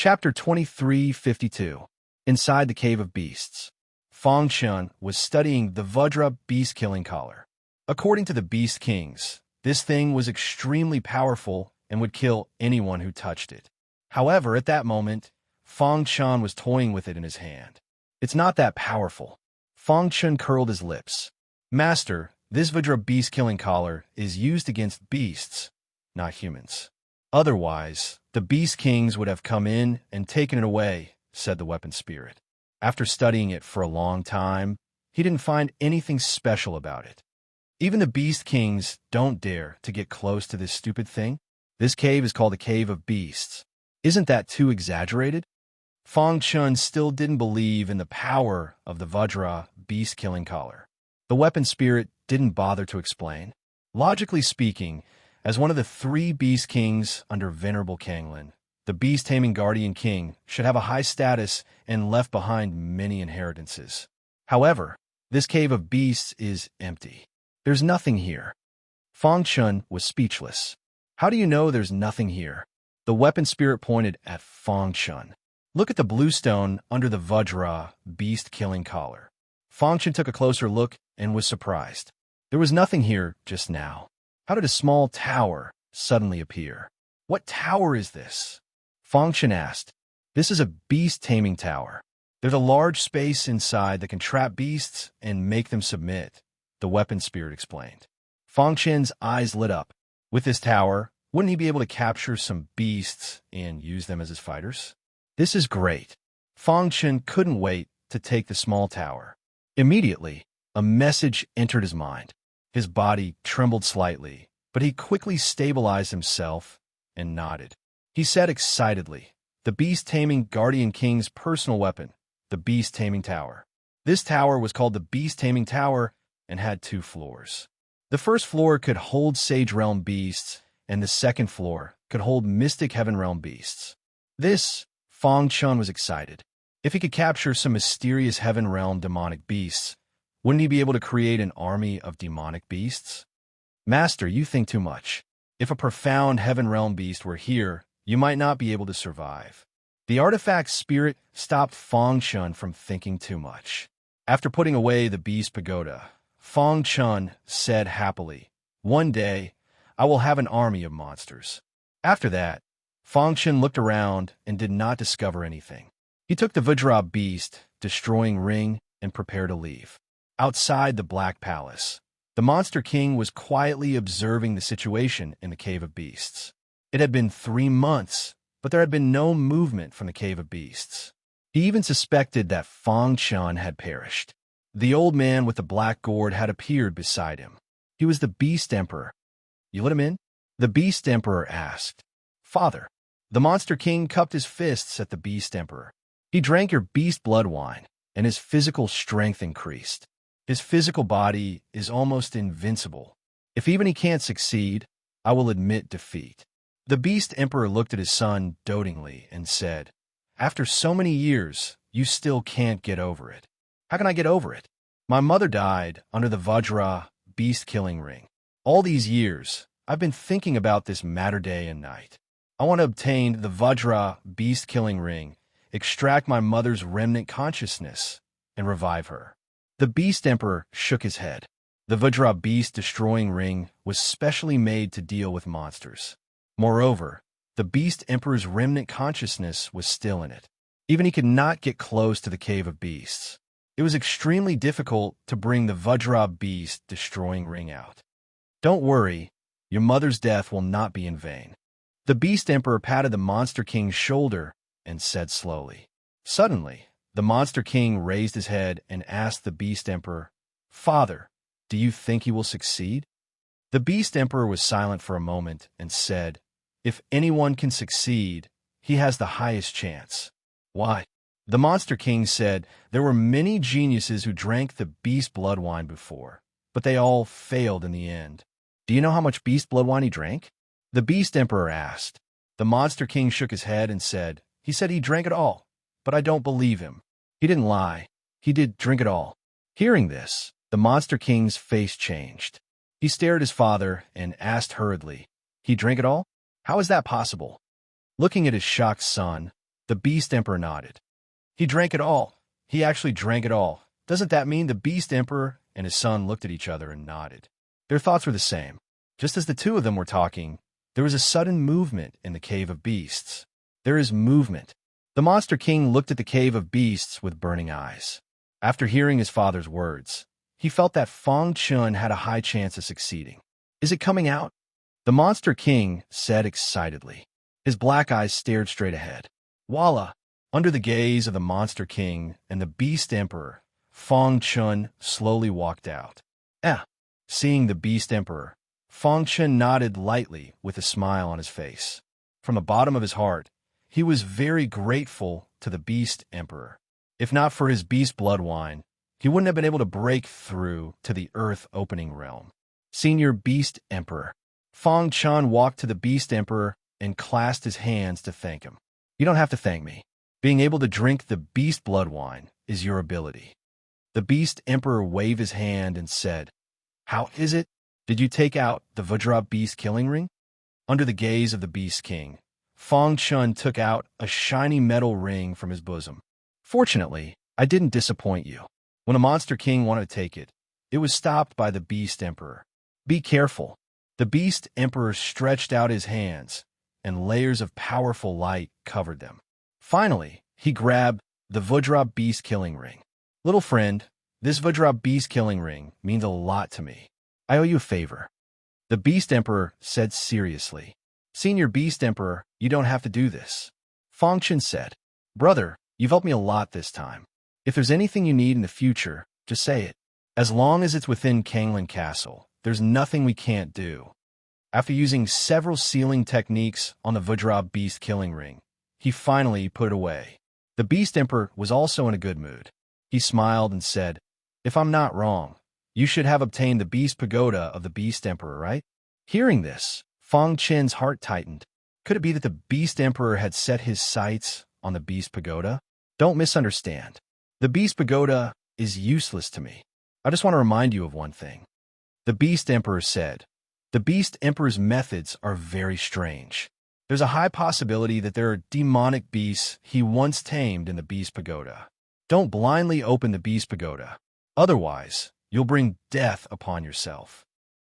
Chapter 2352. Inside the Cave of Beasts. Feng Chun was studying the Vajra beast-killing collar. According to the Beast Kings, this thing was extremely powerful and would kill anyone who touched it. However, at that moment, Feng Chun was toying with it in his hand. It's not that powerful. Feng Chun curled his lips. Master, this Vajra beast-killing collar is used against beasts, not humans. Otherwise, the Beast Kings would have come in and taken it away, said the weapon spirit. After studying it for a long time, he didn't find anything special about it. Even the Beast Kings don't dare to get close to this stupid thing. This cave is called the Cave of Beasts. Isn't that too exaggerated? Feng Chun still didn't believe in the power of the Vajra beast-killing collar. The weapon spirit didn't bother to explain. Logically speaking, as one of the 3 Beast Kings under Venerable Kanglin, the beast-taming guardian king should have a high status and left behind many inheritances. However, this cave of beasts is empty. There's nothing here. Feng Chun was speechless. How do you know there's nothing here? The weapon spirit pointed at Feng Chun. Look at the blue stone under the Vajra beast-killing collar. Feng Chun took a closer look and was surprised. There was nothing here just now. How did a small tower suddenly appear? What tower is this? Feng Chun asked. This is a beast-taming tower. There's a large space inside that can trap beasts and make them submit, the weapon spirit explained. Feng Chun's eyes lit up. With this tower, wouldn't he be able to capture some beasts and use them as his fighters? This is great. Feng Chun couldn't wait to take the small tower. Immediately, a message entered his mind. His body trembled slightly, but he quickly stabilized himself and nodded. He said excitedly, the beast-taming guardian king's personal weapon, the beast-taming tower. This tower was called the beast-taming tower and had 2 floors. The first floor could hold Sage Realm beasts, and the second floor could hold Mystic Heaven Realm beasts. Feng Chun was excited. If he could capture some mysterious Heaven Realm demonic beasts, wouldn't he be able to create an army of demonic beasts? Master, you think too much. If a profound Heaven Realm beast were here, you might not be able to survive. The artifact spirit stopped Feng Chun from thinking too much. After putting away the beast pagoda, Feng Chun said happily, one day, I will have an army of monsters. After that, Feng Chun looked around and did not discover anything. He took the Vajra beast, destroying ring, and prepared to leave. Outside the Black Palace, the Monster King was quietly observing the situation in the Cave of Beasts. It had been 3 months, but there had been no movement from the Cave of Beasts. He even suspected that Feng Chun had perished. The old man with the black gourd had appeared beside him. He was the Beast Emperor. You let him in? The Beast Emperor asked. Father. The Monster King cupped his fists at the Beast Emperor. He drank your beast blood wine, and his physical strength increased. His physical body is almost invincible. If even he can't succeed, I will admit defeat. The Beast Emperor looked at his son dotingly and said, after so many years, you still can't get over it. How can I get over it? My mother died under the Vajra beast-killing ring. All these years, I've been thinking about this matter day and night. I want to obtain the Vajra beast-killing ring, extract my mother's remnant consciousness, and revive her. The Beast Emperor shook his head. The Vajra beast-destroying ring was specially made to deal with monsters. Moreover, the Beast Emperor's remnant consciousness was still in it. Even he could not get close to the Cave of Beasts. It was extremely difficult to bring the Vajra beast-destroying ring out. Don't worry, your mother's death will not be in vain. The Beast Emperor patted the Monster King's shoulder and said slowly. Suddenly, the Monster King raised his head and asked the Beast Emperor, Father, do you think he will succeed? The Beast Emperor was silent for a moment and said, if anyone can succeed, he has the highest chance. Why? The Monster King said there were many geniuses who drank the beast blood wine before, but they all failed in the end. Do you know how much beast blood wine he drank? The Beast Emperor asked. The Monster King shook his head and said, he said he drank it all, but I don't believe him. He didn't lie. He did drink it all. Hearing this, the Monster King's face changed. He stared at his father and asked hurriedly, he drank it all? How is that possible? Looking at his shocked son, The Beast Emperor nodded. He drank it all. He actually drank it all. Doesn't that mean the Beast Emperor and his son looked at each other and nodded? Their thoughts were the same. Just as the two of them were talking, there was a sudden movement in the Cave of Beasts. There is movement. The Monster King looked at the Cave of Beasts with burning eyes. After hearing his father's words, he felt that Fang Chun had a high chance of succeeding. Is it coming out? The Monster King said excitedly. His black eyes stared straight ahead. Voila! Under the gaze of the Monster King and the Beast Emperor, Fang Chun slowly walked out. Seeing the Beast Emperor, Fang Chun nodded lightly with a smile on his face. From the bottom of his heart, he was very grateful to the Beast Emperor. If not for his beast blood wine, he wouldn't have been able to break through to the Earth-opening realm. Senior Beast Emperor. Fang Chun walked to the Beast Emperor and clasped his hands to thank him. You don't have to thank me. Being able to drink the beast blood wine is your ability. The Beast Emperor waved his hand and said, How is it? Did you take out the Vajra Beast killing ring? Under the gaze of the Beast King, Fang Chun took out a shiny metal ring from his bosom. Fortunately, I didn't disappoint you. When a Monster King wanted to take it, it was stopped by the Beast Emperor. Be careful. The Beast Emperor stretched out his hands, and layers of powerful light covered them. Finally, he grabbed the Vajra Beast killing ring. Little friend, this Vajra Beast killing ring means a lot to me. I owe you a favor. The Beast Emperor said seriously. Senior Beast Emperor, you don't have to do this. Fang Chun said, Brother, you've helped me a lot this time. If there's anything you need in the future, just say it. As long as it's within Kanglan Castle, there's nothing we can't do. After using several sealing techniques on the Vajra Beast killing ring, he finally put it away. The Beast Emperor was also in a good mood. He smiled and said, If I'm not wrong, you should have obtained the Beast Pagoda of the Beast Emperor, right? Hearing this, Fang Chun's heart tightened. Could it be that the Beast Emperor had set his sights on the Beast Pagoda? Don't misunderstand. The Beast Pagoda is useless to me. I just want to remind you of one thing. The Beast Emperor said, The Beast Emperor's methods are very strange. There's a high possibility that there are demonic beasts he once tamed in the Beast Pagoda. Don't blindly open the Beast Pagoda. Otherwise, you'll bring death upon yourself.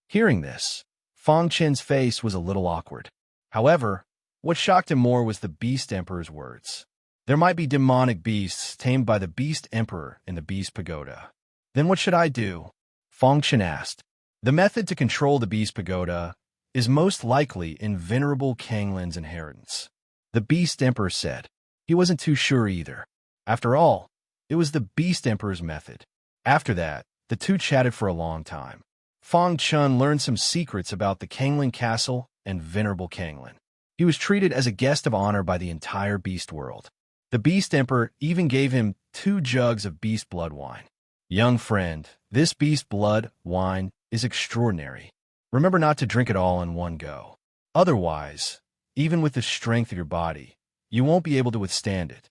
Hearing this, Fang Chun's face was a little awkward. However, what shocked him more was the Beast Emperor's words. There might be demonic beasts tamed by the Beast Emperor in the Beast Pagoda. Then what should I do? Fang Chun asked. The method to control the Beast Pagoda is most likely in Venerable Kanglan's inheritance. The Beast Emperor said. He wasn't too sure either. After all, it was the Beast Emperor's method. After that, the two chatted for a long time. Fang Chun learned some secrets about the Kanglan Castle and Venerable Kanglan. He was treated as a guest of honor by the entire beast world. The Beast Emperor even gave him 2 jugs of beast blood wine. Young friend, this beast blood wine is extraordinary. Remember not to drink it all in one go. Otherwise, even with the strength of your body, you won't be able to withstand it.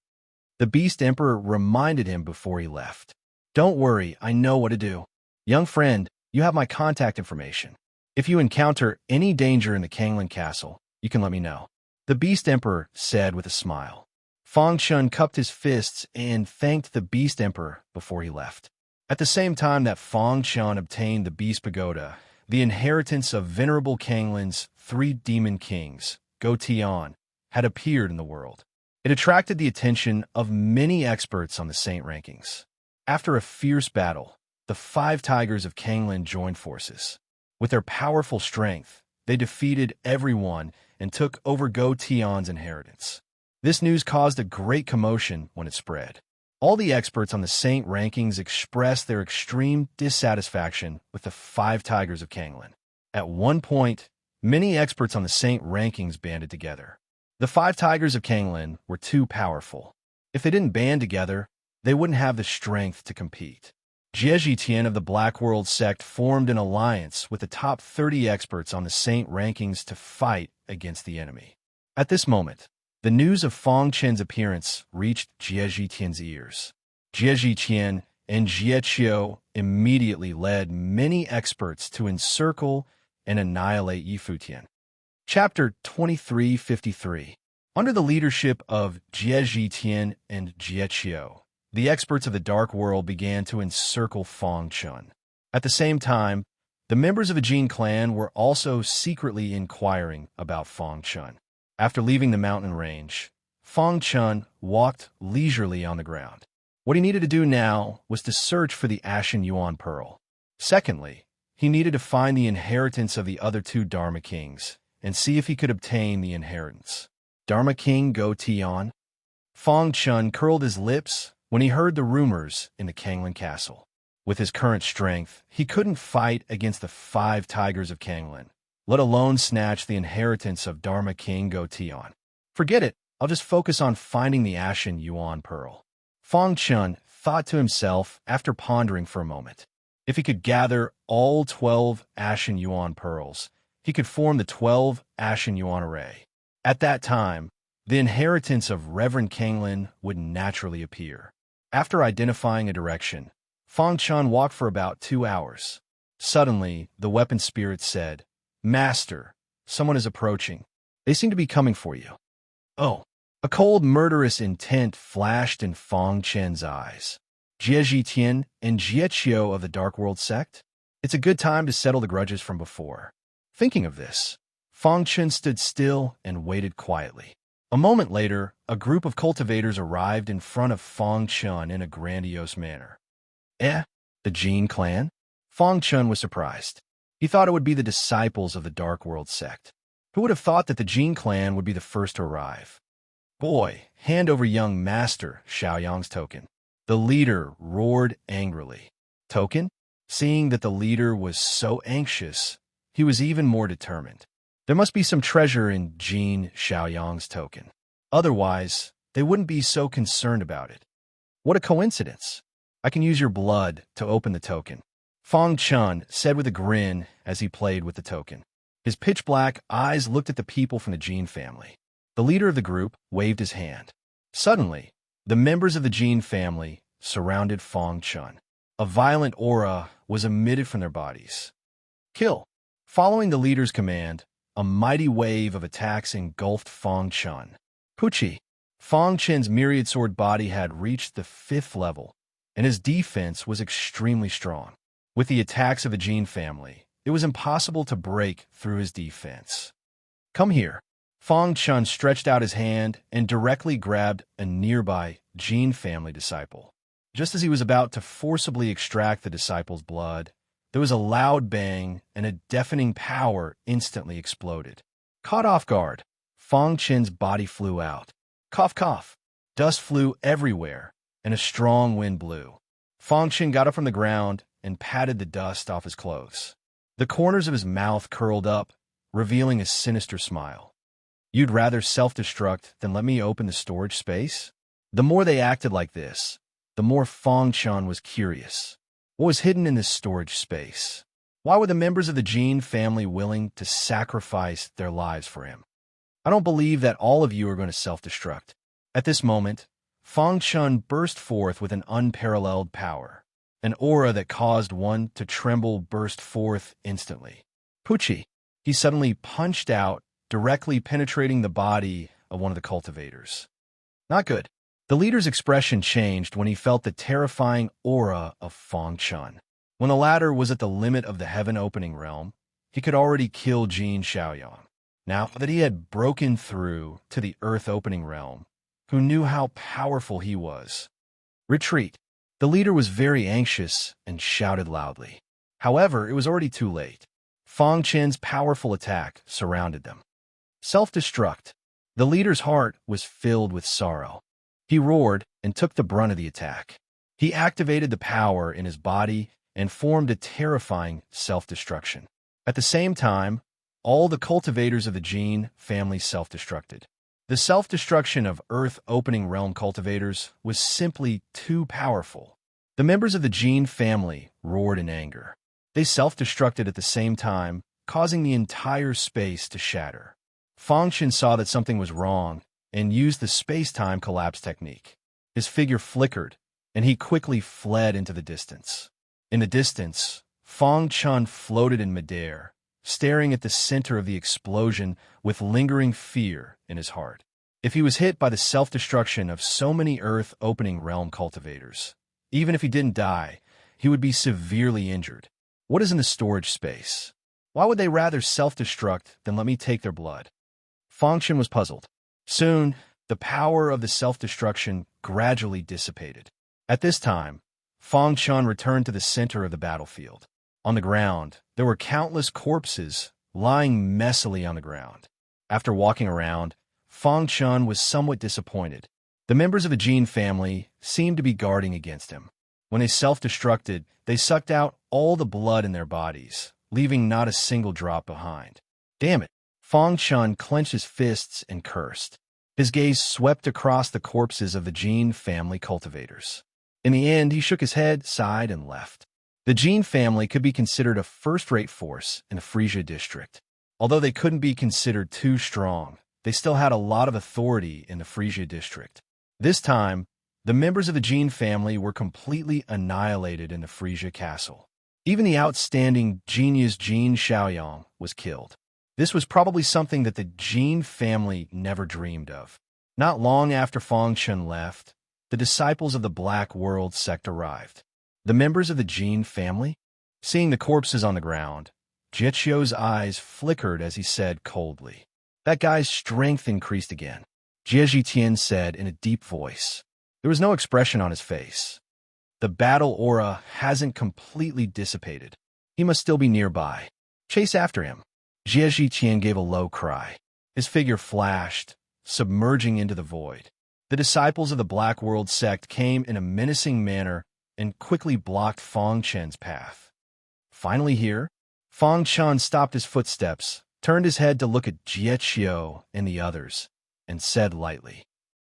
The Beast Emperor reminded him before he left. Don't worry, I know what to do. Young friend, you have my contact information. If you encounter any danger in the Kanglan Castle, you can let me know. The Beast Emperor said with a smile. Fang Chun cupped his fists and thanked the Beast Emperor before he left. At the same time that Fang Chun obtained the Beast Pagoda, the inheritance of Venerable Kanglan's 3 demon kings, Go Tian, had appeared in the world. It attracted the attention of many experts on the Saint rankings. After a fierce battle, the 5 tigers of Kanglan joined forces. With their powerful strength, they defeated everyone and took over Go Tian's inheritance. This news caused a great commotion when it spread. All the experts on the Saint rankings expressed their extreme dissatisfaction with the 5 tigers of Kanglan. At one point, many experts on the Saint rankings banded together. The 5 tigers of Kanglan were too powerful. If they didn't band together, they wouldn't have the strength to compete. Jie Tian of the Black World sect formed an alliance with the top 30 experts on the Saint rankings to fight against the enemy. At this moment, the news of Fang Chun's appearance reached Jie Tian's ears. Jie Tian and Jie Qiu immediately led many experts to encircle and annihilate Yifu Tian. Chapter 2353. Under the leadership of Jie Tian and Jie Qiu, the experts of the Dark World began to encircle Fang Chun. At the same time, the members of the Jin clan were also secretly inquiring about Fang Chun. After leaving the mountain range, Fang Chun walked leisurely on the ground. What he needed to do now was to search for the Ashen Yuan Pearl. Secondly, he needed to find the inheritance of the other two Dharma Kings and see if he could obtain the inheritance. Dharma King Go Tian? Fang Chun curled his lips when he heard the rumors in the Kanglan Castle. With his current strength, he couldn't fight against the 5 tigers of Kanglan, let alone snatch the inheritance of Dharma King Go Tian. Forget it, I'll just focus on finding the Ashen Yuan Pearl. Fang Chun thought to himself after pondering for a moment. If he could gather all 12 Ashen Yuan Pearls, he could form the 12 Ashen Yuan Array. At that time, the inheritance of Reverend Kanglan would naturally appear. After identifying a direction, Fang Chun walked for about 2 hours. Suddenly, the weapon spirit said, "Master, someone is approaching. They seem to be coming for you." Oh, a cold, murderous intent flashed in Fang Chun's eyes. Jie Tian and Jie Qiu of the Dark World sect? It's a good time to settle the grudges from before. Thinking of this, Fang Chun stood still and waited quietly. A moment later, a group of cultivators arrived in front of Fang Chun in a grandiose manner. The Jin clan? Fang Chun was surprised. He thought it would be the disciples of the Dark World sect. Who would have thought that the Jin clan would be the first to arrive? Boy, hand over young master Xiaoyang's token. The leader roared angrily. Token? Seeing that the leader was so anxious, he was even more determined. There must be some treasure in Jin Xiaoyang's token. Otherwise, they wouldn't be so concerned about it. What a coincidence. I can use your blood to open the token. Fang Chun said with a grin as he played with the token. His pitch-black eyes looked at the people from the Jin family. The leader of the group waved his hand. Suddenly, the members of the Jin family surrounded Fang Chun. A violent aura was emitted from their bodies. Kill! Following the leader's command, a mighty wave of attacks engulfed Fang Chun. Pucci! Fang Chun's myriad sword body had reached the 5th level, and his defense was extremely strong. With the attacks of the Jin family, it was impossible to break through his defense. Come here. Fang Chun stretched out his hand and directly grabbed a nearby Jin family disciple. Just as he was about to forcibly extract the disciple's blood, there was a loud bang and a deafening power instantly exploded. Caught off guard, Fang Chun's body flew out. Cough, cough. Dust flew everywhere, and a strong wind blew. Fang Chun got up from the ground and patted the dust off his clothes. The corners of his mouth curled up, revealing a sinister smile. You'd rather self-destruct than let me open the storage space? The more they acted like this, the more Fang Chun was curious. What was hidden in this storage space? Why were the members of the Jin family willing to sacrifice their lives for him? I don't believe that all of you are going to self-destruct. At this moment, Fang Chun burst forth with an unparalleled power. An aura that caused one to tremble burst forth instantly. Pucci! He suddenly punched out, directly penetrating the body of one of the cultivators. Not good. The leader's expression changed when he felt the terrifying aura of Fang Chun. When the latter was at the limit of the heaven-opening realm, he could already kill Jin Xiaoyang. Now that he had broken through to the earth-opening realm, who knew how powerful he was? Retreat! The leader was very anxious and shouted loudly. However, it was already too late. Fang Chun's powerful attack surrounded them. Self-destruct. The leader's heart was filled with sorrow. He roared and took the brunt of the attack. He activated the power in his body and formed a terrifying self-destruction. At the same time, all the cultivators of the Jin family self-destructed. The self-destruction of Earth-opening realm cultivators was simply too powerful. The members of the Jin family roared in anger. They self-destructed at the same time, causing the entire space to shatter. Fang Chun saw that something was wrong and used the space-time collapse technique. His figure flickered, and he quickly fled into the distance. In the distance, Fang Chun floated in midair, staring at the center of the explosion with lingering fear in his heart. If he was hit by the self-destruction of so many Earth-opening realm cultivators, even if he didn't die, he would be severely injured. What is in the storage space? Why would they rather self-destruct than let me take their blood? Fangchen was puzzled. Soon, the power of the self-destruction gradually dissipated. At this time, Fangchen returned to the center of the battlefield. On the ground, there were countless corpses lying messily on the ground. After walking around, Fangchen was somewhat disappointed. The members of the Jin family seemed to be guarding against him. When they self-destructed, they sucked out all the blood in their bodies, leaving not a single drop behind. Damn it! Fangchen clenched his fists and cursed. His gaze swept across the corpses of the Jin family cultivators. In the end, he shook his head, sighed, and left. The Jin family could be considered a first-rate force in the Frisia district. Although they couldn't be considered too strong, they still had a lot of authority in the Frisia district. This time, the members of the Jin family were completely annihilated in the Frisia castle. Even the outstanding genius Jin Shaoyang was killed. This was probably something that the Jin family never dreamed of. Not long after Fangchen left, the disciples of the Black World sect arrived. The members of the Jin family? Seeing the corpses on the ground, Jiechio's eyes flickered as he said coldly, "That guy's strength increased again," Jie Zhitian said in a deep voice. There was no expression on his face. The battle aura hasn't completely dissipated. He must still be nearby. Chase after him. Jie Zhitian gave a low cry. His figure flashed, submerging into the void. The disciples of the Black World sect came in a menacing manner and quickly blocked Fangchen's path. Finally here, Fangchen stopped his footsteps, turned his head to look at Jiechio and the others, and said lightly,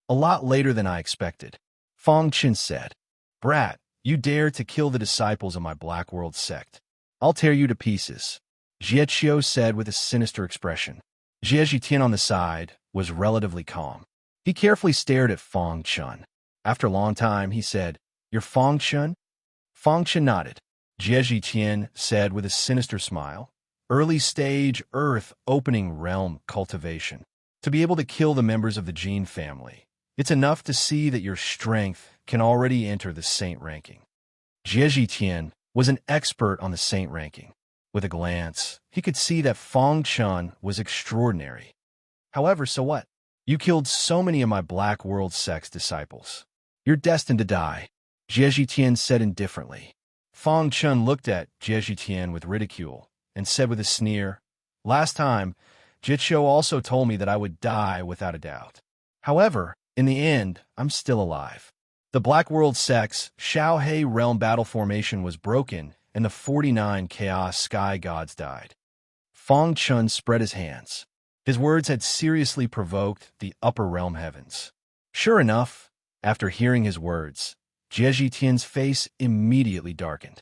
"A lot later than I expected." Fangchen said, "Brat, you dare to kill the disciples of my Black World sect. I'll tear you to pieces," Jiechio said with a sinister expression. Jie Zhitian on the side was relatively calm. He carefully stared at Fangchen. After a long time, he said, "You're Fangchen?" Fangchen nodded. Jie Zhitian said with a sinister smile, "Early stage Earth opening realm cultivation. To be able to kill the members of the Jin family, it's enough to see that your strength can already enter the Saint ranking." Jie Zhitian was an expert on the Saint ranking. With a glance, he could see that Fangchen was extraordinary. However, so what? You killed so many of my Black World sect's disciples. You're destined to die, Jie Zhitian said indifferently. Fangchen looked at Jie Zhitian with ridicule and said with a sneer, "Last time, Jiechio also told me that I would die without a doubt. However, in the end, I'm still alive." The Black World sect's Shaohei realm battle formation was broken, and the 49 Chaos Sky Gods died. Fangchen spread his hands. His words had seriously provoked the upper realm heavens. Sure enough, after hearing his words, Jie Zhitian's face immediately darkened.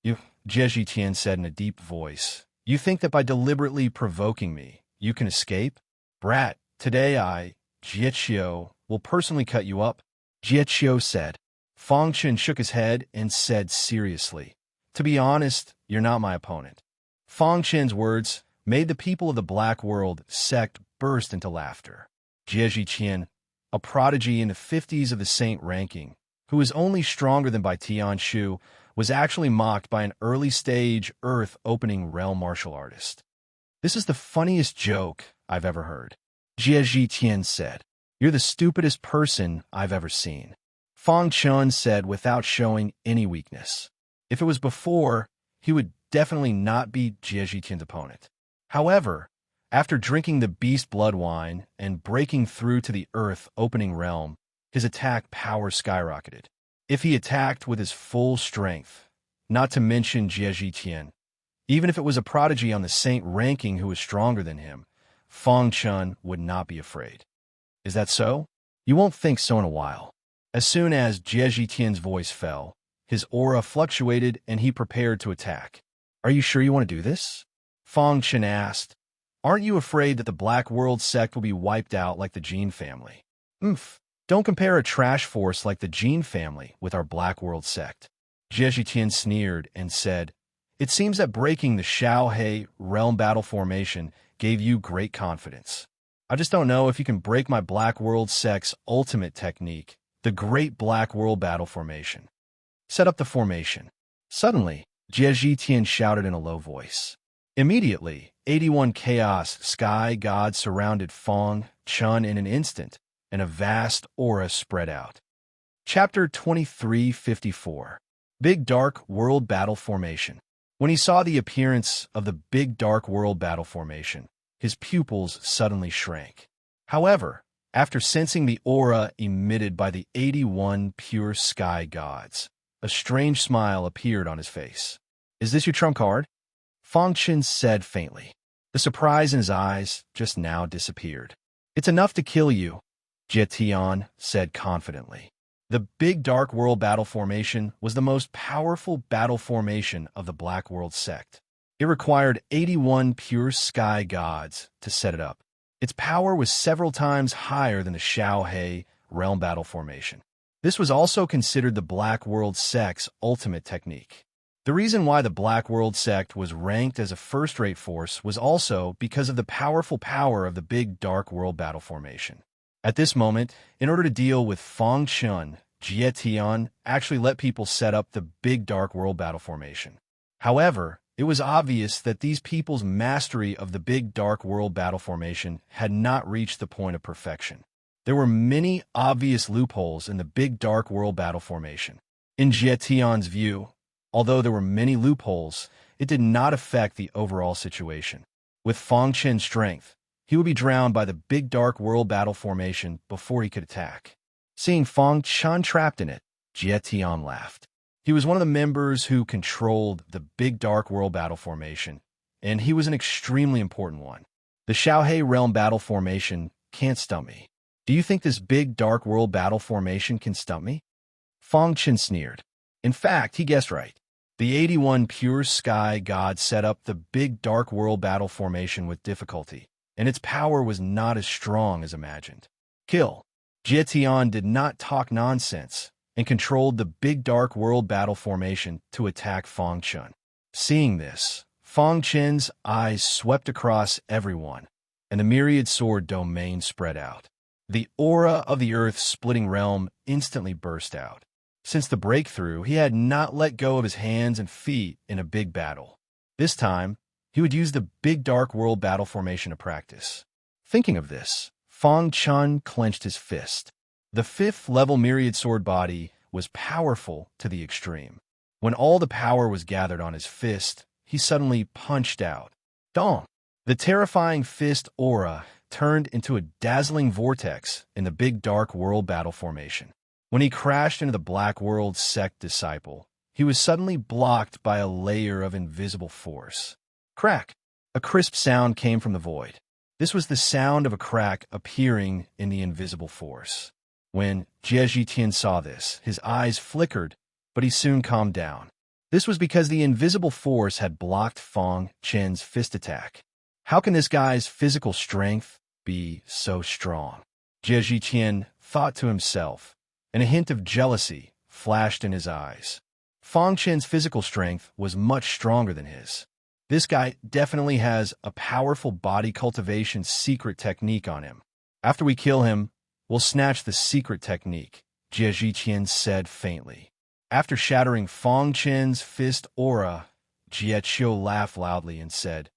"You," Jie Zhitian said in a deep voice, "you think that by deliberately provoking me, you can escape? Brat, today I, Jiechio, will personally cut you up," Jiechio said. Fangchen shook his head and said seriously, "To be honest, you're not my opponent." Fangchen's words made the people of the Black World sect burst into laughter. Jie Zhitian, a prodigy in the 50s of the Saint ranking, who was only stronger than Bai Tianshu, was actually mocked by an early-stage Earth-opening realm martial artist. "This is the funniest joke I've ever heard," Jie Zhitian said. "You're the stupidest person I've ever seen," Fangchen said without showing any weakness. If it was before, he would definitely not be Jie Zhitian's opponent. However, after drinking the beast blood wine and breaking through to the Earth-opening realm, his attack power skyrocketed. If he attacked with his full strength, not to mention Jie Zhitian, even if it was a prodigy on the Saint ranking who was stronger than him, Fangchen would not be afraid. Is that so? You won't think so in a while. As soon as Jie Zhitian's voice fell, his aura fluctuated and he prepared to attack. "Are you sure you want to do this?" Fangchen asked. "Aren't you afraid that the Black World sect will be wiped out like the Jin family?" Don't compare a trash force like the Jin family with our Black World sect." Jie Zhitian sneered and said, "It seems that breaking the Shaohei realm battle formation gave you great confidence. I just don't know if you can break my Black World Sec's ultimate technique, the Great Black World Battle Formation. Set up the formation. Suddenly, Jie Tian shouted in a low voice. Immediately, 81 Chaos Sky Gods surrounded Fong Chun in an instant, and a vast aura spread out. Chapter 2354. Big Dark World Battle Formation. When he saw the appearance of the Big Dark World Battle Formation, his pupils suddenly shrank. However, after sensing the aura emitted by the 81 pure sky gods, a strange smile appeared on his face. "Is this your trump card?" Fong Chen said faintly. The surprise in his eyes just now disappeared. "It's enough to kill you," Jie Tian said confidently. The Big Dark World Battle Formation was the most powerful battle formation of the Black World sect. It required 81 pure sky gods to set it up. Its power was several times higher than the Xiaohe realm battle formation. This was also considered the Black World sect's ultimate technique. The reason why the Black World sect was ranked as a first-rate force was also because of the powerful power of the Big Dark World Battle Formation. At this moment, in order to deal with Fong Chun, Jie Tian actually let people set up the Big Dark World Battle Formation. However, it was obvious that these people's mastery of the Big Dark World Battle Formation had not reached the point of perfection. There were many obvious loopholes in the Big Dark World Battle Formation. In Jie Tian's view, although there were many loopholes, it did not affect the overall situation. With Fong Chen's strength, he would be drowned by the Big Dark World Battle Formation before he could attack. Seeing Fong Chen trapped in it, Jie Tian laughed. He was one of the members who controlled the Big Dark World Battle Formation, and he was an extremely important one. The Xiaohe Realm Battle Formation can't stump me. Do you think this Big Dark World Battle Formation can stump me? Fong Chen sneered. In fact, he guessed right. The 81 pure sky gods set up the Big Dark World Battle Formation with difficulty, and its power was not as strong as imagined. Kill. Jie Tian did not talk nonsense and controlled the Big Dark World Battle Formation to attack Fong Chen. Seeing this, Fong Chen's eyes swept across everyone, and the myriad sword domain spread out. The aura of the earth-splitting realm instantly burst out. Since the breakthrough, he had not let go of his hands and feet in a big battle. This time, he would use the Big Dark World Battle Formation to practice. Thinking of this, Fong Chen clenched his fist. The fifth-level myriad sword body was powerful to the extreme. When all the power was gathered on his fist, he suddenly punched out. Dong! The terrifying fist aura turned into a dazzling vortex in the Big Dark World Battle Formation. When he crashed into the Black World sect disciple, he was suddenly blocked by a layer of invisible force. Crack! A crisp sound came from the void. This was the sound of a crack appearing in the invisible force. When Jie Tian saw this, his eyes flickered, but he soon calmed down. This was because the invisible force had blocked Fong Chen's fist attack. How can this guy's physical strength be so strong? Jie Tian thought to himself, and a hint of jealousy flashed in his eyes. Fong Chen's physical strength was much stronger than his. This guy definitely has a powerful body cultivation secret technique on him. After we kill him, we'll snatch the secret technique, Jie Tian said faintly. After shattering Fong Chen's fist aura, Jie Qiu laughed loudly and said,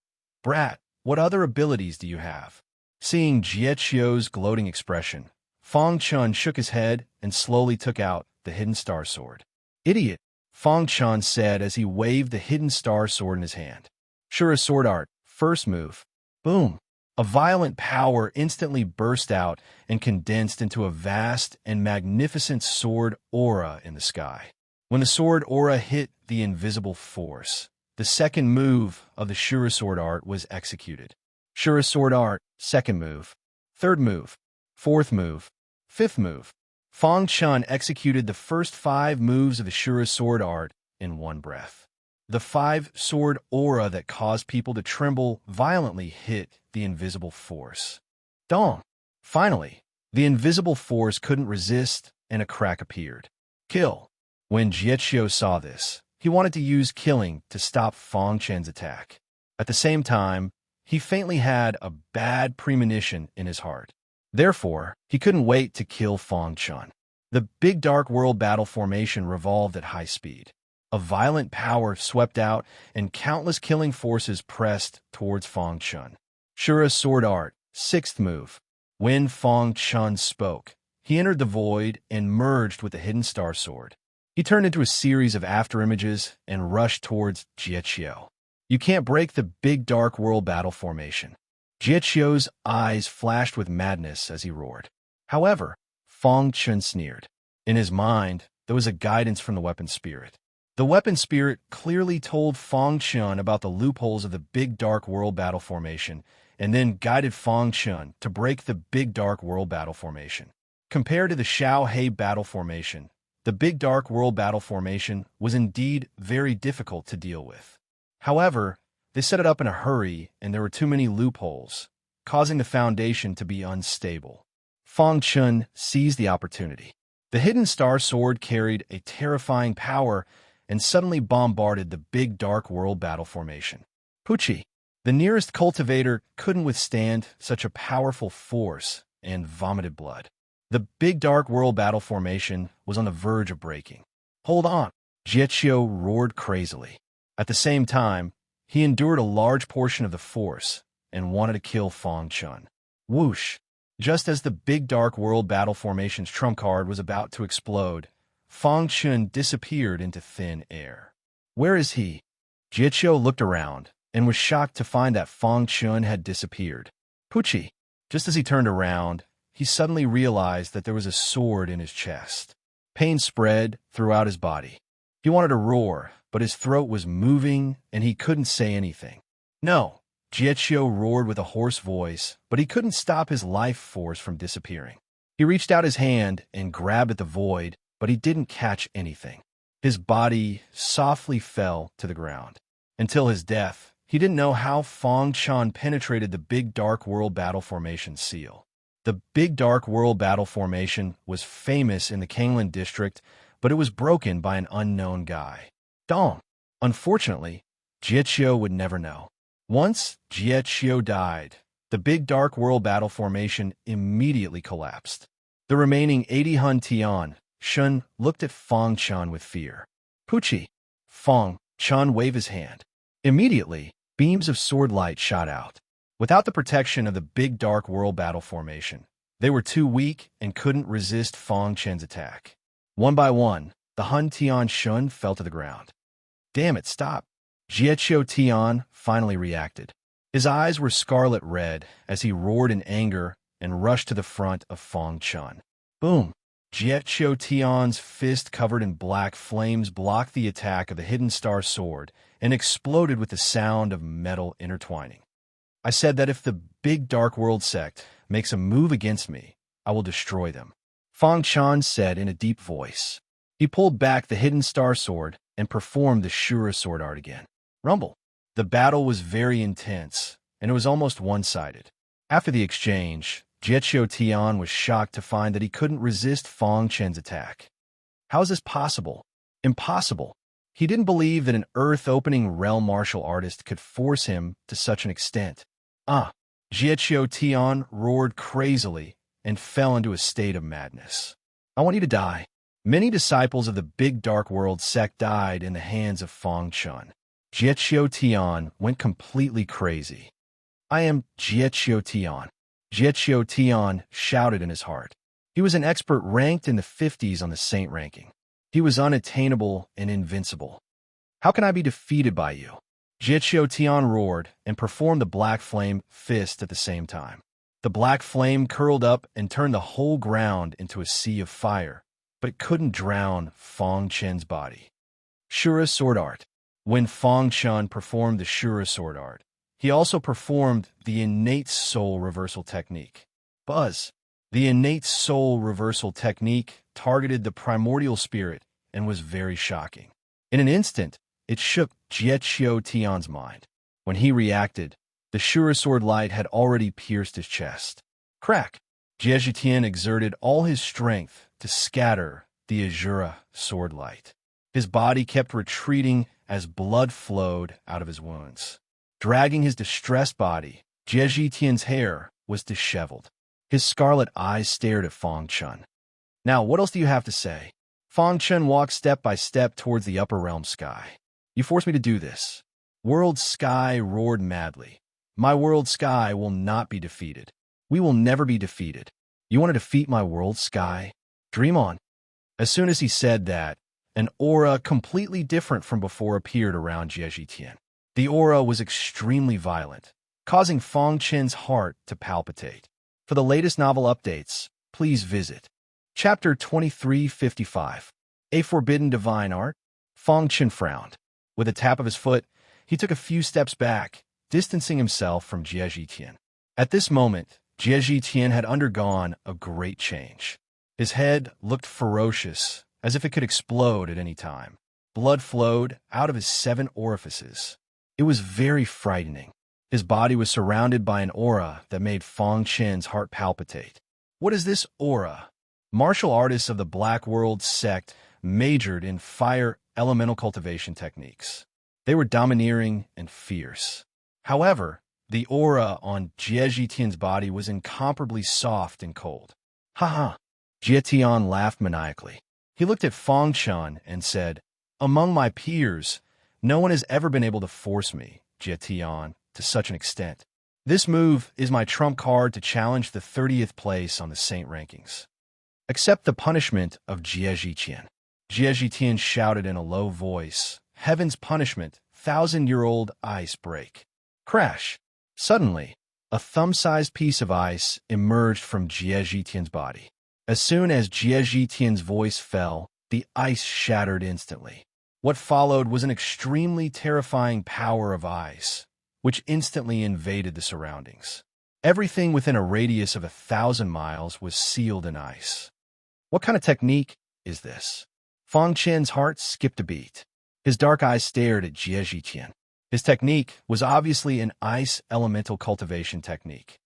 "Brat, what other abilities do you have?" Seeing Jie Qiu's gloating expression, Fong Chen shook his head and slowly took out the hidden star sword. "Idiot," Fong Chen said as he waved the hidden star sword in his hand. Shura sword art, first move. Boom. A violent power instantly burst out and condensed into a vast and magnificent sword aura in the sky. When the sword aura hit the invisible force, the second move of the Shura sword art was executed. Shura sword art, second move. Third move. Fourth move. Fifth move. Fong Chen executed the first 5 moves of the Shura sword art in one breath. The 5-sword aura that caused people to tremble violently hit the invisible force. Dong! Finally, the invisible force couldn't resist, and a crack appeared. Kill! When Jie Qiu saw this, he wanted to use killing to stop Fong Chen's attack. At the same time, he faintly had a bad premonition in his heart. Therefore, he couldn't wait to kill Fang Chun. The big dark world battle formation revolved at high speed. A violent power swept out, and countless killing forces pressed towards Fang Chun. Shura Sword Art, 6th move. When Fang Chun spoke, he entered the void and merged with the hidden star sword. He turned into a series of afterimages and rushed towards Jiechio. You can't break the big dark world battle formation. Jiechio's eyes flashed with madness as he roared. However, Fang Chun sneered. In his mind, there was a guidance from the weapon spirit. The weapon spirit clearly told Fang Chun about the loopholes of the big dark world battle formation, and then guided Fang Chun to break the big dark world battle formation. Compared to the Xiao He battle formation, the big dark world battle formation was indeed very difficult to deal with. However, they set it up in a hurry, and there were too many loopholes, causing the foundation to be unstable. Fang Chun seized the opportunity. The hidden star sword carried a terrifying power and suddenly bombarded the big dark world battle formation. Pucci, the nearest cultivator, couldn't withstand such a powerful force and vomited blood. The big dark world battle formation was on the verge of breaking. Hold on! Jiechio roared crazily. At the same time, he endured a large portion of the force and wanted to kill Fang Chun. Whoosh! Just as the big dark world battle formation's trump card was about to explode, Fang Chun disappeared into thin air. Where is he? Jiechio looked around and was shocked to find that Fang Chun had disappeared. Pucci! Just as he turned around, he suddenly realized that there was a sword in his chest. Pain spread throughout his body. He wanted to roar, but his throat was moving and he couldn't say anything. No! Jiechio roared with a hoarse voice, but he couldn't stop his life force from disappearing. He reached out his hand and grabbed at the void, but he didn't catch anything. His body softly fell to the ground. Until his death, he didn't know how Fang Chun penetrated the big dark world battle formation seal. The big dark world battle formation was famous in the Kanglan district, but it was broken by an unknown guy. Dong! Unfortunately, Jiechio would never know. Once Jiechio died, the big dark world battle formation immediately collapsed. The remaining 80 Hun Tian Shun looked at Fang Chun with fear. Pucci! Fang Chun waved his hand. Immediately, beams of sword light shot out. Without the protection of the big dark world battle formation, they were too weak and couldn't resist Fang Chun's attack. One by one, the Hun Tian Shun fell to the ground. Damn it, stop! Jiechio Tian finally reacted. His eyes were scarlet red as he roared in anger and rushed to the front of Fang Chun. Boom! Jiechio Tian's fist covered in black flames blocked the attack of the hidden star sword and exploded with the sound of metal intertwining. I said that if the big dark world sect makes a move against me, I will destroy them, Fang Chun said in a deep voice. He pulled back the hidden star sword and performed the Shura sword art again. Rumble. The battle was very intense, and it was almost one-sided. After the exchange, Jiechio Tian was shocked to find that he couldn't resist Fang Chun's attack. How is this possible? Impossible. He didn't believe that an earth-opening realm martial artist could force him to such an extent. Jiechio Tian roared crazily and fell into a state of madness. I want you to die. Many disciples of the big dark world sect died in the hands of Fang Chun. Jiechio Tian went completely crazy. I am Jiechio Tian. Jiechio Tian shouted in his heart. He was an expert ranked in the 50s on the saint ranking. He was unattainable and invincible. How can I be defeated by you? Jiechio Tian roared and performed the black flame fist at the same time. The black flame curled up and turned the whole ground into a sea of fire, but it couldn't drown Fang Chun's body. Shura sword art. When Fang Chun performed the Shura sword art, he also performed the innate soul reversal technique. Buzz. The innate soul reversal technique targeted the primordial spirit and was very shocking. In an instant, it shook Jiechio Tian's mind. When he reacted, the Shura sword light had already pierced his chest. Crack! Jiechio Tian exerted all his strength to scatter the Azura sword light. His body kept retreating as blood flowed out of his wounds. Dragging his distressed body, Jie Tian's hair was disheveled. His scarlet eyes stared at Fang Chun. "Now, what else do you have to say?" Fang Chun walked step by step towards the upper realm sky. "You forced me to do this." World Sky roared madly. "My World Sky will not be defeated. We will never be defeated. You want to defeat my World Sky? Dream on." As soon as he said that, an aura completely different from before appeared around Jie Tian. The aura was extremely violent, causing Fang Chen's heart to palpitate. For the latest novel updates, please visit Chapter 2355. A Forbidden Divine Art? Fang Chen frowned. With a tap of his foot, he took a few steps back, distancing himself from Jie Tian. At this moment, Jie Tian had undergone a great change. His head looked ferocious, as if it could explode at any time. Blood flowed out of his 7 orifices. It was very frightening. His body was surrounded by an aura that made Fang Chen's heart palpitate. What is this aura? Martial artists of the Black World sect majored in fire elemental cultivation techniques. They were domineering and fierce. However, the aura on Jie Tian's body was incomparably soft and cold. "Ha ha!" Jie Tian laughed maniacally. He looked at Fang Chun and said, "Among my peers, no one has ever been able to force me, Jie Tian, to such an extent. This move is my trump card to challenge the 30th place on the Saint rankings. Accept the punishment of Jie Tian." Jie Tian shouted in a low voice, "Heaven's punishment, 1,000-year-old ice break." Crash! Suddenly, a thumb-sized piece of ice emerged from Jie Tian's body. As soon as Jie Tian's voice fell, the ice shattered instantly. What followed was an extremely terrifying power of ice, which instantly invaded the surroundings. Everything within a radius of 1,000 miles was sealed in ice. What kind of technique is this? Fang Chen's heart skipped a beat. His dark eyes stared at Jie Tian. His technique was obviously an ice elemental cultivation technique.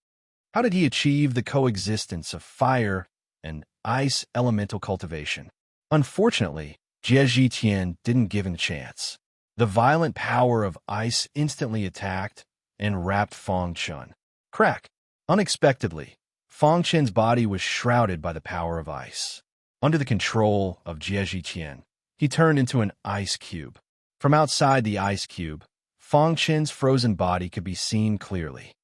How did he achieve the coexistence of fire and ice elemental cultivation? Unfortunately, Jie Tian didn't give him a chance. The violent power of ice instantly attacked and wrapped Fang Chun. Crack! Unexpectedly, Fang Chen's body was shrouded by the power of ice. Under the control of Jie Tian, he turned into an ice cube. From outside the ice cube, Fang Chen's frozen body could be seen clearly.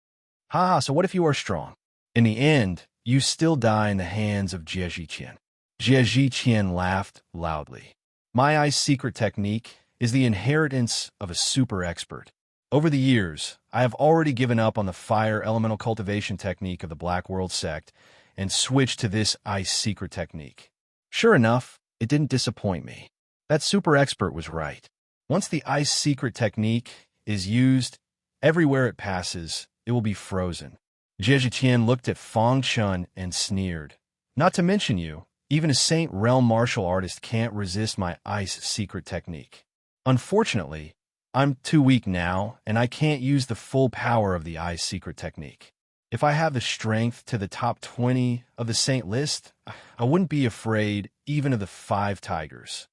"Ha, so what if you are strong? In the end, you still die in the hands of Jie Tian." Jie Tian laughed loudly. "My ice secret technique is the inheritance of a super expert. Over the years, I have already given up on the fire elemental cultivation technique of the Black World sect and switched to this ice secret technique." Sure enough, it didn't disappoint me. That super expert was right. Once the ice secret technique is used, everywhere it passes, it will be frozen. Jie Tian looked at Fang Chun and sneered. "Not to mention you, even a Saint Realm martial artist can't resist my ice secret technique. Unfortunately, I'm too weak now, and I can't use the full power of the ice secret technique. If I have the strength to the top 20 of the Saint list, I wouldn't be afraid even of the 5 tigers."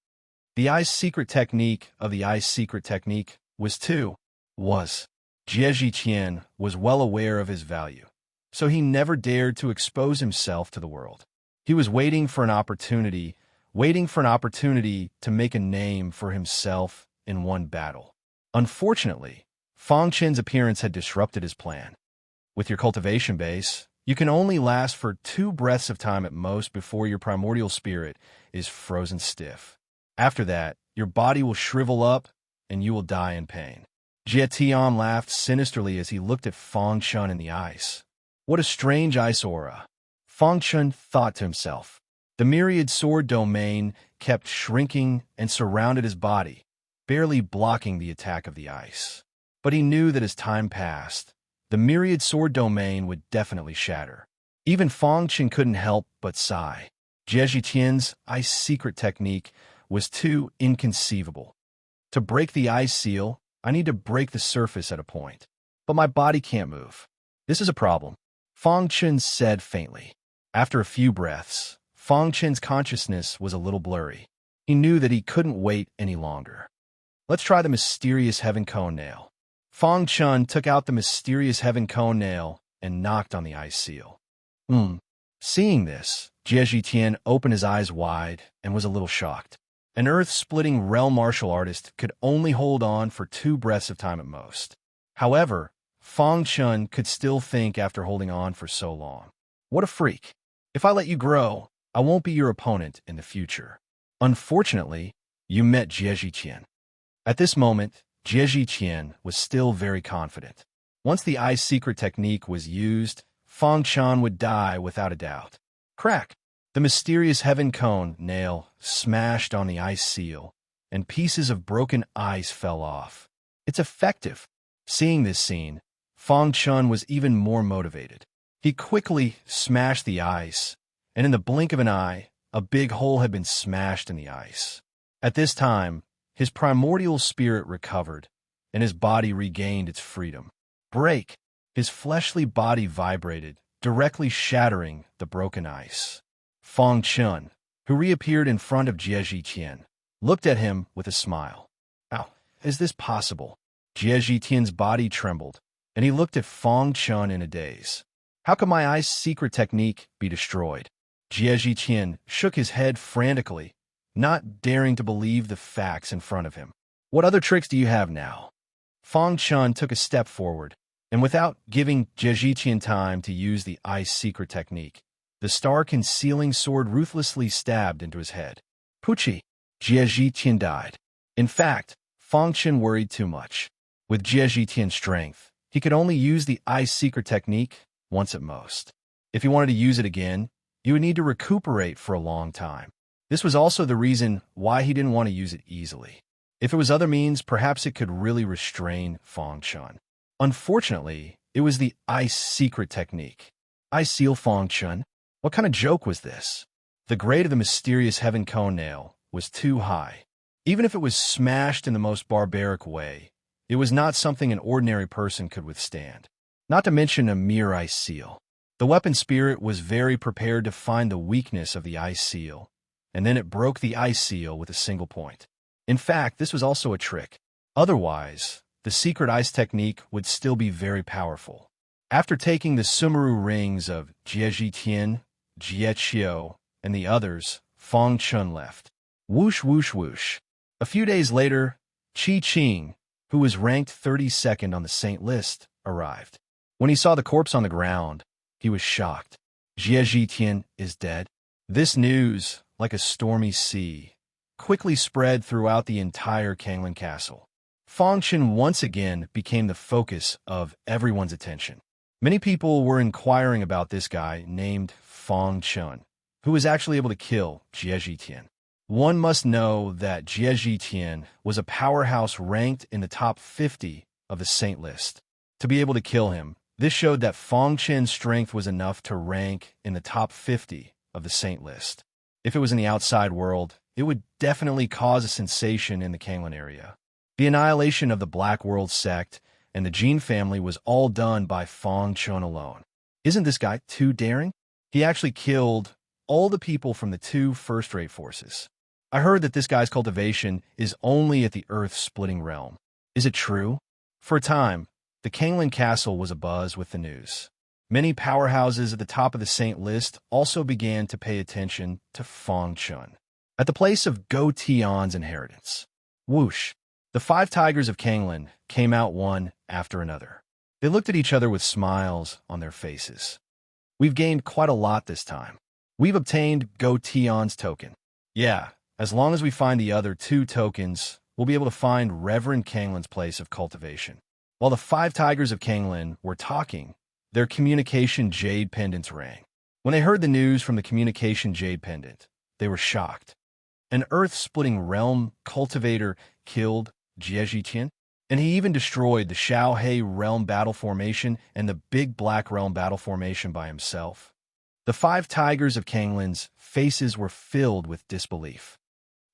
The ice secret technique of the ice secret technique was. Jie Tian was well aware of his value, so he never dared to expose himself to the world. He was waiting for an opportunity to make a name for himself in one battle. Unfortunately, Fang Chen's appearance had disrupted his plan. With your cultivation base, you can only last for 2 breaths of time at most before your primordial spirit is frozen stiff. After that, your body will shrivel up and you will die in pain. Jie Tian laughed sinisterly as he looked at Fang Chun in the ice. What a strange ice aura. Fang Chun thought to himself. The myriad sword domain kept shrinking and surrounded his body, barely blocking the attack of the ice. But he knew that as time passed, the myriad sword domain would definitely shatter. Even Fang Chun couldn't help but sigh. Jie Tian's ice secret technique was too inconceivable. To break the ice seal, I need to break the surface at a point. But my body can't move. This is a problem, Fang Chun said faintly. After a few breaths, Fang Chun's consciousness was a little blurry. He knew that he couldn't wait any longer. Let's try the mysterious heaven cone nail. Fong Chun took out the mysterious heaven cone nail and knocked on the ice seal. Seeing this, Jie Tian opened his eyes wide and was a little shocked. An earth-splitting realm martial artist could only hold on for 2 breaths of time at most. However, Fong Chun could still think after holding on for so long. What a freak. If I let you grow, I won't be your opponent in the future. Unfortunately, you met Jie Tian. At this moment, Jie Tian was still very confident. Once the ice secret technique was used, Fong Chun would die without a doubt. Crack! The mysterious heaven cone nail smashed on the ice seal, and pieces of broken ice fell off. It's effective. Seeing this scene, Fong Chun was even more motivated. He quickly smashed the ice, and in the blink of an eye, a big hole had been smashed in the ice. At this time, his primordial spirit recovered, and his body regained its freedom. Break! His fleshly body vibrated, directly shattering the broken ice. Fong Chun, who reappeared in front of Jie Tian, looked at him with a smile. How is this possible? Jie Tian's body trembled, and he looked at Fong Chun in a daze. How could my ice secret technique be destroyed? Jie Tian shook his head frantically, not daring to believe the facts in front of him. What other tricks do you have now? Fong Chun took a step forward, and without giving Jie Tian time to use the ice secret technique, the star-concealing sword ruthlessly stabbed into his head. Pucci! Jie Tian died. In fact, Fong Chun worried too much. With Jie Tian's strength, he could only use the ice secret technique once at most. If he wanted to use it again, he would need to recuperate for a long time. This was also the reason why he didn't want to use it easily. If it was other means, perhaps it could really restrain Fong Chun. Unfortunately, it was the ice secret technique. I seal Fong Chun. What kind of joke was this? The grade of the mysterious heaven cone nail was too high. Even if it was smashed in the most barbaric way, it was not something an ordinary person could withstand. Not to mention a mere ice seal. The weapon spirit was very prepared to find the weakness of the ice seal, and then it broke the ice seal with a single point. In fact, this was also a trick. Otherwise, the secret ice technique would still be very powerful. After taking the Sumeru rings of Jie Tian, Jie Qiu, and the others, Fong Chun left. Whoosh, whoosh, whoosh. A few days later, Qi Qing, who was ranked 32nd on the saint list, arrived. When he saw the corpse on the ground, he was shocked. Jie Tian is dead. This news, like a stormy sea, quickly spread throughout the entire Kanglan castle. Fong Chun once again became the focus of everyone's attention. Many people were inquiring about this guy named Fong Chun, who was actually able to kill Jie Tian. One must know that Jie Tian was a powerhouse ranked in the top 50 of the saint list. To be able to kill him, this showed that Fong Chun's strength was enough to rank in the top 50 of the saint list. If it was in the outside world, it would definitely cause a sensation in the Kanglan area. The annihilation of the Black World sect and the Jin family was all done by Fong Chun alone. Isn't this guy too daring? He actually killed all the people from the 2 first-rate forces. I heard that this guy's cultivation is only at the earth-splitting realm. Is it true? For a time, the Kanglan castle was abuzz with the news. Many powerhouses at the top of the saint list also began to pay attention to Fong Chun. At the place of Go Tian's inheritance. Whoosh! The 5 tigers of Kanglan came out one after another. They looked at each other with smiles on their faces. We've gained quite a lot this time. We've obtained Go Tian's token. Yeah, as long as we find the other 2 tokens, we'll be able to find Reverend Kanglan's place of cultivation. While the 5 tigers of Kanglan were talking, their communication jade pendants rang. When they heard the news from the communication jade pendant, they were shocked. An earth-splitting realm cultivator killed Jie Tian, and he even destroyed the Xiaohe realm battle formation and the Big Black realm battle formation by himself. The 5 tigers of Kanglan's faces were filled with disbelief.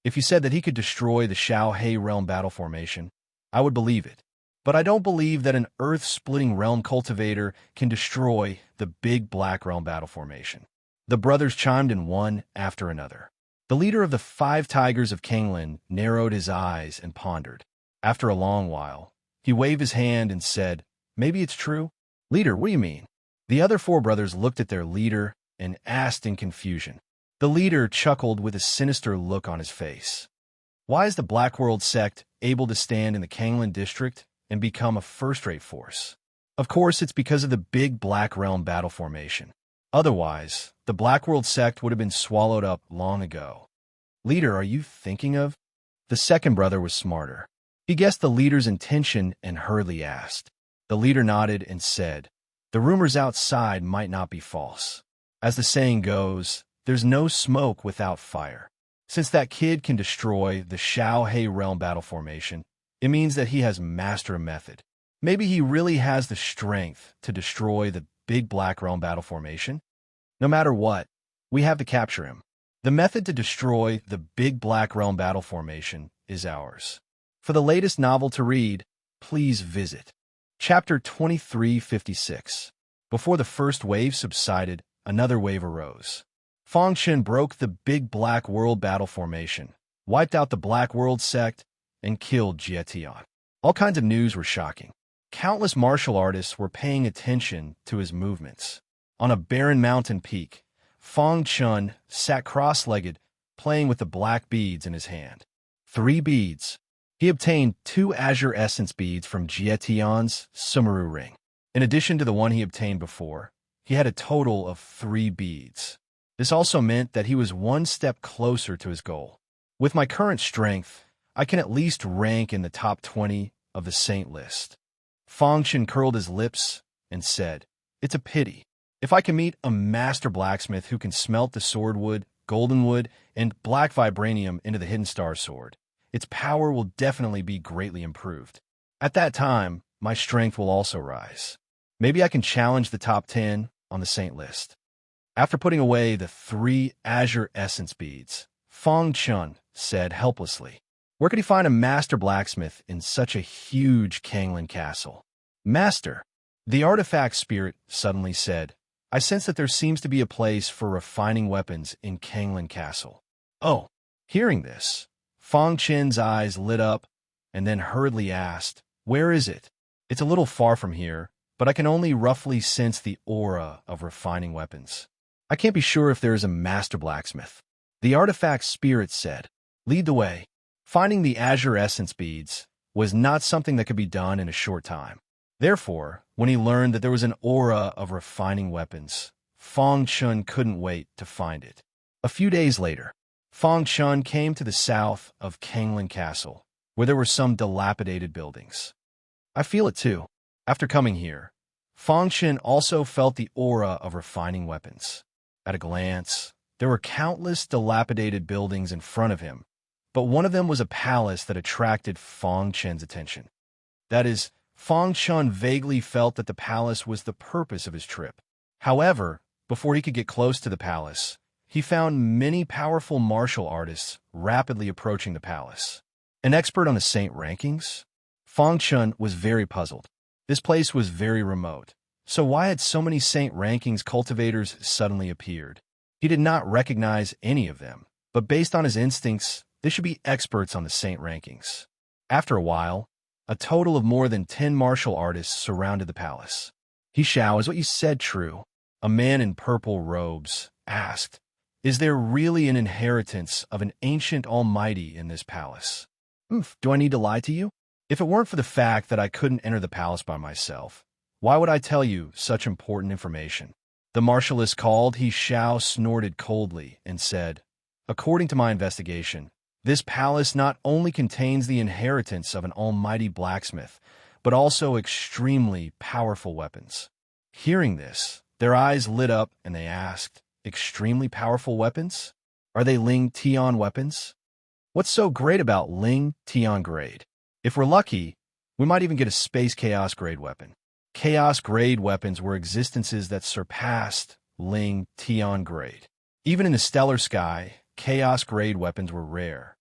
If you said that he could destroy the Xiaohe realm battle formation, I would believe it. But I don't believe that an earth-splitting realm cultivator can destroy the Big Black realm battle formation. The brothers chimed in one after another. The leader of the 5 tigers of Kanglan narrowed his eyes and pondered. After a long while, he He waved his hand and said, "Maybe it's true." "Leader, what do you mean?" The other four brothers looked at their leader and asked in confusion. The leader chuckled with a sinister look on his face. "Why is the Black World sect able to stand in the Kanglan district and become a first-rate force? Of course, it's because of the big Black Realm battle formation. Otherwise, the Black World sect would have been swallowed up long ago." "Leader, are you thinking of—" The second brother was smarter. He guessed the leader's intention and hurriedly asked. The leader nodded and said, "The rumors outside might not be false. As the saying goes, there's no smoke without fire. Since that kid can destroy the Shao He realm battle formation, it means that he has mastered a method. Maybe he really has the strength to destroy the big Black Realm battle formation. No matter what, we have to capture him. The method to destroy the big Black Realm battle formation is ours." For the latest novel to read, please visit Chapter 2356. Before the first wave subsided, another wave arose. Fang Chen broke the big Black World battle formation, wiped out the Black World sect, and killed Jie Tian. All kinds of news were shocking. Countless martial artists were paying attention to his movements. On a barren mountain peak, Fang Chen sat cross-legged, playing with the black beads in his hand. 3 beads. He obtained 2 azure essence beads from Jie Tian's Sumeru ring. In addition to the one he obtained before, he had a total of 3 beads. This also meant that he was 1 step closer to his goal. With my current strength, I can at least rank in the top 20 of the saint list. Fang Chen curled his lips and said, "It's a pity. If I can meet a master blacksmith who can smelt the sword wood, golden wood, and black vibranium into the hidden star sword, its power will definitely be greatly improved. At that time, my strength will also rise. Maybe I can challenge the top 10 on the saint list." After putting away the 3 azure essence beads, Fang Chen said helplessly, where could he find a master blacksmith in such a huge Kanglan castle? "Master," the artifact spirit suddenly said, "I sense that there seems to be a place for refining weapons in Kanglan Castle." Oh, hearing this, Fang Chen's eyes lit up and then hurriedly asked, "Where is it?" "It's a little far from here, but I can only roughly sense the aura of refining weapons. I can't be sure if there is a master blacksmith." The artifact spirit said, "Lead the way." Finding the azure essence beads was not something that could be done in a short time. Therefore, when he learned that there was an aura of refining weapons, Fang Chen couldn't wait to find it. A few days later, Fang Chen came to the south of Kanglan Castle, where there were some dilapidated buildings. I feel it too. After coming here, Fang Chen also felt the aura of refining weapons. At a glance, there were countless dilapidated buildings in front of him, but one of them was a palace that attracted Fang Chen's attention. That is, Fang Chen vaguely felt that the palace was the purpose of his trip. However, before he could get close to the palace, he found many powerful martial artists rapidly approaching the palace. An expert on the saint rankings? Fang Chen was very puzzled. This place was very remote, so why had so many saint rankings cultivators suddenly appeared? He did not recognize any of them, but based on his instincts, they should be experts on the saint rankings. After a while, a total of more than 10 martial artists surrounded the palace. "He Shao, is what you said true?" A man in purple robes asked, "Is there really an inheritance of an ancient almighty in this palace?" Do I need to lie to you? If it weren't for the fact that I couldn't enter the palace by myself, why would I tell you such important information?" The martialist called He Shao snorted coldly and said, "According to my investigation, this palace not only contains the inheritance of an almighty blacksmith, but also extremely powerful weapons." Hearing this, their eyes lit up and they asked, "Extremely powerful weapons? Are they Ling Tian weapons? What's so great about Ling Tian grade? If we're lucky, we might even get a space chaos grade weapon." Chaos grade weapons were existences that surpassed Ling Tian grade. Even in the stellar sky, chaos grade weapons were rare.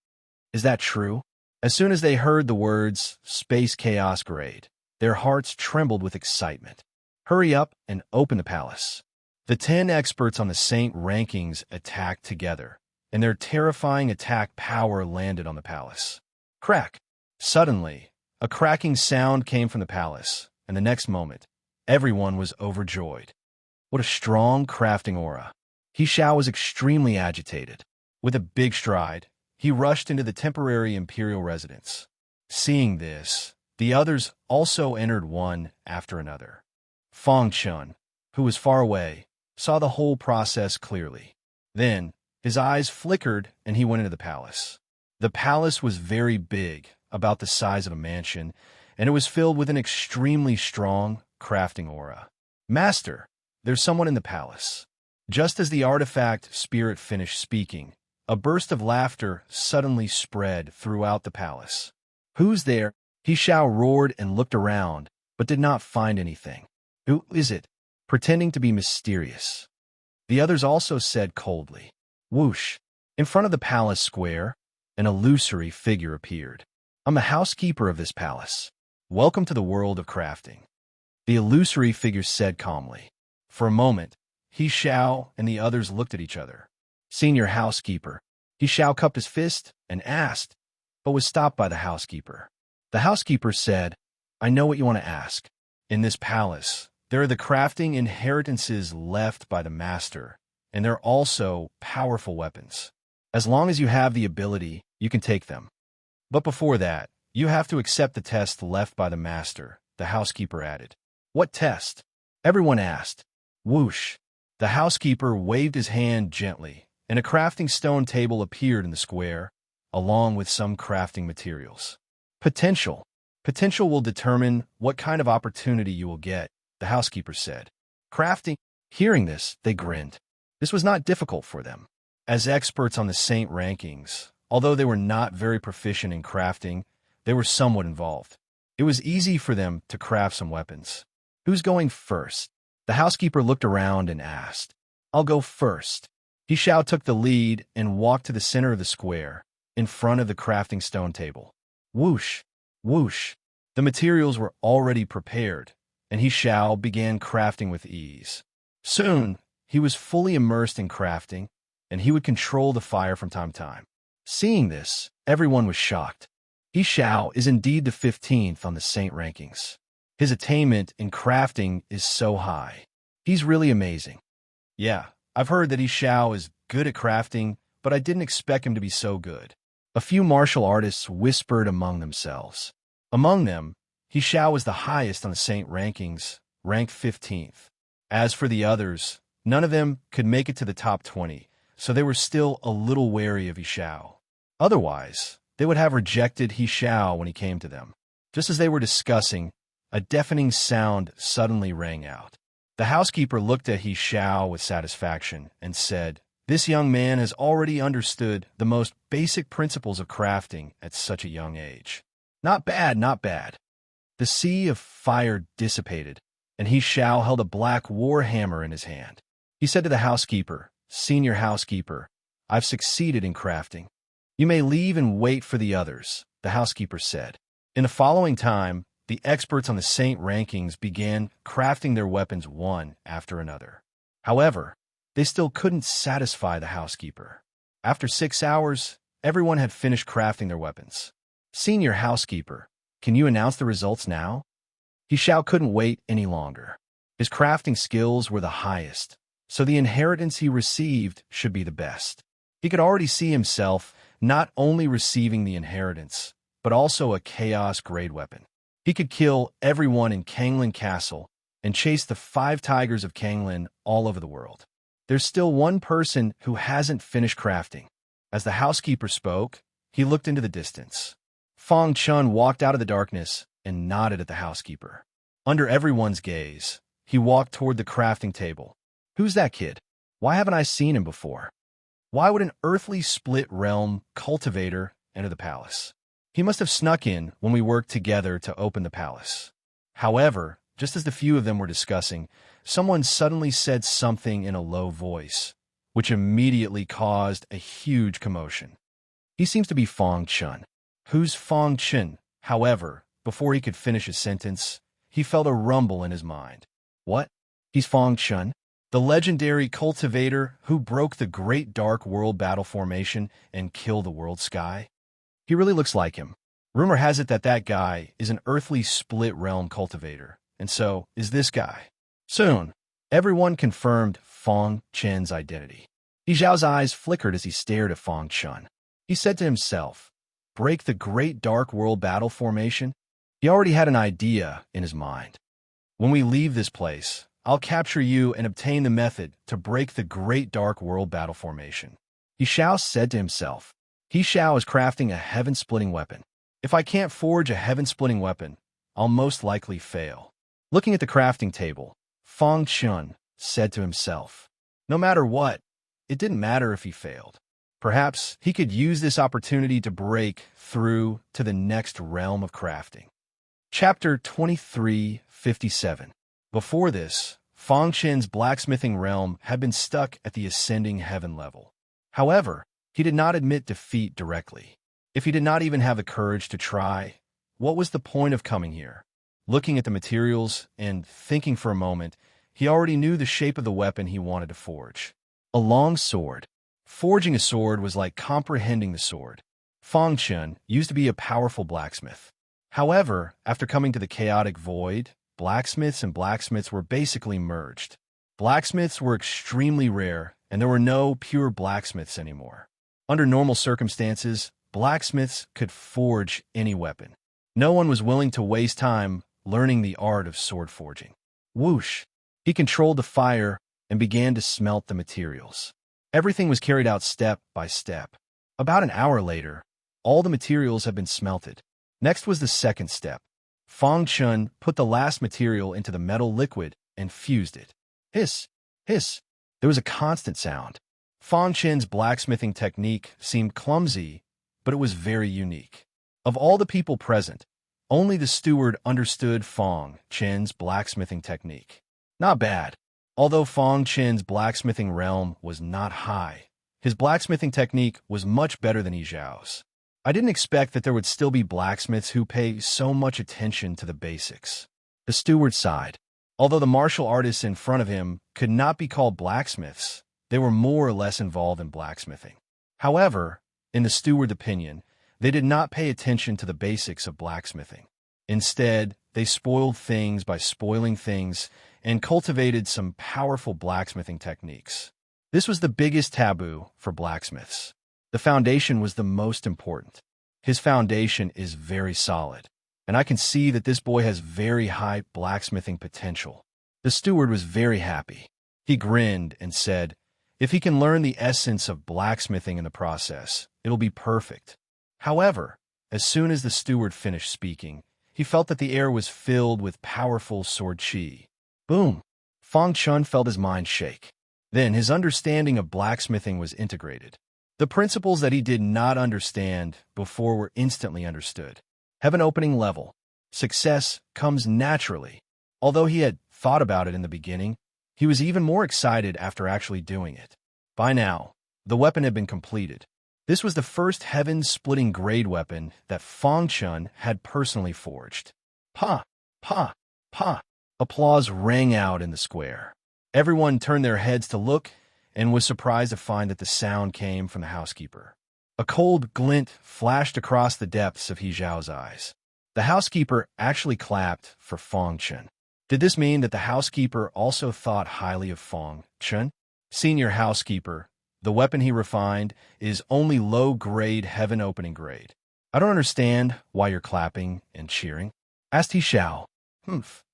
Is that true? As soon as they heard the words space chaos grade, their hearts trembled with excitement. "Hurry up and open the palace." The 10 experts on the saint rankings attacked together, and their terrifying attack power landed on the palace. Crack! Suddenly, A cracking sound came from the palace, and the next moment, everyone was overjoyed. What a strong crafting aura. He Xiao was extremely agitated. With a big stride, he rushed into the temporary imperial residence. Seeing this, the others also entered one after another. Feng Chun, who was far away, saw the whole process clearly. Then, his eyes flickered and he went into the palace. The palace was very big, about the size of a mansion, and it was filled with an extremely strong crafting aura. Master, there's someone in the palace. Just as the artifact spirit finished speaking, a burst of laughter suddenly spread throughout the palace. Who's there? He Xiao roared and looked around, but did not find anything. Who is it? Pretending to be mysterious. The others also said coldly. Whoosh! In front of the palace square, an illusory figure appeared. I'm the housekeeper of this palace. Welcome to the world of crafting. The illusory figure said calmly. For a moment, He Xiao and the others looked at each other. Senior housekeeper. He Xiao cupped his fist and asked, but was stopped by the housekeeper. The housekeeper said, I know what you want to ask. In this palace, there are the crafting inheritances left by the master, and there are also powerful weapons. As long as you have the ability, you can take them. But before that, you have to accept the test left by the master, the housekeeper added. What test? Everyone asked. Whoosh! The housekeeper waved his hand gently, and a crafting stone table appeared in the square, along with some crafting materials. Potential. Potential will determine what kind of opportunity you will get, the housekeeper said. Crafting. Hearing this, they grinned. This was not difficult for them. As experts on the Saint rankings, although they were not very proficient in crafting, they were somewhat involved. It was easy for them to craft some weapons. Who's going first? The housekeeper looked around and asked. I'll go first. He Xiao took the lead and walked to the center of the square, in front of the crafting stone table. Whoosh! Whoosh! The materials were already prepared, and He Xiao began crafting with ease. Soon, he was fully immersed in crafting, and he would control the fire from time to time. Seeing this, everyone was shocked. He Xiao is indeed the 15th on the Saint rankings. His attainment in crafting is so high. He's really amazing. Yeah, I've heard that He Xiao is good at crafting, but I didn't expect him to be so good. A few martial artists whispered among themselves. Among them, He Xiao was the highest on the Saint rankings, ranked 15th. As for the others, none of them could make it to the top 20, so they were still a little wary of He Xiao. Otherwise, they would have rejected He Xiao when he came to them. Just as they were discussing, a deafening sound suddenly rang out. The housekeeper looked at He Xiao with satisfaction and said, This young man has already understood the most basic principles of crafting at such a young age. Not bad, not bad. The sea of fire dissipated, and He Xiao held a black war hammer in his hand. He said to the housekeeper, Senior housekeeper, I've succeeded in crafting. You may leave and wait for the others, the housekeeper said. In the following time, the experts on the Saint rankings began crafting their weapons one after another. However, they still couldn't satisfy the housekeeper. After 6 hours, everyone had finished crafting their weapons. Senior housekeeper, can you announce the results now? He Xiao couldn't wait any longer. His crafting skills were the highest, so the inheritance he received should be the best. He could already see himself not only receiving the inheritance, but also a chaos-grade weapon. He could kill everyone in Kanglin Castle and chase the 5 tigers of Kanglin all over the world. There's still one person who hasn't finished crafting. As the housekeeper spoke, he looked into the distance. Feng Chun walked out of the darkness and nodded at the housekeeper. Under everyone's gaze, he walked toward the crafting table. Who's that kid? Why haven't I seen him before? Why would an earthly split-realm cultivator enter the palace? He must have snuck in when we worked together to open the palace. However, just as the few of them were discussing, someone suddenly said something in a low voice, which immediately caused a huge commotion. He seems to be Feng Chun. Who's Feng Chun? However, before he could finish his sentence, he felt a rumble in his mind. What? He's Feng Chun? The legendary cultivator who broke the Great Dark World battle formation and killed the world sky? He really looks like him. Rumor has it that that guy is an earthly split-realm cultivator, and so is this guy. Soon, everyone confirmed Fong Chen's identity. He Zhao's eyes flickered as he stared at Fong Chen. He said to himself, break the Great Dark World Battle Formation? He already had an idea in his mind. When we leave this place, I'll capture you and obtain the method to break the Great Dark World Battle Formation. He Xiao said to himself. He Xiao is crafting a heaven-splitting weapon. If I can't forge a heaven-splitting weapon, I'll most likely fail. Looking at the crafting table, Fong Chen said to himself, no matter what, it didn't matter if he failed. Perhaps he could use this opportunity to break through to the next realm of crafting. Chapter 2357. Before this, Fong Chen's blacksmithing realm had been stuck at the ascending heaven level. However, he did not admit defeat directly. If he did not even have the courage to try, what was the point of coming here? Looking at the materials and thinking for a moment, he already knew the shape of the weapon he wanted to forge. A long sword. Forging a sword was like comprehending the sword. Fong Chen used to be a powerful blacksmith. However, after coming to the chaotic void, blacksmiths and blacksmiths were basically merged. Blacksmiths were extremely rare, and there were no pure blacksmiths anymore. Under normal circumstances, blacksmiths could forge any weapon. No one was willing to waste time learning the art of sword forging. Whoosh! He controlled the fire and began to smelt the materials. Everything was carried out step by step. About an hour later, all the materials had been smelted. Next was the second step. Fong Chen put the last material into the metal liquid and fused it. Hiss! Hiss! There was a constant sound. Fong Chen's blacksmithing technique seemed clumsy, but it was very unique. Of all the people present, only the steward understood Fong Chen's blacksmithing technique. Not bad. Although Fong Chen's blacksmithing realm was not high, his blacksmithing technique was much better than Yi Zhao's. I didn't expect that there would still be blacksmiths who pay so much attention to the basics. The steward sighed. Although the martial artists in front of him could not be called blacksmiths, they were more or less involved in blacksmithing. However, in the steward's opinion, they did not pay attention to the basics of blacksmithing. Instead, they spoiled things by spoiling things and cultivated some powerful blacksmithing techniques. This was the biggest taboo for blacksmiths. The foundation was the most important. His foundation is very solid, and I can see that this boy has very high blacksmithing potential. The steward was very happy. He grinned and said, if he can learn the essence of blacksmithing in the process, it'll be perfect. However, as soon as the steward finished speaking, he felt that the air was filled with powerful sword chi. Boom! Fong Chen felt his mind shake. Then his understanding of blacksmithing was integrated. The principles that he did not understand before were instantly understood. Heaven opening level. Success comes naturally. Although he had thought about it in the beginning, he was even more excited after actually doing it. By now, the weapon had been completed. This was the first heaven-splitting grade weapon that Fong Chen had personally forged. Pa! Pa! Pa! Applause rang out in the square. Everyone turned their heads to look and was surprised to find that the sound came from the housekeeper. A cold glint flashed across the depths of He Zhao's eyes. The housekeeper actually clapped for Fong Chen. Did this mean that the housekeeper also thought highly of Fong Chen? Senior housekeeper, the weapon he refined is only low-grade heaven-opening grade. I don't understand why you're clapping and cheering, asked He Xiao. Humph.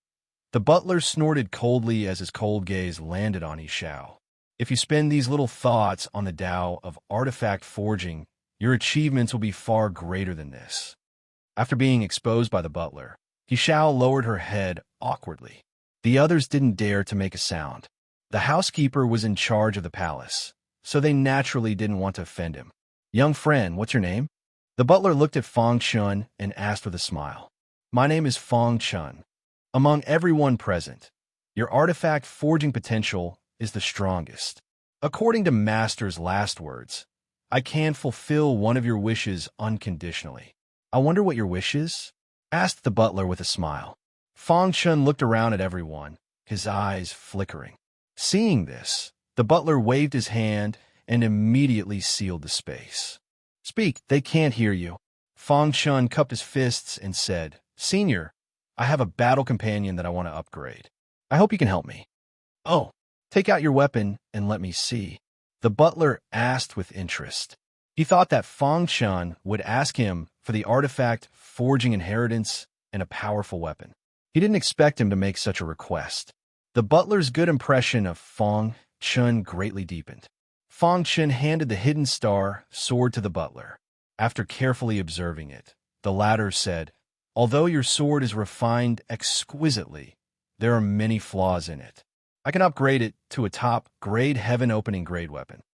The butler snorted coldly as his cold gaze landed on He Xiao. If you spend these little thoughts on the Tao of artifact forging, your achievements will be far greater than this. After being exposed by the butler, He Xiao lowered her head awkwardly. The others didn't dare to make a sound. The housekeeper was in charge of the palace, so they naturally didn't want to offend him. Young friend, what's your name? The butler looked at Fong Chen and asked with a smile. My name is Fong Chen. Among everyone present, your artifact forging potential is the strongest. According to Master's last words, I can fulfill one of your wishes unconditionally. I wonder what your wish is? Asked the butler with a smile. Fong Chen looked around at everyone, his eyes flickering. Seeing this, the butler waved his hand and immediately sealed the space. Speak, they can't hear you. Fang Chun cupped his fists and said, "Senior, I have a battle companion that I want to upgrade. I hope you can help me." "Oh, take out your weapon and let me see," the butler asked with interest. He thought that Fang Chun would ask him for the artifact forging inheritance and a powerful weapon. He didn't expect him to make such a request. The butler's good impression of Fang Chun greatly deepened. Fang Chun handed the hidden star sword to the butler. After carefully observing it, the latter said, "Although your sword is refined exquisitely, there are many flaws in it. I can upgrade it to a top-grade heaven-opening grade weapon."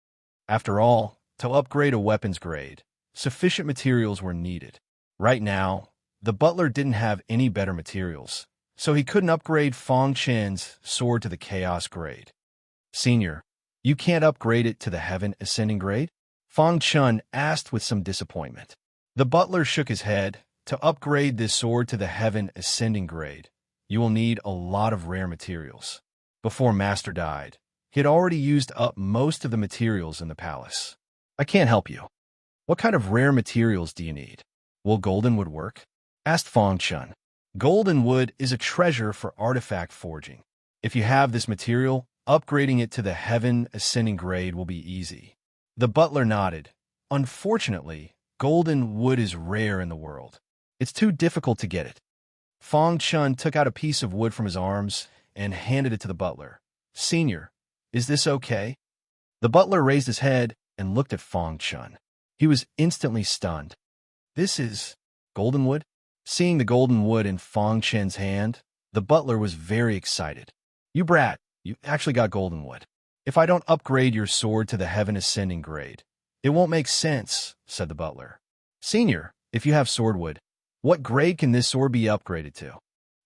After all, to upgrade a weapon's grade, sufficient materials were needed. Right now, the butler didn't have any better materials, so he couldn't upgrade Fang Chun's sword to the chaos grade. "Senior, you can't upgrade it to the heaven ascending grade?" Fang Chun asked with some disappointment. The butler shook his head. "To upgrade this sword to the heaven ascending grade, you will need a lot of rare materials. Before Master died, he had already used up most of the materials in the palace. I can't help you." "What kind of rare materials do you need? Will golden wood work?" asked Fang Chun. "Golden wood is a treasure for artifact forging. If you have this material, upgrading it to the heaven ascending grade will be easy." The butler nodded. "Unfortunately, golden wood is rare in the world. It's too difficult to get it." Fang Chun took out a piece of wood from his arms and handed it to the butler. "Senior, is this okay?" The butler raised his head and looked at Fang Chun. He was instantly stunned. "This is golden wood?" Seeing the golden wood in Fang Chun's hand, the butler was very excited. "You brat, you actually got golden wood. If I don't upgrade your sword to the heaven ascending grade, it won't make sense," said the butler. "Senior, if you have sword wood, what grade can this sword be upgraded to?"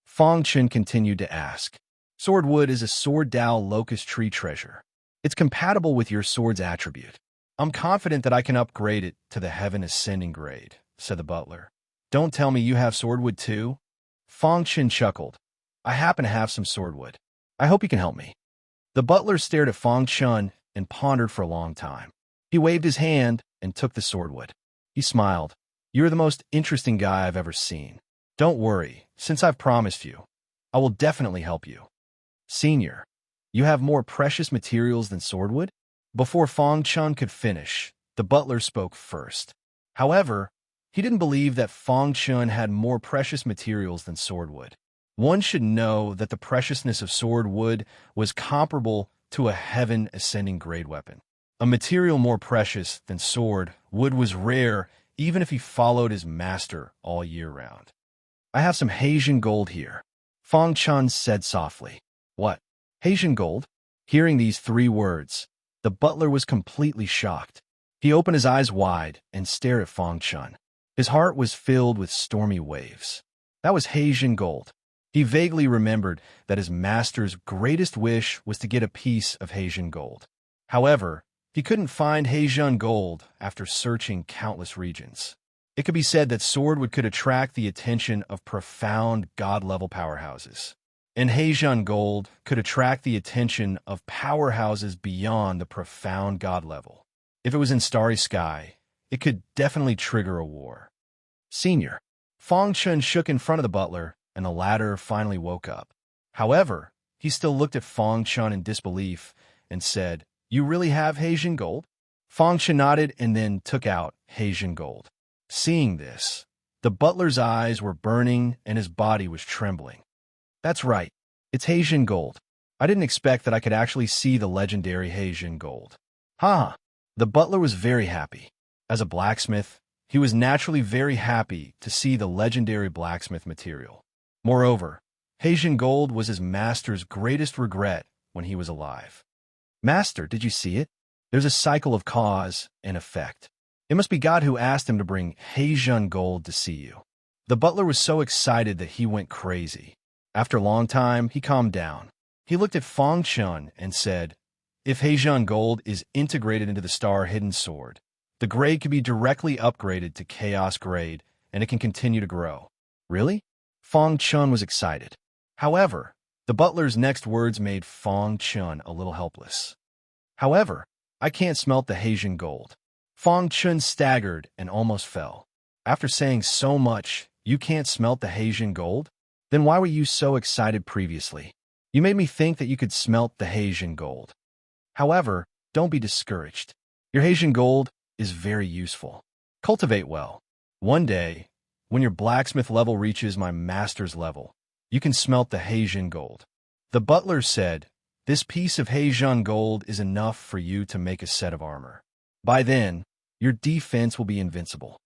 Fang Chun continued to ask. "Sword wood is a sword Dao locust tree treasure. It's compatible with your sword's attribute. I'm confident that I can upgrade it to the heaven ascending grade," said the butler. "Don't tell me you have sword wood too?" Fang Chun chuckled. "I happen to have some sword wood. I hope you can help me." The butler stared at Fang Chun and pondered for a long time. He waved his hand and took the sword wood. He smiled. "You're the most interesting guy I've ever seen. Don't worry, since I've promised you, I will definitely help you." "Senior, you have more precious materials than sword wood?" Before Fang Chun could finish, the butler spoke first. However, he didn't believe that Fang Chun had more precious materials than sword wood. One should know that the preciousness of sword wood was comparable to a heaven ascending grade weapon. A material more precious than sword wood was rare even if he followed his master all year round. "I have some Haitian gold here," Fang Chun said softly. "What? Haitian gold?" Hearing these three words, the butler was completely shocked. He opened his eyes wide and stared at Fang Chun. His heart was filled with stormy waves. That was Haitian gold. He vaguely remembered that his master's greatest wish was to get a piece of Haitian gold. However, he couldn't find Haitian gold after searching countless regions. It could be said that sword wood could attract the attention of profound god-level powerhouses, and Haitian gold could attract the attention of powerhouses beyond the profound god level. If it was in starry sky, it could definitely trigger a war. "Senior." Fang Chun shook in front of the butler, and the latter finally woke up. However, he still looked at Fang Chun in disbelief and said, "You really have Haitian gold?" Fang Chun nodded and then took out Haitian gold. Seeing this, the butler's eyes were burning and his body was trembling. "That's right. It's Haitian gold. I didn't expect that I could actually see the legendary Haitian gold." Ha! The butler was very happy. As a blacksmith, he was naturally very happy to see the legendary blacksmith material. Moreover, Haitian gold was his master's greatest regret when he was alive. "Master, did you see it? There's a cycle of cause and effect. It must be God who asked him to bring Haitian gold to see you." The butler was so excited that he went crazy. After a long time, he calmed down. He looked at Fang Chun and said, "If Haitian gold is integrated into the star hidden sword, the grade can be directly upgraded to chaos grade, and it can continue to grow." "Really?" Fang Chun was excited. However, the butler's next words made Fang Chun a little helpless. "However, I can't smelt the Haitian gold." Fang Chun staggered and almost fell. After saying so much, you can't smelt the Haitian gold? Then why were you so excited previously? You made me think that you could smelt the Haitian gold. However, don't be discouraged. Your Haitian gold is very useful. Cultivate well. One day, when your blacksmith level reaches my master's level, you can smelt the Haitian gold. The butler said, this piece of Haitian gold is enough for you to make a set of armor. By then, your defense will be invincible.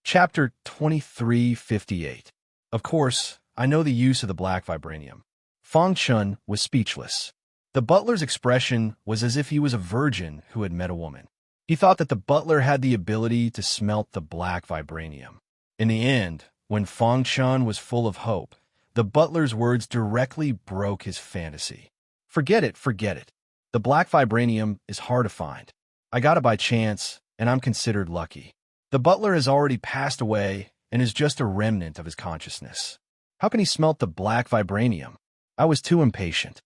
Chapter 2358. Of course, I know the use of the black vibranium. Fong Chun was speechless. The butler's expression was as if he was a virgin who had met a woman. He thought that the butler had the ability to smelt the black vibranium. In the end, when Fong Chun was full of hope, the butler's words directly broke his fantasy. Forget it, forget it. The black vibranium is hard to find. I got it by chance, and I'm considered lucky. The butler has already passed away and is just a remnant of his consciousness. How can he smelt the black vibranium? I was too impatient.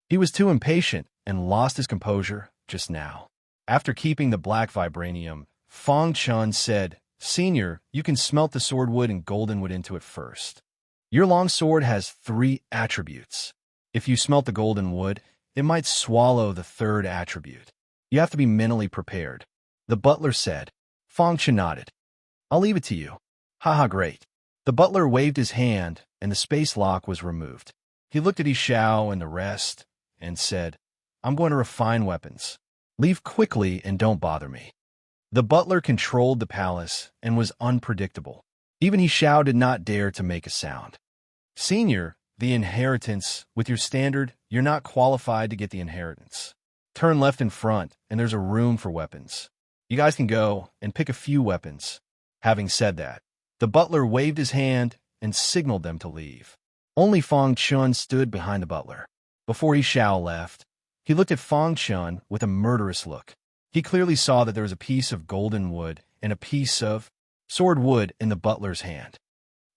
He was too impatient and lost his composure just now. After keeping the black vibranium, Fong Chun said, Senior, you can smelt the swordwood and goldenwood into it first. Your long sword has 3 attributes. If you smelt the goldenwood, it might swallow the 3rd attribute. You have to be mentally prepared. The butler said. Fong Chun nodded. I'll leave it to you. Haha, great. The butler waved his hand, and the space lock was removed. He looked at Xiao and the rest, and said, I'm going to refine weapons. Leave quickly and don't bother me. The butler controlled the palace and was unpredictable. Even Xiao did not dare to make a sound. Senior, the inheritance, with your standard, you're not qualified to get the inheritance. Turn left in front, and there's a room for weapons. You guys can go and pick a few weapons. Having said that, the butler waved his hand and signaled them to leave. Only Fong Chun stood behind the butler. Before Xiao left, he looked at Fong Chun with a murderous look. He clearly saw that there was a piece of golden wood and a piece of sword wood in the butler's hand.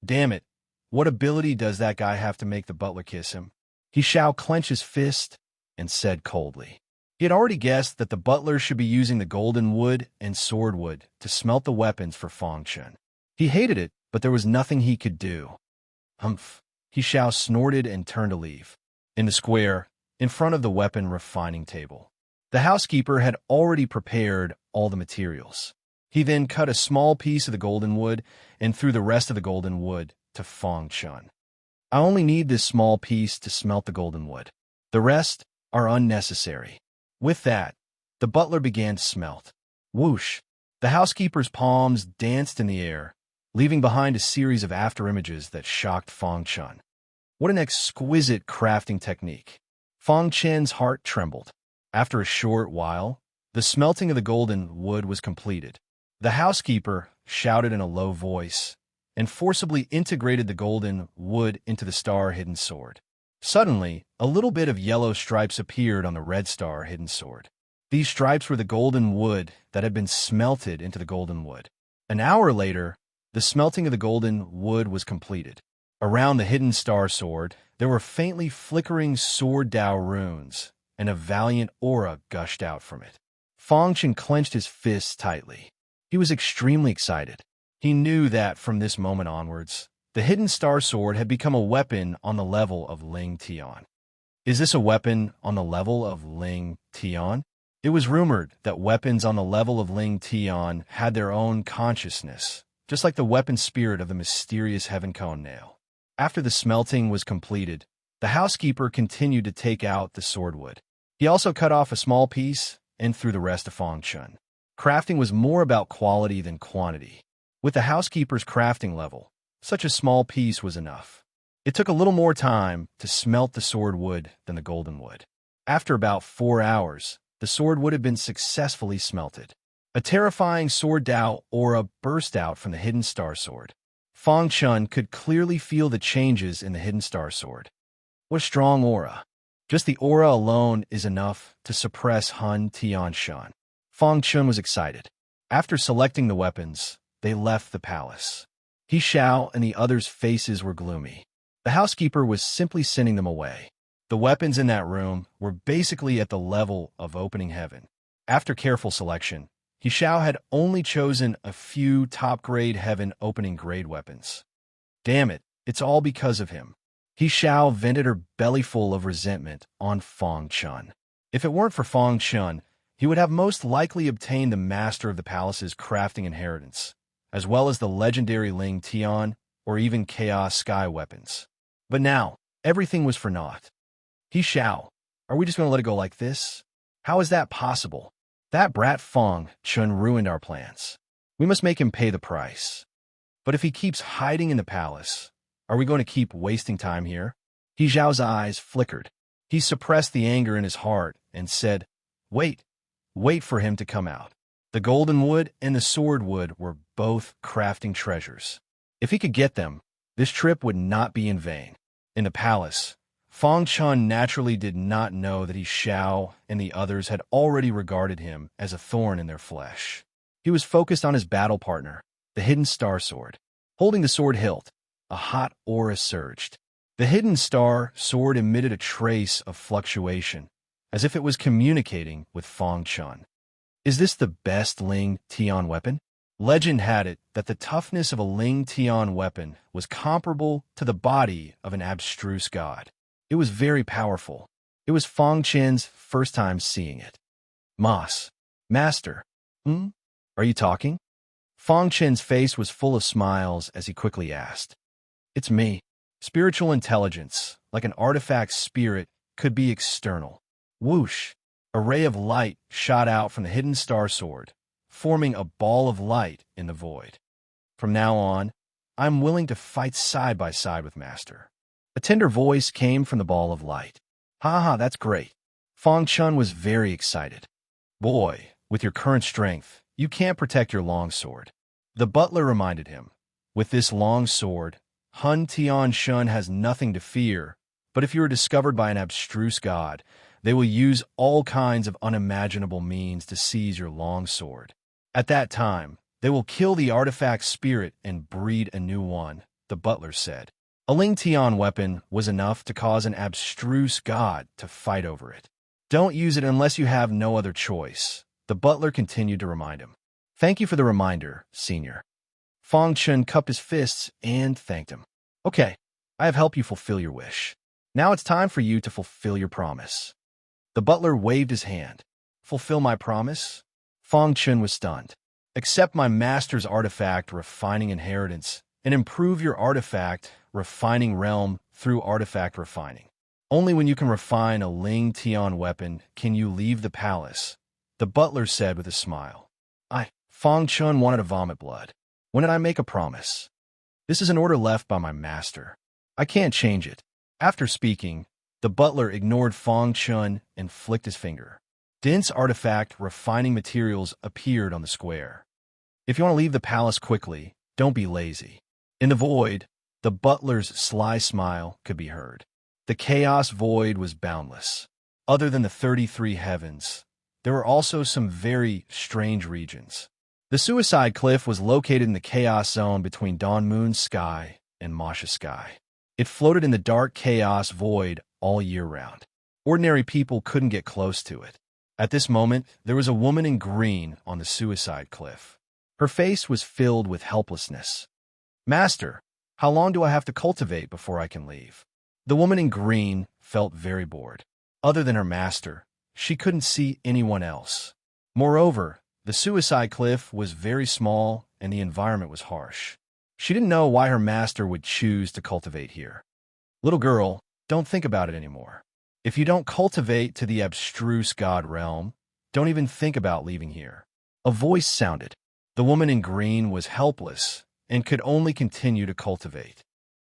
Damn it, what ability does that guy have to make the butler kiss him? Xiao clenched his fist and said coldly. He had already guessed that the butler should be using the golden wood and sword wood to smelt the weapons for Fong Chun. He hated it, but there was nothing he could do. Humph. Xiao snorted and turned to leave. In the square, in front of the weapon refining table, the housekeeper had already prepared all the materials. He then cut a small piece of the golden wood and threw the rest of the golden wood to Fong Chun. I only need this small piece to smelt the golden wood. The rest are unnecessary. With that, the butler began to smelt. Whoosh! The housekeeper's palms danced in the air, leaving behind a series of afterimages that shocked Fong Chun. What an exquisite crafting technique! Fong Chun's heart trembled. After a short while, the smelting of the golden wood was completed. The housekeeper shouted in a low voice and forcibly integrated the golden wood into the star-hidden sword. Suddenly, a little bit of yellow stripes appeared on the red star-hidden sword. These stripes were the golden wood that had been smelted into the golden wood. An hour later, the smelting of the golden wood was completed. Around the hidden star sword, there were faintly flickering sword Dao runes, and a valiant aura gushed out from it. Fong Chun clenched his fists tightly. He was extremely excited. He knew that from this moment onwards, the hidden star sword had become a weapon on the level of Ling Tian. Is this a weapon on the level of Ling Tian? It was rumored that weapons on the level of Ling Tian had their own consciousness, just like the weapon spirit of the mysterious Heaven Cone Nail. After the smelting was completed, the housekeeper continued to take out the swordwood. He also cut off a small piece and threw the rest to Fong Chun. Crafting was more about quality than quantity. With the housekeeper's crafting level, such a small piece was enough. It took a little more time to smelt the sword wood than the golden wood. After about 4 hours, the sword would have been successfully smelted. A terrifying sword Dao aura burst out from the hidden star sword. Fong Chun could clearly feel the changes in the hidden star sword. What a strong aura. Just the aura alone is enough to suppress Hun Tian Shan. Fong Chun was excited. After selecting the weapons, they left the palace. Xiao and the others' faces were gloomy. The housekeeper was simply sending them away. The weapons in that room were basically at the level of opening heaven. After careful selection, He Xiao had only chosen a few top-grade heaven opening grade weapons. Damn it, it's all because of him. He Xiao vented her belly full of resentment on Feng Chun. If it weren't for Feng Chun, he would have most likely obtained the master of the palace's crafting inheritance, as well as the legendary Ling Tian or even Chaos Sky weapons. But now, everything was for naught. He Xiao, are we just going to let it go like this? How is that possible? That brat Feng Chun ruined our plans. We must make him pay the price. But if he keeps hiding in the palace, are we going to keep wasting time here? He Xiao's eyes flickered. He suppressed the anger in his heart and said, Wait for him to come out. The golden wood and the sword wood were both crafting treasures. If he could get them, this trip would not be in vain. In the palace, Feng Chun naturally did not know that He Xiao and the others had already regarded him as a thorn in their flesh. He was focused on his battle partner, the hidden star sword. Holding the sword hilt, a hot aura surged. The hidden star sword emitted a trace of fluctuation, as if it was communicating with Feng Chun. Is this the best Ling Tian weapon? Legend had it that the toughness of a Ling Tian weapon was comparable to the body of an abstruse god. It was very powerful. It was Feng Chen's first time seeing it. Master, are you talking? Feng Chen's face was full of smiles as he quickly asked. It's me. Spiritual intelligence, like an artifact spirit, could be external. Whoosh! A ray of light shot out from the hidden star sword, forming a ball of light in the void. From now on, I'm willing to fight side by side with Master. A tender voice came from the ball of light. Ha, that's great. Feng Chun was very excited. Boy, with your current strength, you can't protect your long sword. The butler reminded him. With this long sword, Hun Tian Shun has nothing to fear, but if you are discovered by an abstruse god, they will use all kinds of unimaginable means to seize your long sword. At that time, they will kill the artifact spirit and breed a new one, the butler said. A Ling Tian weapon was enough to cause an abstruse god to fight over it. Don't use it unless you have no other choice, the butler continued to remind him. Thank you for the reminder, Senior. Feng Chun cupped his fists and thanked him. Okay, I have helped you fulfill your wish. Now it's time for you to fulfill your promise. The butler waved his hand. Fulfill my promise? Feng Chun was stunned. Accept my master's artifact refining inheritance and improve your artifact refining realm through artifact refining. Only when you can refine a Ling Tian weapon can you leave the palace, the butler said with a smile. Feng Chun wanted to vomit blood. When did I make a promise? This is an order left by my master. I can't change it. After speaking, the butler ignored Feng Chun and flicked his finger. Dense artifact refining materials appeared on the square. If you want to leave the palace quickly, don't be lazy. In the void, the butler's sly smile could be heard. The chaos void was boundless. Other than the 33 heavens, there were also some very strange regions. The suicide cliff was located in the chaos zone between Dawn Moon's sky and Masha's sky. It floated in the dark chaos void all year round. Ordinary people couldn't get close to it. At this moment, there was a woman in green on the suicide cliff. Her face was filled with helplessness. Master, how long do I have to cultivate before I can leave? The woman in green felt very bored. Other than her master, she couldn't see anyone else. Moreover, the suicide cliff was very small and the environment was harsh. She didn't know why her master would choose to cultivate here. Little girl, don't think about it anymore. If you don't cultivate to the abstruse god realm, don't even think about leaving here. A voice sounded. The woman in green was helpless and could only continue to cultivate.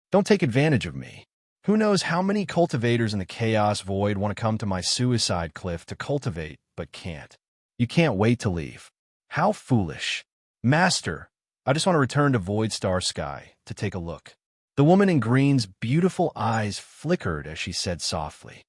Don't take advantage of me. Who knows how many cultivators in the chaos void want to come to my suicide cliff to cultivate, but can't. You can't wait to leave. How foolish. Master, I just want to return to Void Star Sky to take a look. The woman in green's beautiful eyes flickered as she said softly,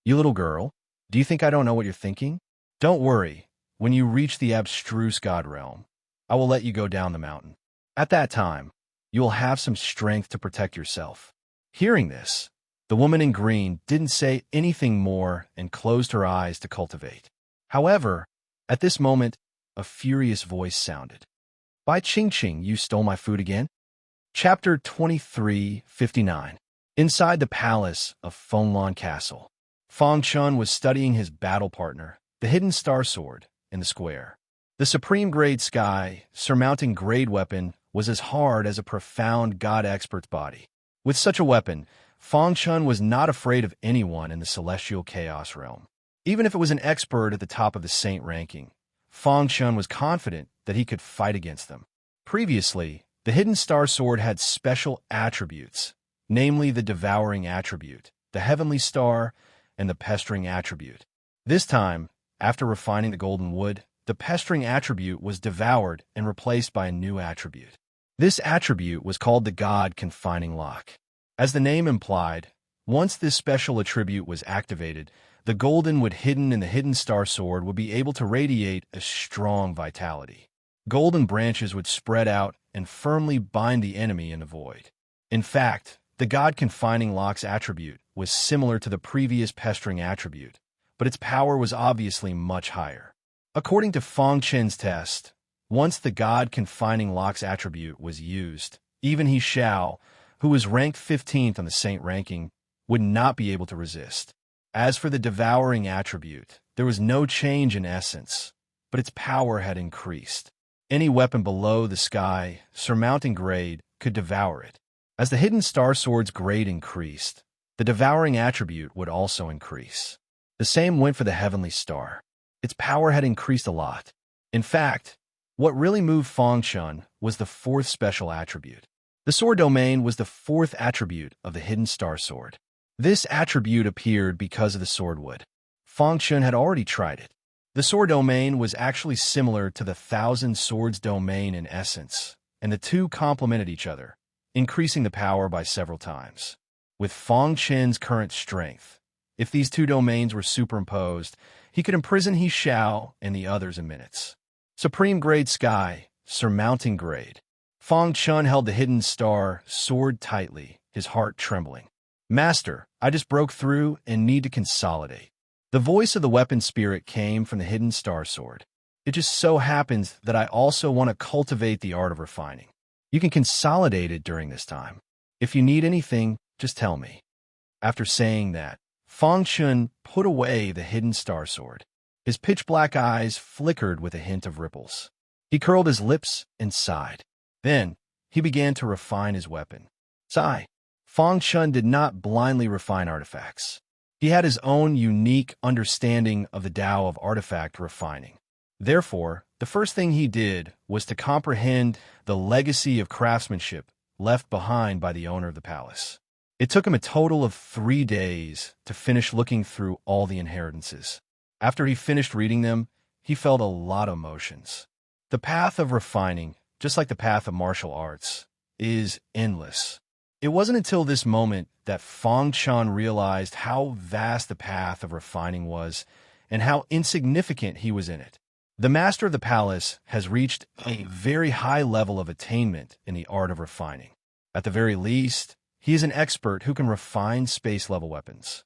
You little girl, do you think I don't know what you're thinking? Don't worry. When you reach the abstruse god realm, I will let you go down the mountain. At that time, you will have some strength to protect yourself. Hearing this, the woman in green didn't say anything more and closed her eyes to cultivate. However, at this moment, a furious voice sounded. By Ching Ching, you stole my food again? Chapter 23:59. Inside the palace of Fenglan Castle, Fang Chun was studying his battle partner, the hidden star sword, in the square. The supreme grade sky, surmounting grade weapon, was as hard as a profound god expert's body. With such a weapon, Fang Chun was not afraid of anyone in the celestial chaos realm. Even if it was an expert at the top of the saint ranking, Fang Chun was confident that he could fight against them. Previously, the hidden star sword had special attributes, namely the devouring attribute, the heavenly star, and the pestering attribute. This time, after refining the golden wood, the pestering attribute was devoured and replaced by a new attribute. This attribute was called the God Confining Lock. As the name implied, once this special attribute was activated, the golden wood hidden in the hidden star sword would be able to radiate a strong vitality. Golden branches would spread out and firmly bind the enemy in the void. In fact, the God Confining Lock's attribute was similar to the previous pestering attribute, but its power was obviously much higher. According to Fang Chen's test, once the God Confining Lock's attribute was used, even He Xiao, who was ranked 15th on the saint ranking, would not be able to resist. As for the devouring attribute, there was no change in essence, but its power had increased. Any weapon below the sky, surmounting grade, could devour it. As the hidden star sword's grade increased, the devouring attribute would also increase. The same went for the heavenly star. Its power had increased a lot. In fact, what really moved Fang Chun was the fourth special attribute. The sword domain was the fourth attribute of the hidden star sword. This attribute appeared because of the sword wood. Fang Chun had already tried it. The sword domain was actually similar to the Thousand Swords domain in essence, and the two complemented each other, increasing the power by several times. With Fang Chen's current strength, if these two domains were superimposed, he could imprison He Xiao and the others in minutes. Supreme Grade Sky, surmounting grade. Fang Chun held the hidden star sword tightly, his heart trembling. Master, I just broke through and need to consolidate. The voice of the weapon spirit came from the hidden star sword. It just so happens that I also want to cultivate the art of refining. You can consolidate it during this time. If you need anything, just tell me. After saying that, Fang Chun put away the hidden star sword. His pitch-black eyes flickered with a hint of ripples. He curled his lips and sighed. Then, he began to refine his weapon. Sigh. Fang Chun did not blindly refine artifacts. He had his own unique understanding of the Tao of artifact refining. Therefore, the first thing he did was to comprehend the legacy of craftsmanship left behind by the owner of the palace. It took him a total of 3 days to finish looking through all the inheritances. After he finished reading them, he felt a lot of emotions. The path of refining, just like the path of martial arts, is endless. It wasn't until this moment that Fang Chun realized how vast the path of refining was and how insignificant he was in it. The master of the palace has reached a very high level of attainment in the art of refining. At the very least, he is an expert who can refine space-level weapons.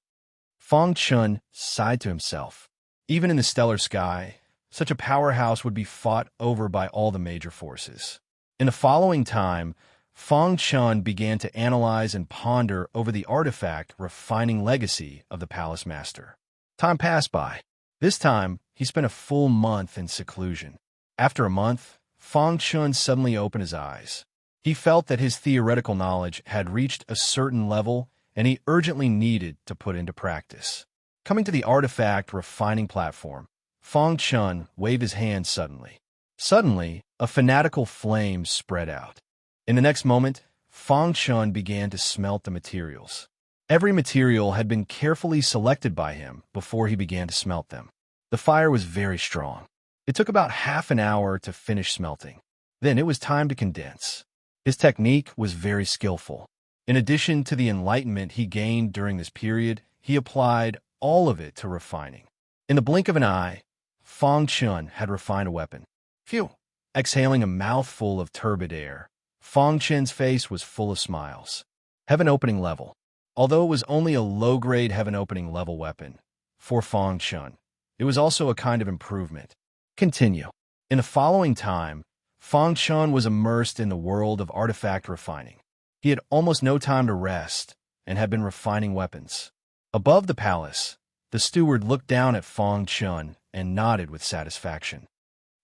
Fang Chun sighed to himself. Even in the stellar sky, such a powerhouse would be fought over by all the major forces. In the following time, Fang Chun began to analyze and ponder over the artifact refining legacy of the palace master. Time passed by. This time, he spent a full month in seclusion. After a month, Fang Chun suddenly opened his eyes. He felt that his theoretical knowledge had reached a certain level, and he urgently needed to put into practice. Coming to the artifact refining platform, Fang Chun waved his hand suddenly. Suddenly, a fanatical flame spread out. In the next moment, Fang Chun began to smelt the materials. Every material had been carefully selected by him before he began to smelt them. The fire was very strong. It took about half an hour to finish smelting. Then it was time to condense. His technique was very skillful. In addition to the enlightenment he gained during this period, he applied all of it to refining. In the blink of an eye, Fang Chun had refined a weapon. Phew! Exhaling a mouthful of turbid air, Fang Chun's face was full of smiles. Heaven opening level. Although it was only a low-grade heaven opening level weapon, for Fang Chun, it was also a kind of improvement. Continue. In the following time, Fang Chun was immersed in the world of artifact refining. He had almost no time to rest and had been refining weapons. Above the palace, the steward looked down at Fang Chun and nodded with satisfaction.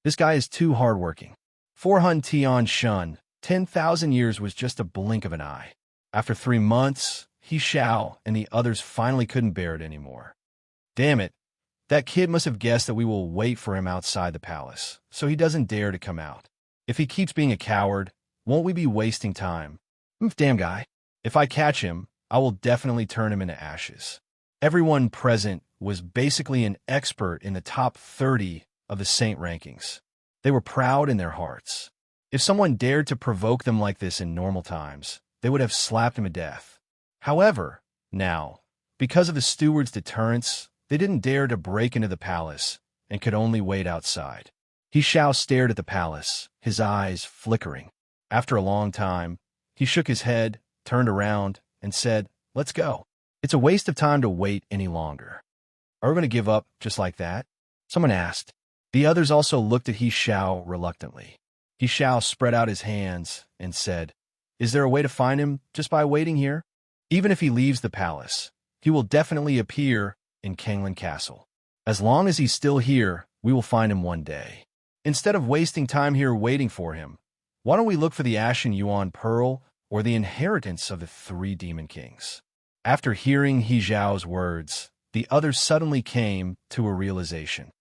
This guy is too hardworking. 400 Tian Shun, 10,000 years was just a blink of an eye. After 3 months, He Xiao and the others finally couldn't bear it anymore. Damn it, that kid must have guessed that we will wait for him outside the palace, so he doesn't dare to come out. If he keeps being a coward, won't we be wasting time? Damn guy. If I catch him, I will definitely turn him into ashes. Everyone present was basically an expert in the top 30 of the Saint rankings. They were proud in their hearts. If someone dared to provoke them like this in normal times, they would have slapped him to death. However, now, because of the steward's deterrence, they didn't dare to break into the palace and could only wait outside. He Xiao stared at the palace, his eyes flickering. After a long time, he shook his head, turned around, and said, "Let's go. It's a waste of time to wait any longer." "Are we going to give up just like that?" someone asked. The others also looked at He Xiao reluctantly. He Xiao spread out his hands and said, "Is there a way to find him just by waiting here? Even if he leaves the palace, he will definitely appear in Kanglin Castle. As long as he's still here, we will find him one day. Instead of wasting time here waiting for him, why don't we look for the Ashen Yuan Pearl or the inheritance of the 3 demon kings?" After hearing He Xiao's words, the others suddenly came to a realization.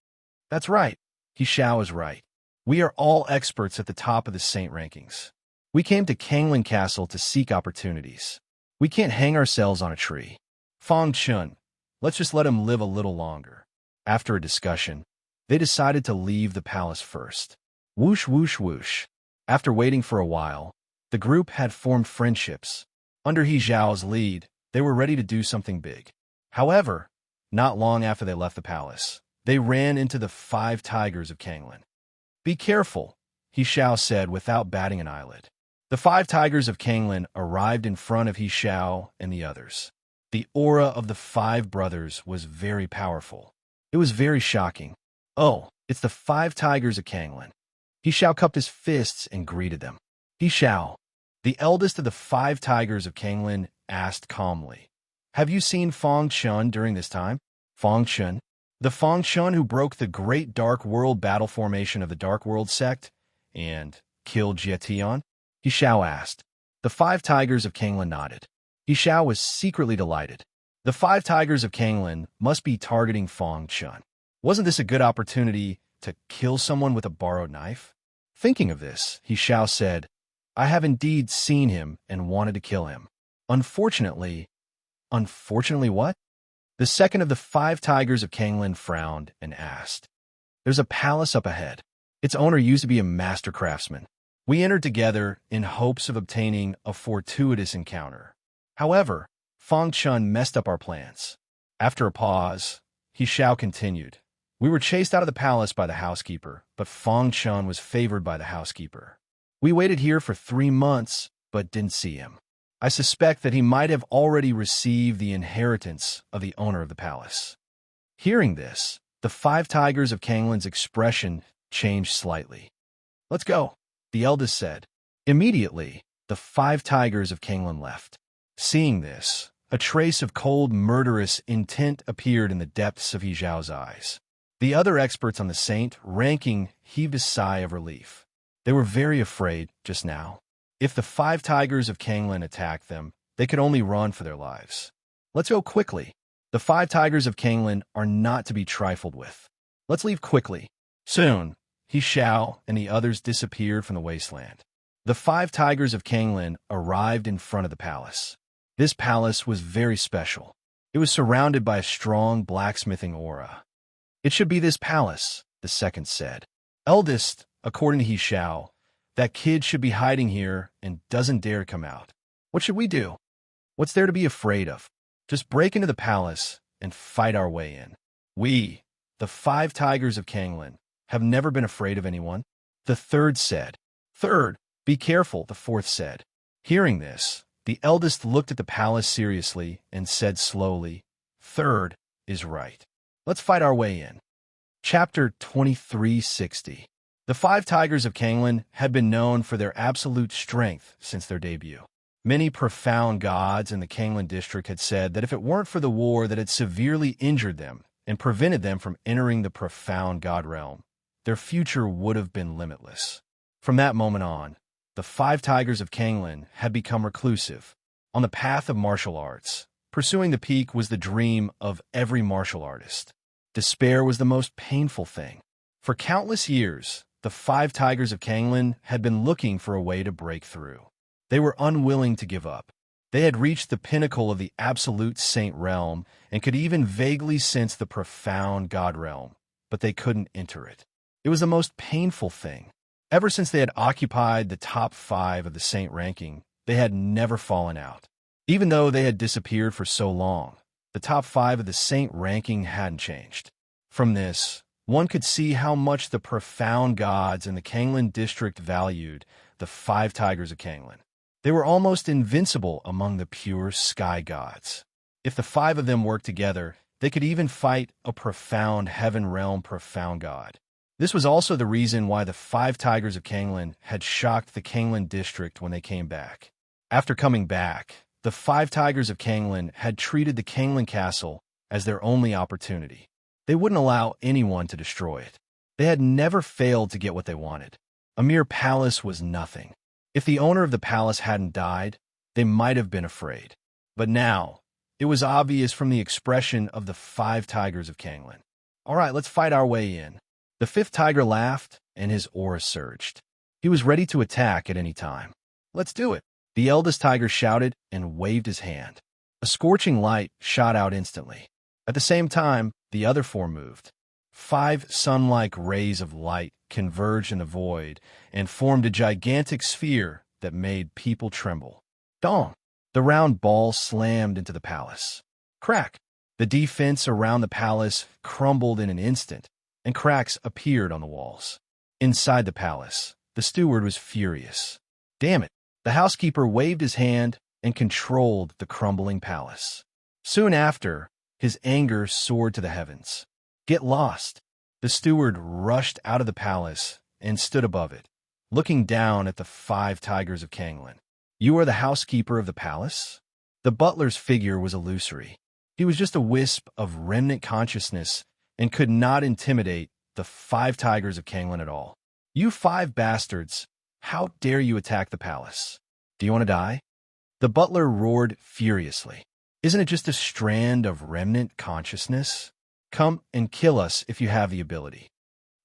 That's right. He Xiao is right. We are all experts at the top of the Saint rankings. We came to Kanglin Castle to seek opportunities. We can't hang ourselves on a tree. Fang Chun, let's just let him live a little longer. After a discussion, they decided to leave the palace first. Whoosh, whoosh, whoosh. After waiting for a while, the group had formed friendships. Under He Xiao's lead, they were ready to do something big. However, not long after they left the palace, they ran into the 5 tigers of Kanglin. "Be careful," He Xiao said without batting an eyelid. The 5 tigers of Kanglin arrived in front of He Xiao and the others. The aura of the 5 brothers was very powerful. It was very shocking. "Oh, it's the 5 tigers of Kanglin." He Xiao cupped his fists and greeted them. He Xiao, the eldest of the 5 tigers of Kanglin, asked calmly, "Have you seen Fang Chun during this time?" Fang Chun? The Fang Chun who broke the great Dark World battle formation of the Dark World sect and killed Jie Tian? He Xiao asked. The 5 tigers of Kanglin nodded. He Xiao was secretly delighted. The 5 tigers of Kanglin must be targeting Fang Chun. Wasn't this a good opportunity to kill someone with a borrowed knife? Thinking of this, He Xiao said, "I have indeed seen him and wanted to kill him. Unfortunately what?" The second of the 5 tigers of Kanglin frowned and asked, "There's a palace up ahead. Its owner used to be a master craftsman. We entered together in hopes of obtaining a fortuitous encounter. However, Fang Chun messed up our plans." After a pause, He Xiao continued, "We were chased out of the palace by the housekeeper, but Fang Chun was favored by the housekeeper. We waited here for 3 months, but didn't see him. I suspect that he might have already received the inheritance of the owner of the palace." Hearing this, the 5 tigers of Kanglin's expression changed slightly. "Let's go," the eldest said. Immediately, the 5 tigers of Kanglin left. Seeing this, a trace of cold, murderous intent appeared in the depths of He Xiao's eyes. The other experts on the Saint ranking heaved a sigh of relief. They were very afraid just now. If the 5 tigers of Kanglin attacked them, they could only run for their lives. "Let's go quickly. The 5 tigers of Kanglin are not to be trifled with. Let's leave quickly." Soon, He Xiao and the others disappeared from the wasteland. The 5 tigers of Kanglin arrived in front of the palace. This palace was very special. It was surrounded by a strong blacksmithing aura. "It should be this palace," the second said. "Eldest, according to He Xiao, that kid should be hiding here and doesn't dare come out. What should we do? What's there to be afraid of? Just break into the palace and fight our way in. We, the 5 tigers of Kanglin, have never been afraid of anyone." The third said. "Third, be careful," the fourth said. Hearing this, the eldest looked at the palace seriously and said slowly, "Third is right. Let's fight our way in." Chapter 2360. The five tigers of Kanglan had been known for their absolute strength since their debut. Many profound gods in the Kanglan district had said that if it weren't for the war that had severely injured them and prevented them from entering the profound god realm, their future would have been limitless. From that moment on, the five tigers of Kanglan had become reclusive, on the path of martial arts. Pursuing the peak was the dream of every martial artist. Despair was the most painful thing. For countless years, the five tigers of Kanglan had been looking for a way to break through. They were unwilling to give up. They had reached the pinnacle of the absolute saint realm and could even vaguely sense the profound god realm, but they couldn't enter it. It was the most painful thing. Ever since they had occupied the top 5 of the saint ranking, they had never fallen out. Even though they had disappeared for so long, the top 5 of the saint ranking hadn't changed. From this, one could see how much the profound gods in the Kanglan district valued the five tigers of Kanglan. They were almost invincible among the pure sky gods. If the 5 of them worked together, they could even fight a profound heaven realm profound god. This was also the reason why the 5 tigers of Kanglan had shocked the Kanglan district when they came back. After coming back, the 5 tigers of Kanglan had treated the Kanglan castle as their only opportunity. They wouldn't allow anyone to destroy it. They had never failed to get what they wanted. A mere palace was nothing. If the owner of the palace hadn't died, they might have been afraid. But now, it was obvious from the expression of the 5 tigers of Kanglan. All right, let's fight our way in. The 5th tiger laughed, and his aura surged. He was ready to attack at any time. Let's do it. The eldest tiger shouted and waved his hand. A scorching light shot out instantly. At the same time, the other 4 moved. 5 sun-like rays of light converged in the void and formed a gigantic sphere that made people tremble. Dong! The round ball slammed into the palace. Crack! The defense around the palace crumbled in an instant, and cracks appeared on the walls. Inside the palace, the steward was furious. Damn it! The housekeeper waved his hand and controlled the crumbling palace. Soon after, his anger soared to the heavens. Get lost! The steward rushed out of the palace and stood above it, looking down at the 5 tigers of Kanglan. You are the housekeeper of the palace? The butler's figure was illusory. He was just a wisp of remnant consciousness and could not intimidate the 5 tigers of Kanglan at all. You 5 bastards! How dare you attack the palace? Do you want to die? The butler roared furiously. Isn't it just a strand of remnant consciousness? Come and kill us if you have the ability.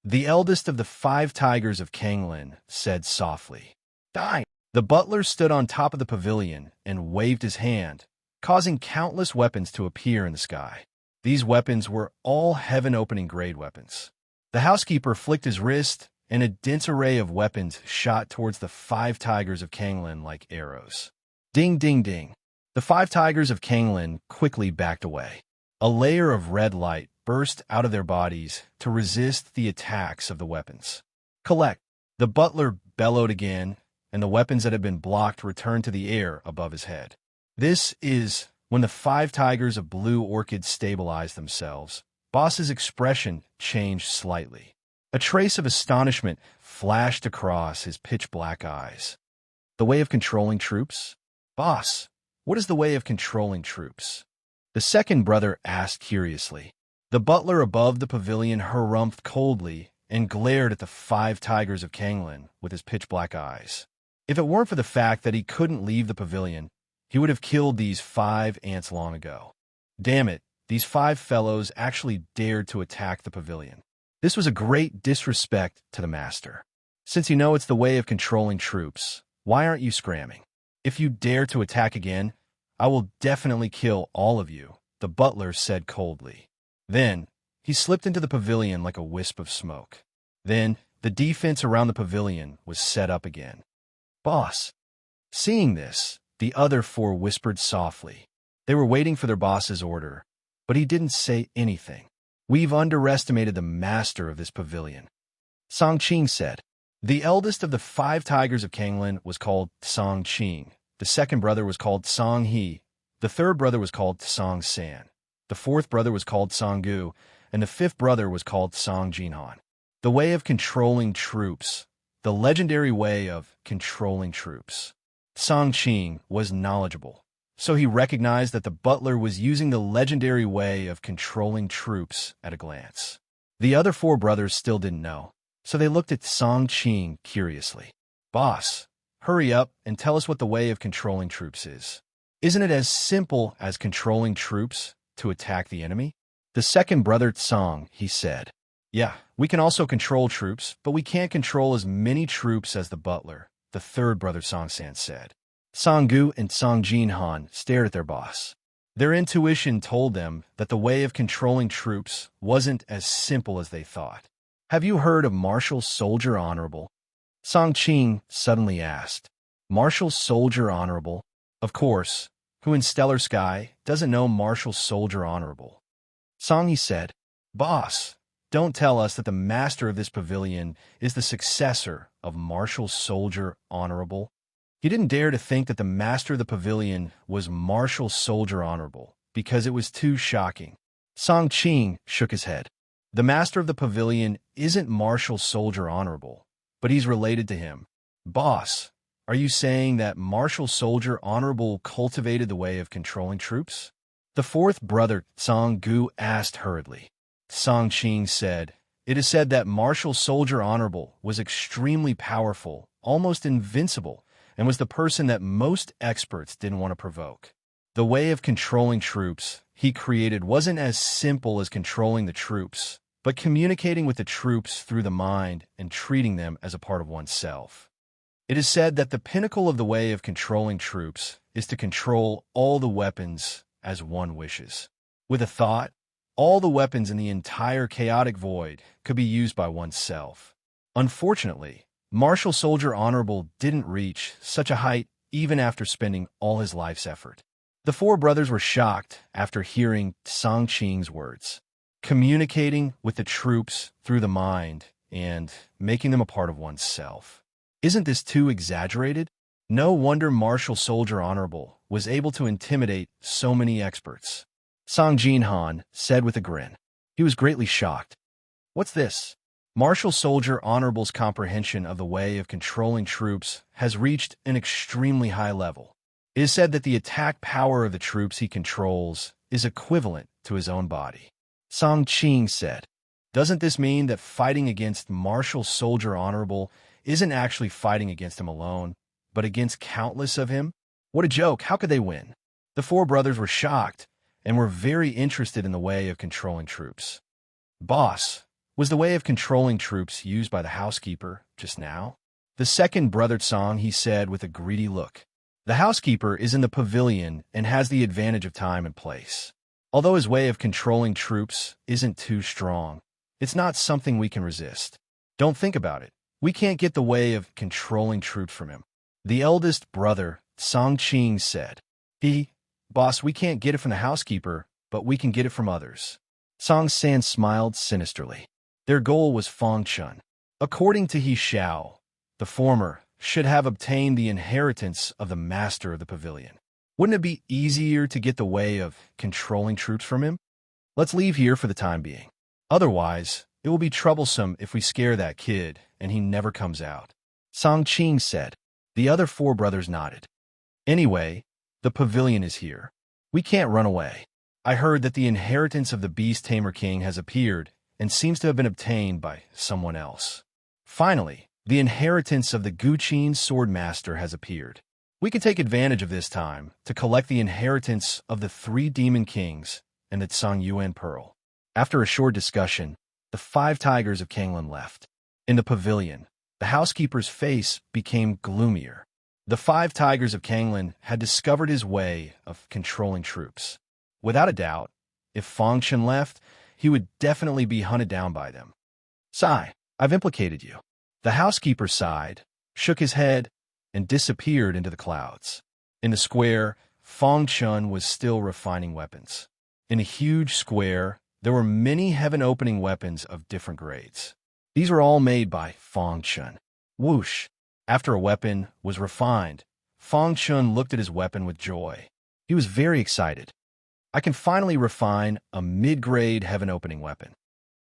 The eldest of the 5 tigers of Kanglan said softly. Die! The butler stood on top of the pavilion and waved his hand, causing countless weapons to appear in the sky. These weapons were all heaven-opening grade weapons. The housekeeper flicked his wrist, and a dense array of weapons shot towards the 5 tigers of Kanglan like arrows. Ding, ding, ding. The 5 tigers of Kanglan quickly backed away. A layer of red light burst out of their bodies to resist the attacks of the weapons. Collect! The butler bellowed again, and the weapons that had been blocked returned to the air above his head. This is when the 5 tigers of blue orchid stabilized themselves. Boss's expression changed slightly. A trace of astonishment flashed across his pitch-black eyes. The way of controlling troops? Boss, what is the way of controlling troops? The second brother asked curiously. The butler above the pavilion harumphed coldly and glared at the 5 tigers of Kanglan with his pitch-black eyes. If it weren't for the fact that he couldn't leave the pavilion, he would have killed these 5 ants long ago. Damn it, these 5 fellows actually dared to attack the pavilion. This was a great disrespect to the master. Since you know it's the way of controlling troops, why aren't you scramming? If you dare to attack again, I will definitely kill all of you, the butler said coldly. Then, he slipped into the pavilion like a wisp of smoke. Then, the defense around the pavilion was set up again. Boss! Seeing this, the other 4 whispered softly. They were waiting for their boss's order, but he didn't say anything. We've underestimated the master of this pavilion. Song Qing said. The eldest of the 5 tigers of Kanglan was called Song Qing. The second brother was called Song He. The third brother was called Song San. The fourth brother was called Song Gu, and the 5th brother was called Song Jinhan. The way of controlling troops. The legendary way of controlling troops. Song Qing was knowledgeable, so he recognized that the butler was using the legendary way of controlling troops at a glance. The other four brothers still didn't know, so they looked at Song Qing curiously. "Boss, hurry up and tell us what the way of controlling troops is. Isn't it as simple as controlling troops to attack the enemy?" The second brother Tsong, he said. "Yeah, we can also control troops, but we can't control as many troops as the butler," the third brother Song San said. Song Gu and Song Jinhan stared at their boss. Their intuition told them that the way of controlling troops wasn't as simple as they thought. "Have you heard of Martial Soldier Honorable?" Song Qing suddenly asked. "Martial Soldier Honorable? Of course. Who in Stellar Sky doesn't know Martial Soldier Honorable?" Song, he said. "Boss, don't tell us that the master of this pavilion is the successor of Martial Soldier Honorable." He didn't dare to think that the master of the pavilion was Martial Soldier Honorable, because it was too shocking. Song Qing shook his head. "The master of the pavilion isn't Martial Soldier Honorable, but he's related to him." "Boss, are you saying that Martial Soldier Honorable cultivated the way of controlling troops?" The fourth brother, Song Gu, asked hurriedly. Song Qing said, "It is said that Martial Soldier Honorable was extremely powerful, almost invincible, and was the person that most experts didn't want to provoke. The way of controlling troops he created wasn't as simple as controlling the troops, but communicating with the troops through the mind and treating them as a part of oneself. It is said that the pinnacle of the way of controlling troops is to control all the weapons as one wishes. With a thought, all the weapons in the entire chaotic void could be used by oneself. Unfortunately, Martial Soldier Honorable didn't reach such a height even after spending all his life's effort." The four brothers were shocked after hearing Song Qing's words. Communicating with the troops through the mind and making them a part of oneself. Isn't this too exaggerated? No wonder Martial Soldier Honorable was able to intimidate so many experts. Song Jinhan said with a grin. He was greatly shocked. "What's this?" Martial Soldier Honorable's comprehension of the way of controlling troops has reached an extremely high level. It is said that the attack power of the troops he controls is equivalent to his own body. Song Qing said, "Doesn't this mean that fighting against Martial Soldier Honorable isn't actually fighting against him alone, but against countless of him? What a joke, how could they win?" The four brothers were shocked and were very interested in the way of controlling troops. "Boss, was the way of controlling troops used by the housekeeper just now?" The second brother Song, he said with a greedy look. "The housekeeper is in the pavilion and has the advantage of time and place. Although his way of controlling troops isn't too strong, it's not something we can resist. Don't think about it. We can't get the way of controlling troops from him." The eldest brother, Song Qing, said, "Boss, we can't get it from the housekeeper, but we can get it from others." Song San smiled sinisterly. Their goal was Fong Chun. According to He Xiao, the former should have obtained the inheritance of the master of the pavilion. Wouldn't it be easier to get the way of controlling troops from him? Let's leave here for the time being. Otherwise, it will be troublesome if we scare that kid and he never comes out." Song Qing said. The other four brothers nodded. "Anyway, the pavilion is here. We can't run away. I heard that the inheritance of the Beast Tamer King has appeared and seems to have been obtained by someone else. Finally, the inheritance of the Guqin Sword Master has appeared. We can take advantage of this time to collect the inheritance of the 3 Demon Kings and the Tsang Yuan Pearl." After a short discussion, the 5 tigers of Kanglan left. In the pavilion, the housekeeper's face became gloomier. The 5 tigers of Kanglan had discovered his way of controlling troops. Without a doubt, if Fong Chen left, he would definitely be hunted down by them. "Sigh, I've implicated you." The housekeeper sighed, shook his head, and disappeared into the clouds. In the square, Fong Chun was still refining weapons. In a huge square, there were many heaven-opening weapons of different grades. These were all made by Fong Chun. Whoosh! After a weapon was refined, Fong Chun looked at his weapon with joy. He was very excited. "I can finally refine a mid-grade heaven-opening weapon."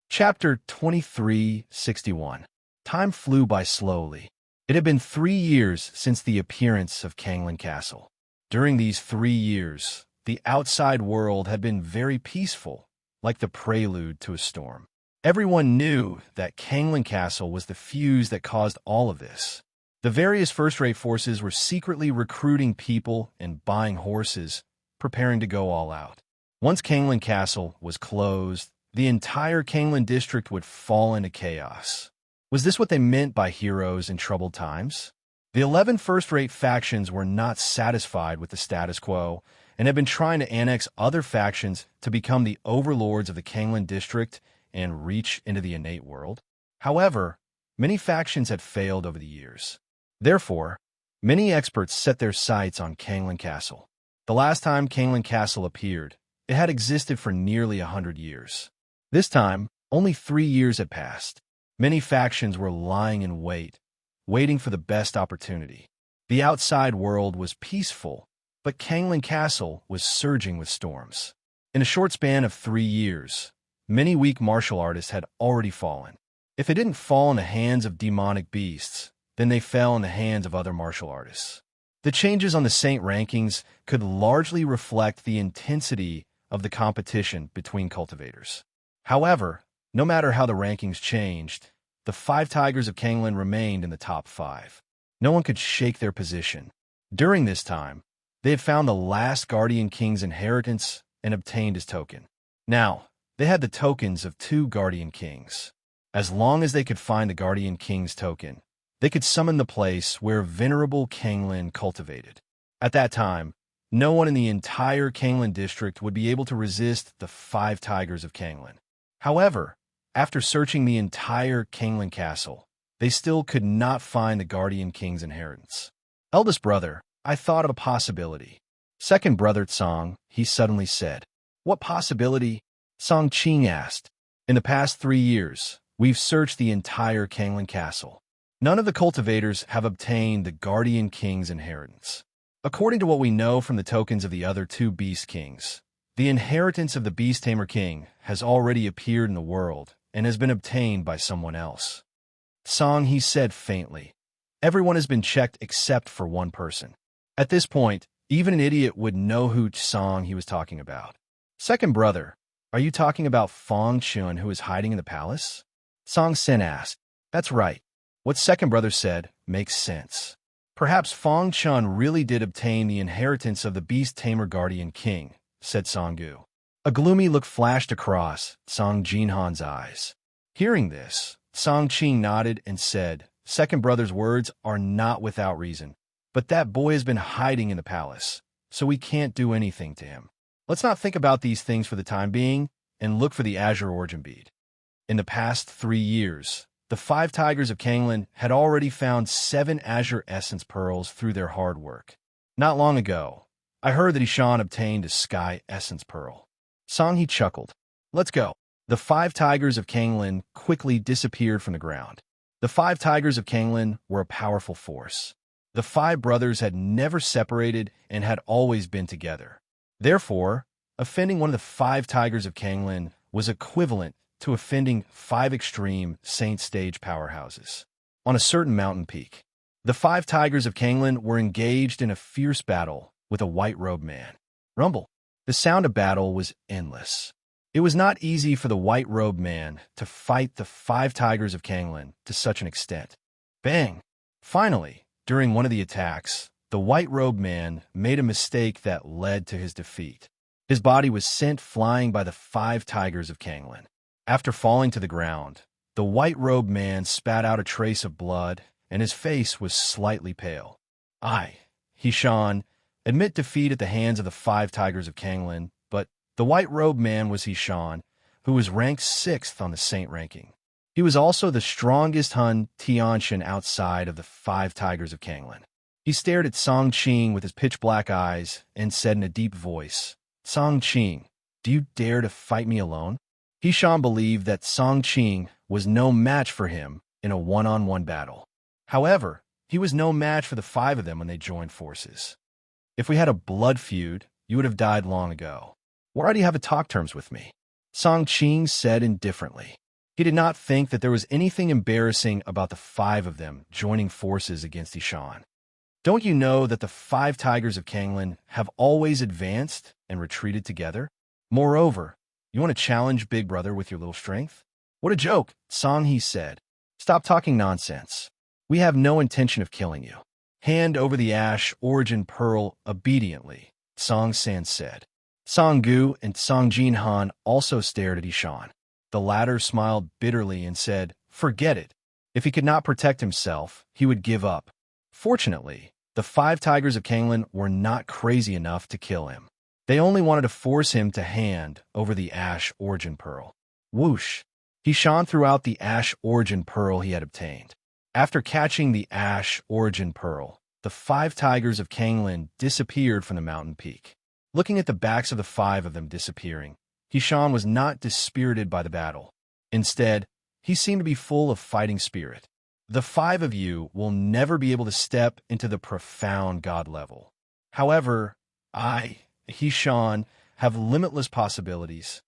Chapter 2361. Time flew by slowly. It had been 3 years since the appearance of Canglin Castle. During these 3 years, the outside world had been very peaceful, like the prelude to a storm. Everyone knew that Canglin Castle was the fuse that caused all of this. The various first-rate forces were secretly recruiting people and buying horses, preparing to go all out. Once Canglin Castle was closed, the entire Canglin district would fall into chaos. Was this what they meant by heroes in troubled times? The 11 first-rate factions were not satisfied with the status quo and had been trying to annex other factions to become the overlords of the Canglin district and reach into the innate world. However, many factions had failed over the years. Therefore, many experts set their sights on Canglin Castle. The last time Canglin Castle appeared, it had existed for nearly 100 years. This time, only 3 years had passed. Many factions were lying in wait, waiting for the best opportunity. The outside world was peaceful, but Canglin Castle was surging with storms. In a short span of 3 years, many weak martial artists had already fallen. If they didn't fall in the hands of demonic beasts, then they fell in the hands of other martial artists. The changes on the Saint rankings could largely reflect the intensity of the competition between cultivators. However, no matter how the rankings changed, the 5 Tigers of Canglin remained in the top 5. No one could shake their position. During this time, they had found the last Guardian King's inheritance and obtained his token. Now, they had the tokens of 2 Guardian Kings. As long as they could find the Guardian King's token, they could summon the place where venerable Canglin cultivated. At that time, no one in the entire Canglin district would be able to resist the 5 Tigers of Canglin. However, after searching the entire Canglin Castle, they still could not find the Guardian King's inheritance. Eldest brother, I thought of a possibility. Second brother Tsang, he suddenly said. What possibility? Song Qing asked. In the past 3 years, we've searched the entire Canglin Castle. None of the cultivators have obtained the Guardian King's inheritance. According to what we know from the tokens of the other 2 Beast Kings, the inheritance of the Beast Tamer King has already appeared in the world and has been obtained by someone else. Song, he said faintly. Everyone has been checked except for one person. At this point, even an idiot would know who Song he was talking about. Second brother, are you talking about Fong Chun who is hiding in the palace? Song Sen asked. That's right. What second brother said makes sense. Perhaps Fong Chun really did obtain the inheritance of the Beast Tamer Guardian King, said Song Gu. A gloomy look flashed across Song Jinhan's eyes. Hearing this, Song Qing nodded and said, Second brother's words are not without reason, but that boy has been hiding in the palace, so we can't do anything to him. Let's not think about these things for the time being and look for the Azure Origin Bead. In the past 3 years, the 5 Tigers of Canglin had already found 7 Azure Essence Pearls through their hard work. Not long ago, I heard that Ishan obtained a Sky Essence Pearl. Song he chuckled. Let's go. The 5 Tigers of Canglin quickly disappeared from the ground. The 5 Tigers of Canglin were a powerful force. The 5 brothers had never separated and had always been together. Therefore, offending one of the 5 Tigers of Canglin was equivalent to offending 5 extreme Saint Stage powerhouses. On a certain mountain peak, the 5 Tigers of Canglin were engaged in a fierce battle with a white-robed man. Rumble. The sound of battle was endless. It was not easy for the white-robed man to fight the 5 Tigers of Canglin to such an extent. Bang! Finally, during one of the attacks, the white-robed man made a mistake that led to his defeat. His body was sent flying by the 5 Tigers of Canglin. After falling to the ground, the white-robed man spat out a trace of blood, and his face was slightly pale. Hishan, admit defeat at the hands of the 5 Tigers of Canglin, but the white-robed man was Hishan, who was ranked 6th on the Saint ranking. He was also the strongest Hun Tianshan outside of the 5 Tigers of Canglin. He stared at Song Qing with his pitch-black eyes and said in a deep voice, Song Qing, do you dare to fight me alone? Hishan believed that Song Qing was no match for him in a one-on-one battle. However, he was no match for the 5 of them when they joined forces. If we had a blood feud, you would have died long ago. Why do you have a talk terms with me? Song Qing said indifferently. He did not think that there was anything embarrassing about the five of them joining forces against Ishan. Don't you know that the five tigers of Kanglan have always advanced and retreated together? Moreover, you want to challenge Big Brother with your little strength? What a joke, Song-hee said. Stop talking nonsense. We have no intention of killing you. Hand over the ash origin pearl obediently, Song-san said. Song-gu and Song-jin-han also stared at Ishan. The latter smiled bitterly and said, forget it. If he could not protect himself, he would give up. Fortunately, the five tigers of Kanglan were not crazy enough to kill him. They only wanted to force him to hand over the ash origin pearl. Whoosh! He shone throughout the ash origin pearl he had obtained. After catching the ash origin pearl, the five tigers of Kanglan disappeared from the mountain peak. Looking at the backs of the five of them disappearing, Hishan was not dispirited by the battle. Instead, he seemed to be full of fighting spirit. The five of you will never be able to step into the profound God level. However, Hishan, have limitless possibilities.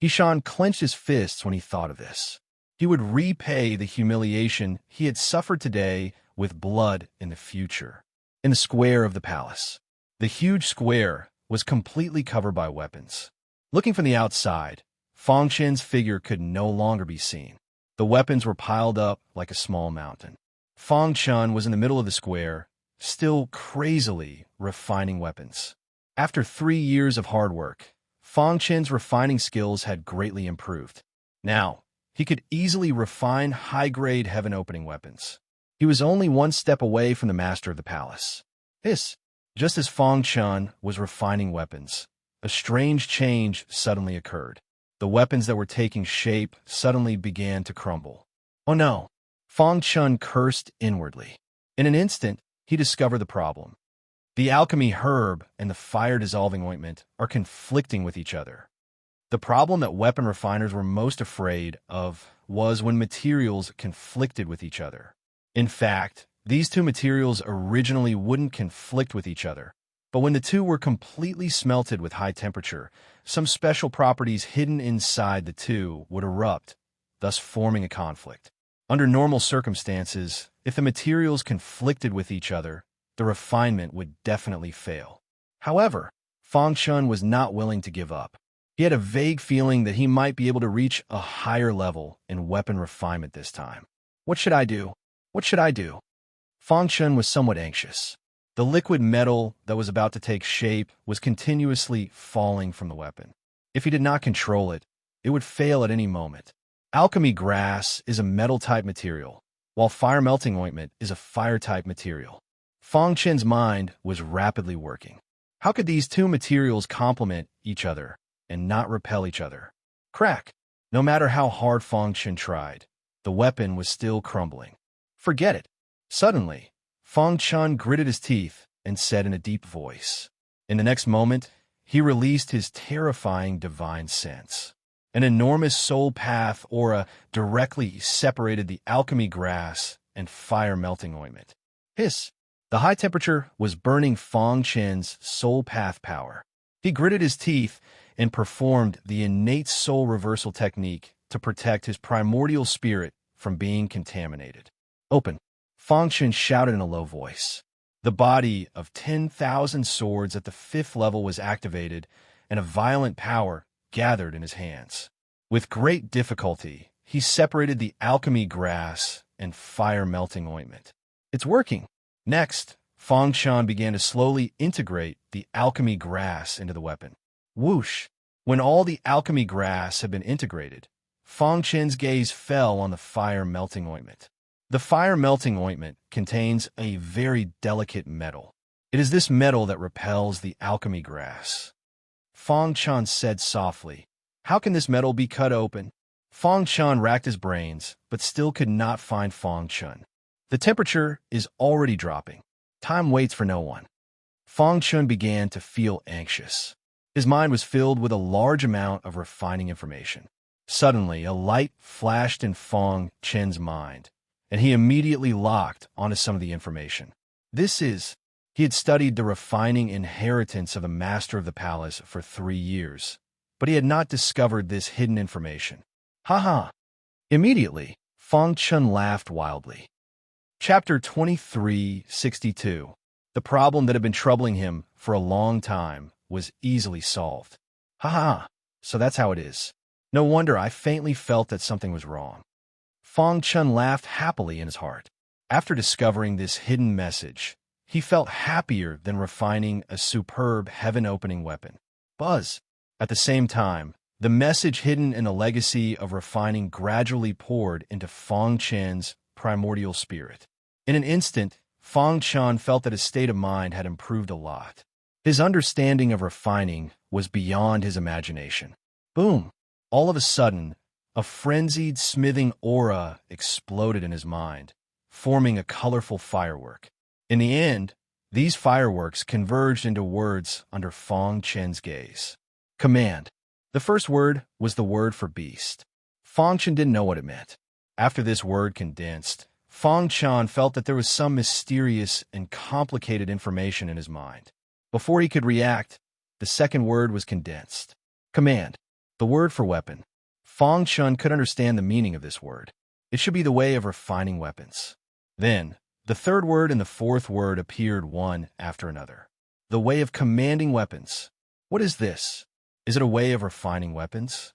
Hishan clenched his fists when he thought of this. He would repay the humiliation he had suffered today with blood in the future. In the square of the palace, the huge square was completely covered by weapons. Looking from the outside, Fong Chen's figure could no longer be seen. The weapons were piled up like a small mountain. Fong Chen was in the middle of the square, still crazily refining weapons. After 3 years of hard work, Fong Chen's refining skills had greatly improved. Now, he could easily refine high-grade heaven-opening weapons. He was only one step away from the master of the palace. Just as Fong Chen was refining weapons, a strange change suddenly occurred. The weapons that were taking shape suddenly began to crumble. Oh no! Fong Chen cursed inwardly. In an instant, he discovered the problem. The alchemy herb and the fire-dissolving ointment are conflicting with each other. The problem that weapon refiners were most afraid of was when materials conflicted with each other. In fact, these two materials originally wouldn't conflict with each other, but when the two were completely smelted with high temperature, some special properties hidden inside the two would erupt, thus forming a conflict. Under normal circumstances, if the materials conflicted with each other, the refinement would definitely fail. However, Fong Chen was not willing to give up. He had a vague feeling that he might be able to reach a higher level in weapon refinement this time. What should I do? What should I do? Fong Chen was somewhat anxious. The liquid metal that was about to take shape was continuously falling from the weapon. If he did not control it, it would fail at any moment. Alchemy grass is a metal-type material, while fire-melting ointment is a fire-type material. Fong Chen's mind was rapidly working. How could these two materials complement each other and not repel each other? Crack! No matter how hard Fong Chen tried, the weapon was still crumbling. Forget it. Suddenly, Fong Chen gritted his teeth and said in a deep voice. In the next moment, he released his terrifying divine sense. An enormous soul path aura directly separated the alchemy grass and fire-melting ointment. Hiss! The high temperature was burning Fong Chen's soul path power. He gritted his teeth and performed the innate soul reversal technique to protect his primordial spirit from being contaminated. Open! Fong Chen shouted in a low voice. The body of 10,000 swords at the 5th level was activated, and a violent power gathered in his hands. With great difficulty, he separated the alchemy grass and fire-melting ointment. It's working! Next, Fong Chen began to slowly integrate the alchemy grass into the weapon. Whoosh! When all the alchemy grass had been integrated, Fong Chen's gaze fell on the fire-melting ointment. The fire-melting ointment contains a very delicate metal. It is this metal that repels the alchemy grass. Fong Chen said softly, "How can this metal be cut open?" Fong Chen racked his brains, but still could not find Fong Chen. The temperature is already dropping. Time waits for no one. Fong Chen began to feel anxious. His mind was filled with a large amount of refining information. Suddenly, a light flashed in Fong Chen's mind, and he immediately locked onto some of the information. He had studied the refining inheritance of the master of the palace for 3 years, but he had not discovered this hidden information. Ha ha! Immediately, Fang Chun laughed wildly. Chapter 2362. The problem that had been troubling him for a long time was easily solved. Ha ha, so that's how it is. No wonder I faintly felt that something was wrong. Fang Chun laughed happily in his heart. After discovering this hidden message, he felt happier than refining a superb heaven-opening weapon. Buzz. At the same time, the message hidden in the legacy of refining gradually poured into Fang Chen's primordial spirit. In an instant, Fang Chun felt that his state of mind had improved a lot. His understanding of refining was beyond his imagination. Boom! All of a sudden, a frenzied, smithing aura exploded in his mind, forming a colorful firework. In the end, these fireworks converged into words under Fang Chen's gaze. Command. The first word was the word for beast. Fang Chen didn't know what it meant. After this word condensed, Fang Chen felt that there was some mysterious and complicated information in his mind. Before he could react, the second word was condensed. Command. The word for weapon. Fang Chen could understand the meaning of this word. It should be the way of refining weapons. Then, the third word and the fourth word appeared one after another. The way of commanding weapons. What is this? Is it a way of refining weapons?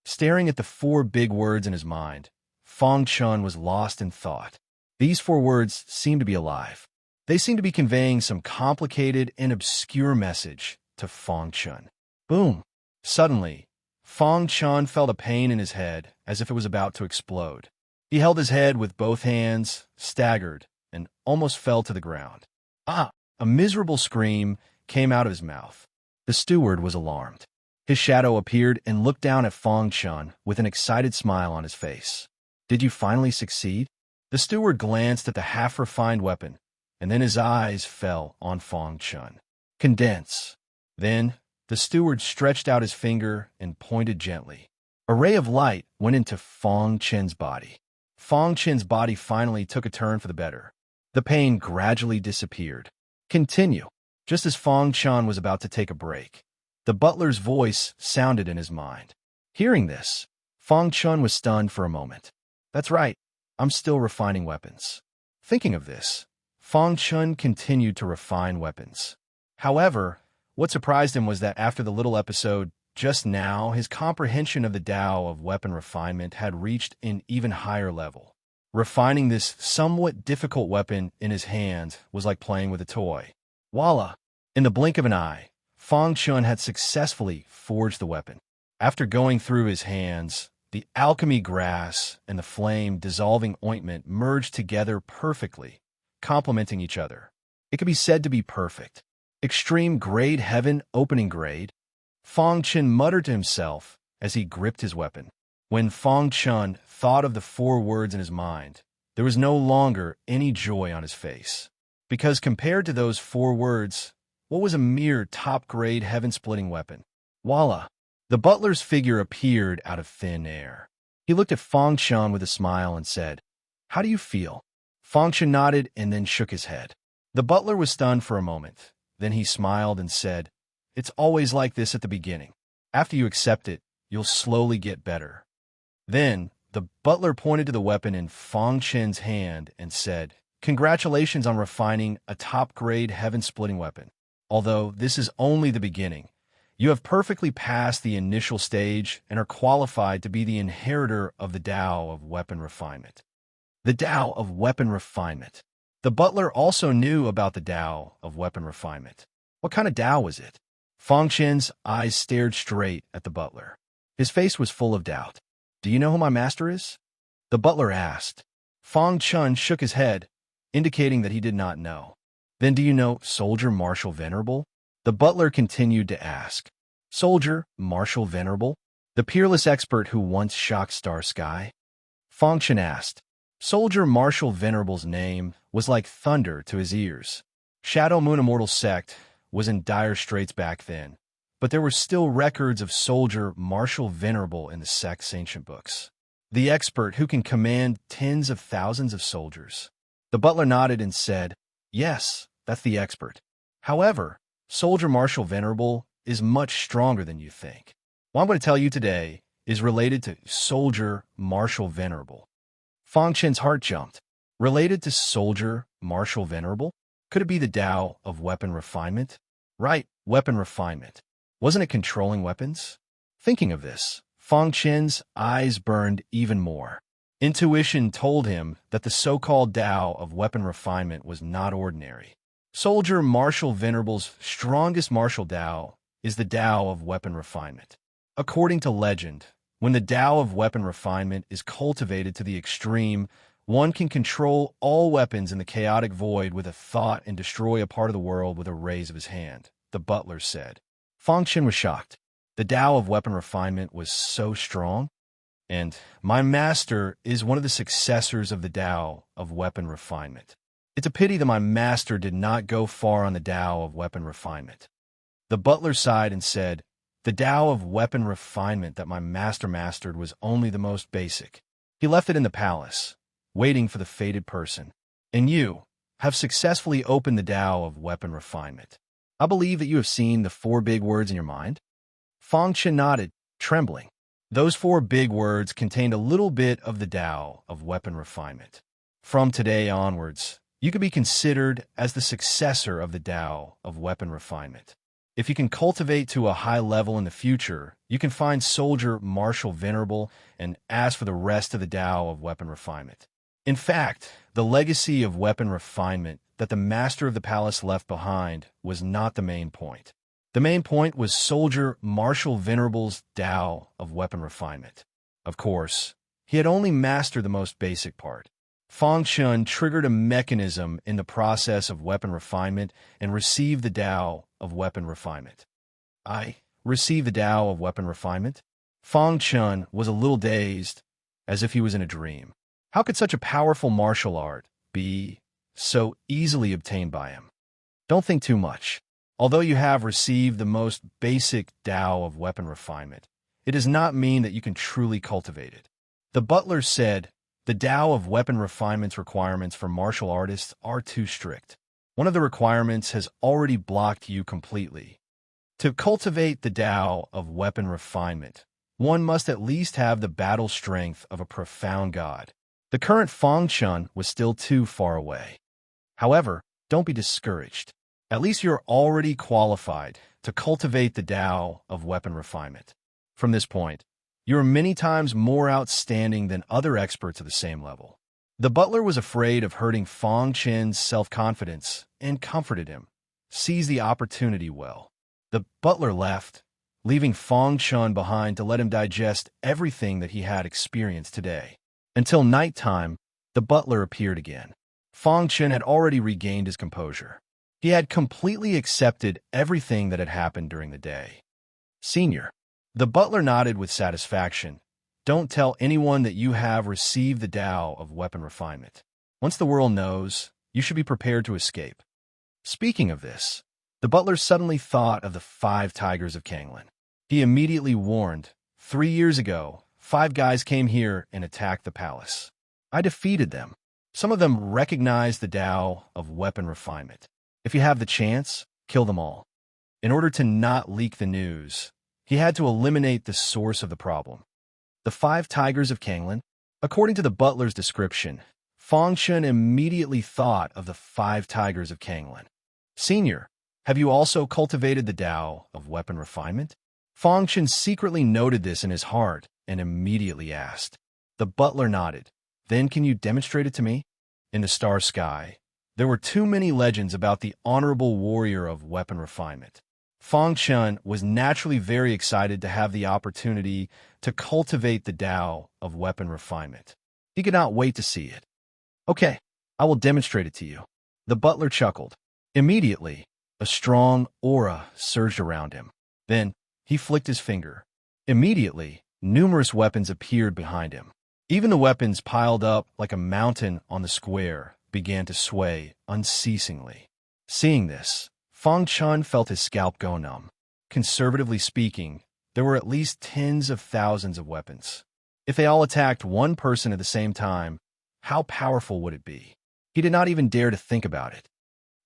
Staring at the four big words in his mind, Fang Chun was lost in thought. These four words seemed to be alive. They seemed to be conveying some complicated and obscure message to Fang Chun. Boom! Suddenly, Fang Chun felt a pain in his head as if it was about to explode. He held his head with both hands, staggered, and almost fell to the ground. Ah! A miserable scream came out of his mouth. The steward was alarmed. His shadow appeared and looked down at Fang Chun with an excited smile on his face. Did you finally succeed? The steward glanced at the half-refined weapon, and then his eyes fell on Fang Chun. Condense. Then, the steward stretched out his finger and pointed gently. A ray of light went into Fang Chen's body. Fang Chen's body finally took a turn for the better. The pain gradually disappeared. Continue. Just as Fang Chun was about to take a break, the butler's voice sounded in his mind. Hearing this, Fang Chun was stunned for a moment. That's right, I'm still refining weapons. Thinking of this, Fang Chun continued to refine weapons. However, what surprised him was that after the little episode just now, his comprehension of the Tao of weapon refinement had reached an even higher level. Refining this somewhat difficult weapon in his hand was like playing with a toy. Voila! In the blink of an eye, Fang Chun had successfully forged the weapon. After going through his hands, the alchemy grass and the flame-dissolving ointment merged together perfectly, complementing each other. It could be said to be perfect. Extreme grade heaven opening grade. Fang Chun muttered to himself as he gripped his weapon. When Fang Chun thought of the four words in his mind, there was no longer any joy on his face. Because compared to those four words, what was a mere top-grade heaven-splitting weapon? Voila! The butler's figure appeared out of thin air. He looked at Fang Chun with a smile and said, "How do you feel?" Fang Chun nodded and then shook his head. The butler was stunned for a moment. Then he smiled and said, "It's always like this at the beginning. After you accept it, you'll slowly get better." Then, the butler pointed to the weapon in Fang Chun's hand and said, "Congratulations on refining a top-grade heaven-splitting weapon. Although this is only the beginning, you have perfectly passed the initial stage and are qualified to be the inheritor of the Tao of weapon refinement." The Tao of weapon refinement. The butler also knew about the Tao of weapon refinement. What kind of Tao was it? Fang Chen's eyes stared straight at the butler. His face was full of doubt. "Do you know who my master is?" the butler asked. Fang Chun shook his head, indicating that he did not know. "Then do you know Soldier Marshal Venerable?" the butler continued to ask. "Soldier Marshal Venerable? The peerless expert who once shocked Star Sky?" Fang Chun asked. Soldier Marshal Venerable's name was like thunder to his ears. Shadow Moon Immortal Sect was in dire straits back then, but there were still records of Soldier Marshal Venerable in the sect's ancient books. The expert who can command tens of thousands of soldiers. The butler nodded and said, "Yes, that's the expert. However, Soldier Marshal Venerable is much stronger than you think. What I'm going to tell you today is related to soldier, martial, venerable. Fang Chen's heart jumped. Related to soldier, martial, venerable? Could it be the Tao of weapon refinement? Right, weapon refinement. Wasn't it controlling weapons? Thinking of this, Fang Chen's eyes burned even more. Intuition told him that the so-called Tao of weapon refinement was not ordinary. Soldier martial venerable's strongest martial Tao is the Tao of weapon refinement. According to legend, when the Tao of weapon refinement is cultivated to the extreme, one can control all weapons in the chaotic void with a thought and destroy a part of the world with a raise of his hand, the butler said. Fang Chen was shocked. The Tao of weapon refinement was so strong? And my master is one of the successors of the Tao of weapon refinement. It's a pity that my master did not go far on the Tao of weapon refinement. The butler sighed and said, the Tao of weapon refinement that my master mastered was only the most basic. He left it in the palace, waiting for the fated person. And you have successfully opened the Tao of weapon refinement. I believe that you have seen the 4 big words in your mind. Fang Chen nodded, trembling. Those 4 big words contained a little bit of the Tao of weapon refinement. From today onwards, you could be considered as the successor of the Tao of weapon refinement. If you can cultivate to a high level in the future, you can find soldier, martial, venerable, and ask for the rest of the Tao of weapon refinement. In fact, the legacy of weapon refinement that the master of the palace left behind was not the main point. The main point was soldier, martial, venerable's Tao of weapon refinement. Of course, he had only mastered the most basic part. Fang Chen triggered a mechanism in the process of weapon refinement and received the Tao of weapon refinement. I received the Tao of weapon refinement? Fang Chen was a little dazed, as if he was in a dream. How could such a powerful martial art be so easily obtained by him? Don't think too much. Although you have received the most basic Tao of weapon refinement, it does not mean that you can truly cultivate it. The butler said, the Tao of weapon refinement's requirements for martial artists are too strict. One of the requirements has already blocked you completely. To cultivate the Tao of weapon refinement, one must at least have the battle strength of a profound god. The current Fang Chen was still too far away. However, don't be discouraged. At least you're already qualified to cultivate the Tao of weapon refinement. From this point, you are many times more outstanding than other experts of the same level. The butler was afraid of hurting Fang Chen's self-confidence and comforted him. Seize the opportunity well. The butler left, leaving Fang Chen behind to let him digest everything that he had experienced today. Until nighttime, the butler appeared again. Fang Chen had already regained his composure. He had completely accepted everything that had happened during the day. Senior. The butler nodded with satisfaction. Don't tell anyone that you have received the Tao of weapon refinement. Once the world knows, you should be prepared to escape. Speaking of this, the butler suddenly thought of the 5 tigers of Kanglan. He immediately warned, 3 years ago, 5 guys came here and attacked the palace. I defeated them. Some of them recognized the Tao of weapon refinement. If you have the chance, kill them all. In order to not leak the news, he had to eliminate the source of the problem. The 5 tigers of Kanglan? According to the butler's description, Fang Chen immediately thought of the 5 tigers of Kanglan. Senior, have you also cultivated the Tao of weapon refinement? Fang Chen secretly noted this in his heart and immediately asked. The butler nodded. Then can you demonstrate it to me? In the star sky, there were too many legends about the honorable warrior of weapon refinement. Fang Chen was naturally very excited to have the opportunity to cultivate the Tao of weapon refinement. He could not wait to see it. Okay, I will demonstrate it to you. The butler chuckled. Immediately, a strong aura surged around him. Then, he flicked his finger. Immediately, numerous weapons appeared behind him. Even the weapons piled up like a mountain on the square began to sway unceasingly. Seeing this, Fang Chen felt his scalp go numb. Conservatively speaking, there were at least tens of thousands of weapons. If they all attacked one person at the same time, how powerful would it be? He did not even dare to think about it.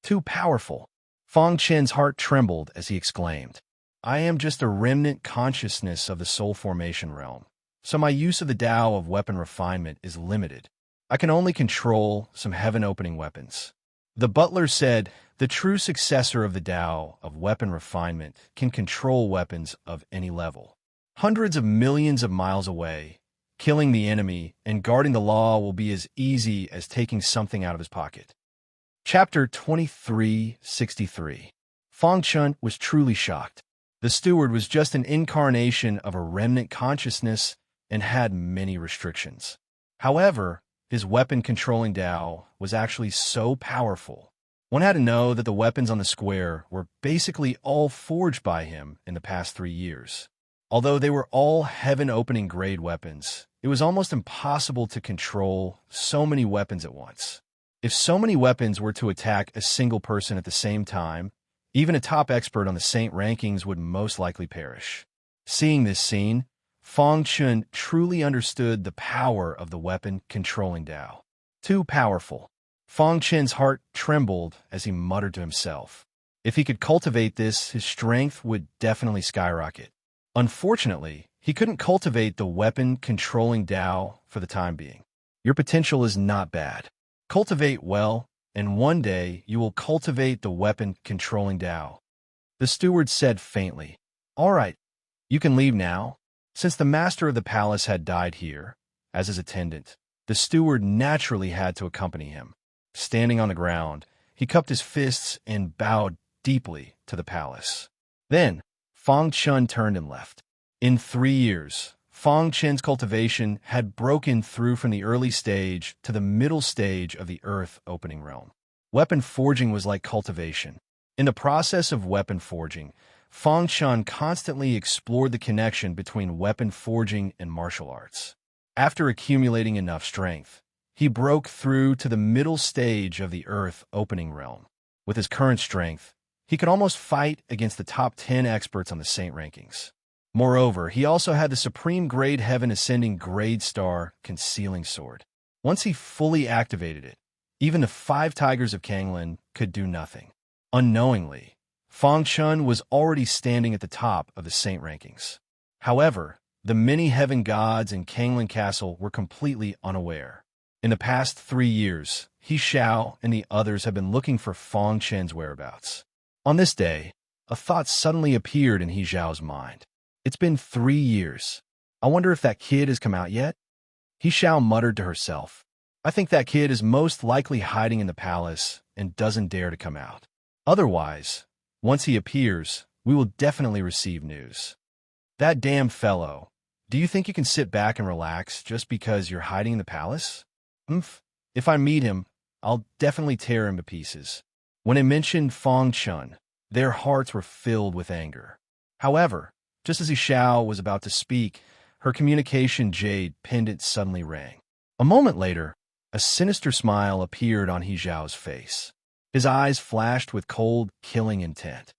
Too powerful. Fang Chen's heart trembled as he exclaimed. I am just a remnant consciousness of the soul formation realm, so my use of the Tao of weapon refinement is limited. I can only control some heaven-opening weapons. The butler said, the true successor of the Tao of weapon refinement can control weapons of any level. Hundreds of millions of miles away, killing the enemy and guarding the law will be as easy as taking something out of his pocket. Chapter 2363. Fang Chun was truly shocked. The steward was just an incarnation of a remnant consciousness and had many restrictions. However, his weapon-controlling Tao was actually so powerful. One had to know that the weapons on the square were basically all forged by him in the past 3 years. Although they were all heaven-opening grade weapons, it was almost impossible to control so many weapons at once. If so many weapons were to attack a single person at the same time, even a top expert on the Saint rankings would most likely perish. Seeing this scene, Fang Chun truly understood the power of the weapon-controlling Tao. Too powerful. Fang Chun's heart trembled as he muttered to himself. If he could cultivate this, his strength would definitely skyrocket. Unfortunately, he couldn't cultivate the weapon-controlling Tao for the time being. Your potential is not bad. Cultivate well, and one day you will cultivate the weapon-controlling Tao. The steward said faintly, "All right, you can leave now." Since the master of the palace had died here, as his attendant, the steward naturally had to accompany him. Standing on the ground, he cupped his fists and bowed deeply to the palace. Then, Fang Chun turned and left. In 3 years, Fang Chun's cultivation had broken through from the early stage to the middle stage of the earth-opening realm. Weapon forging was like cultivation. In the process of weapon forging, Fang Chun constantly explored the connection between weapon forging and martial arts. After accumulating enough strength, he broke through to the middle stage of the earth-opening realm. With his current strength, he could almost fight against the top 10 experts on the Saint rankings. Moreover, he also had the supreme grade heaven ascending grade star concealing sword. Once he fully activated it, even the 5 tigers of Kanglan could do nothing. Unknowingly, Fang Chun was already standing at the top of the Saint rankings. However, the many heaven gods in Kanglan Castle were completely unaware. In the past 3 years, He Xiao and the others have been looking for Fang Chun's whereabouts. On this day, a thought suddenly appeared in He Xiao's mind. It's been 3 years. I wonder if that kid has come out yet? He Xiao muttered to herself. I think that kid is most likely hiding in the palace and doesn't dare to come out. Otherwise, once he appears, we will definitely receive news. That damn fellow. Do you think you can sit back and relax just because you're hiding in the palace? If I meet him, I'll definitely tear him to pieces. When it mentioned Fang Chun, their hearts were filled with anger. However, just as He Xiao was about to speak, her communication jade pendant suddenly rang. A moment later, a sinister smile appeared on He Xiao's face. His eyes flashed with cold, killing intent.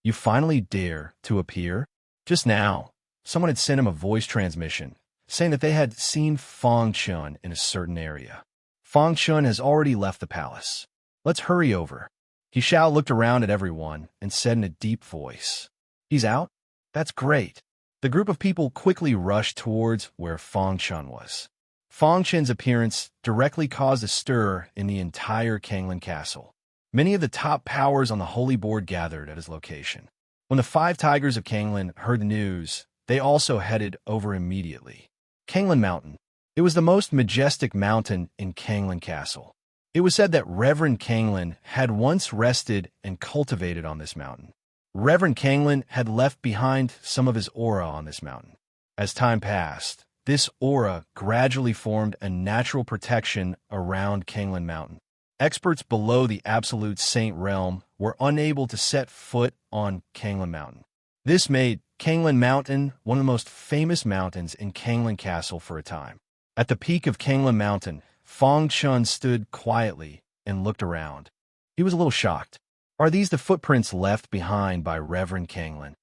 You finally dare to appear? Just now, someone had sent him a voice transmission, saying that they had seen Fang Chun in a certain area. Fang Chun has already left the palace. Let's hurry over. He Xiao looked around at everyone and said in a deep voice, He's out? That's great. The group of people quickly rushed towards where Fang Chun was. Fang Chun's appearance directly caused a stir in the entire Kanglan Castle. Many of the top powers on the holy board gathered at his location. When the 5 tigers of Kanglan heard the news, they also headed over immediately. Kanglan Mountain. It was the most majestic mountain in Kanglan Castle. It was said that Reverend Kanglan had once rested and cultivated on this mountain. Reverend Kanglan had left behind some of his aura on this mountain. As time passed, this aura gradually formed a natural protection around Kanglan Mountain. Experts below the Absolute Saint realm were unable to set foot on Kanglan Mountain. This made Kanglan Mountain one of the most famous mountains in Kanglan Castle for a time. At the peak of Kanglan Mountain, Fang Chun stood quietly and looked around. He was a little shocked. Are these the footprints left behind by Reverend Kanglan?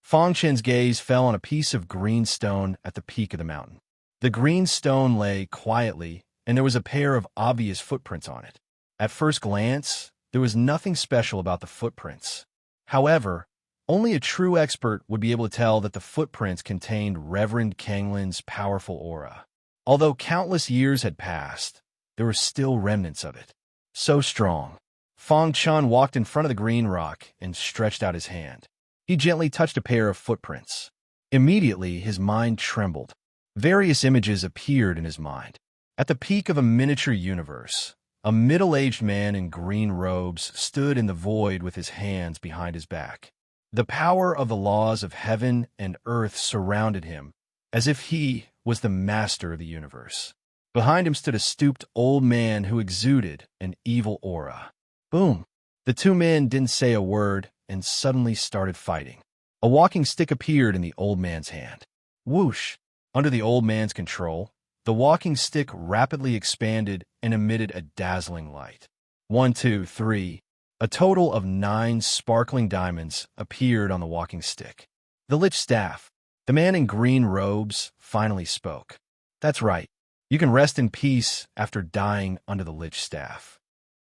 Fang Chun's gaze fell on a piece of green stone at the peak of the mountain. The green stone lay quietly, and there was a pair of obvious footprints on it. At first glance, there was nothing special about the footprints. However, Only a true expert would be able to tell that the footprints contained Reverend Kanglin's powerful aura. Although countless years had passed, there were still remnants of it. So strong. Fong Chun walked in front of the green rock and stretched out his hand. He gently touched a pair of footprints. Immediately, his mind trembled. Various images appeared in his mind. At the peak of a miniature universe, a middle-aged man in green robes stood in the void with his hands behind his back. The power of the laws of heaven and earth surrounded him, as if he was the master of the universe. Behind him stood a stooped old man who exuded an evil aura. Boom! The two men didn't say a word and suddenly started fighting. A walking stick appeared in the old man's hand. Whoosh! Under the old man's control, the walking stick rapidly expanded and emitted a dazzling light. 1, 2, 3. A total of 9 sparkling diamonds appeared on the walking stick. The lich staff. The man in green robes finally spoke. That's right. You can rest in peace after dying under the lich staff.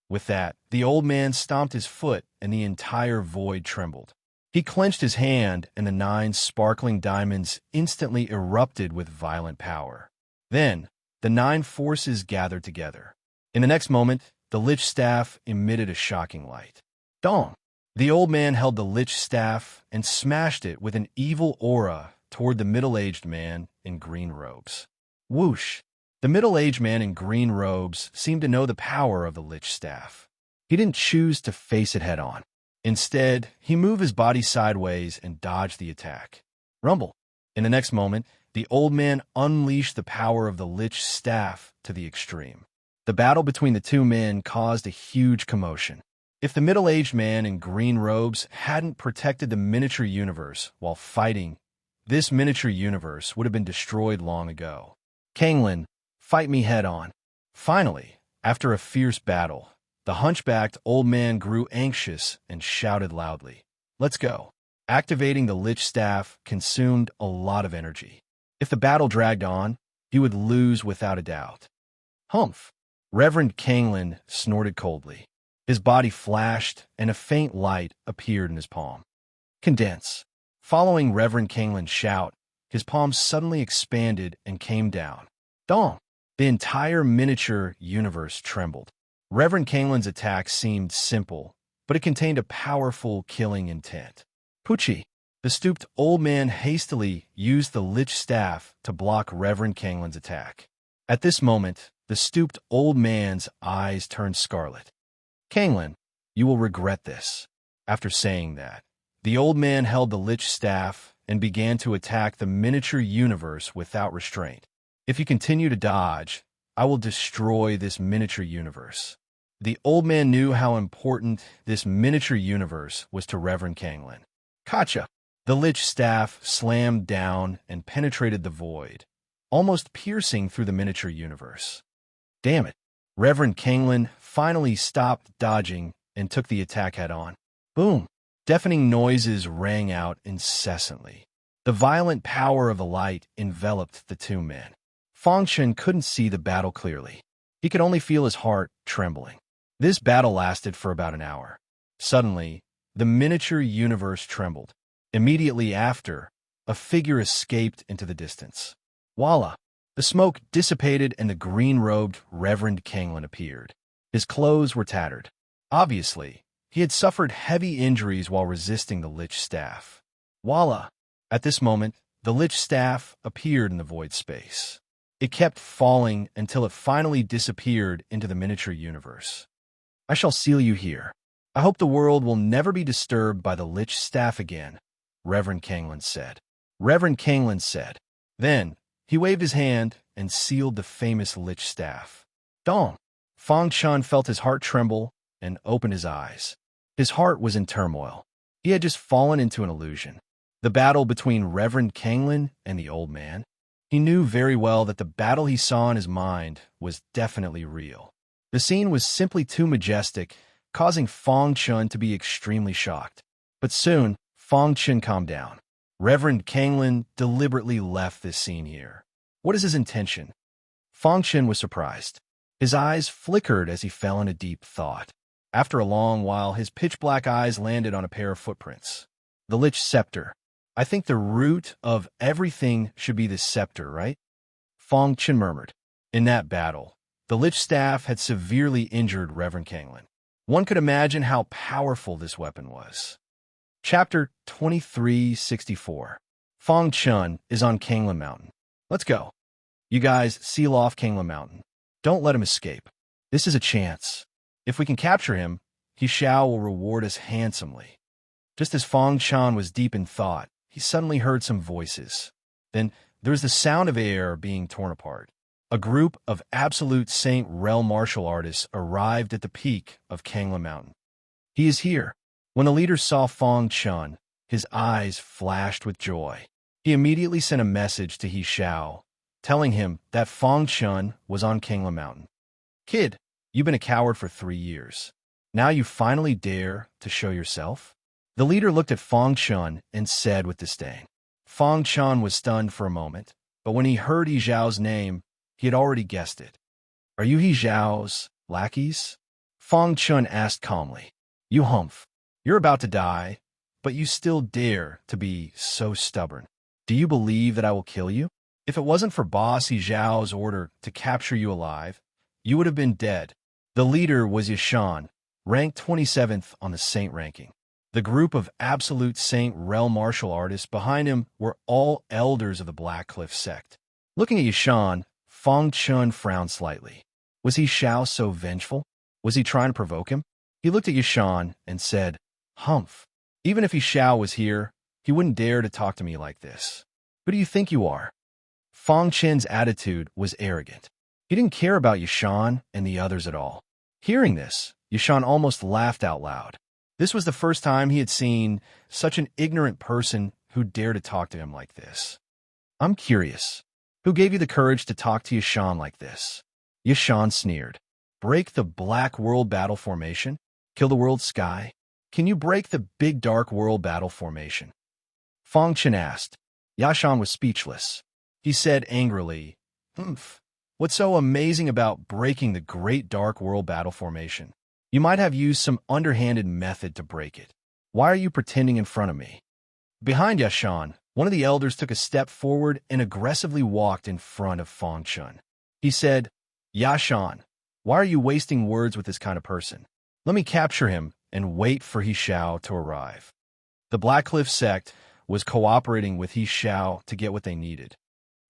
With that, the old man stomped his foot and the entire void trembled. He clenched his hand and the 9 sparkling diamonds instantly erupted with violent power. Then, the 9 forces gathered together. In the next moment, the lich staff emitted a shocking light. Dong! The old man held the lich staff and smashed it with an evil aura toward the middle-aged man in green robes. Whoosh! The middle-aged man in green robes seemed to know the power of the lich staff. He didn't choose to face it head-on. Instead, he moved his body sideways and dodged the attack. Rumble! In the next moment, the old man unleashed the power of the lich staff to the extreme. The battle between the two men caused a huge commotion. If the middle-aged man in green robes hadn't protected the miniature universe while fighting, this miniature universe would have been destroyed long ago. Kanglin, fight me head-on. Finally, after a fierce battle, the hunchbacked old man grew anxious and shouted loudly, "Let's go." Activating the lich staff consumed a lot of energy. If the battle dragged on, he would lose without a doubt. Humph! Reverend Kanglin snorted coldly. His body flashed, and a faint light appeared in his palm. Condense. Following Reverend Kanglin's shout, his palm suddenly expanded and came down. Dong! The entire miniature universe trembled. Reverend Kanglin's attack seemed simple, but it contained a powerful killing intent. Poochie! The stooped old man hastily used the lich staff to block Reverend Kanglin's attack. At this moment, the stooped old man's eyes turned scarlet. Kanglin, you will regret this. After saying that, the old man held the lich staff and began to attack the miniature universe without restraint. If you continue to dodge, I will destroy this miniature universe. The old man knew how important this miniature universe was to Reverend Kanglin. Gotcha! The lich staff slammed down and penetrated the void, almost piercing through the miniature universe. Damn it! Reverend Kanglin finally stopped dodging and took the attack head-on. Boom! Deafening noises rang out incessantly. The violent power of the light enveloped the two men. Fong Chun couldn't see the battle clearly. He could only feel his heart trembling. This battle lasted for about an hour. Suddenly, the miniature universe trembled. Immediately after, a figure escaped into the distance. Voila! The smoke dissipated and the green-robed Reverend Kanglin appeared. His clothes were tattered. Obviously, he had suffered heavy injuries while resisting the lich staff. Voila! At this moment, the lich staff appeared in the void space. It kept falling until it finally disappeared into the miniature universe. I shall seal you here. I hope the world will never be disturbed by the lich staff again, Reverend Kanglin said. Reverend Kanglin said. Then, he waved his hand and sealed the famous lich staff. Dong! Fong Chun felt his heart tremble and opened his eyes. His heart was in turmoil. He had just fallen into an illusion. The battle between Reverend Kanglin and the old man. He knew very well that the battle he saw in his mind was definitely real. The scene was simply too majestic, causing Fong Chun to be extremely shocked. But soon, Fong Chun calmed down. Reverend Kanglin deliberately left this scene here. What is his intention? Fong Chun was surprised. His eyes flickered as he fell into deep thought. After a long while, his pitch-black eyes landed on a pair of footprints. The Lich Scepter. I think the root of everything should be the scepter, right? Fong Chen murmured. In that battle, the Lich Staff had severely injured Reverend Kanglin. One could imagine how powerful this weapon was. Chapter 2364. Fong Chun is on Kanglin Mountain. Let's go. You guys seal off Kanglin Mountain. Don't let him escape. This is a chance. If we can capture him, He Xiao will reward us handsomely. Just as Fong Chan was deep in thought, he suddenly heard some voices. Then there was the sound of air being torn apart. A group of absolute Saint Realm martial artists arrived at the peak of Kanglin Mountain. He is here. When the leader saw Fong Chun, his eyes flashed with joy. He immediately sent a message to He Xiao, telling him that Fong Chun was on Kanglin Mountain. Kid, you've been a coward for 3 years. Now you finally dare to show yourself? The leader looked at Fong Chun and said with disdain. Fong Chun was stunned for a moment, but when he heard He Xiao's name, he had already guessed it. Are you He Xiao's lackeys? Fong Chun asked calmly. You humph. You're about to die, but you still dare to be so stubborn. Do you believe that I will kill you? If it wasn't for Boss He Xiao's order to capture you alive, you would have been dead. The leader was Yashan, ranked 27th on the Saint ranking. The group of absolute Saint Realm martial artists behind him were all elders of the Black Cliff sect. Looking at Yashan, Fong Chun frowned slightly. Was He Xiao so vengeful? Was he trying to provoke him? He looked at Yashan and said, Humph. Even if He Xiao was here, he wouldn't dare to talk to me like this. Who do you think you are? Fong Chen's attitude was arrogant. He didn't care about Yashan and the others at all. Hearing this, Yashan almost laughed out loud. This was the first time he had seen such an ignorant person who dared to talk to him like this. I'm curious. Who gave you the courage to talk to Yashan like this? Yashan sneered. Break the Black World Battle Formation? Kill the World Sky? Can you break the Big Dark World Battle Formation? Fong Chen asked. Yashan was speechless. He said angrily, Humph. What's so amazing about breaking the Great Dark World Battle Formation? You might have used some underhanded method to break it. Why are you pretending in front of me? Behind Yashan, one of the elders took a step forward and aggressively walked in front of Fong Chun. He said, Yashan, why are you wasting words with this kind of person? Let me capture him and wait for He Xiao to arrive. The Black Cliff sect was cooperating with He Xiao to get what they needed.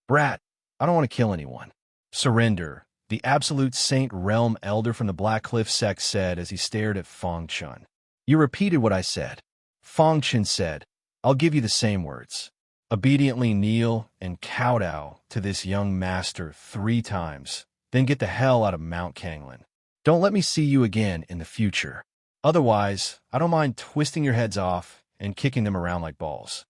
Brat, I don't want to kill anyone. Surrender, the absolute Saint Realm elder from the Black Cliff sect said as he stared at Fong Chun. You repeated what I said. Fong Chun said, I'll give you the same words. Obediently kneel and kowtow to this young master 3 times, then get the hell out of Mount Kanglin. Don't let me see you again in the future. Otherwise, I don't mind twisting your heads off and kicking them around like balls.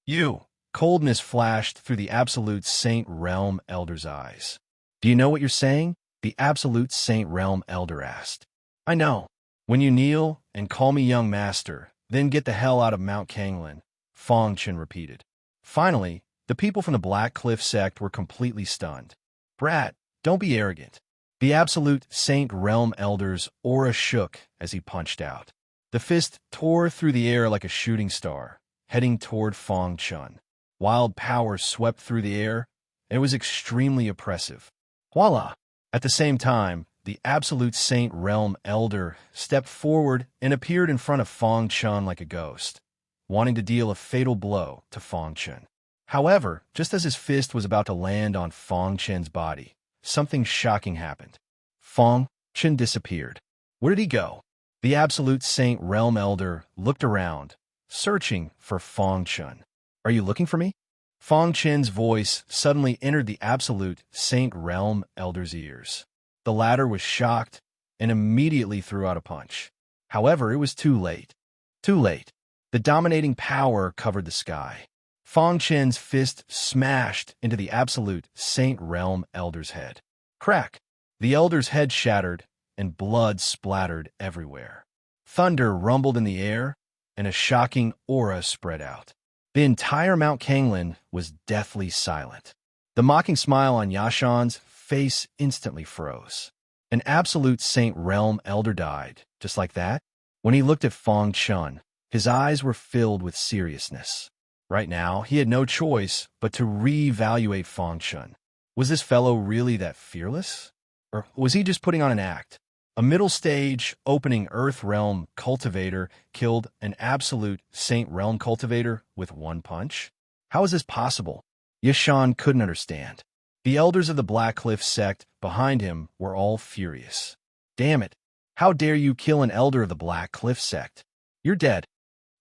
You! Coldness flashed through the absolute Saint Realm elder's eyes. Do you know what you're saying? The absolute Saint Realm elder asked. I know. When you kneel and call me young master, then get the hell out of Mount Kanglin, Fong Chen repeated. Finally, the people from the Black Cliff sect were completely stunned. Brat, don't be arrogant. The absolute Saint Realm elder's aura shook as he punched out. The fist tore through the air like a shooting star, heading toward Fong Chun. Wild power swept through the air. It was extremely oppressive. Voila! At the same time, the absolute Saint Realm elder stepped forward and appeared in front of Fong Chun like a ghost, wanting to deal a fatal blow to Fong Chun. However, just as his fist was about to land on Fong Chen's body, something shocking happened. Fong Chen disappeared. Where did he go? The absolute Saint Realm elder looked around, searching for Fong Chun. Are you looking for me? Fong Chen's voice suddenly entered the absolute Saint Realm elder's ears. The latter was shocked and immediately threw out a punch. However, it was too late. Too late. The dominating power covered the sky. Fong Chen's fist smashed into the absolute Saint Realm elder's head. Crack! The elder's head shattered and blood splattered everywhere. Thunder rumbled in the air and a shocking aura spread out. The entire Mount Kanglin was deathly silent. The mocking smile on Yashan's face instantly froze. An absolute Saint Realm elder died, just like that. When he looked at Fong Chun, His eyes were filled with seriousness. Right now, he had no choice but to reevaluate Fangchun. Was this fellow really that fearless? Or was he just putting on an act? A middle-stage, opening Earth Realm cultivator killed an absolute Saint Realm cultivator with one punch? How is this possible? Yishan couldn't understand. The elders of the Black Cliff sect behind him were all furious. Damn it! How dare you kill an elder of the Black Cliff sect? You're dead.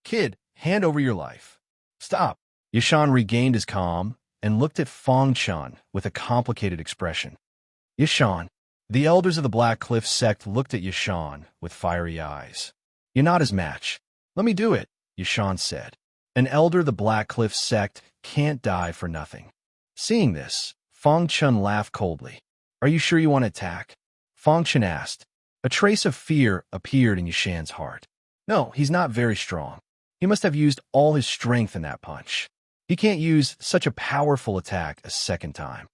Kid, hand over your life. Stop. Yishan regained his calm and looked at Fangchun with a complicated expression. Yishan. The elders of the Black Cliff sect looked at Yishan with fiery eyes. You're not his match. Let me do it, Yishan said. An elder of the Black Cliff sect can't die for nothing. Seeing this, Fangchun laughed coldly. Are you sure you want to attack? Fangchun asked. A trace of fear appeared in Yishan's heart. No, he's not very strong. He must have used all his strength in that punch. He can't use such a powerful attack a second time.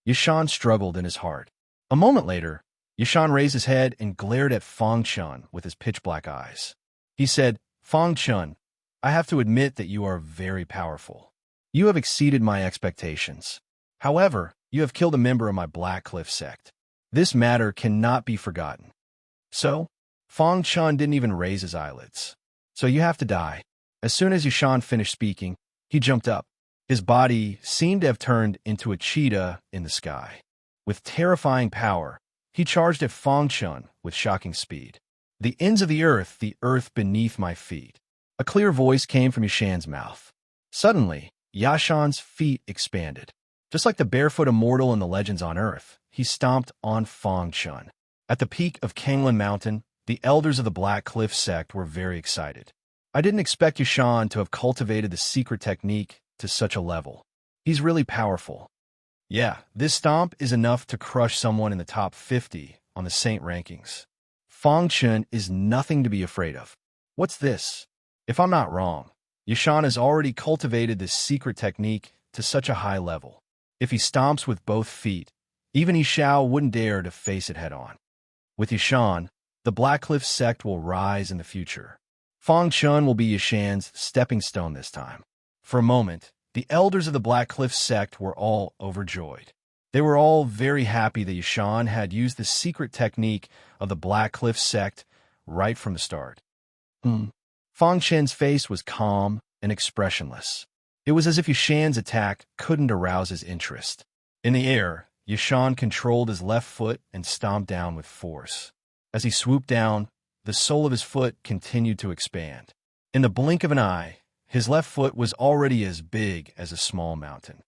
Yishan struggled in his heart. A moment later, Yishan raised his head and glared at Fangchun with his pitch-black eyes. He said, Fangchun, I have to admit that you are very powerful. You have exceeded my expectations. However, you have killed a member of my Black Cliff sect. This matter cannot be forgotten. So, Fangchun didn't even raise his eyelids. So you have to die. As soon as Yishan finished speaking, he jumped up. His body seemed to have turned into a cheetah in the sky. With terrifying power, he charged at Fangchun with shocking speed. The ends of the earth beneath my feet. A clear voice came from Yishan's mouth. Suddenly, Yashan's feet expanded. Just like the barefoot immortal in the legends on Earth, he stomped on Fangchun. At the peak of Kanglan Mountain, the elders of the Black Cliff sect were very excited. I didn't expect Yishan to have cultivated the secret technique to such a level. He's really powerful. Yeah, this stomp is enough to crush someone in the top 50 on the Saint rankings. Fangchun is nothing to be afraid of. What's this? If I'm not wrong, Yishan has already cultivated this secret technique to such a high level. If he stomps with both feet, even Yishao wouldn't dare to face it head-on. With Yishan, the Black Cliff sect will rise in the future. Fangchun will be Yishan's stepping stone this time. For a moment, the elders of the Black Cliff sect were all overjoyed. They were all very happy that Yishan had used the secret technique of the Black Cliff sect right from the start. Fangchun's face was calm and expressionless. It was as if Yishan's attack couldn't arouse his interest. In the air, Yishan controlled his left foot and stomped down with force. As he swooped down, the sole of his foot continued to expand. In the blink of an eye, his left foot was already as big as a small mountain.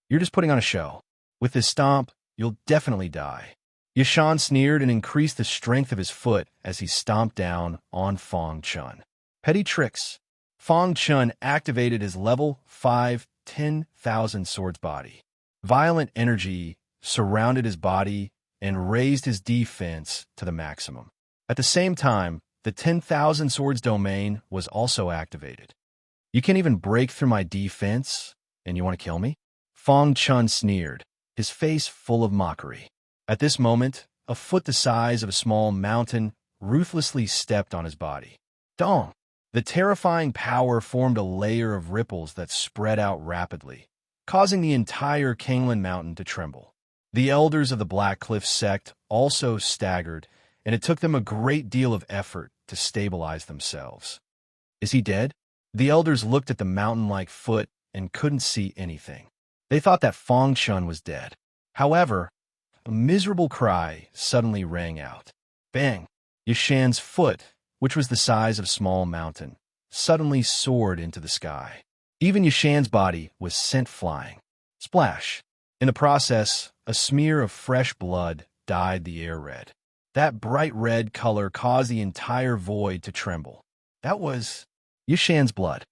You're just putting on a show. With this stomp, you'll definitely die. Yishan sneered and increased the strength of his foot as he stomped down on Fangchun. Petty tricks. Fangchun activated his level 5 10,000 swords body. Violent energy surrounded his body and raised his defense to the maximum. At the same time, the 10,000 swords domain was also activated. You can't even break through my defense, and you want to kill me? Fangchun sneered, his face full of mockery. At this moment, a foot the size of a small mountain ruthlessly stepped on his body. Dong! The terrifying power formed a layer of ripples that spread out rapidly, causing the entire Kanglan Mountain to tremble. The elders of the Black Cliff sect also staggered, and it took them a great deal of effort to stabilize themselves. Is he dead? The elders looked at the mountain-like foot and couldn't see anything. They thought that Fangchun was dead. However, a miserable cry suddenly rang out. Bang! Yishan's foot, which was the size of a small mountain, suddenly soared into the sky. Even Yishan's body was sent flying. Splash! In the process, a smear of fresh blood dyed the air red. That bright red color caused the entire void to tremble. That was Yishan's blood.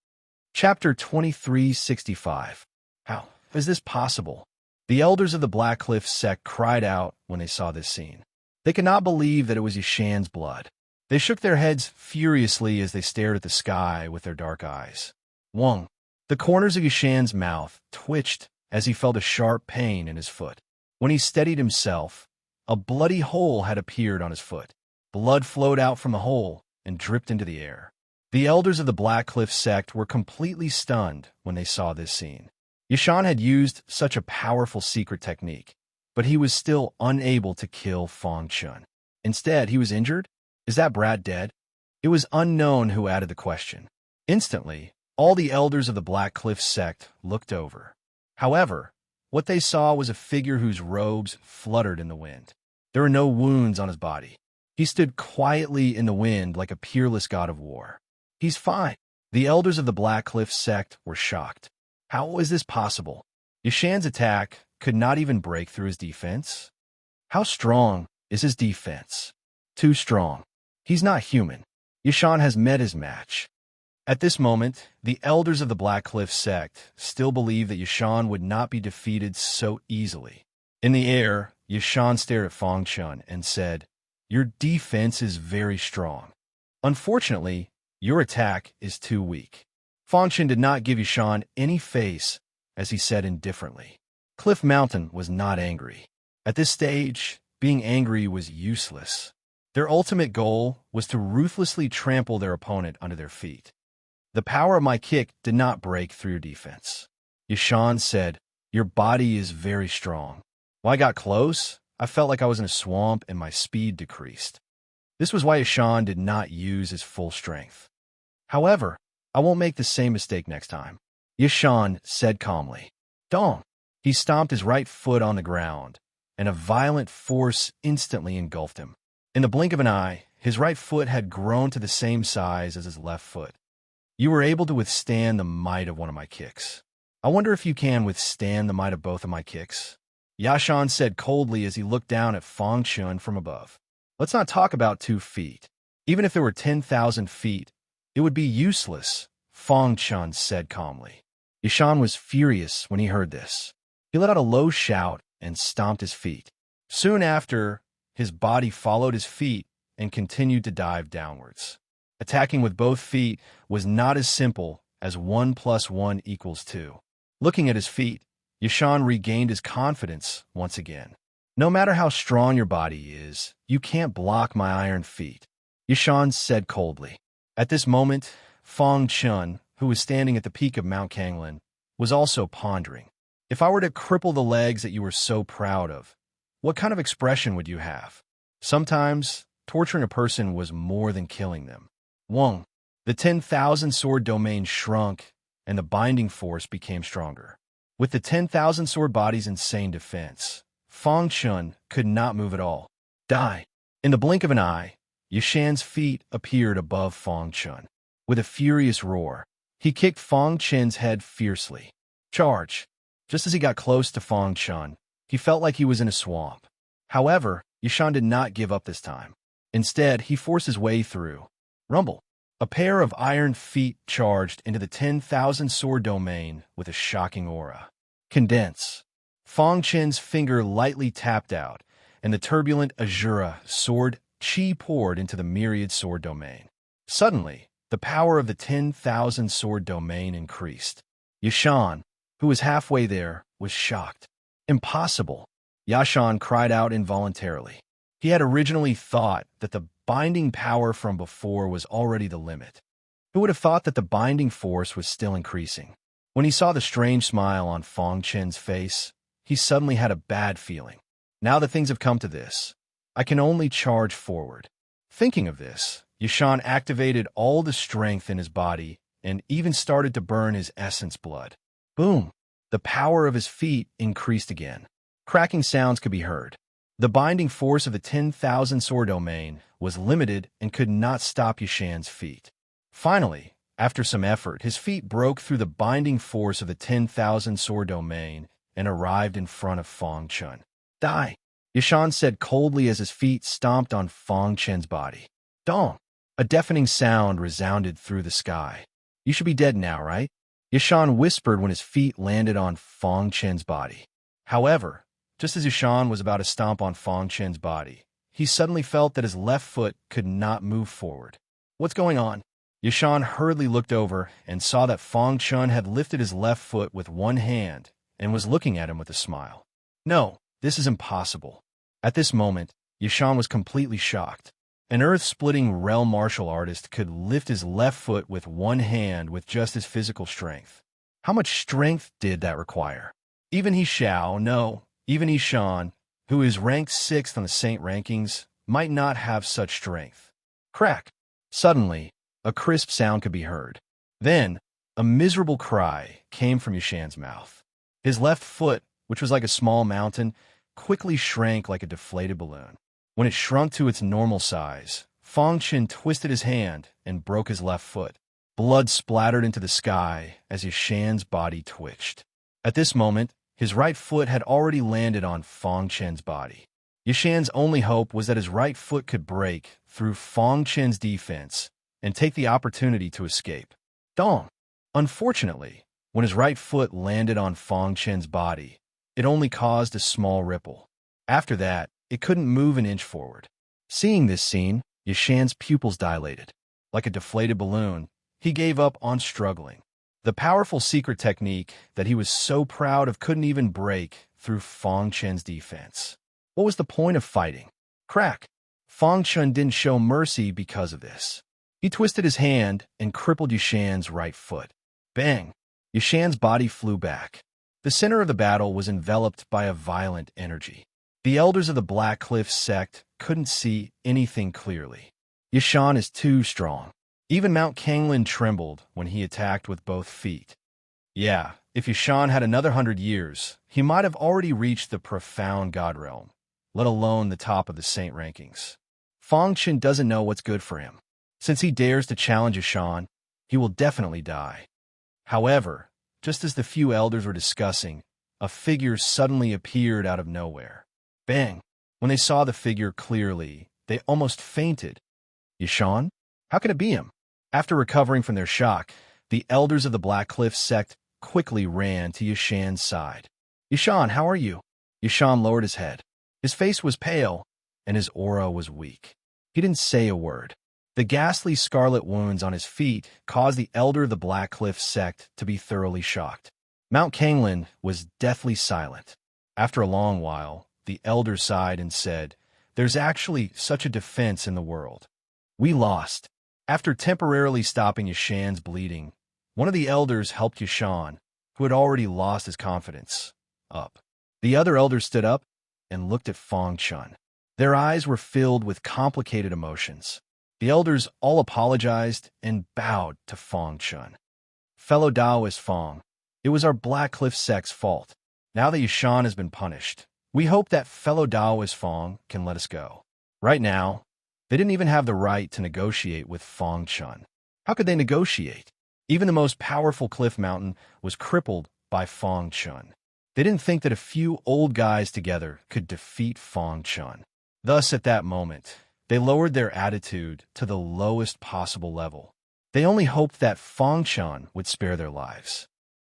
Chapter 2365. How is this possible? The elders of the Black Cliff sect cried out when they saw this scene. They could not believe that it was Yishan's blood. They shook their heads furiously as they stared at the sky with their dark eyes. Wong. The corners of Yishan's mouth twitched as he felt a sharp pain in his foot. When he steadied himself, a bloody hole had appeared on his foot. Blood flowed out from the hole and dripped into the air. The elders of the Black Cliff sect were completely stunned when they saw this scene. Yashan had used such a powerful secret technique, but he was still unable to kill Fang Chun. Instead, he was injured? Is that brat dead? It was unknown who added the question. Instantly, all the elders of the Black Cliff sect looked over. However, what they saw was a figure whose robes fluttered in the wind. There were no wounds on his body. He stood quietly in the wind like a peerless god of war. He's fine. The elders of the Black Cliff sect were shocked. How is this possible? Yashan's attack could not even break through his defense? How strong is his defense? Too strong. He's not human. Yashan has met his match. At this moment, the elders of the Black Cliff sect still believe that Yashan would not be defeated so easily. In the air, Yashan stared at Fang Chun and said, "Your defense is very strong. Unfortunately, your attack is too weak." Fang Chun did not give Yashan any face as he said indifferently. Cliff Mountain was not angry. At this stage, being angry was useless. Their ultimate goal was to ruthlessly trample their opponent under their feet. The power of my kick did not break through your defense. Yashan said, "Your body is very strong. When I got close, I felt like I was in a swamp and my speed decreased." This was why Yashan did not use his full strength. "However, I won't make the same mistake next time," Yashan said calmly. Dong! He stomped his right foot on the ground, and a violent force instantly engulfed him. In the blink of an eye, his right foot had grown to the same size as his left foot. "You were able to withstand the might of one of my kicks. I wonder if you can withstand the might of both of my kicks," Yashan said coldly as he looked down at Fang Chun from above. "Let's not talk about 2 feet. Even if there were 10,000 feet, it would be useless," Fang Chun said calmly. Yashan was furious when he heard this. He let out a low shout and stomped his feet. Soon after, his body followed his feet and continued to dive downwards. Attacking with both feet was not as simple as 1 + 1 = 2. Looking at his feet, Yashan regained his confidence once again. "No matter how strong your body is, you can't block my iron feet," Yashan said coldly. At this moment, Fang Chun, who was standing at the peak of Mount Kanglin, was also pondering. "If I were to cripple the legs that you were so proud of, what kind of expression would you have?" Sometimes, torturing a person was more than killing them. Wong. The 10,000 sword domain shrunk, and the binding force became stronger. With the 10,000 sword body's insane defense, Fang Chun could not move at all. Die! In the blink of an eye, Yashan's feet appeared above Fang Chun. With a furious roar, he kicked Fang Chun's head fiercely. Charge! Just as he got close to Fang Chun, he felt like he was in a swamp. However, Yashan did not give up this time. Instead, he forced his way through. Rumble! A pair of iron feet charged into the 10,000 sword domain with a shocking aura. Condense! Fang Chun's finger lightly tapped out, and the turbulent Azura sword chi poured into the myriad sword domain. Suddenly, the power of the 10,000 sword domain increased. Yashan, who was halfway there, was shocked. Impossible! Yashan cried out involuntarily. He had originally thought that the binding power from before was already the limit. Who would have thought that the binding force was still increasing? When he saw the strange smile on Fang Chun's face, he suddenly had a bad feeling. Now that things have come to this, I can only charge forward. Thinking of this, Yashan activated all the strength in his body and even started to burn his essence blood. Boom! The power of his feet increased again. Cracking sounds could be heard. The binding force of the 10,000 sword domain was limited and could not stop Yashan's feet. Finally, after some effort, his feet broke through the binding force of the 10,000 sword domain and arrived in front of Fang Chun. Die! Yashan said coldly as his feet stomped on Fang Chun's body. Dong! A deafening sound resounded through the sky. "You should be dead now, right?" Yashan whispered when his feet landed on Fang Chun's body. However, just as Yashan was about to stomp on Fang Chun's body, he suddenly felt that his left foot could not move forward. What's going on? Yashan hurriedly looked over and saw that Fang Chun had lifted his left foot with one hand and was looking at him with a smile. No, this is impossible. At this moment, Yashan was completely shocked. An earth-splitting realm martial artist could lift his left foot with one hand with just his physical strength. How much strength did that require? Even even Ishan, who is ranked 6th on the Saint rankings, might not have such strength. Crack! Suddenly, a crisp sound could be heard. Then, a miserable cry came from Yashan's mouth. His left foot, which was like a small mountain, quickly shrank like a deflated balloon. When it shrunk to its normal size, Fong Chen twisted his hand and broke his left foot. Blood splattered into the sky as Yashan's body twitched. At this moment, his right foot had already landed on Fong Chen's body. Yashan's only hope was that his right foot could break through Fong Chen's defense and take the opportunity to escape. Dong! Unfortunately, when his right foot landed on Fong Chen's body, it only caused a small ripple. After that, it couldn't move an inch forward. Seeing this scene, Yashan's pupils dilated. Like a deflated balloon, he gave up on struggling. The powerful secret technique that he was so proud of couldn't even break through Fong Chen's defense. What was the point of fighting? Crack! Fong Chen didn't show mercy because of this. He twisted his hand and crippled Yashan's right foot. Bang! Yashan's body flew back. The center of the battle was enveloped by a violent energy. The elders of the Black Cliff sect couldn't see anything clearly. Yashan is too strong. Even Mount Kanglin trembled when he attacked with both feet. Yeah, if Yashan had another 100 years, he might have already reached the profound God realm, let alone the top of the saint rankings. Fong Chen doesn't know what's good for him. Since he dares to challenge Yashan, he will definitely die. However, just as the few elders were discussing, a figure suddenly appeared out of nowhere. Bang! When they saw the figure clearly, they almost fainted. Yashan? How can it be him? After recovering from their shock, the elders of the Black Cliff sect quickly ran to Yashan's side. Yashan, how are you? Yashan lowered his head. His face was pale, and his aura was weak. He didn't say a word. The ghastly scarlet wounds on his feet caused the elder of the Black Cliff sect to be thoroughly shocked. Mount Kanglin was deathly silent. After a long while, the elder sighed and said, "There's actually such a defense in the world. We lost." After temporarily stopping Yashan's bleeding, one of the elders helped Yashan, who had already lost his confidence, up. The other elders stood up and looked at Fong Chen. Their eyes were filled with complicated emotions. The elders all apologized and bowed to Fong Chen. Fellow Taoist Fong, it was our Black Cliff sect's fault. Now that Yashan has been punished, we hope that fellow Taoist Fong can let us go. Right now, they didn't even have the right to negotiate with Fong Chen. How could they negotiate? Even the most powerful cliff mountain was crippled by Fong Chen. They didn't think that a few old guys together could defeat Fong Chen. Thus, at that moment, they lowered their attitude to the lowest possible level. They only hoped that Fong Chen would spare their lives.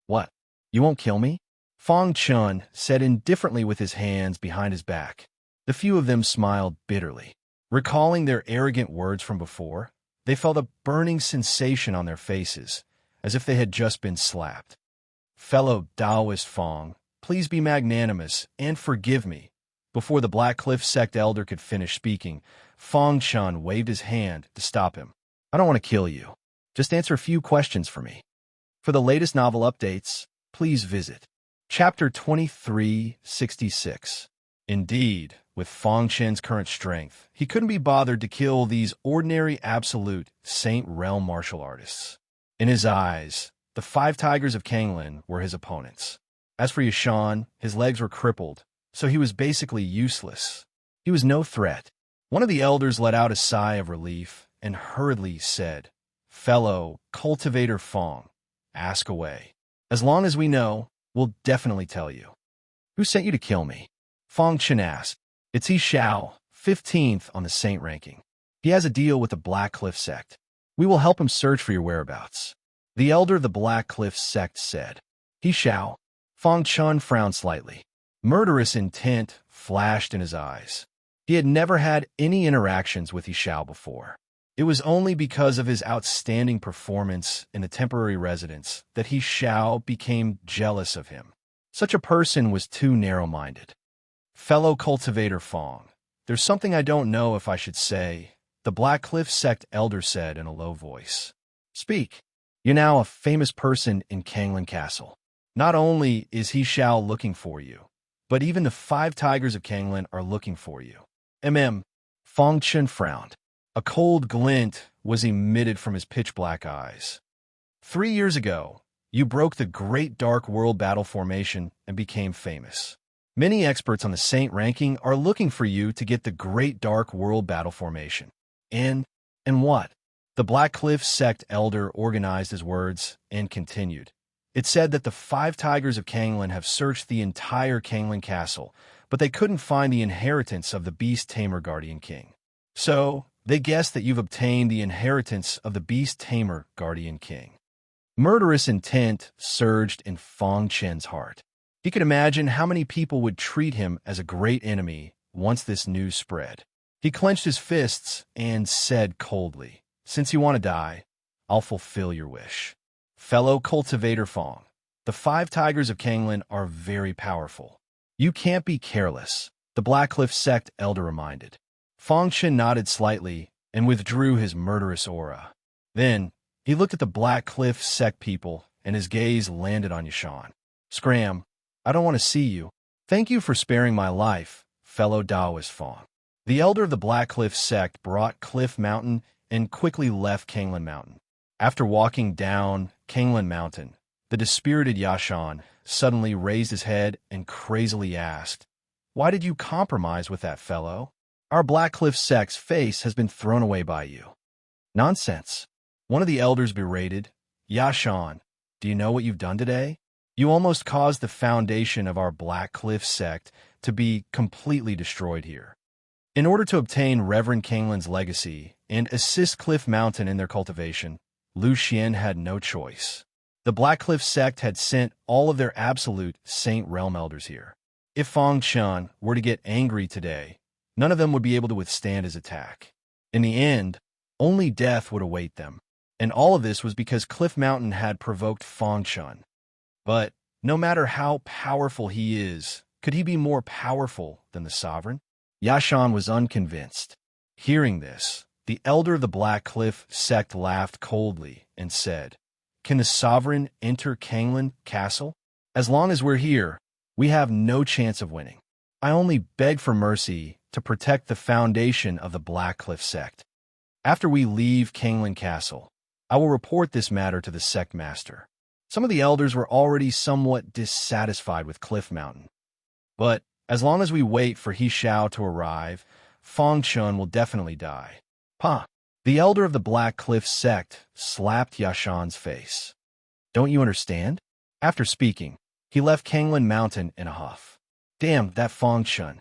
What? You won't kill me? Fong Chen said indifferently with his hands behind his back. The few of them smiled bitterly. Recalling their arrogant words from before, they felt a burning sensation on their faces, as if they had just been slapped. Fellow Taoist Fong, please be magnanimous and forgive me. Before the Black Cliff sect elder could finish speaking, Fong Chen waved his hand to stop him. I don't want to kill you. Just answer a few questions for me. For the latest novel updates, please visit Chapter 2366. Indeed, with Fong Chen's current strength, he couldn't be bothered to kill these ordinary absolute Saint Realm martial artists. In his eyes, the 5 Tigers of Kanglin were his opponents. As for Yashan, his legs were crippled, so he was basically useless. He was no threat. One of the elders let out a sigh of relief and hurriedly said, "Fellow Cultivator Fong, ask away. As long as we know, we'll definitely tell you." "Who sent you to kill me?" Fong Chen asked. "It's He Xiao, 15th on the Saint ranking. He has a deal with the Black Cliff sect. We will help him search for your whereabouts." The elder of the Black Cliff sect said. "He Xiao." Fong Chen frowned slightly. Murderous intent flashed in his eyes. He had never had any interactions with He Xiao before. It was only because of his outstanding performance in the temporary residence that He Xiao became jealous of him. Such a person was too narrow-minded. "Fellow Cultivator Fong, there's something I don't know if I should say, the Black Cliff sect elder said in a low voice. Speak. You're now a famous person in Kanglin Castle. Not only is He Shao looking for you, but even the 5 tigers of Kanglin are looking for you. Fong Chen frowned. A cold glint was emitted from his pitch-black eyes. 3 years ago, you broke the Great Dark World Battle Formation and became famous. Many experts on the Saint ranking are looking for you to get the Great Dark World Battle Formation. And what? The Black Cliff sect elder organized his words and continued. It said that the 5 tigers of Kanglin have searched the entire Kanglin castle, but they couldn't find the inheritance of the Beast Tamer Guardian King. So, they guessed that you've obtained the inheritance of the Beast Tamer Guardian King. Murderous intent surged in Fong Chen's heart. He could imagine how many people would treat him as a great enemy once this news spread. He clenched his fists and said coldly, "Since you want to die, I'll fulfill your wish." Fellow cultivator Fong, the 5 tigers of Kanglin are very powerful. You can't be careless, the Black Cliff sect elder reminded. Fong Chen nodded slightly and withdrew his murderous aura. Then, he looked at the Black Cliff sect people, and his gaze landed on Yashan. "Scram, I don't want to see you. Thank you for sparing my life, fellow Taoist Fong." The elder of the Black Cliff sect brought Cliff Mountain and quickly left Kanglin Mountain. After walking down Kanglin Mountain, the dispirited Yashan suddenly raised his head and crazily asked, "Why did you compromise with that fellow? Our Black Cliff sect's face has been thrown away by you." "Nonsense," one of the elders berated. "Yashan, do you know what you've done today? You almost caused the foundation of our Black Cliff sect to be completely destroyed here." In order to obtain Reverend Kanglin's legacy and assist Cliff Mountain in their cultivation, Lu Xian had no choice. The Black Cliff sect had sent all of their absolute Saint Realm elders here. If Fong Chen were to get angry today, none of them would be able to withstand his attack. In the end, only death would await them. And all of this was because Cliff Mountain had provoked Fong Chen. But no matter how powerful he is, could he be more powerful than the sovereign? Yashan was unconvinced. Hearing this, the elder of the Black Cliff sect laughed coldly and said, "Can the sovereign enter Kanglin Castle? As long as we're here, we have no chance of winning. I only beg for mercy to protect the foundation of the Black Cliff sect. After we leave Kanglin Castle, I will report this matter to the sect master." Some of the elders were already somewhat dissatisfied with Cliff Mountain. "But as long as we wait for He Shao to arrive, Fong Chen will definitely die." "Pa!" The elder of the Black Cliff sect slapped Yashan's face. "Don't you understand?" After speaking, he left Kanglin Mountain in a huff. Damn that Fong Chen.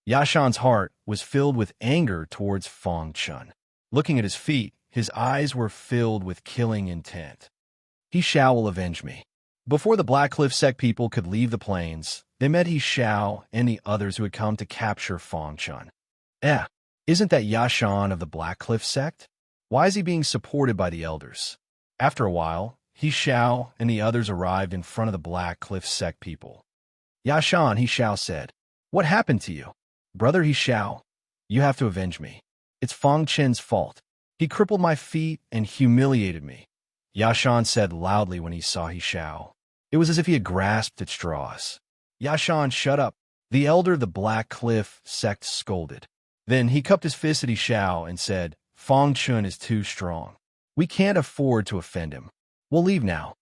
Yashan's heart was filled with anger towards Fong Chen. Looking at his feet, his eyes were filled with killing intent. He Shao will avenge me. Before the Black Cliff sect people could leave the plains, they met He Shao and the others who had come to capture Fong Chen. Isn't that Yashan of the Black Cliff sect? Why is he being supported by the elders? After a while, He Shao and the others arrived in front of the Black Cliff sect people. "Yashan," He Shao said, "what happened to you?" "Brother He Shao, you have to avenge me. It's Fong Chen's fault. He crippled my feet and humiliated me," Yashan said loudly when he saw He Shao. It was as if he had grasped at straws. "Yashan, shut up," the elder of the Black Cliff sect scolded. Then he cupped his fist at He Shao and said, "Fong Chen is too strong. We can't afford to offend him. We'll leave now."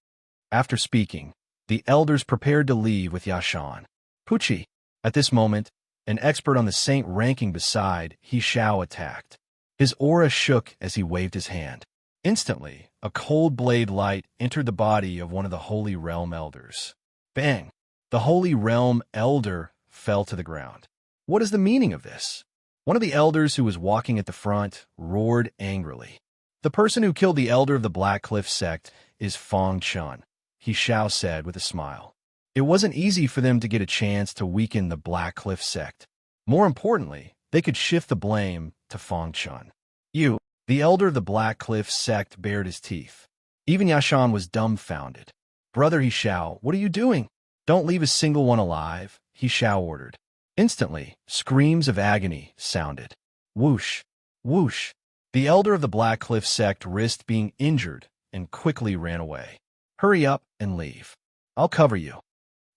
After speaking, the elders prepared to leave with Yashan. Pucci. At this moment, an expert on the saint ranking beside He Shao attacked. His aura shook as he waved his hand. Instantly, a cold blade light entered the body of one of the Holy Realm elders. Bang! The Holy Realm elder fell to the ground. What is the meaning of this? One of the elders who was walking at the front roared angrily. "The person who killed the elder of the Black Cliff sect is Fong Chen," He Shao said with a smile. It wasn't easy for them to get a chance to weaken the Black Cliff sect. More importantly, they could shift the blame to Fong Chen. "You," the elder of the Black Cliff sect bared his teeth. Even Yashan was dumbfounded. "Brother He Shao, what are you doing? Don't leave a single one alive," He Shao ordered. Instantly, screams of agony sounded. Whoosh! Whoosh! The elder of the Black Cliff sect risked being injured and quickly ran away. Hurry up and leave. I'll cover you.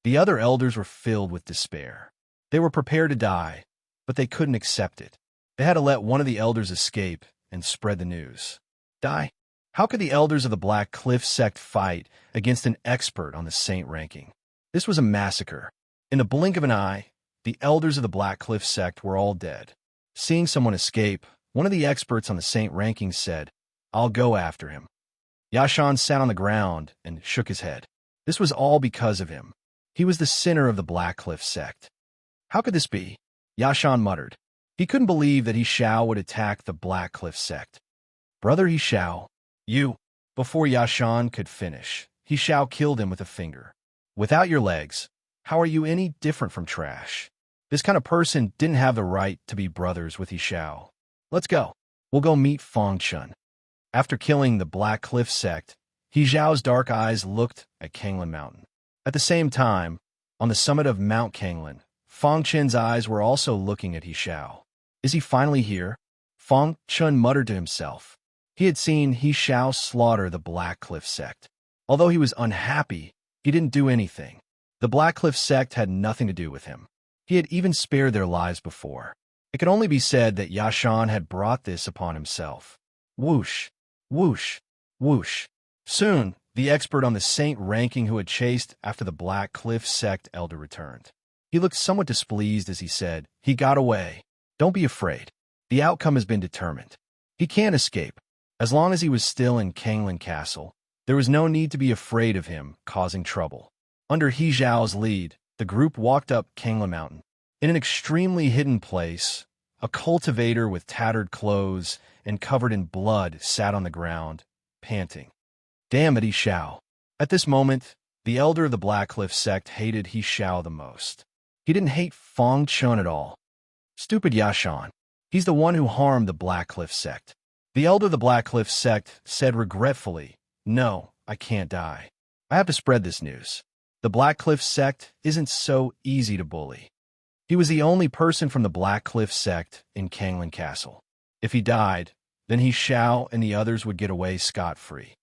The other elders were filled with despair. They were prepared to die, but they couldn't accept it. They had to let one of the elders escape and spread the news. Die? How could the elders of the Black Cliff sect fight against an expert on the saint ranking? This was a massacre. In the blink of an eye, the elders of the Black Cliff sect were all dead. Seeing someone escape, one of the experts on the saint ranking said, "I'll go after him." Yashan sat on the ground and shook his head. This was all because of him. He was the sinner of the Black Cliff sect. How could this be? Yashan muttered. He couldn't believe that He Xiao would attack the Black Cliff sect. Brother He Xiao, you. Before Yashan could finish, He Xiao killed him with a finger. Without your legs, how are you any different from trash? This kind of person didn't have the right to be brothers with He Xiao. Let's go. We'll go meet Feng Chun. After killing the Black Cliff sect, He Xiao's dark eyes looked at Kanglin Mountain. At the same time, on the summit of Mount Kanglin, Feng Chun's eyes were also looking at He Xiao. Is he finally here? Feng Chun muttered to himself. He had seen He Xiao slaughter the Black Cliff sect. Although he was unhappy, he didn't do anything. The Black Cliff sect had nothing to do with him. He had even spared their lives before. It could only be said that Yashan had brought this upon himself. Whoosh, whoosh, whoosh. Soon, the expert on the saint ranking who had chased after the Black Cliff sect elder returned. He looked somewhat displeased as he said, "He got away. Don't be afraid. The outcome has been determined. He can't escape. As long as he was still in Kanglin Castle, there was no need to be afraid of him causing trouble." Under He Xiao's lead, the group walked up Kanglin Mountain. In an extremely hidden place, a cultivator with tattered clothes and covered in blood sat on the ground, panting. Damn it, He Xiao. At this moment, the elder of the Black Cliff sect hated He Xiao the most. He didn't hate Feng Chun at all. Stupid Yashan. He's the one who harmed the Black Cliff sect. The elder of the Black Cliff sect said regretfully, "No, I can't die. I have to spread this news. The Black Cliff sect isn't so easy to bully." He was the only person from the Black Cliff sect in Kanglin Castle. If he died, then He Xiao and the others would get away scot-free.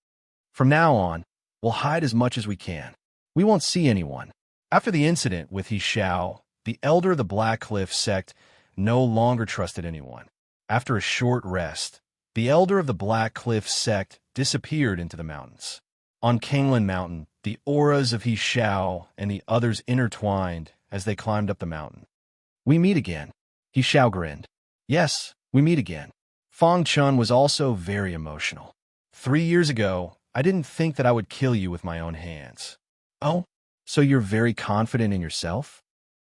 From now on, we'll hide as much as we can. We won't see anyone. After the incident with He Xiao, the elder of the Black Cliff sect no longer trusted anyone. After a short rest, the elder of the Black Cliff sect disappeared into the mountains. On Kanglin Mountain, the auras of He Xiao and the others intertwined as they climbed up the mountain. "We meet again." He Xiao grinned. "Yes, we meet again." Feng Chun was also very emotional. 3 years ago, I didn't think that I would kill you with my own hands. Oh, so you're very confident in yourself?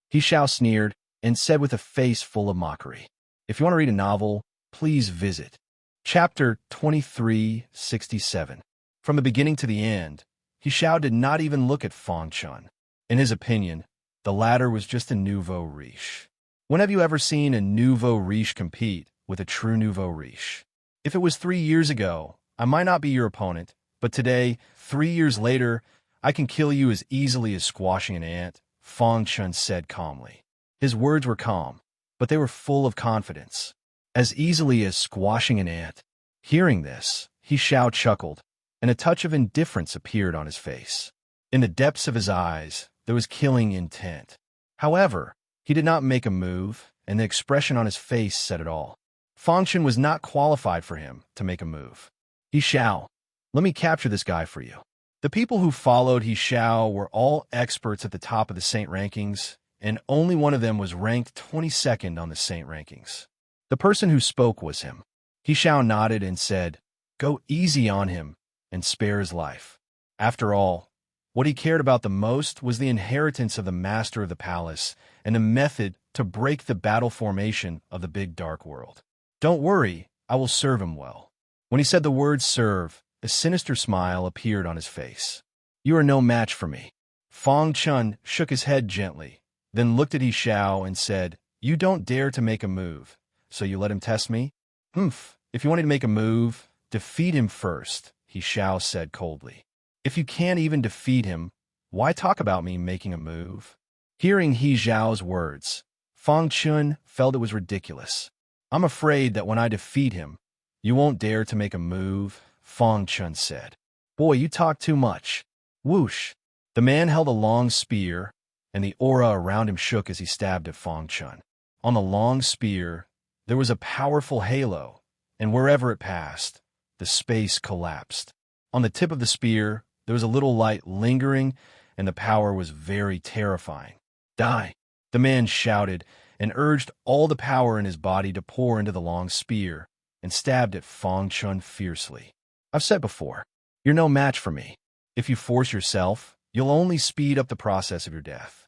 He Xiao sneered and said with a face full of mockery. If you want to read a novel, please visit Chapter 2367. From the beginning to the end, He Xiao did not even look at Feng Chun. In his opinion, the latter was just a nouveau riche. When have you ever seen a nouveau riche compete with a true nouveau riche? If it was 3 years ago, I might not be your opponent, but today, 3 years later, I can kill you as easily as squashing an ant, Feng Chun said calmly. His words were calm, but they were full of confidence. As easily as squashing an ant. Hearing this, He Xiao chuckled, and a touch of indifference appeared on his face. In the depths of his eyes, there was killing intent. However, he did not make a move, and the expression on his face said it all. Feng Chun was not qualified for him to make a move. He Xiao, let me capture this guy for you. The people who followed He Xiao were all experts at the top of the saint rankings, and only one of them was ranked 22nd on the saint rankings. The person who spoke was him. He Xiao nodded and said, "Go easy on him and spare his life." After all, what he cared about the most was the inheritance of the master of the palace and the method to break the battle formation of the big dark world. "Don't worry, I will serve him well." When he said the word serve, a sinister smile appeared on his face. "You are no match for me." Feng Chun shook his head gently, then looked at He Xiao and said, "You don't dare to make a move, so you let him test me?" If you wanted to make a move, defeat him first," He Xiao said coldly. "If you can't even defeat him, why talk about me making a move?" Hearing He Xiao's words, Feng Chun felt it was ridiculous. "I'm afraid that when I defeat him, You won't dare to make a move, Fong Chun said. Boy, you talk too much. Whoosh! The man held a long spear, and the aura around him shook as he stabbed at Fong Chun. On the long spear, there was a powerful halo, and wherever it passed, the space collapsed. On the tip of the spear, there was a little light lingering, and the power was very terrifying. Die! The man shouted and urged all the power in his body to pour into the long spear and stabbed at Fong Chun fiercely. I've said before, you're no match for me. If you force yourself, you'll only speed up the process of your death.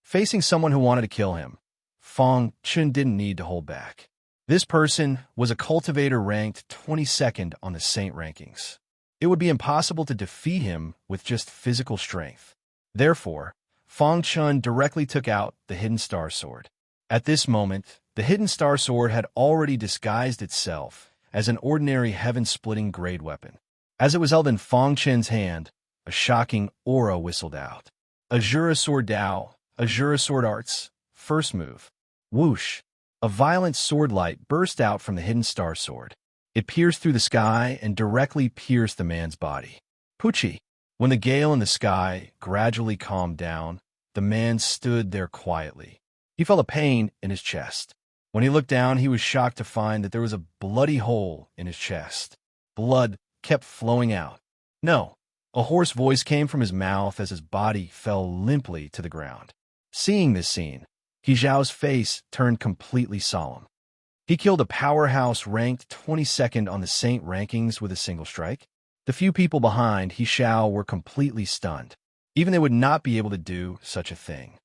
Facing someone who wanted to kill him, Fong Chun didn't need to hold back. This person was a cultivator ranked 22nd on the Saint rankings. It would be impossible to defeat him with just physical strength. Therefore, Fong Chun directly took out the Hidden Star Sword. At this moment, the Hidden Star Sword had already disguised itself as an ordinary heaven-splitting grade weapon. As it was held in Fong Chun's hand, a shocking aura whistled out. Azura Sword Dao, Azura Sword Arts, first move. Whoosh! A violent sword light burst out from the Hidden Star Sword. It pierced through the sky and directly pierced the man's body. Poochie! When the gale in the sky gradually calmed down, the man stood there quietly. He felt a pain in his chest. When he looked down, he was shocked to find that there was a bloody hole in his chest. Blood kept flowing out. No! A hoarse voice came from his mouth as his body fell limply to the ground. Seeing this scene, He Zhao's face turned completely solemn. He killed a powerhouse ranked 22nd on the Saint rankings with a single strike. The few people behind He Zhao were completely stunned. Even they would not be able to do such a thing.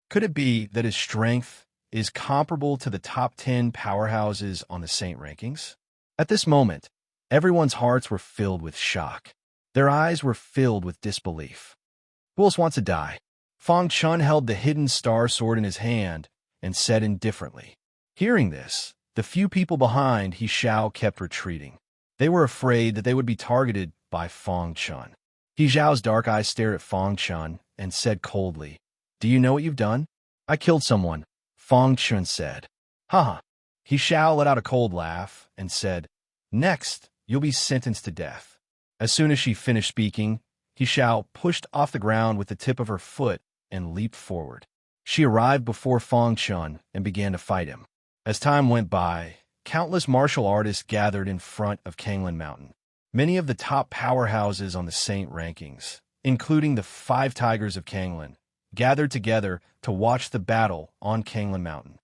Could it be that his strength is comparable to the top 10 powerhouses on the Saint rankings? At this moment, everyone's hearts were filled with shock. Their eyes were filled with disbelief. Who else wants to die? Fong Chun held the Hidden Star Sword in his hand and said indifferently. Hearing this, the few people behind He Zhao kept retreating. They were afraid that they would be targeted by Fong Chun. He Zhao's dark eyes stared at Fong Chun and said coldly, "Do you know what you've done?" "I killed someone," Fong Chun said. "Haha." He Zhao let out a cold laugh and said, "Next, you'll be sentenced to death." As soon as she finished speaking, He Zhao pushed off the ground with the tip of her foot and leaped forward. She arrived before Fong Chun and began to fight him. As time went by, countless martial artists gathered in front of Kanglin Mountain. Many of the top powerhouses on the Saint rankings, including the 5 Tigers of Kanglin, gathered together to watch the battle on Kanglin Mountain.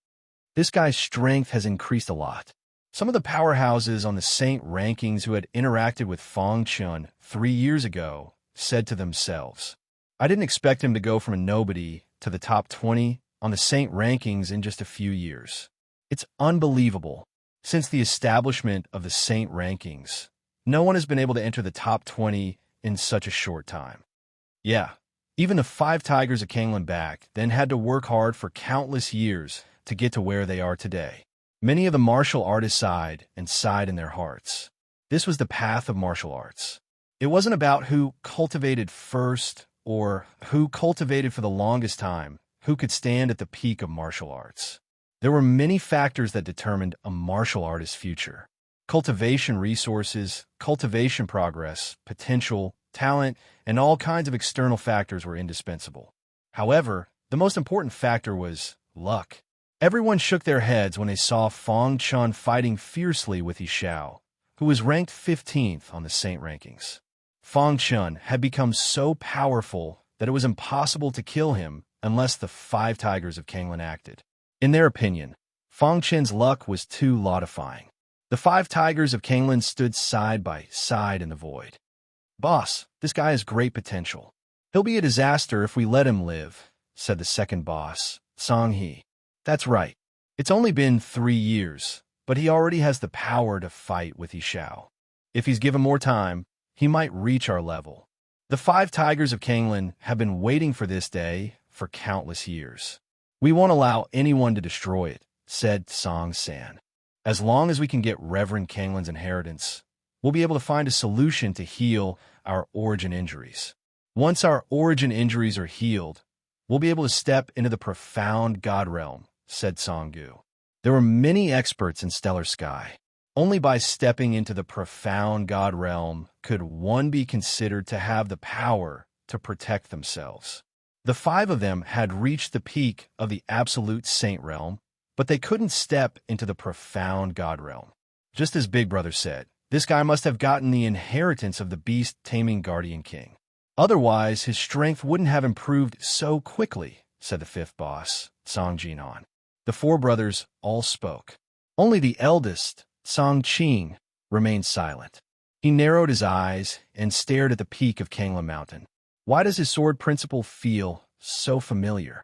This guy's strength has increased a lot. Some of the powerhouses on the Saint rankings who had interacted with Fong Chun 3 years ago said to themselves, "I didn't expect him to go from a nobody to the top 20 on the Saint rankings in just a few years. It's unbelievable. Since the establishment of the Saint rankings, no one has been able to enter the top 20 in such a short time." Yeah, even the 5 Tigers of Kanglin back then had to work hard for countless years to get to where they are today. Many of the martial artists sighed and sighed in their hearts. This was the path of martial arts. It wasn't about who cultivated first or who cultivated for the longest time, who could stand at the peak of martial arts. There were many factors that determined a martial artist's future. Cultivation resources, cultivation progress, potential, talent, and all kinds of external factors were indispensable. However, the most important factor was luck. Everyone shook their heads when they saw Fong Chun fighting fiercely with He Zhao, who was ranked 15th on the Saint rankings. Fong Chun had become so powerful that it was impossible to kill him unless the 5 Tigers of Kanglin acted. In their opinion, Fong Chun's luck was too laudifying. The 5 Tigers of Kanglin stood side by side in the void. "Boss, this guy has great potential. He'll be a disaster if we let him live," said the second boss, Song He. "That's right. It's only been 3 years, but he already has the power to fight with He Zhao. If he's given more time, he might reach our level." The 5 Tigers of Kanglin have been waiting for this day for countless years. "We won't allow anyone to destroy it," said Song San. "As long as we can get Reverend Kanglin's inheritance, we'll be able to find a solution to heal our origin injuries. Once our origin injuries are healed, we'll be able to step into the profound God realm," said Song Gu. There were many experts in Stellar Sky. Only by stepping into the profound God realm could one be considered to have the power to protect themselves. The five of them had reached the peak of the absolute saint realm, but they couldn't step into the profound God realm. Just as Big Brother said, this guy must have gotten the inheritance of the beast-taming Guardian King. Otherwise, his strength wouldn't have improved so quickly, said the fifth boss, Song Jinan. The four brothers all spoke. Only the eldest, Song Qing, remained silent. He narrowed his eyes and stared at the peak of Kangla Mountain. Why does his sword principle feel so familiar?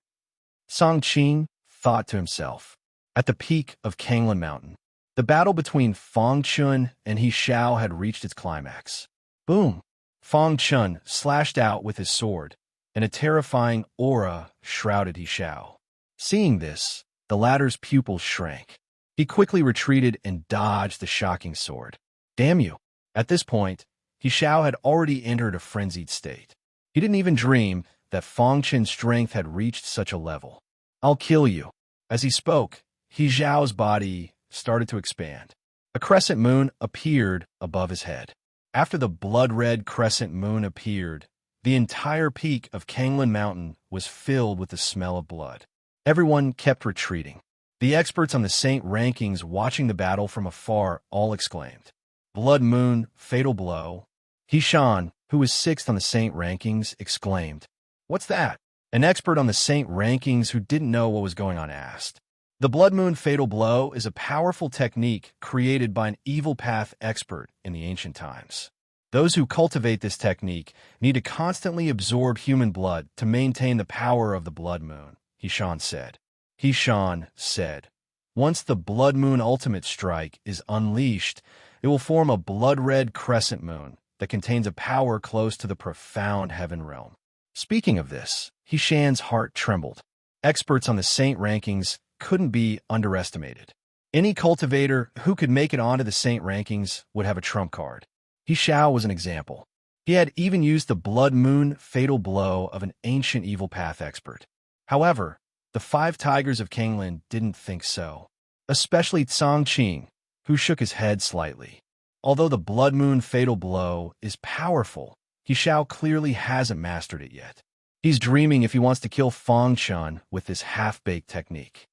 Song Qing thought to himself. At the peak of Kangla Mountain, the battle between Fang Chun and He Xiao had reached its climax. Boom! Fang Chun slashed out with his sword, and a terrifying aura shrouded He Xiao. Seeing this, the latter's pupils shrank. He quickly retreated and dodged the shocking sword. Damn you! At this point, He Xiao had already entered a frenzied state. He didn't even dream that Fang Chun's strength had reached such a level. I'll kill you. As he spoke, He Xiao's body started to expand. A crescent moon appeared above his head. After the blood-red crescent moon appeared, the entire peak of Kanglan Mountain was filled with the smell of blood. Everyone kept retreating. The experts on the Saint rankings watching the battle from afar all exclaimed, "Blood moon, fatal blow." He Shan, who was sixth on the Saint rankings, exclaimed, "What's that?" An expert on the Saint rankings who didn't know what was going on asked. The blood moon fatal blow is a powerful technique created by an evil path expert in the ancient times. Those who cultivate this technique need to constantly absorb human blood to maintain the power of the blood moon, He Shan said. He Shan said, once the blood moon ultimate strike is unleashed, it will form a blood-red crescent moon that contains a power close to the profound heaven realm. Speaking of this, He Shan's heart trembled. Experts on the Saint rankings couldn't be underestimated. Any cultivator who could make it onto the Saint rankings would have a trump card. He Xiao was an example. He had even used the blood moon fatal blow of an ancient evil path expert. However, the five tigers of Kanglan didn't think so, especially Song Qing, who shook his head slightly. Although the blood moon fatal blow is powerful, He Xiao clearly hasn't mastered it yet. He's dreaming if he wants to kill Fang Chun with this half-baked technique.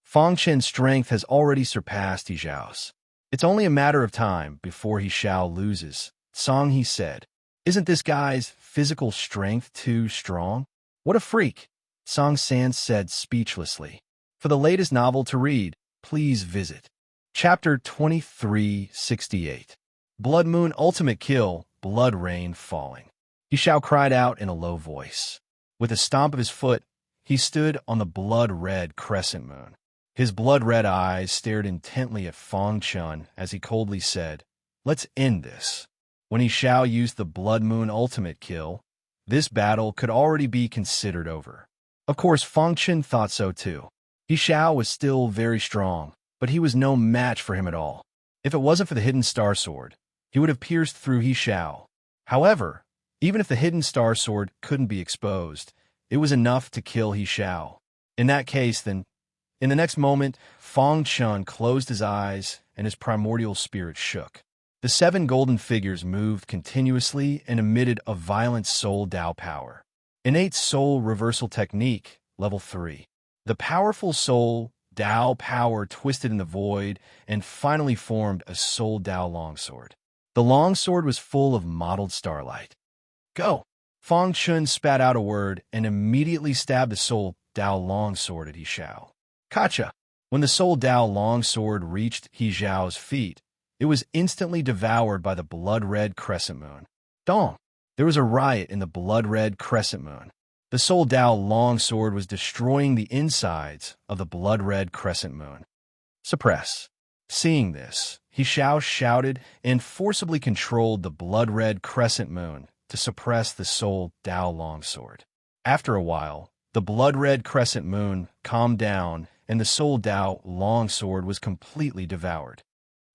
Fang Chun's strength has already surpassed He Xiao's. It's only a matter of time before He Xiao loses. Song He said, "Isn't this guy's physical strength too strong? What a freak!" Song San said speechlessly. For the latest novel to read, please visit Chapter 2368. Blood Moon Ultimate Kill, Blood Rain Falling. He Xiao cried out in a low voice. With a stomp of his foot, he stood on the blood-red crescent moon. His blood-red eyes stared intently at Fang Chun as he coldly said, "Let's end this." When He Xiao used the blood moon ultimate kill, this battle could already be considered over. Of course, Fang Chun thought so too. He Xiao was still very strong, but he was no match for him at all. If it wasn't for the hidden star sword, he would have pierced through He Xiao. However, even if the hidden star sword couldn't be exposed, it was enough to kill He Xiao. In that case, then, in the next moment, Fang Chun closed his eyes and his primordial spirit shook. The seven golden figures moved continuously and emitted a violent soul Dao power. Innate Soul Reversal Technique, Level 3. The powerful soul Dao power twisted in the void and finally formed a soul Dao longsword. The longsword was full of mottled starlight. Go! Fang Chun spat out a word and immediately stabbed the soul Dao longsword at He Xiao. Kacha! When the soul Dao longsword reached He Xiao's feet, it was instantly devoured by the blood-red crescent moon. Dong! There was a riot in the blood-red crescent moon. The soul Dao longsword was destroying the insides of the blood-red crescent moon. Suppress. Seeing this, He Xiao shouted and forcibly controlled the blood-red crescent moon to suppress the soul Dao longsword. After a while, the blood-red crescent moon calmed down and the soul Dao longsword was completely devoured.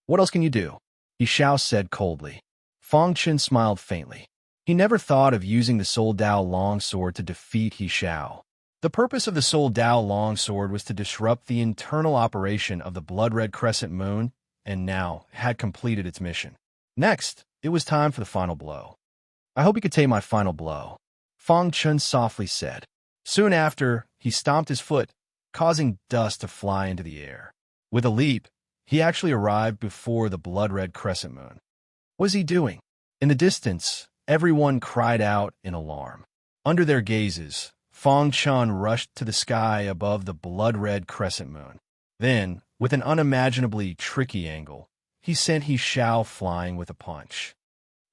What else can you do? He Xiao said coldly. Fang Chun smiled faintly. He never thought of using the soul Dao longsword to defeat He Xiao. The purpose of the soul Dao longsword was to disrupt the internal operation of the blood-red crescent moon and now had completed its mission. Next, it was time for the final blow. "I hope you could take my final blow," Fang Chun softly said. Soon after, he stomped his foot, causing dust to fly into the air. With a leap, he actually arrived before the blood-red crescent moon. What was he doing? In the distance, everyone cried out in alarm. Under their gazes, Fang Chun rushed to the sky above the blood-red crescent moon. Then, with an unimaginably tricky angle, he sent He Xiao flying with a punch.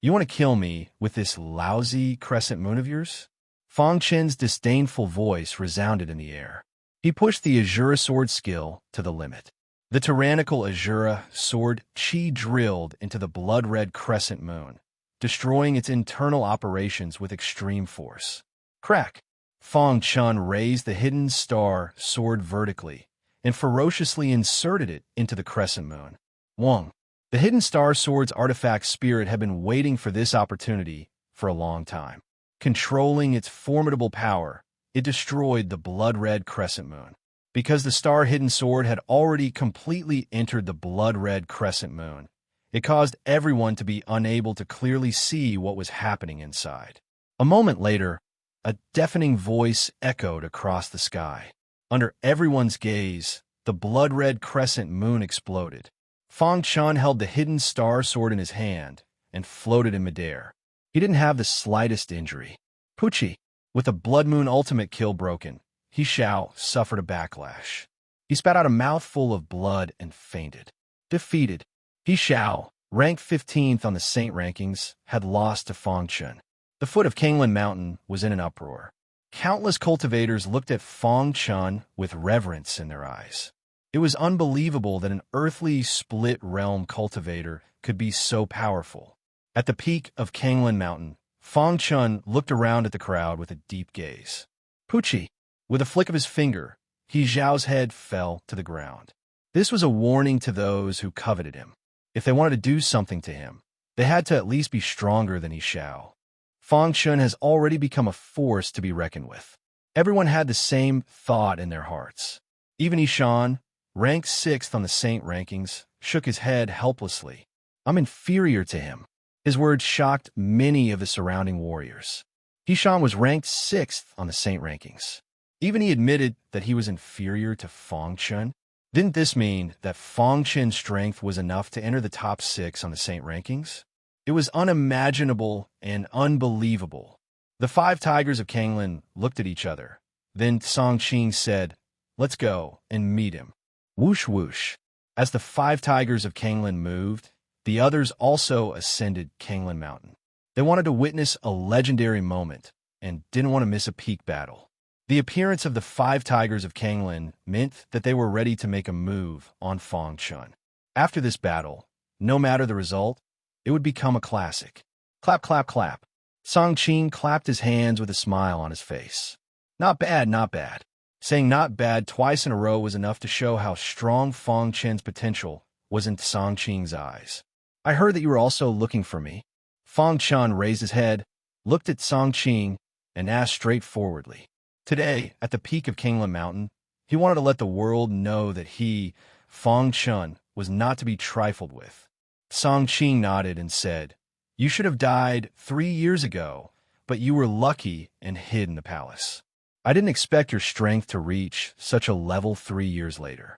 "You want to kill me with this lousy crescent moon of yours?" Fang Chen's disdainful voice resounded in the air. He pushed the Azura sword skill to the limit. The tyrannical Azura sword chi drilled into the blood-red crescent moon, destroying its internal operations with extreme force. Crack! Fang Chun raised the hidden star sword vertically and ferociously inserted it into the crescent moon. Wong. The hidden star sword's artifact spirit had been waiting for this opportunity for a long time. Controlling its formidable power, it destroyed the blood-red crescent moon. Because the star-hidden sword had already completely entered the blood-red crescent moon, it caused everyone to be unable to clearly see what was happening inside. A moment later, a deafening voice echoed across the sky. Under everyone's gaze, the blood-red crescent moon exploded. Fang Chun held the hidden star sword in his hand and floated in midair. He didn't have the slightest injury. Pucci, with the blood moon ultimate kill broken, He Xiao suffered a backlash. He spat out a mouthful of blood and fainted. Defeated. He Xiao, ranked 15th on the Saint rankings, had lost to Fang Chun. The foot of Kanglan Mountain was in an uproar. Countless cultivators looked at Fang Chun with reverence in their eyes. It was unbelievable that an earthly split-realm cultivator could be so powerful. At the peak of Kanglan Mountain, Fang Chun looked around at the crowd with a deep gaze. Pucci, with a flick of his finger, He Xiao's head fell to the ground. This was a warning to those who coveted him. If they wanted to do something to him, they had to at least be stronger than He Xiao. Fang Chun has already become a force to be reckoned with. Everyone had the same thought in their hearts. Even Ishan, ranked 6th on the Saint rankings, shook his head helplessly. "I'm inferior to him." His words shocked many of the surrounding warriors. Ishan was ranked 6th on the Saint rankings. Even he admitted that he was inferior to Fang Chun. Didn't this mean that Fang Chun's strength was enough to enter the top 6 on the Saint rankings? It was unimaginable and unbelievable. The 5 tigers of Kanglan looked at each other. Then Song Qing said, "Let's go and meet him." Whoosh whoosh. As the 5 tigers of Kanglan moved, the others also ascended Kanglan Mountain. They wanted to witness a legendary moment and didn't want to miss a peak battle. The appearance of the 5 tigers of Kanglan meant that they were ready to make a move on Fang Chun. After this battle, no matter the result, it would become a classic. Clap, clap, clap. Song Qing clapped his hands with a smile on his face. Not bad, not bad. Saying not bad twice in a row was enough to show how strong Fang Chen's potential was in Song Qing's eyes. "I heard that you were also looking for me." Fang Chun raised his head, looked at Song Qing, and asked straightforwardly. Today, at the peak of Kanglan Mountain, he wanted to let the world know that he, Fang Chun, was not to be trifled with. Song Qing nodded and said, "You should have died 3 years ago, but you were lucky and hid in the palace. I didn't expect your strength to reach such a level 3 years later."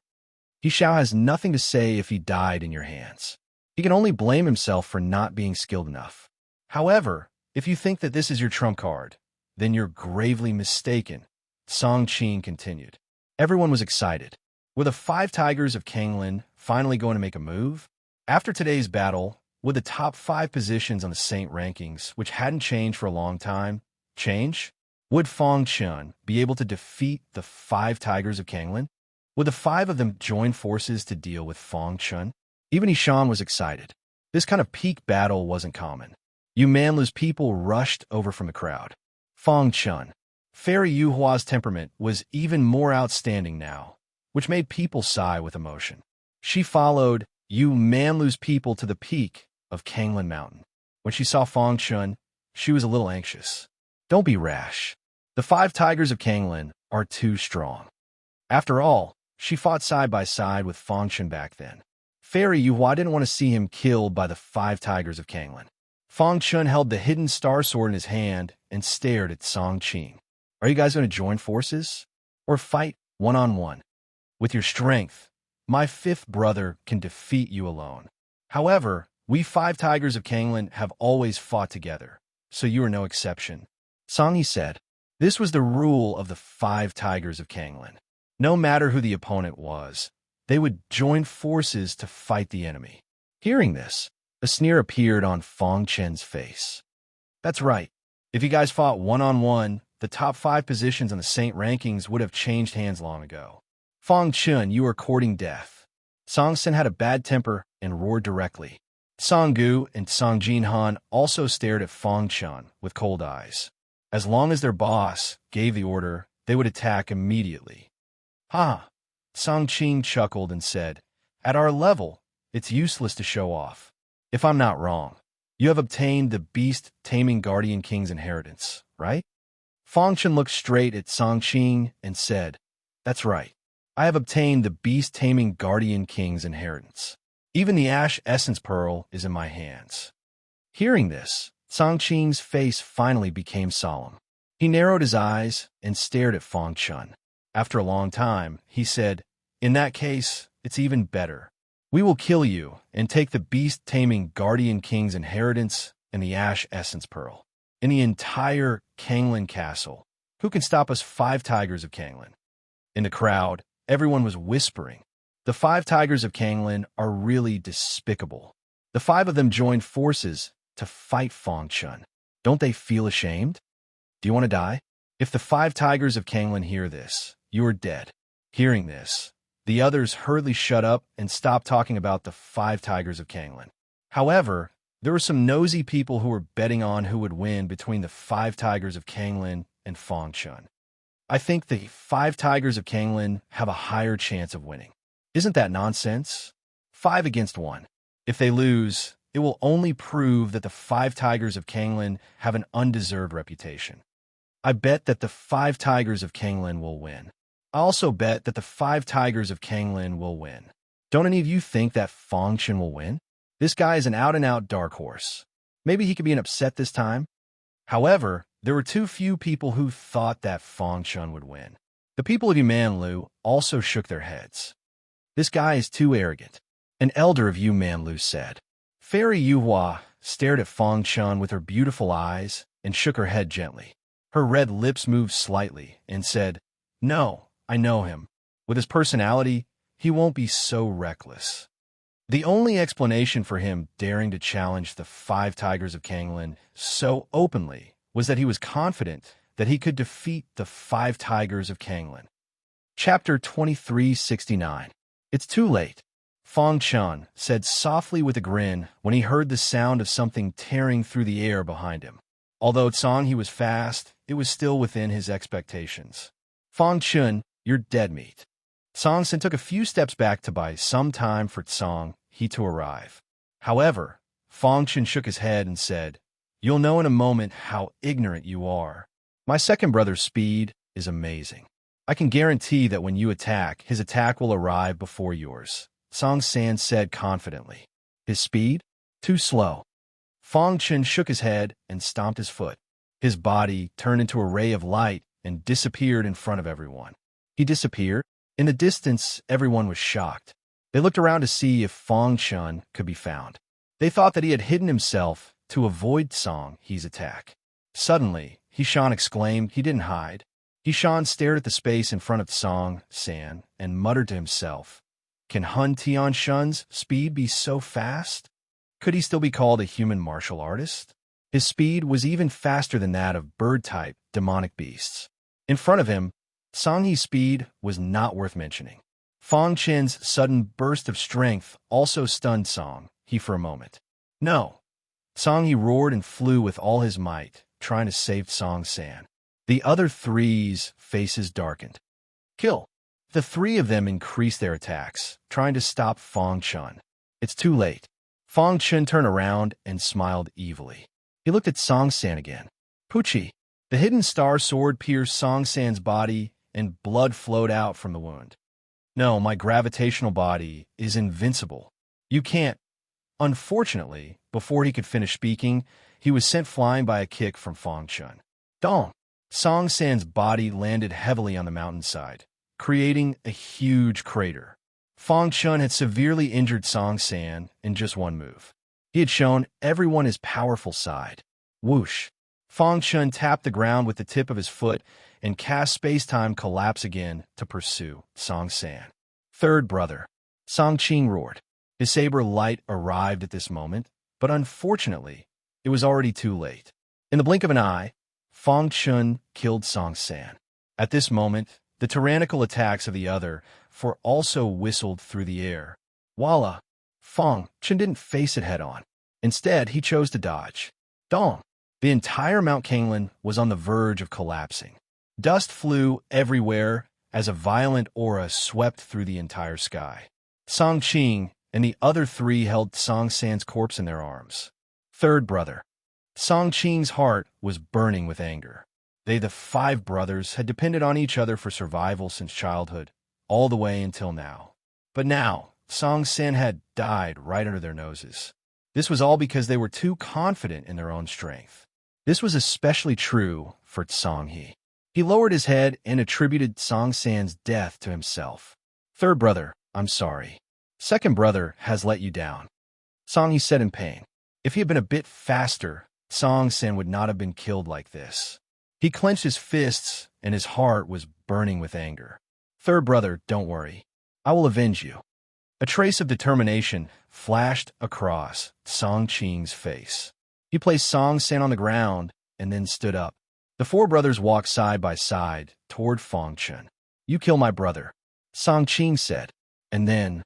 He Xiao has nothing to say if he died in your hands. He can only blame himself for not being skilled enough. However, if you think that this is your trump card, then you're gravely mistaken, Song Qing continued. Everyone was excited. Were the 5 tigers of Kanglan finally going to make a move? After today's battle, would the top 5 positions on the Saint rankings, which hadn't changed for a long time, change? Would Fang Chun be able to defeat the 5 tigers of Kanglan? Would the 5 of them join forces to deal with Fang Chun? Even Ishan was excited. This kind of peak battle wasn't common. Yu Manlu's people rushed over from the crowd. Fang Chun. Fairy Yu Hua's temperament was even more outstanding now, which made people sigh with emotion. She followed Yu Manlu's people to the peak of Kanglan Mountain. When she saw Fang Chun, she was a little anxious. Don't be rash. The 5 tigers of Kanglan are too strong. After all, she fought side by side with Fang Chun back then. Fairy Yuhua didn't want to see him killed by the 5 tigers of Kanglan. Fang Chun held the hidden star sword in his hand and stared at Song Qing. Are you guys going to join forces? Or fight one-on-one? With your strength, my 5th brother can defeat you alone. However, we 5 tigers of Kanglan have always fought together, so you are no exception. Song Yi said. This was the rule of the 5 tigers of Kanglan. No matter who the opponent was, they would join forces to fight the enemy. Hearing this, a sneer appeared on Fang Chen's face. That's right. If you guys fought one-on-one, the top 5 positions on the Saint rankings would have changed hands long ago. Fang Chun, you are courting death. Song Sen had a bad temper and roared directly. Song Gu and Song Jinhan also stared at Fang Chun with cold eyes. As long as their boss gave the order, they would attack immediately. Ha! Song Qing chuckled and said, At our level, it's useless to show off. If I'm not wrong, you have obtained the beast-taming Guardian King's inheritance, right? Fang Chun looked straight at Song Qing and said, That's right. I have obtained the beast-taming Guardian King's inheritance. Even the Ash Essence Pearl is in my hands. Hearing this, Song Qing's face finally became solemn. He narrowed his eyes and stared at Fang Chun. After a long time, he said, In that case, it's even better. We will kill you and take the beast-taming Guardian King's inheritance and the Ash Essence Pearl. In the entire Kanglan Castle, who can stop us 5 tigers of Kanglan? In the crowd, everyone was whispering. The 5 tigers of Kanglan are really despicable. The 5 of them joined forces to fight Fang Chun. Don't they feel ashamed? Do you want to die? If the 5 tigers of Kanglan hear this, you are dead. Hearing this, the others hurriedly shut up and stopped talking about the 5 tigers of Kanglan. However, there were some nosy people who were betting on who would win between the 5 tigers of Kanglan and Fang Chun. I think the 5 tigers of Kanglan have a higher chance of winning. Isn't that nonsense? 5 against 1. If they lose, it will only prove that the 5 tigers of Kanglan have an undeserved reputation. I bet that the 5 tigers of Kanglan will win. I also bet that the 5 tigers of Kanglan will win. Don't any of you think that Fang Chun will win? This guy is an out-and-out dark horse. Maybe he could be an upset this time. However, there were too few people who thought that Fang Chun would win. The people of Yumanlu also shook their heads. This guy is too arrogant, an elder of Yumanlu said. Fairy Yuhua stared at Fang Chun with her beautiful eyes and shook her head gently. Her red lips moved slightly and said, No, I know him. With his personality, he won't be so reckless. The only explanation for him daring to challenge the 5 tigers of Kanglan so openly was that he was confident that he could defeat the 5 tigers of Kanglan. Chapter 2369. It's too late. Fang Chun said softly with a grin when he heard the sound of something tearing through the air behind him. Although Tsang He was fast, it was still within his expectations. Fang Chun, you're dead meat. Song Sen took a few steps back to buy some time for Tsang He to arrive. However, Fang Chun shook his head and said, You'll know in a moment how ignorant you are. My second brother's speed is amazing. I can guarantee that when you attack, his attack will arrive before yours, Song San said confidently. His speed? Too slow. Fang Chun shook his head and stomped his foot. His body turned into a ray of light and disappeared in front of everyone. He disappeared? In the distance, everyone was shocked. They looked around to see if Fang Chun could be found. They thought that he had hidden himself to avoid Song He's attack. Suddenly, Hishan exclaimed he didn't hide. Hishan stared at the space in front of Song San and muttered to himself, Can Hun Tian Shun's speed be so fast? Could he still be called a human martial artist? His speed was even faster than that of bird-type demonic beasts. In front of him, Song He's speed was not worth mentioning. Fang Chen's sudden burst of strength also stunned Song He for a moment. No! Song He roared and flew with all his might, trying to save Song San. The other three's faces darkened. Kill! The 3 of them increased their attacks, trying to stop Fang Chun. It's too late. Fang Chun turned around and smiled evilly. He looked at Song San again. Puchi! The hidden star sword pierced Song San's body and blood flowed out from the wound. No, my gravitational body is invincible. You can't. Unfortunately, before he could finish speaking, he was sent flying by a kick from Fang Chun. Dong! Song San's body landed heavily on the mountainside, creating a huge crater. Fang Chun had severely injured Song San in just one move. He had shown everyone his powerful side. Whoosh! Fang Chun tapped the ground with the tip of his foot and cast space-time collapse again to pursue Song San. Third brother. Song Qing roared. His saber light arrived at this moment, but unfortunately, it was already too late. In the blink of an eye, Fang Chun killed Song San. At this moment, the tyrannical attacks of the other four also whistled through the air. Voila! Fang Chun didn't face it head-on. Instead, he chose to dodge. Dong! The entire Mount Kanglan was on the verge of collapsing. Dust flew everywhere as a violent aura swept through the entire sky. Song Qing and the other three held Song San's corpse in their arms. Third brother. Song Qing's heart was burning with anger. They, the five brothers, had depended on each other for survival since childhood, all the way until now. But now, Song San had died right under their noses. This was all because they were too confident in their own strength. This was especially true for Song He. He lowered his head and attributed Song San's death to himself. Third brother, I'm sorry. Second brother has let you down. Song He said in pain. If he had been a bit faster, Song San would not have been killed like this. He clenched his fists and his heart was burning with anger. Third brother, don't worry. I will avenge you. A trace of determination flashed across Song Qing's face. He placed Song San on the ground and then stood up. The four brothers walked side by side toward Fang Chun. You kill my brother, Song Qing said. And then,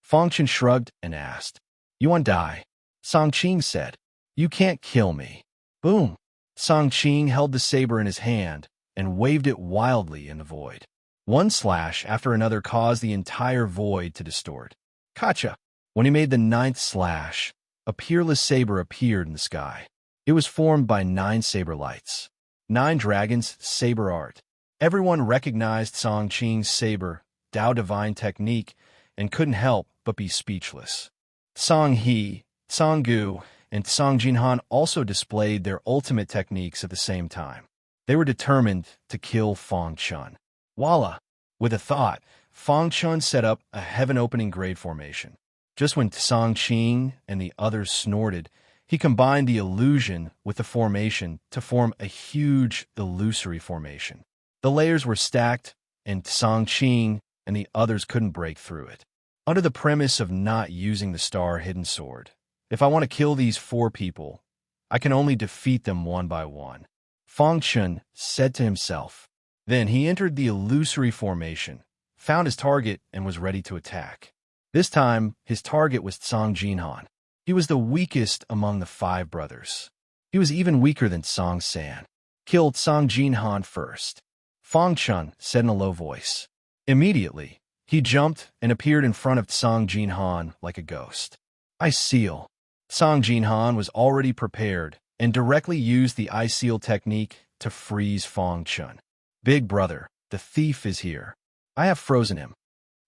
Fang Chun shrugged and asked, You want to die? Song Qing said, You can't kill me. Boom! Song Qing held the saber in his hand and waved it wildly in the void. One slash after another caused the entire void to distort. Gotcha! When he made the ninth slash, a peerless saber appeared in the sky. It was formed by 9 saber lights. 9 dragons, saber art. Everyone recognized Song Qing's saber, Dao divine technique, and couldn't help but be speechless. Song He, Song Gu, and Song Jinhan also displayed their ultimate techniques at the same time. They were determined to kill Fang Chun. Voila! With a thought, Fang Chun set up a heaven-opening grade formation. Just when Song Qing and the others snorted, he combined the illusion with the formation to form a huge illusory formation. The layers were stacked, and Song Qing and the others couldn't break through it. Under the premise of not using the star-hidden sword, if I want to kill these 4 people, I can only defeat them one by one, Fang Chun said to himself. Then he entered the illusory formation, found his target, and was ready to attack. This time, his target was Song Jinhan. He was the weakest among the 5 brothers. He was even weaker than Song San. Killed Song Jinhan first, Fang Chun said in a low voice. Immediately, he jumped and appeared in front of Song Jinhan like a ghost. Ice Seal. Song Jinhan was already prepared and directly used the Ice Seal technique to freeze Fang Chun. Big brother, the thief is here. I have frozen him.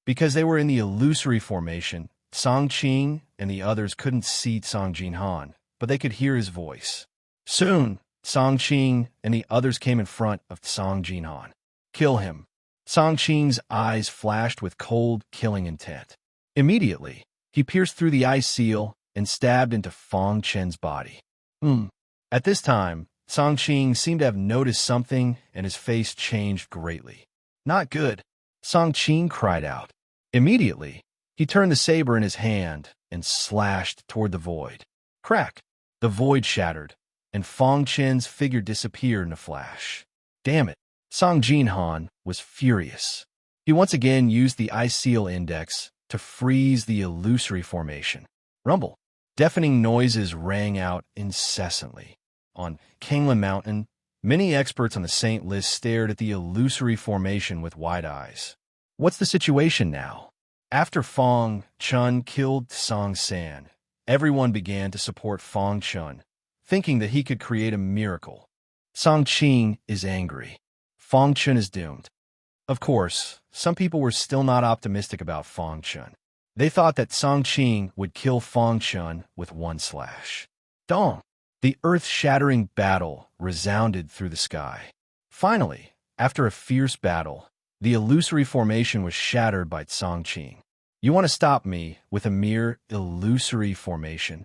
Because they were in the illusory formation, Song Qing and the others couldn't see Song Jinhan, but they could hear his voice. Soon, Song Qing and the others came in front of Song Jinhan. Kill him. Song Qing's eyes flashed with cold, killing intent. Immediately, he pierced through the ice seal and stabbed into Fang Chun's body. At this time, Song Qing seemed to have noticed something and his face changed greatly. Not good, Song Qing cried out. Immediately, he turned the saber in his hand and slashed toward the void. Crack! The void shattered, and Fang Chun's figure disappeared in a flash. Damn it! Song Jinhan was furious. He once again used the Ice Seal Index to freeze the illusory formation. Rumble! Deafening noises rang out incessantly. On Kanglan Mountain, many experts on the Saint list stared at the illusory formation with wide eyes. What's the situation now? After Fang Chun killed Song San, everyone began to support Fang Chun, thinking that he could create a miracle. Song Qing is angry. Fang Chun is doomed. Of course, some people were still not optimistic about Fang Chun. They thought that Song Qing would kill Fang Chun with one slash. Dong! The earth-shattering battle resounded through the sky. Finally, after a fierce battle, the illusory formation was shattered by Song Qing. You want to stop me with a mere illusory formation?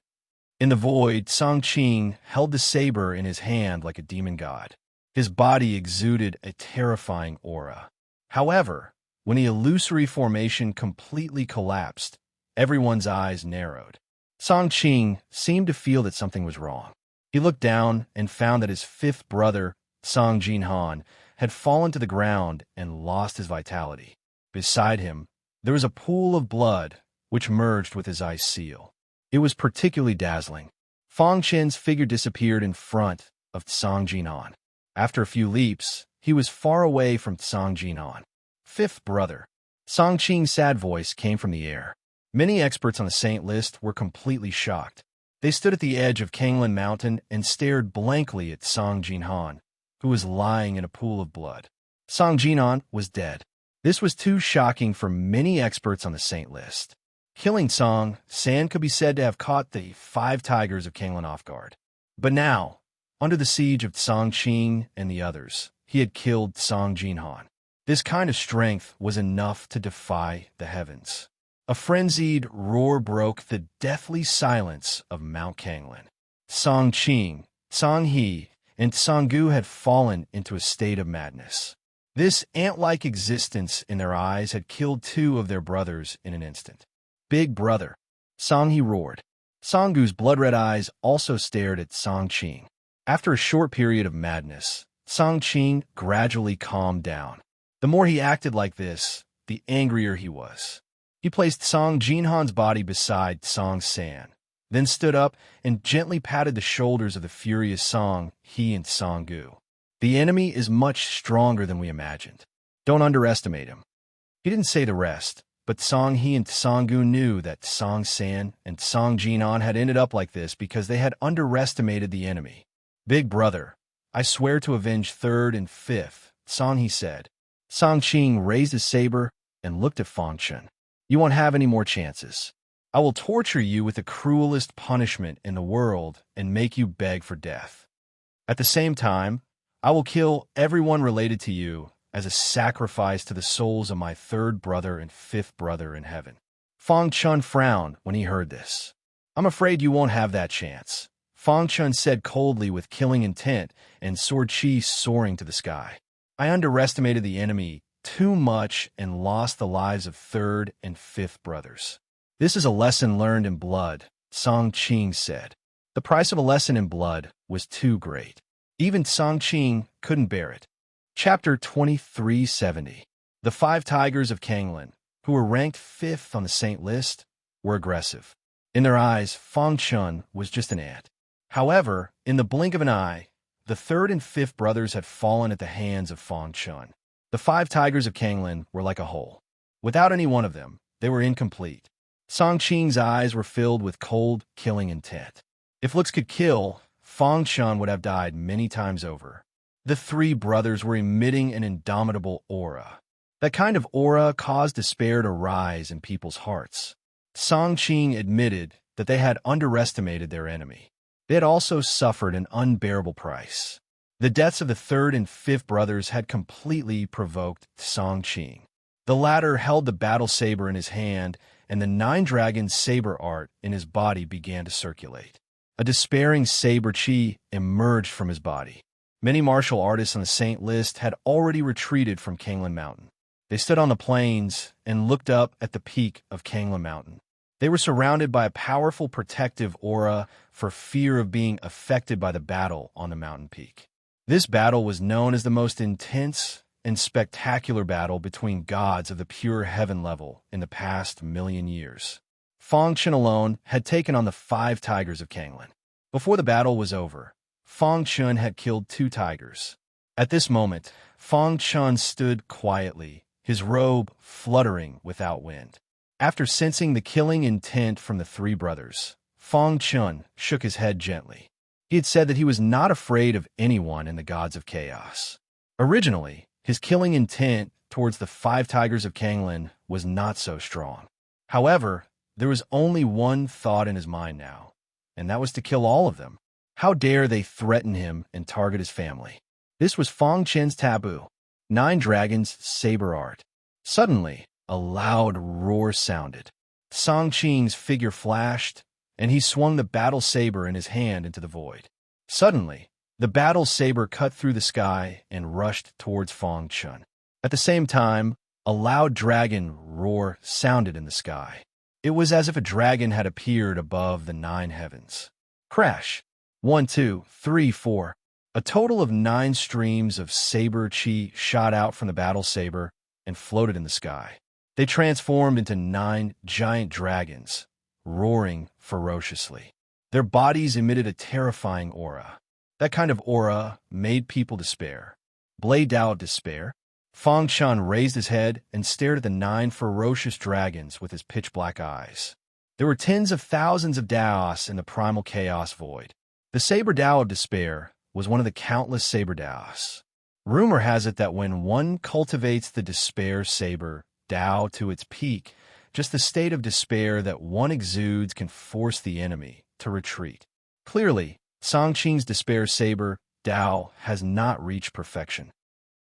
In the void, Song Qing held the saber in his hand like a demon god. His body exuded a terrifying aura. However, when the illusory formation completely collapsed, everyone's eyes narrowed. Song Qing seemed to feel that something was wrong. He looked down and found that his fifth brother, Song Jinhan, had fallen to the ground and lost his vitality. Beside him, there was a pool of blood which merged with his ice seal. It was particularly dazzling. Fang Chen's figure disappeared in front of Song Jinhan. After a few leaps, he was far away from Song Jinhan. Fifth brother. Song Qing's sad voice came from the air. Many experts on the saint list were completely shocked. They stood at the edge of Kanglin Mountain and stared blankly at Song Jinhan, who was lying in a pool of blood. Song Jinhan was dead. This was too shocking for many experts on the saint list. Killing Song San could be said to have caught the 5 tigers of Kanglin off guard. But now, under the siege of Song Qing and the others, he had killed Song Jinhan. This kind of strength was enough to defy the heavens. A frenzied roar broke the deathly silence of Mount Kanglin. Song Qing, Song He, and Song Gu had fallen into a state of madness. This ant-like existence in their eyes had killed 2 of their brothers in an instant. Big brother, Song He roared. Song Gu's blood-red eyes also stared at Song Qing. After a short period of madness, Song Qing gradually calmed down. The more he acted like this, the angrier he was. He placed Song Jinhan's body beside Song San, then stood up and gently patted the shoulders of the furious Song He and Song Gu. The enemy is much stronger than we imagined. Don't underestimate him. He didn't say the rest, but Song He and Song Gu knew that Song San and Song Jinhan had ended up like this because they had underestimated the enemy. Big brother, I swear to avenge 3rd and 5th, Song He said. Song Qing raised his saber and looked at Fang Chun. You won't have any more chances. I will torture you with the cruelest punishment in the world and make you beg for death. At the same time, I will kill everyone related to you as a sacrifice to the souls of my 3rd brother and 5th brother in heaven. Fang Chun frowned when he heard this. I'm afraid you won't have that chance, Fang Chun said coldly with killing intent and sword chi soaring to the sky. I underestimated the enemy too much and lost the lives of 3rd and 5th brothers. This is a lesson learned in blood, Song Qing said. The price of a lesson in blood was too great. Even Song Qing couldn't bear it. Chapter 2370. The 5 tigers of Kanglin, who were ranked 5th on the saint list, were aggressive. In their eyes, Fang Chun was just an ant. However, in the blink of an eye, the 3rd and 5th brothers had fallen at the hands of Fang Chun. The 5 tigers of Kanglin were like a whole. Without any one of them, they were incomplete. Song Qing's eyes were filled with cold, killing intent. If looks could kill, Fang Chun would have died many times over. The 3 brothers were emitting an indomitable aura. That kind of aura caused despair to rise in people's hearts. Song Qing admitted that they had underestimated their enemy. They had also suffered an unbearable price. The deaths of the 3rd and 5th brothers had completely provoked Song Qing. The latter held the battle saber in his hand, and the 9-dragon saber art in his body began to circulate. A despairing saber chi emerged from his body. Many martial artists on the saint list had already retreated from Kanglin Mountain. They stood on the plains and looked up at the peak of Kanglin Mountain. They were surrounded by a powerful protective aura for fear of being affected by the battle on the mountain peak. This battle was known as the most intense and spectacular battle between gods of the pure heaven level in the past 1,000,000 years. Fang Chun alone had taken on the 5 tigers of Kanglin. Before the battle was over, Fang Chun had killed 2 tigers. At this moment, Fang Chun stood quietly, his robe fluttering without wind. After sensing the killing intent from the 3 brothers, Fang Chun shook his head gently. He had said that he was not afraid of anyone in the gods of chaos. Originally, his killing intent towards the 5 tigers of Kanglin was not so strong. However, there was only one thought in his mind now, and that was to kill all of them. How dare they threaten him and target his family? This was Fong Chen's taboo. 9 Dragons Saber Art. Suddenly, a loud roar sounded. Song Qing's figure flashed, and he swung the battle saber in his hand into the void. Suddenly, the battle saber cut through the sky and rushed towards Fong Chen. At the same time, a loud dragon roar sounded in the sky. It was as if a dragon had appeared above the 9 heavens. Crash! 1, 2, 3, 4. A total of 9 streams of saber chi shot out from the battle saber and floated in the sky. They transformed into 9 giant dragons, roaring ferociously. Their bodies emitted a terrifying aura. That kind of aura made people despair. Blade Dao despair. Fong Chen raised his head and stared at the 9 ferocious dragons with his pitch-black eyes. There were tens of thousands of Daos in the primal chaos void. The Saber Dao of Despair was one of the countless Saber Daos. Rumor has it that when one cultivates the Despair Saber Dao to its peak, just the state of despair that one exudes can force the enemy to retreat. Clearly, Song Qing's Despair Saber Dao has not reached perfection.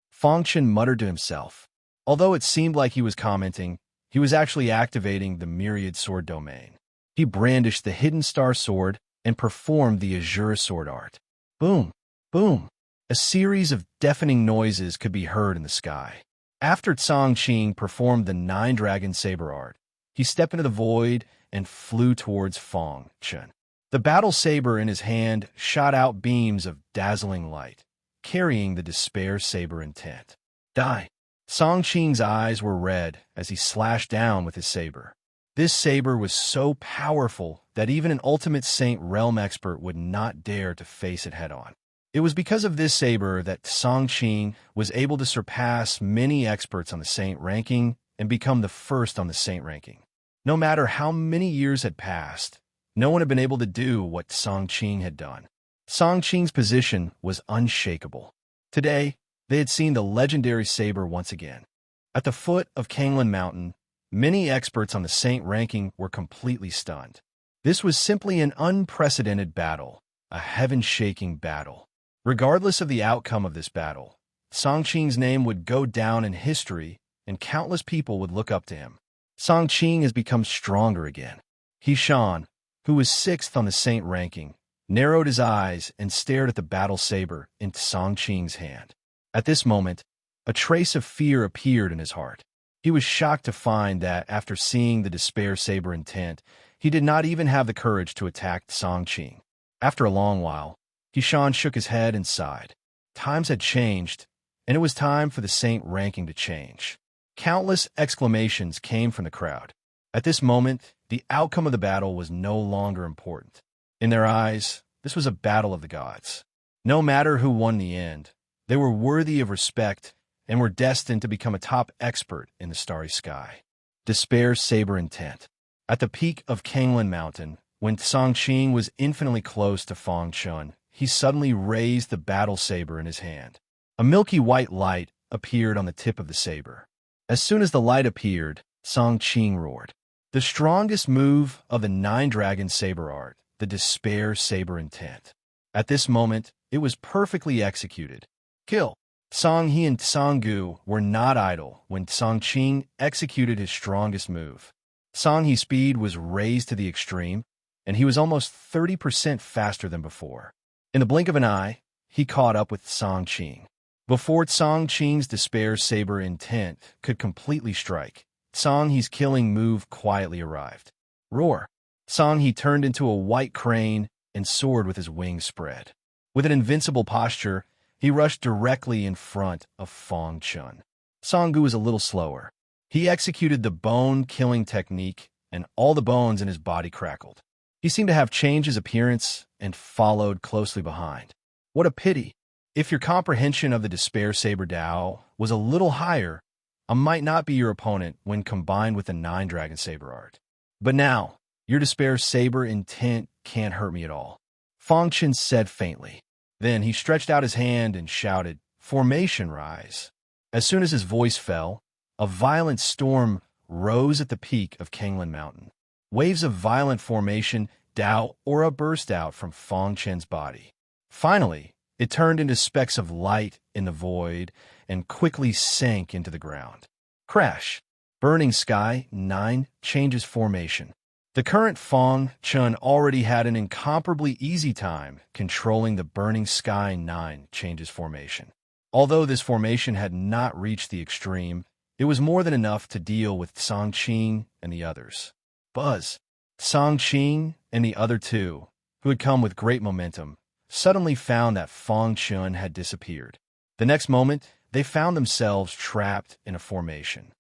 Fong Chen muttered to himself. Although it seemed like he was commenting, he was actually activating the Myriad Sword domain. He brandished the Hidden Star Sword and performed the Azure Sword art. Boom! Boom! A series of deafening noises could be heard in the sky. After Song Qing performed the 9 Dragon Saber art, he stepped into the void and flew towards Fong Chen. The battle saber in his hand shot out beams of dazzling light, carrying the Despair Saber intent. Die! Song Qing's eyes were red as he slashed down with his saber. This saber was so powerful that even an Ultimate Saint Realm expert would not dare to face it head-on. It was because of this saber that Song Qing was able to surpass many experts on the Saint ranking and become the first on the Saint ranking. No matter how many years had passed, no one had been able to do what Song Qing had done. Song Qing's position was unshakable. Today, they had seen the legendary saber once again. At the foot of Kanglin Mountain, many experts on the Saint ranking were completely stunned. This was simply an unprecedented battle, a heaven-shaking battle. Regardless of the outcome of this battle, Song Qing's name would go down in history and countless people would look up to him. Song Qing has become stronger again. He Shan, who was 6th on the Saint ranking, narrowed his eyes and stared at the battle saber into Song Qing's hand. At this moment, a trace of fear appeared in his heart. He was shocked to find that after seeing the Despair Saber intent, he did not even have the courage to attack Song Qing. After a long while, Hishan shook his head and sighed. Times had changed, and it was time for the Saint ranking to change. Countless exclamations came from the crowd. At this moment, the outcome of the battle was no longer important. In their eyes, this was a battle of the gods. No matter who won the end, they were worthy of respect and were destined to become a top expert in the starry sky. Despair Saber Intent. At the peak of Kanglin Mountain, when Song Qing was infinitely close to Fong Chen, he suddenly raised the battle saber in his hand. A milky white light appeared on the tip of the saber. As soon as the light appeared, Song Qing roared. The strongest move of the 9 Dragon Saber art, the Despair Saber Intent. At this moment, it was perfectly executed. Kill. Song He and Song Gu were not idle when Song Qing executed his strongest move. Song He's speed was raised to the extreme, and he was almost 30% faster than before. In the blink of an eye, he caught up with Song Qing. Before Song Qing's Despair Saber Intent could completely strike, Song He's killing move quietly arrived. Roar! Song He turned into a white crane and soared with his wings spread. With an invincible posture, he rushed directly in front of Fong Chen. Song Gu was a little slower. He executed the bone-killing technique, and all the bones in his body crackled. He seemed to have changed his appearance and followed closely behind. What a pity! If your comprehension of the Despair Saber Dao was a little higher, I might not be your opponent when combined with the 9 Dragon Saber art. But now, your Despair Saber Intent can't hurt me at all. Fong Chen said faintly. Then he stretched out his hand and shouted, "Formation rise." As soon as his voice fell, a violent storm rose at the peak of Kanglan Mountain. Waves of violent formation, Dao aura burst out from Fong Chen's body. Finally, it turned into specks of light in the void and quickly sank into the ground. Crash. Burning Sky 9 changes formation. The current Fong Chen already had an incomparably easy time controlling the Burning Sky 9 changes formation. Although this formation had not reached the extreme, it was more than enough to deal with Song Qing and the others. Buzz. Song Qing and the other two, who had come with great momentum, suddenly found that Fong Chen had disappeared. The next moment, they found themselves trapped in a formation.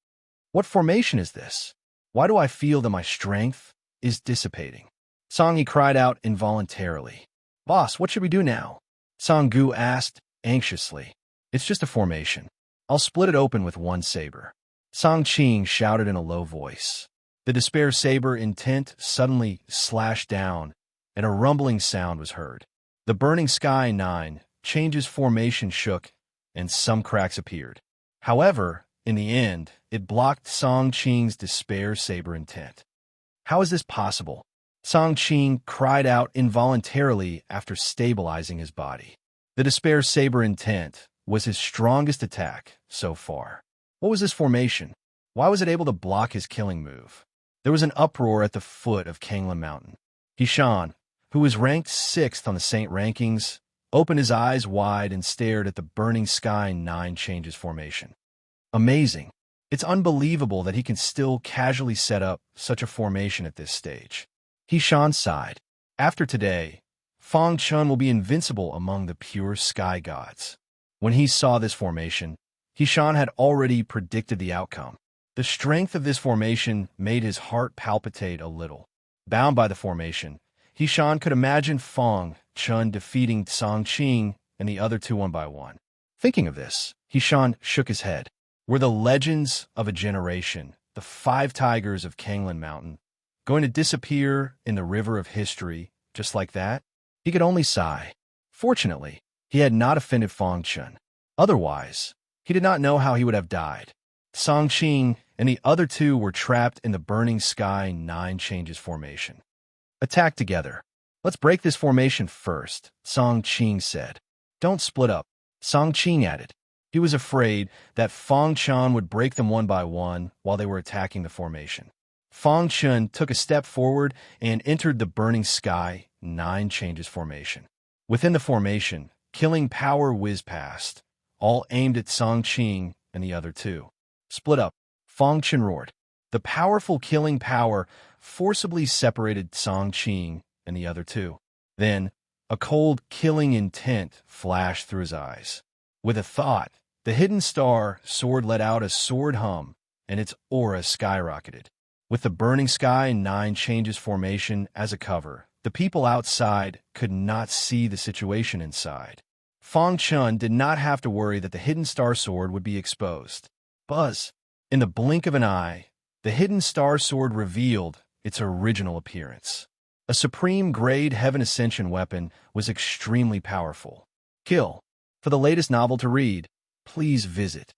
What formation is this? Why do I feel that my strength is dissipating? Song Yi cried out involuntarily. Boss, what should we do now? Song Gu asked anxiously. It's just a formation. I'll split it open with one saber. Song Qing shouted in a low voice. The despair saber intent suddenly slashed down, and a rumbling sound was heard. The Burning Sky 9 changes formation shook, and some cracks appeared. However, in the end, it blocked Song Qing's despair saber intent. How is this possible? Song Qing cried out involuntarily after stabilizing his body. The despair saber intent was his strongest attack so far. What was this formation? Why was it able to block his killing move? There was an uproar at the foot of Kanglan Mountain. Hishan, who was ranked 6th on the Saint rankings, opened his eyes wide and stared at the Burning Sky 9 changes formation. Amazing. It's unbelievable that he can still casually set up such a formation at this stage. Hishan sighed. After today, Fong Chen will be invincible among the pure sky gods. When he saw this formation, Hishan had already predicted the outcome. The strength of this formation made his heart palpitate a little. Bound by the formation, Hishan could imagine Fong Chen defeating Song Qing and the other two one by one. Thinking of this, Hishan shook his head. Were the legends of a generation, the 5 tigers of Kanglan Mountain, going to disappear in the river of history just like that? He could only sigh. Fortunately, he had not offended Fong Chen. Otherwise, he did not know how he would have died. Song Qing and the other two were trapped in the Burning Sky 9 changes formation. Attack together. Let's break this formation first, Song Qing said. Don't split up, Song Qing added. He was afraid that Fong Chen would break them one by one while they were attacking the formation. Fong Chen took a step forward and entered the Burning Sky 9 changes formation. Within the formation, killing power whizzed past, all aimed at Song Qing and the other two. Split up, Fong Chen roared. The powerful killing power forcibly separated Song Qing and the other two. Then, a cold killing intent flashed through his eyes. With a thought, the hidden star sword let out a sword hum, and its aura skyrocketed. With the Burning Sky 9 changes formation as a cover, the people outside could not see the situation inside. Fong Chen did not have to worry that the hidden star sword would be exposed. Buzz! In the blink of an eye, the hidden star sword revealed its original appearance. A supreme-grade Heaven Ascension weapon was extremely powerful. Kill. For the latest novel to read, please visit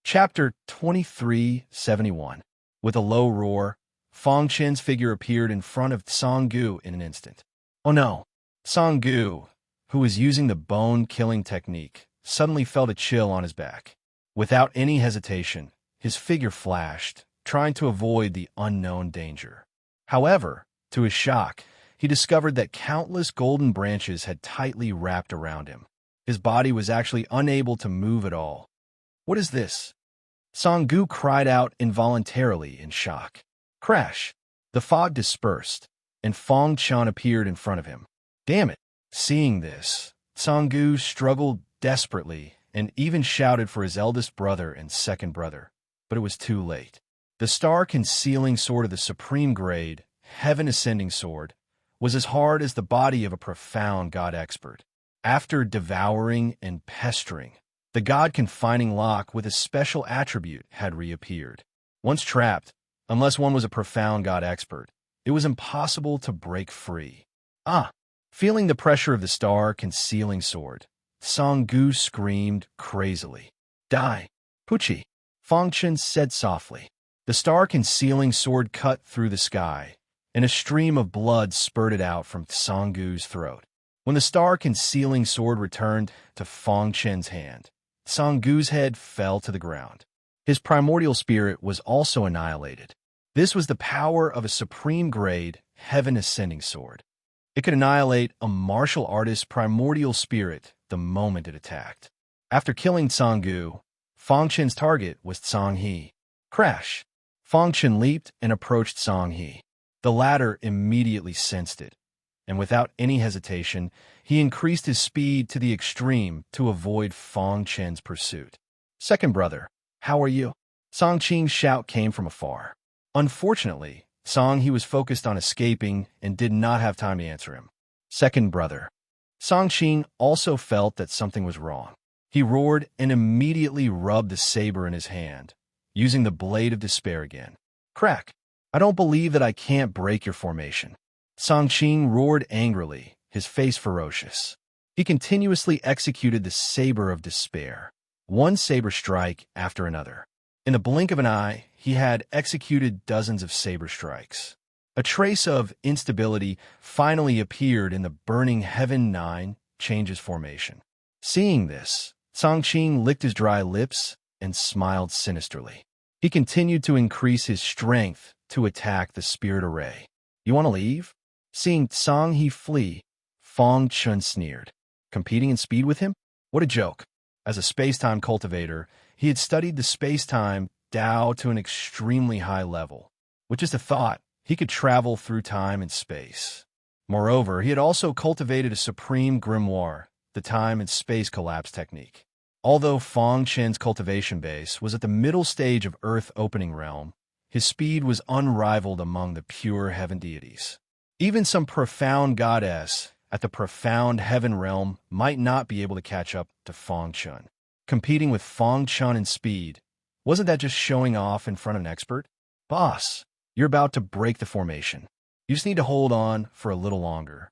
Chapter 2371. With a low roar, Fong Chen's figure appeared in front of Song Gu in an instant. Oh no! Song Gu, who was using the bone-killing technique, suddenly felt a chill on his back. Without any hesitation, his figure flashed, trying to avoid the unknown danger. However, to his shock, he discovered that countless golden branches had tightly wrapped around him. His body was actually unable to move at all. What is this? Song Gu cried out involuntarily in shock. Crash! The fog dispersed, and Fong Chen appeared in front of him. Damn it! Seeing this, Song Gu struggled desperately and even shouted for his eldest brother and second brother, but it was too late. The star-concealing sword of the supreme grade, Heaven Ascending Sword, was as hard as the body of a profound god expert. After devouring and pestering, the god-confining lock with a special attribute had reappeared. Once trapped, unless one was a profound god expert, it was impossible to break free. Ah! Feeling the pressure of the star-concealing sword, Song Gu screamed crazily. Die! Pucci! Fong Chen said softly. The star-concealing sword cut through the sky, and a stream of blood spurted out from Tsanggu's throat. When the star-concealing sword returned to Fang Chen's hand, Tsanggu's head fell to the ground. His primordial spirit was also annihilated. This was the power of a supreme-grade, heaven-ascending sword. It could annihilate a martial artist's primordial spirit the moment it attacked. After killing Tsanggu, Fang Chen's target was Tsang He. Crash! Fang Chen leaped and approached Tsang He. The latter immediately sensed it, and without any hesitation, he increased his speed to the extreme to avoid Fang Chen's pursuit. Second brother, how are you? Song Qing's shout came from afar. Unfortunately, Song He was focused on escaping and did not have time to answer him. Second brother. Song Qing also felt that something was wrong. He roared and immediately rubbed the saber in his hand, using the blade of despair again. Crack! I don't believe that I can't break your formation. Song Qing roared angrily, his face ferocious. He continuously executed the saber of despair, one saber strike after another. In the blink of an eye, he had executed dozens of saber strikes. A trace of instability finally appeared in the burning Heaven 9 changes formation. Seeing this, Song Qing licked his dry lips and smiled sinisterly. He continued to increase his strength to attack the spirit array. You want to leave? Seeing Song He flee, Fang Chen sneered. Competing in speed with him? What a joke. As a space-time cultivator, he had studied the space-time Dao to an extremely high level, which is the thought he could travel through time and space. Moreover, he had also cultivated a supreme grimoire, the time and space collapse technique. Although Fang Chen's cultivation base was at the middle stage of Earth opening realm, his speed was unrivaled among the pure heaven deities. Even some profound goddess at the profound heaven realm might not be able to catch up to Fang Chen. Competing with Fang Chen in speed, wasn't that just showing off in front of an expert? Boss, you're about to break the formation. You just need to hold on for a little longer.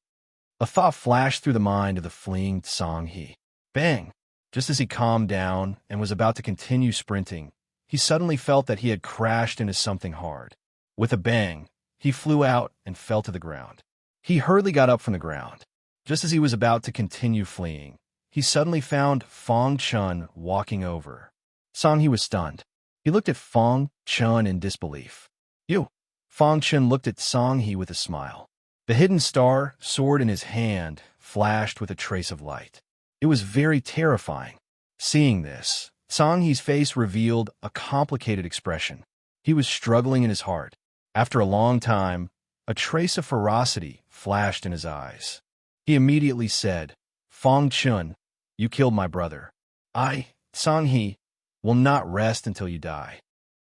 A thought flashed through the mind of the fleeing Tsang He. Bang! Just as he calmed down and was about to continue sprinting, he suddenly felt that he had crashed into something hard. With a bang, he flew out and fell to the ground. He hurriedly got up from the ground. Just as he was about to continue fleeing, he suddenly found Fang Chen walking over. Song He was stunned. He looked at Fang Chen in disbelief. You! Fang Chen looked at Song He with a smile. The hidden star, sword in his hand, flashed with a trace of light. It was very terrifying. Seeing this, Song He's face revealed a complicated expression. He was struggling in his heart. After a long time, a trace of ferocity flashed in his eyes. He immediately said, Fang Chen, you killed my brother. I, Song He, will not rest until you die.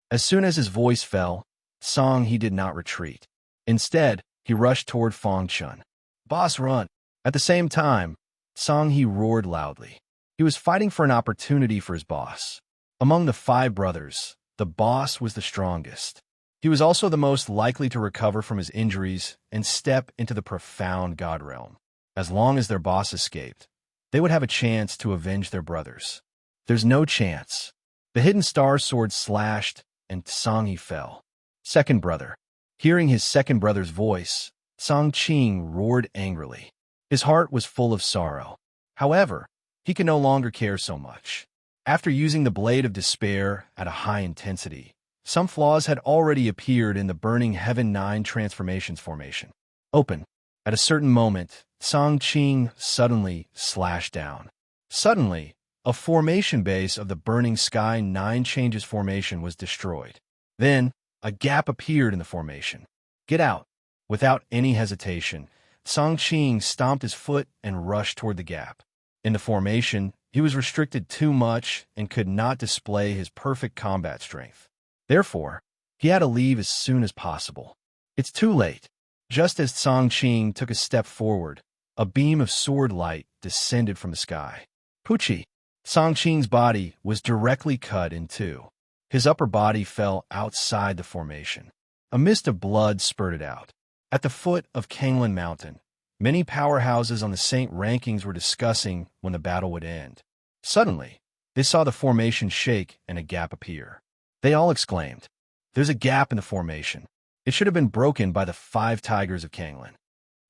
As soon as his voice fell, Song He did not retreat. Instead, he rushed toward Fang Chen. Boss, run! At the same time, Song He roared loudly. He was fighting for an opportunity for his boss. Among the 5 brothers, the boss was the strongest. He was also the most likely to recover from his injuries and step into the profound god realm. As long as their boss escaped, they would have a chance to avenge their brothers. There's no chance. The hidden star sword slashed, and Song He fell. Second brother. Hearing his second brother's voice, Song Qing roared angrily. His heart was full of sorrow. However, he could no longer care so much. After using the blade of despair at a high intensity, some flaws had already appeared in the burning Heaven 9 transformations formation. Open. At a certain moment, Song Qing suddenly slashed down. Suddenly, a formation base of the burning Sky 9 changes formation was destroyed. Then, a gap appeared in the formation. Get out. Without any hesitation, Song Qing stomped his foot and rushed toward the gap. In the formation, he was restricted too much and could not display his perfect combat strength. Therefore, he had to leave as soon as possible. It's too late. Just as Song Qing took a step forward, a beam of sword light descended from the sky. Pucci! Song Qing's body was directly cut in two. His upper body fell outside the formation. A mist of blood spurted out. At the foot of Kanglin Mountain, many powerhouses on the Saint rankings were discussing when the battle would end. Suddenly, they saw the formation shake and a gap appear. They all exclaimed, There's a gap in the formation. It should have been broken by the 5 tigers of Kanglen.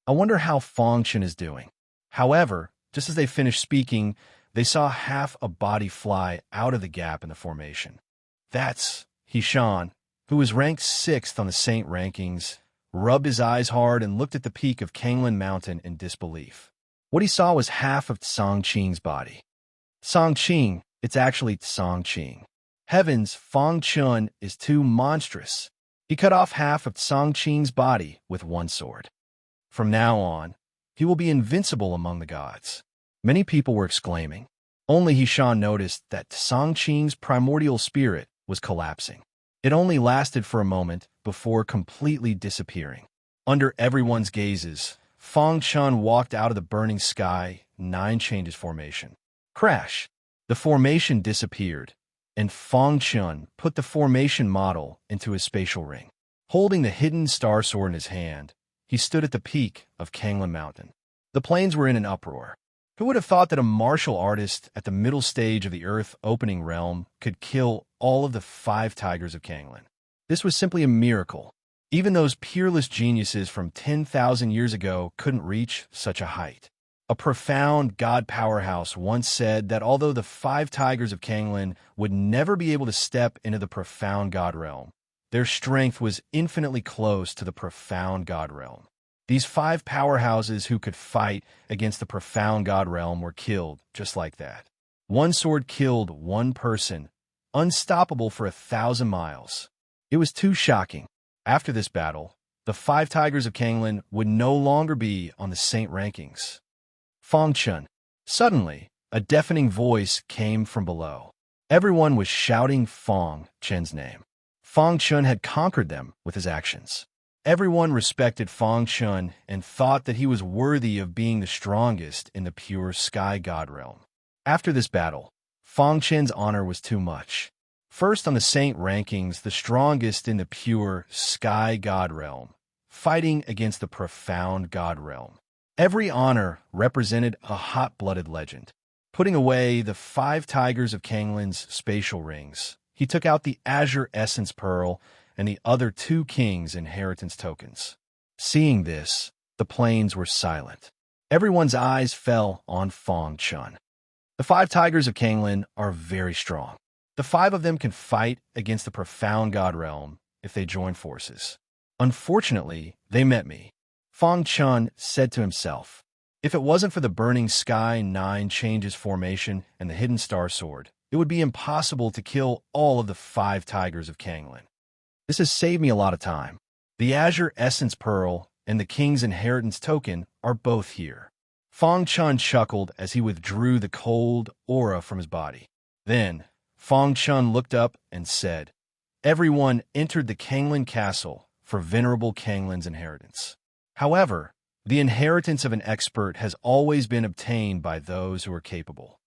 I wonder how Fongchen is doing. However, just as they finished speaking, they saw half a body fly out of the gap in the formation. That's Hishan, who was ranked 6th on the Saint rankings, rubbed his eyes hard and looked at the peak of Kanglen Mountain in disbelief. What he saw was half of Songqing's body. Songqing, it's actually Songqing. Heavens, Fongchen is too monstrous. He cut off half of Songqing's body with one sword. From now on, he will be invincible among the gods. Many people were exclaiming. Only Hishan noticed that Songqing's primordial spirit was collapsing. It only lasted for a moment before completely disappearing. Under everyone's gazes, Fongchen walked out of the burning sky, 9 changes formation. Crash! The formation disappeared, and Fongchen put the formation model into his spatial ring. Holding the hidden star sword in his hand, he stood at the peak of Kanglen Mountain. The plains were in an uproar. Who would have thought that a martial artist at the middle stage of the Earth-opening realm could kill all of the 5 tigers of Kanglen? This was simply a miracle. Even those peerless geniuses from 10,000 years ago couldn't reach such a height. A profound god powerhouse once said that although the 5 tigers of Kanglen would never be able to step into the profound god realm, their strength was infinitely close to the profound god realm. These 5 powerhouses who could fight against the profound god realm were killed just like that. One sword killed one person, unstoppable for 1,000 miles. It was too shocking. After this battle, the 5 tigers of Kanglen would no longer be on the saint rankings. Fongchen. Suddenly, a deafening voice came from below. Everyone was shouting Fongchen's name. Fongchen had conquered them with his actions. Everyone respected Fongchen and thought that he was worthy of being the strongest in the pure sky god realm. After this battle, Fongchen's honor was too much. First on the saint rankings, the strongest in the pure sky god realm, fighting against the profound god realm. Every honor represented a hot-blooded legend. Putting away the 5 tigers of Kanglen's spatial rings, he took out the Azure Essence Pearl and the other 2 kings' inheritance tokens. Seeing this, the plains were silent. Everyone's eyes fell on Fongchen. The 5 tigers of Kanglen are very strong. The 5 of them can fight against the profound god realm if they join forces. Unfortunately, they met me. Fongchen said to himself, if it wasn't for the burning sky 9 changes formation and the hidden star sword, it would be impossible to kill all of the 5 tigers of Kanglen. This has saved me a lot of time. The Azure Essence Pearl and the King's Inheritance Token are both here. Fongchen chuckled as he withdrew the cold aura from his body. Then, Fongchen looked up and said, everyone entered the Kanglen Castle for Venerable Kanglen's inheritance. However, the inheritance of an expert has always been obtained by those who are capable.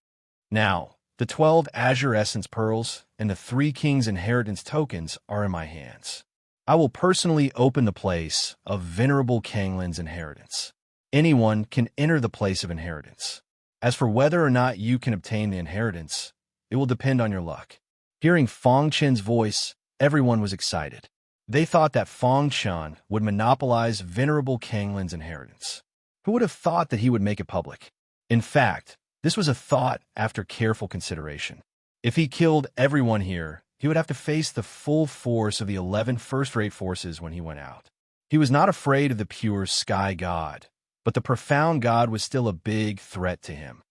Now, the 12 Azure Essence Pearls and the 3 King's Inheritance Tokens are in my hands. I will personally open the place of Venerable Kanglen's inheritance. Anyone can enter the place of inheritance. As for whether or not you can obtain the inheritance, it will depend on your luck. Hearing Fongchen's voice, everyone was excited. They thought that Fongchen would monopolize Venerable Kanglen's inheritance. Who would have thought that he would make it public? In fact, this was a thought after careful consideration. If he killed everyone here, he would have to face the full force of the 11 first-rate forces when he went out. He was not afraid of the pure sky god, but the profound god was still a big threat to him.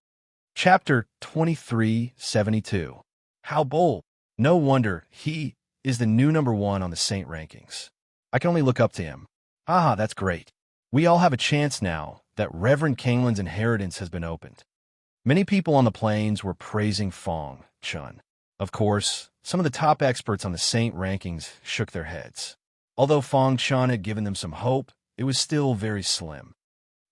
Chapter 2372. How bold! No wonder he is the new #1 on the saint rankings. I can only look up to him. Aha, that's great. We all have a chance now that Reverend Kanglen's inheritance has been opened. Many people on the plains were praising Fongchen. Of course, some of the top experts on the saint rankings shook their heads. Although Fongchen had given them some hope, it was still very slim.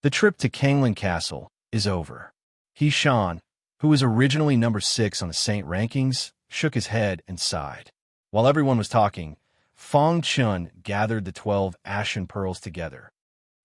The trip to Kanglen Castle is over. Hishan, who was originally number 6 on the saint rankings, shook his head and sighed. While everyone was talking, Fongchen gathered the 12 ashen pearls together.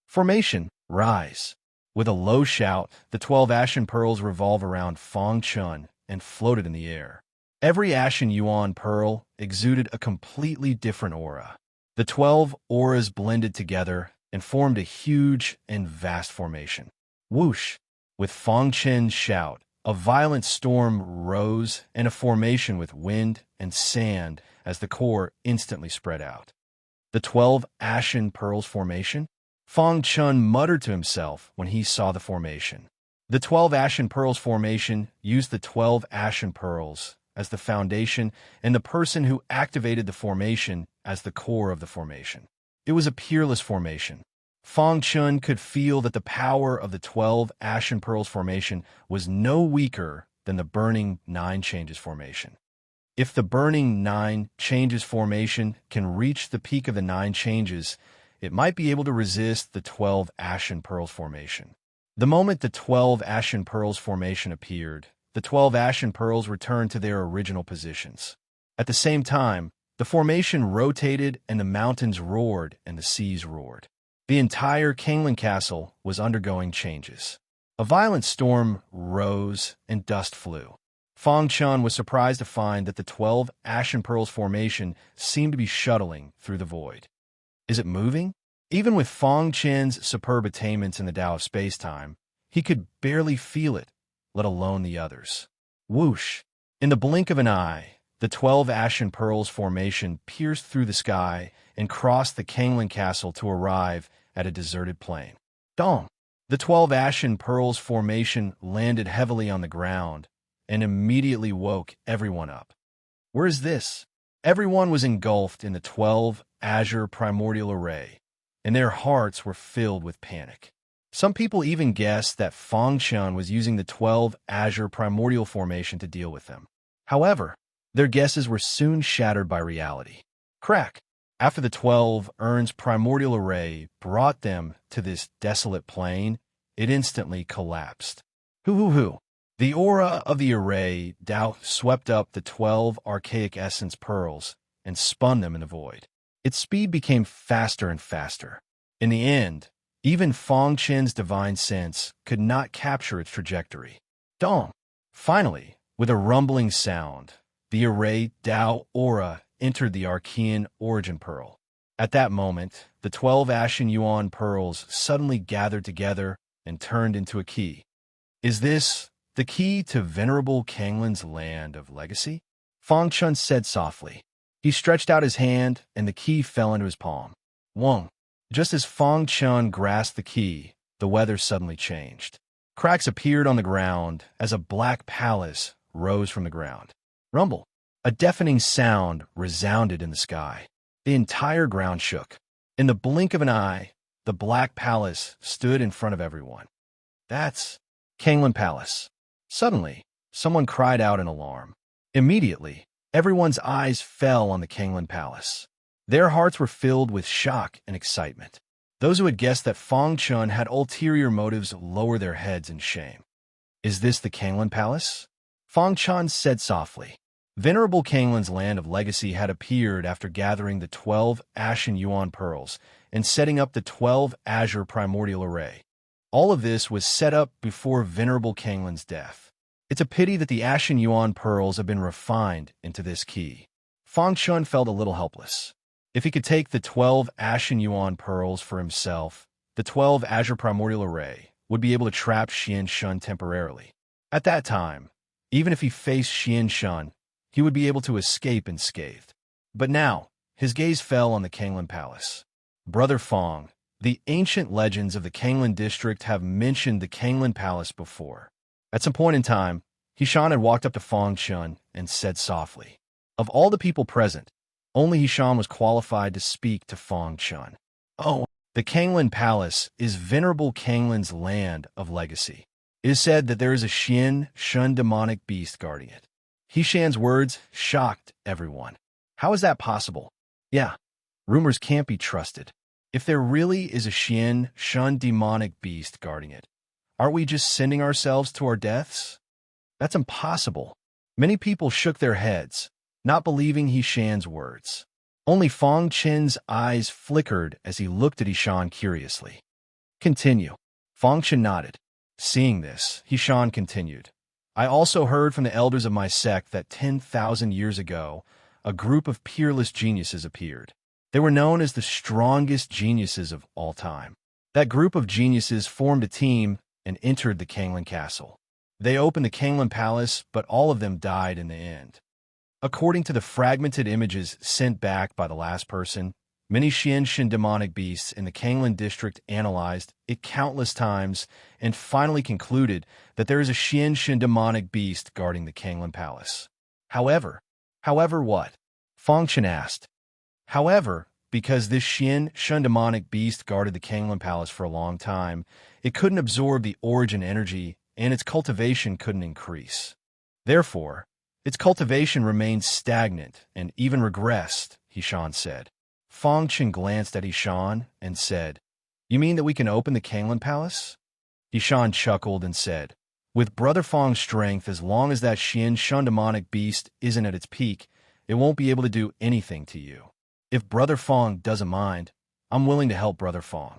Formation, rise. With a low shout, the 12 ashen pearls revolved around Fongchen and floated in the air. Every Ashen Yuan pearl exuded a completely different aura. The 12 auras blended together and formed a huge and vast formation. Whoosh! With Fong Chen's shout, a violent storm rose and a formation with wind and sand as the core instantly spread out. The 12 Ashen Pearls formation? Fong Chun muttered to himself when he saw the formation. The 12 Ashen Pearls formation used the 12 Ashen Pearls as the foundation and the person who activated the formation as the core of the formation. It was a peerless formation. Fong Chun could feel that the power of the 12 Ashen Pearls formation was no weaker than the Burning 9 Changes formation. If the Burning 9 Changes formation can reach the peak of the 9 Changes, it might be able to resist the 12 Ashen Pearls formation. The moment the 12 Ashen Pearls formation appeared, the 12 Ashen Pearls returned to their original positions. At the same time, the formation rotated and the mountains roared and the seas roared. The entire Kanglan Castle was undergoing changes. A violent storm rose and dust flew. Fong Chun was surprised to find that the 12 Ashen Pearls formation seemed to be shuttling through the void. Is it moving? Even with Fong Chen's superb attainments in the Tao of space-time, he could barely feel it, let alone the others. Whoosh! In the blink of an eye, the 12 Ashen Pearls formation pierced through the sky and crossed the Kanglan Castle to arrive at a deserted plain. Dong! The 12 Ashen Pearls formation landed heavily on the ground and immediately woke everyone up. Where is this? Everyone was engulfed in the 12 Azure Primordial Array, and their hearts were filled with panic. Some people even guessed that Fong Chun was using the 12 Azure Primordial formation to deal with them. However, their guesses were soon shattered by reality. Crack! After the 12 Urns Primordial Array brought them to this desolate plain, it instantly collapsed. Hoo-hoo-hoo! The aura of the array Tao swept up the 12 Archaic Essence Pearls and spun them in the void. Its speed became faster and faster. In the end, even Fong Chen's divine sense could not capture its trajectory. Dong! Finally, with a rumbling sound, the array Tao aura entered the Archean Origin Pearl. At that moment, the 12 Ashen Yuan Pearls suddenly gathered together and turned into a key. Is this the key to Venerable Kanglan's land of legacy? Fong Chun said softly. He stretched out his hand, and the key fell into his palm. Wong! Just as Fong Chun grasped the key, the weather suddenly changed. Cracks appeared on the ground as a black palace rose from the ground. Rumble! A deafening sound resounded in the sky. The entire ground shook. In the blink of an eye, the black palace stood in front of everyone. That's Kanglan Palace. Suddenly, someone cried out in alarm. Immediately, everyone's eyes fell on the Kanglan Palace. Their hearts were filled with shock and excitement. Those who had guessed that Fong Chun had ulterior motives lowered their heads in shame. Is this the Kanglan Palace? Fong Chun said softly. Venerable Kanglan's land of legacy had appeared after gathering the 12 Ashen Yuan Pearls and setting up the 12 Azure Primordial Array. All of this was set up before Venerable Kanglan's death. It's a pity that the Ashen Yuan Pearls have been refined into this key. Fong Chun felt a little helpless. If he could take the 12 Ashen Yuan Pearls for himself, the 12 Azure Primordial Array would be able to trap Xian Shun temporarily. At that time, even if he faced Xian Shun, he would be able to escape unscathed. But now, his gaze fell on the Kanglan Palace. Brother Fong, the ancient legends of the Kanglan district have mentioned the Kanglan Palace before. At some point in time, Hishan had walked up to Fong Chun and said softly, of all the people present, only Hishan was qualified to speak to Fong Chun. Oh, the Kanglan Palace is Venerable Kanglan's land of legacy. It is said that there is a Xian Shun demonic beast guarding it. Hishan's words shocked everyone. How is that possible? Yeah, rumors can't be trusted. If there really is a Xian Shun demonic beast guarding it, aren't we just sending ourselves to our deaths? That's impossible. Many people shook their heads, not believing Hishan's words. Only Fong Chen's eyes flickered as he looked at Hishan curiously. Continue. Fong Chen nodded. Seeing this, Hishan continued. I also heard from the elders of my sect that 10,000 years ago, a group of peerless geniuses appeared. They were known as the strongest geniuses of all time. That group of geniuses formed a team and entered the Kanglan Castle. They opened the Kanglan Palace, but all of them died in the end. According to the fragmented images sent back by the last person, many Xian demonic beasts in the Kanglan district analyzed it countless times and finally concluded that there is a Xian demonic beast guarding the Kanglan Palace. However what? Fangchen asked. However, because this Xian demonic beast guarded the Kanglan Palace for a long time, it couldn't absorb the origin energy and its cultivation couldn't increase. Therefore, its cultivation remained stagnant and even regressed, Hishan said. Fangchen glanced at Hishan and said, "You mean that we can open the Kanglan Palace?" Hishan chuckled and said, "With Brother Fang's strength, as long as that Xian demonic beast isn't at its peak, it won't be able to do anything to you. If Brother Fang doesn't mind, I'm willing to help Brother Fang."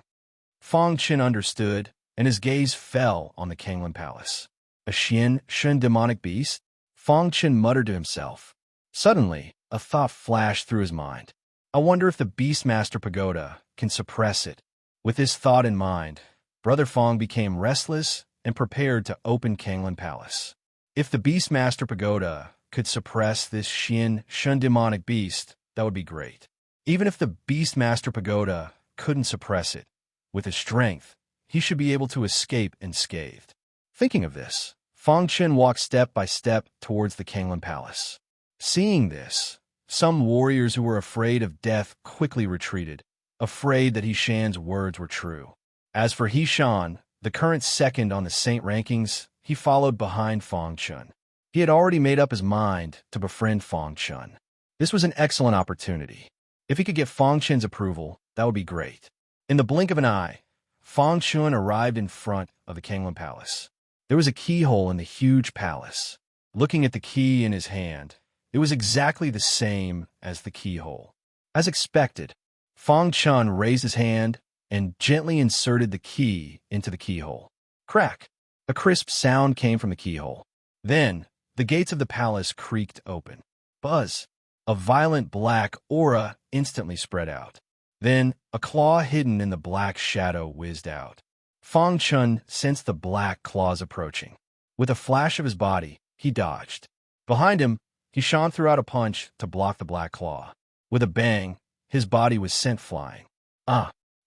Fangchen understood, and his gaze fell on the Kanglan Palace. A Xian demonic beast? Fangchen muttered to himself. Suddenly, a thought flashed through his mind. I wonder if the Beastmaster Pagoda can suppress it. With this thought in mind, Brother Fang became restless and prepared to open Kanglan Palace. If the Beastmaster Pagoda could suppress this Xian demonic beast, that would be great. Even if the Beastmaster Pagoda couldn't suppress it, with his strength, he should be able to escape unscathed. Thinking of this, Fangchen walked step by step towards the Kanglan Palace. Seeing this, some warriors who were afraid of death quickly retreated, afraid that Hishan's words were true. As for Hishan, the current second on the saint rankings, he followed behind Fangchen. He had already made up his mind to befriend Fangchen. This was an excellent opportunity. If he could get Fangchen's approval, that would be great. In the blink of an eye, Fangchen arrived in front of the Kanglan Palace. There was a keyhole in the huge palace. Looking at the key in his hand, it was exactly the same as the keyhole. As expected, Fangchen raised his hand and gently inserted the key into the keyhole. Crack! A crisp sound came from the keyhole. Then, the gates of the palace creaked open. Buzz! A violent black aura instantly spread out. Then, a claw hidden in the black shadow whizzed out. Fangchen sensed the black claws approaching. With a flash of his body, he dodged. Behind him, Hishan threw out a punch to block the black claw. With a bang, his body was sent flying.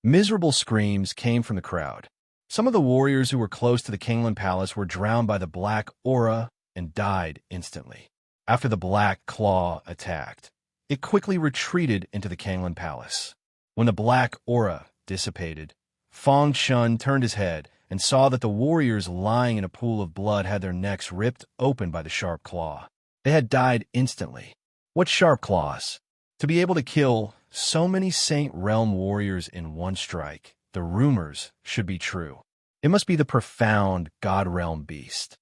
Miserable screams came from the crowd. Some of the warriors who were close to the Kanglan Palace were drowned by the black aura and died instantly. After the black claw attacked, it quickly retreated into the Kanglan Palace. When the black aura dissipated, Fangchen turned his head and saw that the warriors lying in a pool of blood had their necks ripped open by the sharp claw. They had died instantly. What sharp claws! To be able to kill so many Saint Realm warriors in one strike, the rumors should be true. It must be the profound God Realm beast.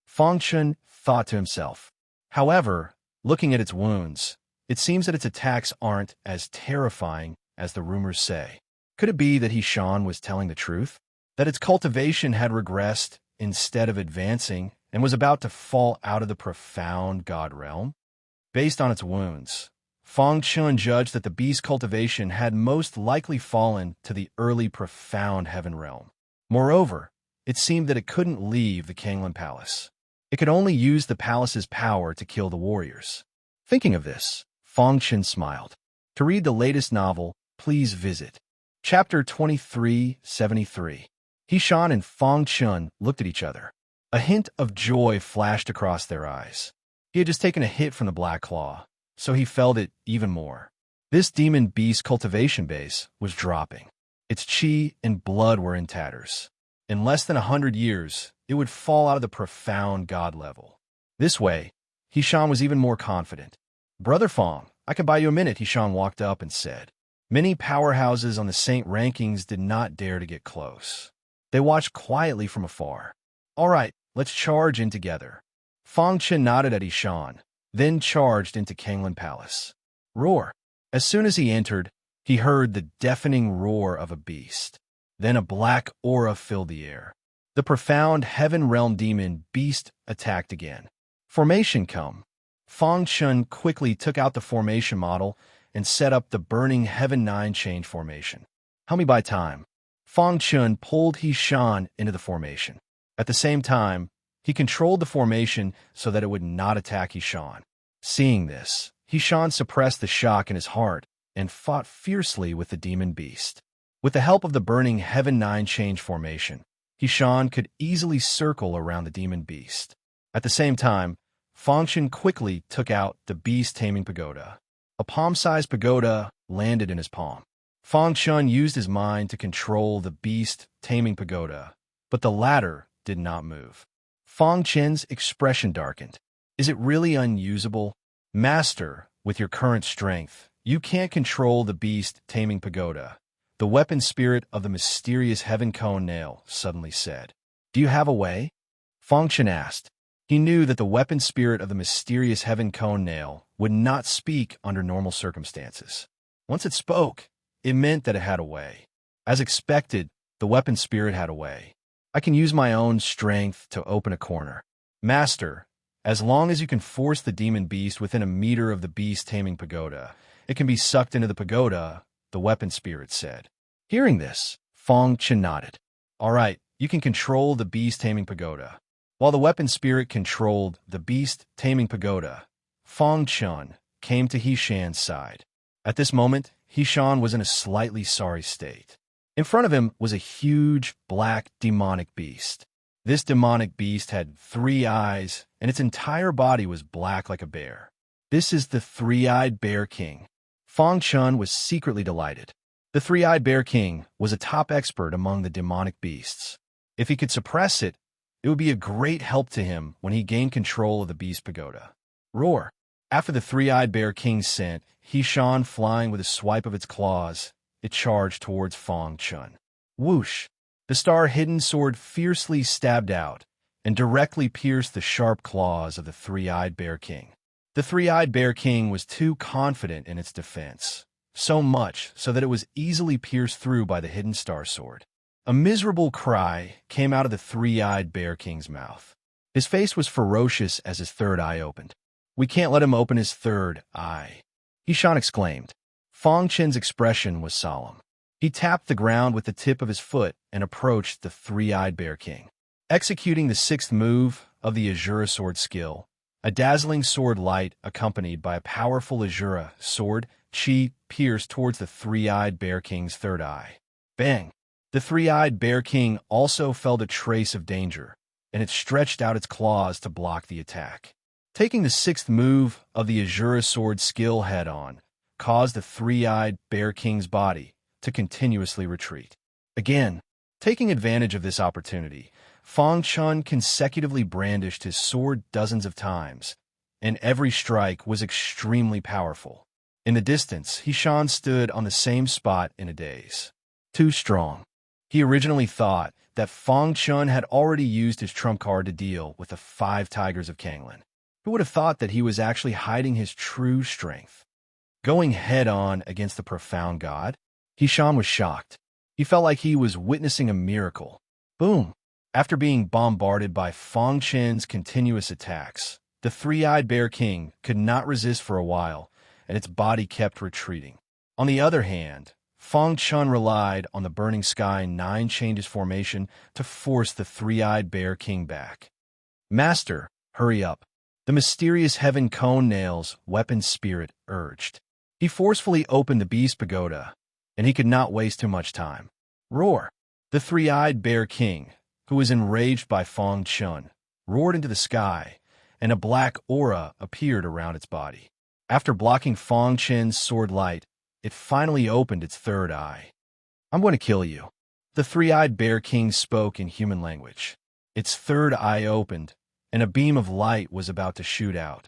Fangchen thought to himself. However, looking at its wounds, it seems that its attacks aren't as terrifying as the rumors say. Could it be that Hishan was telling the truth? That its cultivation had regressed instead of advancing and was about to fall out of the profound God Realm? Based on its wounds, Fangchen judged that the beast's cultivation had most likely fallen to the early profound Heaven Realm. Moreover, it seemed that it couldn't leave the Kanglan Palace. It could only use the palace's power to kill the warriors. Thinking of this, Fangchen smiled. To read the latest novel, please visit Chapter 2373. Hishan and Fangchen looked at each other. A hint of joy flashed across their eyes. He had just taken a hit from the Black Claw, so he felt it even more. This demon beast cultivation base was dropping. Its chi and blood were in tatters. In less than 100 years, it would fall out of the profound God level. This way, Hishan was even more confident. "Brother Fang, I can buy you a minute," Hishan walked up and said. Many powerhouses on the Saint rankings did not dare to get close. They watched quietly from afar. "All right, let's charge in together." Fangchen nodded at Hishan, then charged into Kanglan Palace. Roar! As soon as he entered, he heard the deafening roar of a beast. Then a black aura filled the air. The profound heaven realm demon beast attacked again. Formation come. Fang Chun quickly took out the formation model and set up the burning heaven 9 change formation. Help me buy time. Fang Chun pulled He Shan into the formation. At the same time, he controlled the formation so that it would not attack He Shan. Seeing this, He Shan suppressed the shock in his heart and fought fiercely with the demon beast. With the help of the burning heaven 9 change formation, He Shan could easily circle around the demon beast. At the same time, Fang Chun quickly took out the beast taming pagoda. A palm-sized pagoda landed in his palm. Fang Chun used his mind to control the beast taming pagoda, but the latter did not move. Fang Chun's expression darkened. Is it really unusable? Master, with your current strength, you can't control the beast taming pagoda. The weapon spirit of the mysterious heaven cone nail suddenly said. Do you have a way? Fang Chun asked. He knew that the weapon spirit of the mysterious heaven cone nail would not speak under normal circumstances. Once it spoke, it meant that it had a way. As expected, the weapon spirit had a way. I can use my own strength to open a corner. Master, as long as you can force the demon beast within a meter of the beast taming pagoda, it can be sucked into the pagoda, the weapon spirit said. Hearing this, Fang Chun nodded. All right, you can control the beast taming pagoda. While the weapon spirit controlled the beast taming pagoda, Fang Chun came to He Shan's side. At this moment, He Shan was in a slightly sorry state. In front of him was a huge, black, demonic beast. This demonic beast had 3 eyes, and its entire body was black like a bear. This is the 3-eyed Bear King. Fang Chun was secretly delighted. The 3-eyed Bear King was a top expert among the demonic beasts. If he could suppress it, it would be a great help to him when he gained control of the beast pagoda. Roar! After the 3-eyed Bear King sent He Shan flying with a swipe of its claws, it charged towards Fang Chun. Whoosh! The star-hidden sword fiercely stabbed out and directly pierced the sharp claws of the 3-eyed Bear King. The 3-eyed Bear King was too confident in its defense, so much so that it was easily pierced through by the hidden star sword. A miserable cry came out of the 3-eyed Bear King's mouth. His face was ferocious as his third eye opened. We can't let him open his third eye, He Shan exclaimed. Fang Chun's expression was solemn. He tapped the ground with the tip of his foot and approached the 3-eyed Bear King. Executing the 6th move of the Azura sword skill, a dazzling sword light accompanied by a powerful Azura sword chi pierced towards the 3-eyed Bear King's third eye. Bang! The 3-eyed Bear King also felt a trace of danger, and it stretched out its claws to block the attack. Taking the 6th move of the Azura sword skill head-on caused the 3-eyed Bear King's body to continuously retreat. Again, taking advantage of this opportunity, Fang Chun consecutively brandished his sword dozens of times, and every strike was extremely powerful. In the distance, He Shan stood on the same spot in a daze. Too strong. He originally thought that Fang Chun had already used his trump card to deal with the 5 Tigers of Kanglan. Who would have thought that he was actually hiding his true strength? Going head-on against the profound god? He Shan was shocked. He felt like he was witnessing a miracle. Boom! After being bombarded by Fang Chun's continuous attacks, the 3-eyed Bear King could not resist for a while, and its body kept retreating. On the other hand, Fang Chun relied on the Burning Sky 9 changes formation to force the 3-eyed Bear King back. Master, hurry up. The mysterious heaven cone nail's weapon spirit urged. He forcefully opened the beast pagoda, and he could not waste too much time. Roar! The 3-eyed Bear King, who was enraged by Fang Chun, roared into the sky, and a black aura appeared around its body. After blocking Fang Chun's sword light, it finally opened its third eye. I'm going to kill you. The 3-eyed Bear King spoke in human language. Its third eye opened, and a beam of light was about to shoot out.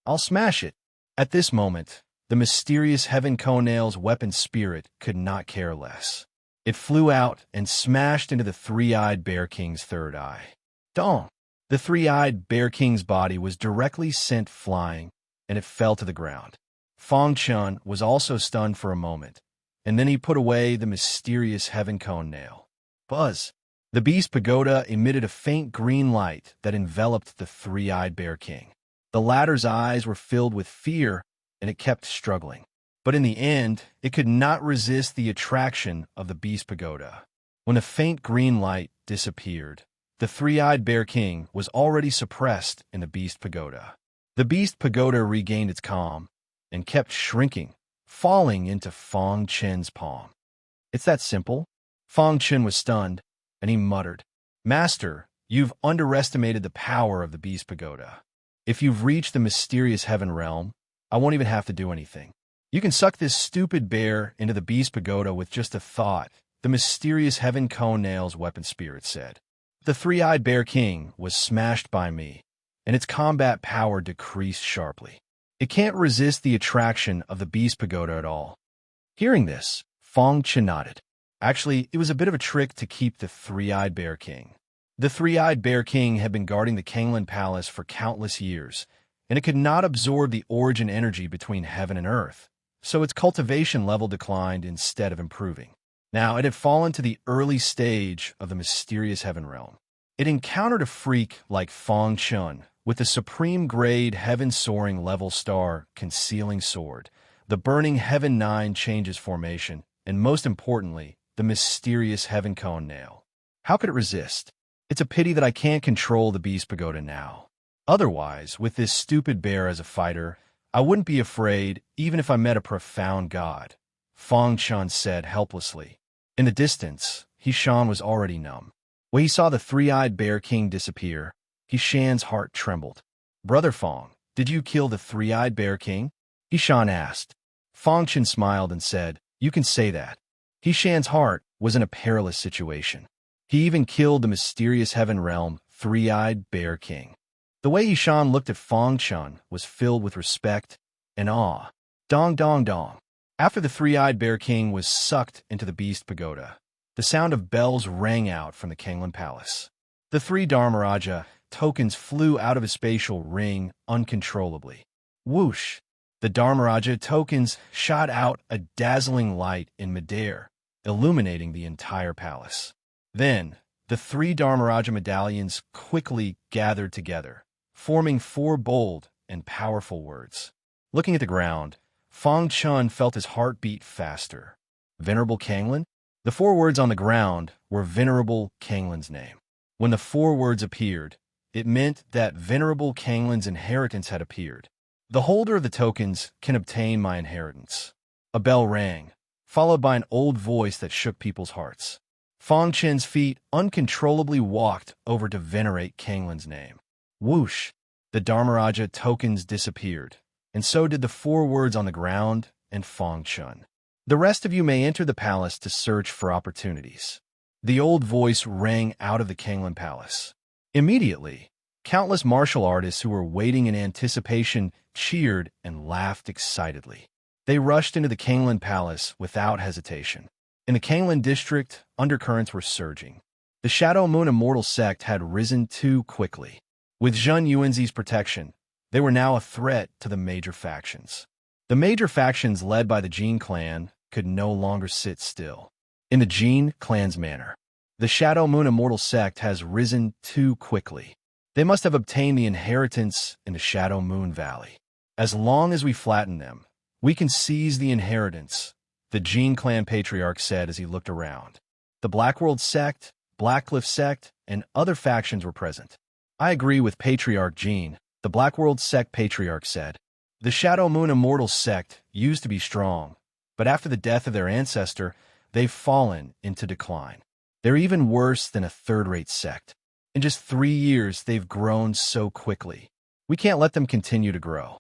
I'll smash it. At this moment, the mysterious heaven cone nail's weapon spirit could not care less. It flew out and smashed into the 3-eyed Bear King's third eye. Dong! The 3-eyed Bear King's body was directly sent flying, and it fell to the ground. Fang Chun was also stunned for a moment, and then he put away the mysterious heaven cone nail. Buzz! The beast pagoda emitted a faint green light that enveloped the three-eyed bear king. The latter's eyes were filled with fear, and it kept struggling. But in the end, it could not resist the attraction of the beast pagoda. When the faint green light disappeared, the three-eyed bear king was already suppressed in the beast pagoda. The beast pagoda regained its calm and kept shrinking, falling into Fong Chen's palm. It's that simple. Fong Chen was stunned, and he muttered, "Master, you've underestimated the power of the beast pagoda. If you've reached the mysterious heaven realm, I won't even have to do anything. You can suck this stupid bear into the beast pagoda with just a thought," the mysterious heaven cone nails weapon spirit said. The three-eyed bear king was smashed by me, and its combat power decreased sharply. It can't resist the attraction of the beast pagoda at all. Hearing this, Fong Chen nodded. Actually, it was a bit of a trick to keep the three-eyed bear king. The three-eyed bear king had been guarding the Kanglan Palace for countless years, and it could not absorb the origin energy between heaven and earth, so its cultivation level declined instead of improving. Now, it had fallen to the early stage of the mysterious heaven realm. It encountered a freak like Fong Chen with the supreme grade heaven-soaring level star concealing sword, the burning heaven 9 changes formation, and most importantly, the mysterious heaven cone nail. How could it resist? It's a pity that I can't control the beast pagoda now. Otherwise, with this stupid bear as a fighter, I wouldn't be afraid even if I met a profound god, Fong Chen said helplessly. In the distance, Hishan was already numb. When he saw the three-eyed bear king disappear, Hishan's heart trembled. "Brother Fong, did you kill the three-eyed bear king?" Hishan asked. Fong Chen smiled and said, "You can say that." Hishan's heart was in a perilous situation. He even killed the mysterious heaven realm three-eyed bear king. The way Hishan looked at Fong Chen was filled with respect and awe. Dong dong dong. After the three-eyed bear king was sucked into the beast pagoda, the sound of bells rang out from the Kanglan Palace. The three Dharmaraja tokens flew out of his spatial ring uncontrollably. Whoosh! The Dharmaraja tokens shot out a dazzling light in midair, illuminating the entire palace. Then, the three Dharmaraja medallions quickly gathered together, forming 4 bold and powerful words. Looking at the ground, Fong Chen felt his heart beat faster. Venerable Kanglan? The 4 words on the ground were Venerable Kanglan's name. When the 4 words appeared, it meant that Venerable Kanglan's inheritance had appeared. The holder of the tokens can obtain my inheritance. A bell rang, followed by an old voice that shook people's hearts. Fong Chen's feet uncontrollably walked over to venerate Kanglan's name. Whoosh! The Dharmaraja tokens disappeared, and so did the 4 words on the ground and Fong Chen. The rest of you may enter the palace to search for opportunities. The old voice rang out of the Kanglan Palace. Immediately, countless martial artists who were waiting in anticipation cheered and laughed excitedly. They rushed into the Kanglan Palace without hesitation. In the Kanglan district, undercurrents were surging. The Shadow Moon Immortal sect had risen too quickly. With Zhun Yuanzi's protection, they were now a threat to the major factions. The major factions led by the Jin clan could no longer sit still. In the Jin clan's manner, the Shadow Moon Immortal sect has risen too quickly. They must have obtained the inheritance in the Shadow Moon Valley. As long as we flatten them, we can seize the inheritance, the Jin clan patriarch said as he looked around. The Blackworld sect, Blackcliff sect, and other factions were present. I agree with Patriarch Jin, the Blackworld sect patriarch said. The Shadow Moon Immortal sect used to be strong, but after the death of their ancestor, they've fallen into decline. They're even worse than a third-rate sect. In just 3 years, they've grown so quickly. We can't let them continue to grow.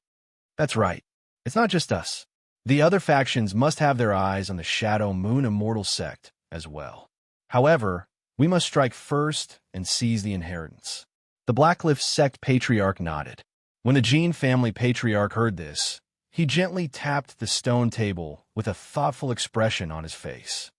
That's right. It's not just us. The other factions must have their eyes on the Shadow Moon Immortal sect as well. However, we must strike first and seize the inheritance. The Blackcliff sect patriarch nodded. When the Jin family patriarch heard this, he gently tapped the stone table with a thoughtful expression on his face.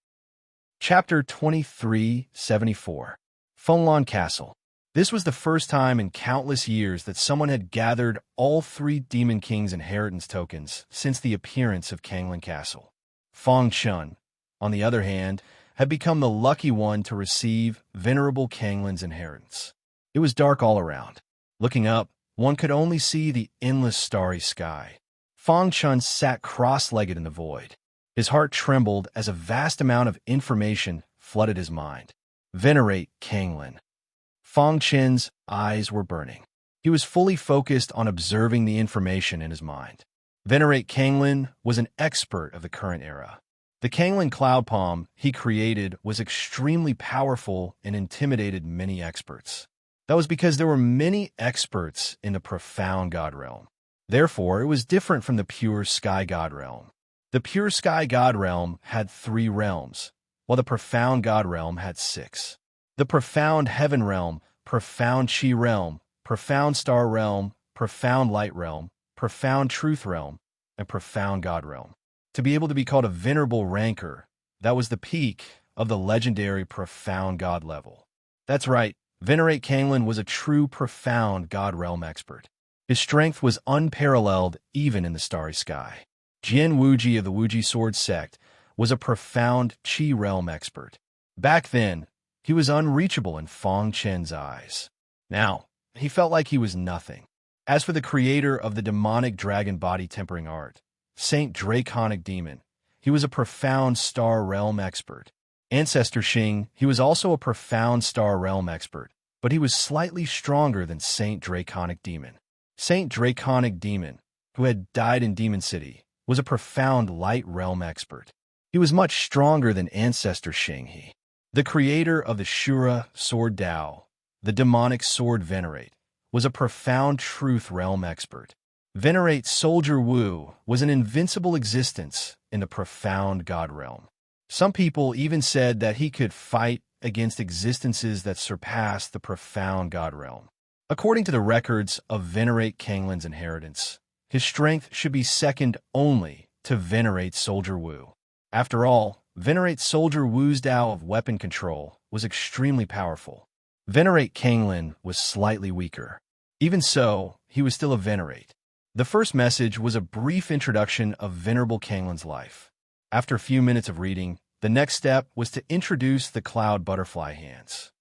Chapter 2374. Fenglong Castle. This was the first time in countless years that someone had gathered all 3 Demon King's inheritance tokens since the appearance of Kanglan Castle. Fong Chen, on the other hand, had become the lucky one to receive Venerable Kanglin's inheritance. It was dark all around. Looking up, one could only see the endless starry sky. Fang Chun sat cross-legged in the void. His heart trembled as a vast amount of information flooded his mind. Venerate Kanglin. Fang Chen's eyes were burning. He was fully focused on observing the information in his mind. Venerate Kanglin was an expert of the current era. The Kanglin cloud palm he created was extremely powerful and intimidated many experts. That was because there were many experts in the profound God realm. Therefore, it was different from the pure sky God realm. The pure sky God realm had 3 realms, while the profound God realm had 6. The profound heaven realm, profound chi realm, profound star realm, profound light realm, profound truth realm, and profound God realm. To be able to be called a venerable ranker, that was the peak of the legendary profound God level. That's right, Venerate Kanglin was a true profound God realm expert. His strength was unparalleled even in the starry sky. Jian Wuji of the Wuji Sword Sect was a profound Qi realm expert. Back then, he was unreachable in Fang Chen's eyes. Now, he felt like he was nothing. As for the creator of the demonic dragon body tempering art, Saint Draconic Demon, he was a profound star realm expert. Ancestor Xing, he was also a profound star realm expert, but he was slightly stronger than Saint Draconic Demon. Saint Draconic Demon, who had died in Demon City, was a profound light realm expert. He was much stronger than Ancestor Xing. The creator of the Shura Sword Dao, the demonic sword Venerate, was a profound truth realm expert. Venerate Soldier Wu was an invincible existence in the profound God realm. Some people even said that he could fight against existences that surpassed the profound God realm. According to the records of Venerate Kanglin's inheritance, his strength should be second only to Venerate Soldier Wu. After all, Venerate Soldier Wu's Dao of weapon control was extremely powerful. Venerate Kanglin was slightly weaker. Even so, he was still a Venerate. The first message was a brief introduction of Venerable Kanglin's life. After a few minutes of reading, the next step was to introduce the cloud butterfly hands.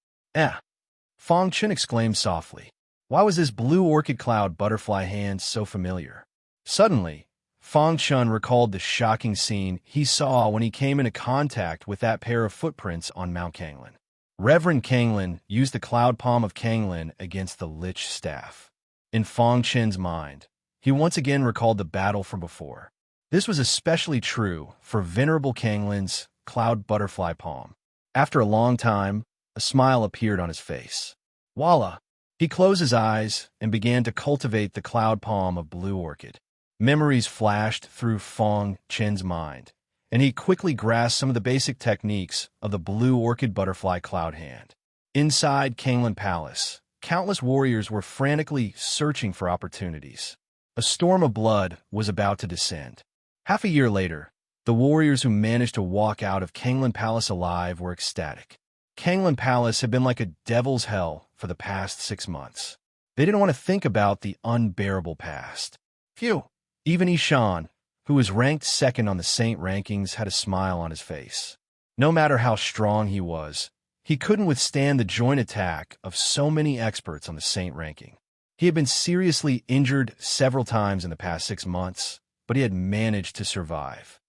Fang Chen exclaimed softly. Why was this blue orchid cloud butterfly hand so familiar? Suddenly, Fang Chen recalled the shocking scene he saw when he came into contact with that pair of footprints on Mount Kanglin. Reverend Kanglin used the cloud palm of Kanglin against the lich staff. In Fang Chen's mind, he once again recalled the battle from before. This was especially true for Venerable Kanglin's cloud butterfly palm. After a long time, a smile appeared on his face. Voila! He closed his eyes and began to cultivate the cloud palm of blue orchid. Memories flashed through Fang Chen's mind, and he quickly grasped some of the basic techniques of the blue orchid butterfly cloud hand. Inside Kanglin Palace, countless warriors were frantically searching for opportunities. A storm of blood was about to descend. Half a year later, the warriors who managed to walk out of Kanglin Palace alive were ecstatic. Kanglin Palace had been like a devil's hell for the past 6 months. They didn't want to think about the unbearable past. Phew! Even Ishan, who was ranked second on the Saint rankings, had a smile on his face. No matter how strong he was, he couldn't withstand the joint attack of so many experts on the Saint ranking. He had been seriously injured several times in the past 6 months, but he had managed to survive.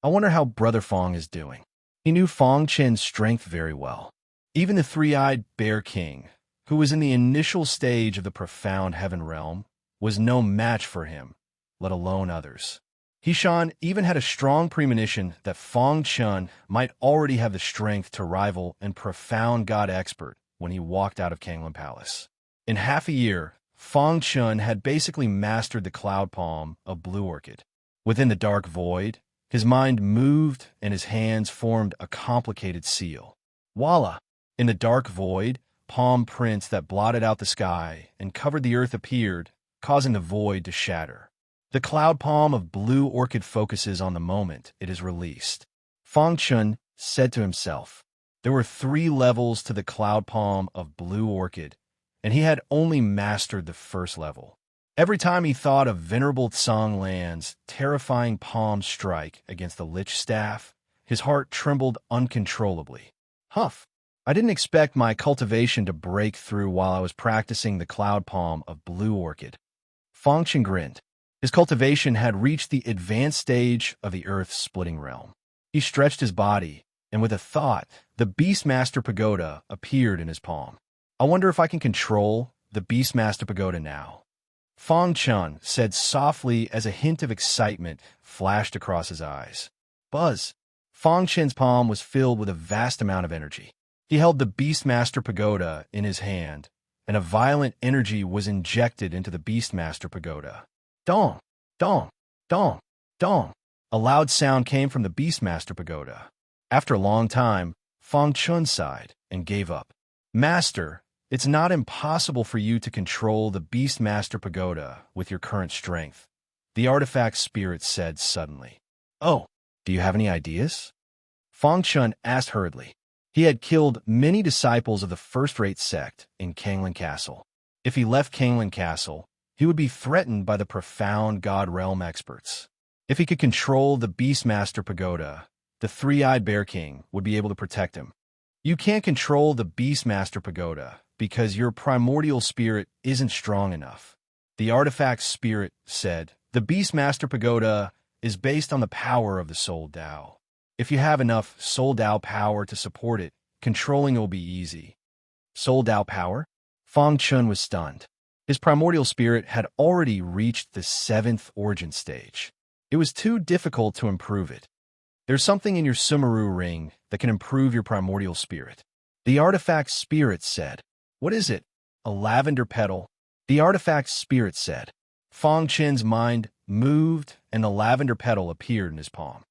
I wonder how Brother Fang is doing. He knew Fang Chen's strength very well. Even the three-eyed Bear King, who was in the initial stage of the profound heaven realm, was no match for him, let alone others. Hishan even had a strong premonition that Fang Chen might already have the strength to rival and profound God expert when he walked out of Kanglin Palace. In half a year, Fang Chen had basically mastered the cloud palm of blue orchid. Within the dark void, his mind moved and his hands formed a complicated seal. Voila! In the dark void, palm prints that blotted out the sky and covered the earth appeared, causing the void to shatter. The cloud palm of blue orchid focuses on the moment it is released. Fang Chen said to himself, there were 3 levels to the cloud palm of blue orchid, and he had only mastered the first level. Every time he thought of Venerable Tsang Lan's terrifying palm strike against the lich staff, His heart trembled uncontrollably. Humph! I didn't expect my cultivation to break through while I was practicing the cloud palm of blue orchid. Fangchen grinned. His cultivation had reached the advanced stage of the earth's splitting realm. He stretched his body, and with a thought, the Beastmaster Pagoda appeared in his palm. I wonder if I can control the Beastmaster Pagoda now. Fangchen said softly as a hint of excitement flashed across his eyes. Buzz! Fangchen's palm was filled with a vast amount of energy. He held the Beastmaster Pagoda in his hand, and a violent energy was injected into the Beastmaster Pagoda. Dong! Dong! Dong! Dong! A loud sound came from the Beastmaster Pagoda. After a long time, Fangchen sighed and gave up. Master, it's not impossible for you to control the Beastmaster Pagoda with your current strength, the artifact spirit said suddenly. Oh, do you have any ideas? Fangchen asked hurriedly. He had killed many disciples of the first-rate sect in Kanglin Castle. If he left Kanglin Castle, he would be threatened by the profound God Realm experts. If he could control the Beastmaster Pagoda, the Three-Eyed Bear King would be able to protect him. You can't control the Beastmaster Pagoda because your primordial spirit isn't strong enough. The artifact spirit said, the Beastmaster Pagoda is based on the power of the Soul Tao. If you have enough Soul Tao power to support it, controlling it will be easy. Soul Tao power? Fangchen was stunned. His primordial spirit had already reached the 7th origin stage. It was too difficult to improve it. There's something in your Sumeru ring that can improve your primordial spirit. The artifact spirit said. What is it? A lavender petal? The artifact spirit said. Fangchen's mind moved and the lavender petal appeared in his palm.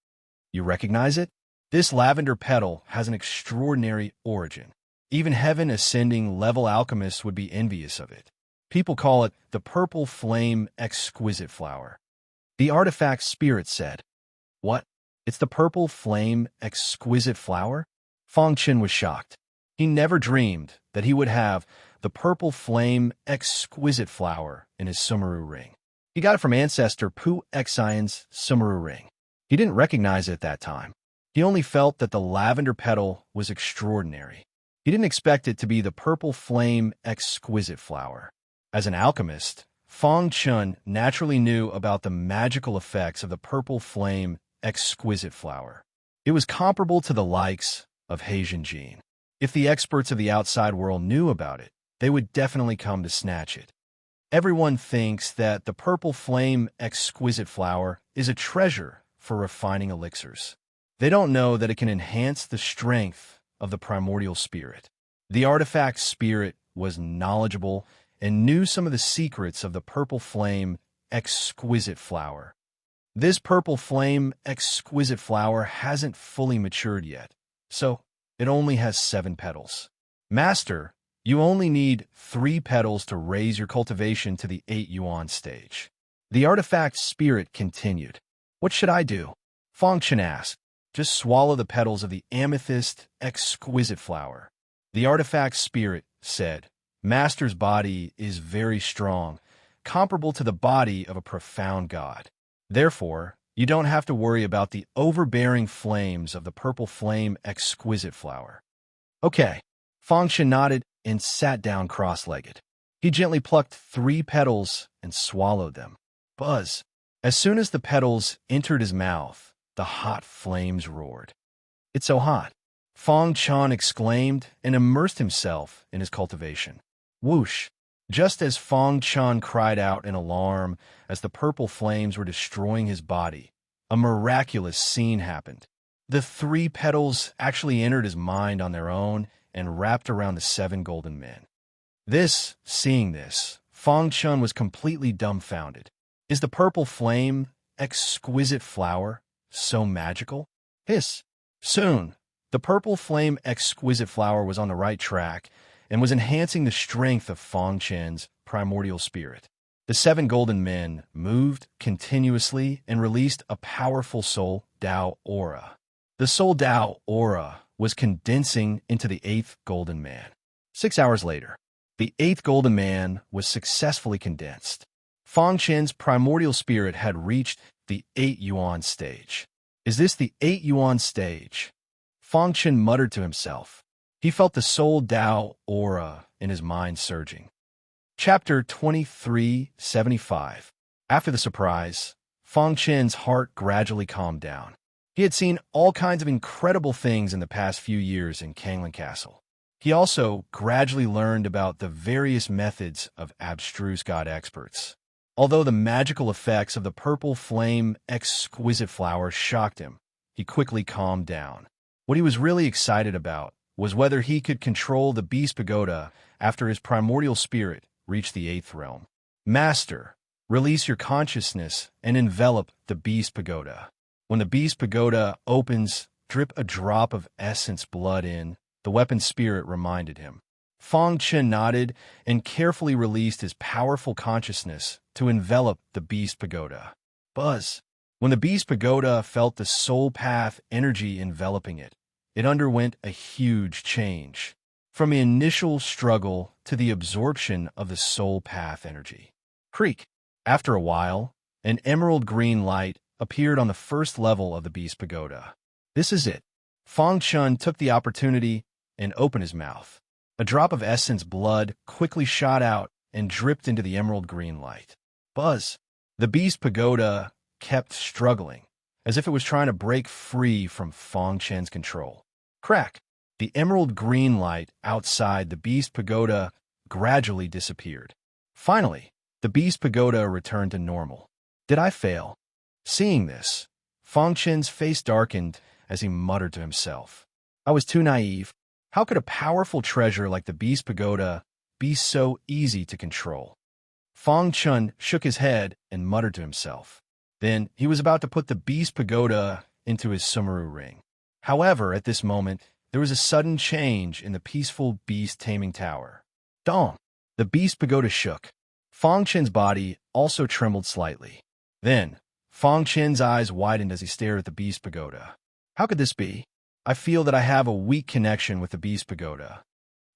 You recognize it? This lavender petal has an extraordinary origin. Even heaven ascending level alchemists would be envious of it. People call it the purple flame exquisite flower. The artifact spirit said. What? It's the purple flame exquisite flower? Fangchen was shocked. He never dreamed that he would have the purple flame exquisite flower in his Sumeru ring. He got it from ancestor Pu Xian's Sumeru ring. He didn't recognize it at that time. He only felt that the lavender petal was extraordinary. He didn't expect it to be the purple flame exquisite flower. As an alchemist, Fangchen naturally knew about the magical effects of the purple flame exquisite flower. It was comparable to the likes of Heijin Jin. If the experts of the outside world knew about it, they would definitely come to snatch it. Everyone thinks that the purple flame exquisite flower is a treasure for refining elixirs. They don't know that it can enhance the strength of the primordial spirit. The artifact spirit was knowledgeable and knew some of the secrets of the purple flame exquisite flower. This purple flame exquisite flower hasn't fully matured yet, so it only has 7 petals. Master, you only need 3 petals to raise your cultivation to the 8 yuan stage. The artifact spirit continued. What should I do? Fangchen asked. Just swallow the petals of the amethyst exquisite flower. The artifact spirit said, Master's body is very strong, comparable to the body of a profound god. Therefore, you don't have to worry about the overbearing flames of the purple flame exquisite flower. Okay. Fangchen nodded and sat down cross-legged. He gently plucked 3 petals and swallowed them. Buzz. As soon as the petals entered his mouth, the hot flames roared. It's so hot. Fangchen exclaimed and immersed himself in his cultivation. Whoosh! Just as Fangchen cried out in alarm as the purple flames were destroying his body, a miraculous scene happened. The 3 petals actually entered his mind on their own and wrapped around the 7 golden men. Seeing this, Fangchen was completely dumbfounded. Is the purple flame exquisite flower so magical? Hiss! Soon, the purple flame exquisite flower was on the right track and was enhancing the strength of Fangchen's primordial spirit. The 7 golden men moved continuously and released a powerful Soul Tao aura. The Soul Tao aura was condensing into the 8th golden man. 6 hours later, the 8th golden man was successfully condensed. Fangchen's primordial spirit had reached the 8 yuan stage. Is this the 8 yuan stage? Fang Chen muttered to himself. He felt the soul Dao aura in his mind surging. Chapter 2375. After the surprise, Fang Chen's heart gradually calmed down. He had seen all kinds of incredible things in the past few years in Kangling Castle. He also gradually learned about the various methods of abstruse god experts. Although the magical effects of the purple flame exquisite flower shocked him, he quickly calmed down. What he was really excited about was whether he could control the Beast Pagoda after his primordial spirit reached the 8th realm. Master, release your consciousness and envelop the Beast Pagoda. When the Beast Pagoda opens, drip a drop of essence blood in, the weapon spirit reminded him. Fang Chen nodded and carefully released his powerful consciousness to envelop the Beast Pagoda. Buzz. When the Beast Pagoda felt the soul path energy enveloping it, it underwent a huge change. From the initial struggle to the absorption of the soul path energy. Creak. After a while, an emerald green light appeared on the first level of the Beast Pagoda. This is it. Fang Chen took the opportunity and opened his mouth. A drop of essence blood quickly shot out and dripped into the emerald green light. Buzz. The Beast Pagoda kept struggling, as if it was trying to break free from Fang Chen's control. Crack. The emerald green light outside the Beast Pagoda gradually disappeared. Finally, the Beast Pagoda returned to normal. Did I fail? Seeing this, Fang Chen's face darkened as he muttered to himself. I was too naive. How could a powerful treasure like the Beast Pagoda be so easy to control? Fang Chen shook his head and muttered to himself. Then he was about to put the Beast Pagoda into his Sumeru ring. However, at this moment, there was a sudden change in the peaceful beast-taming tower. Dong! The Beast Pagoda shook. Fang Chen's body also trembled slightly. Then, Fang Chen's eyes widened as he stared at the Beast Pagoda. How could this be? I feel that I have a weak connection with the Beast Pagoda.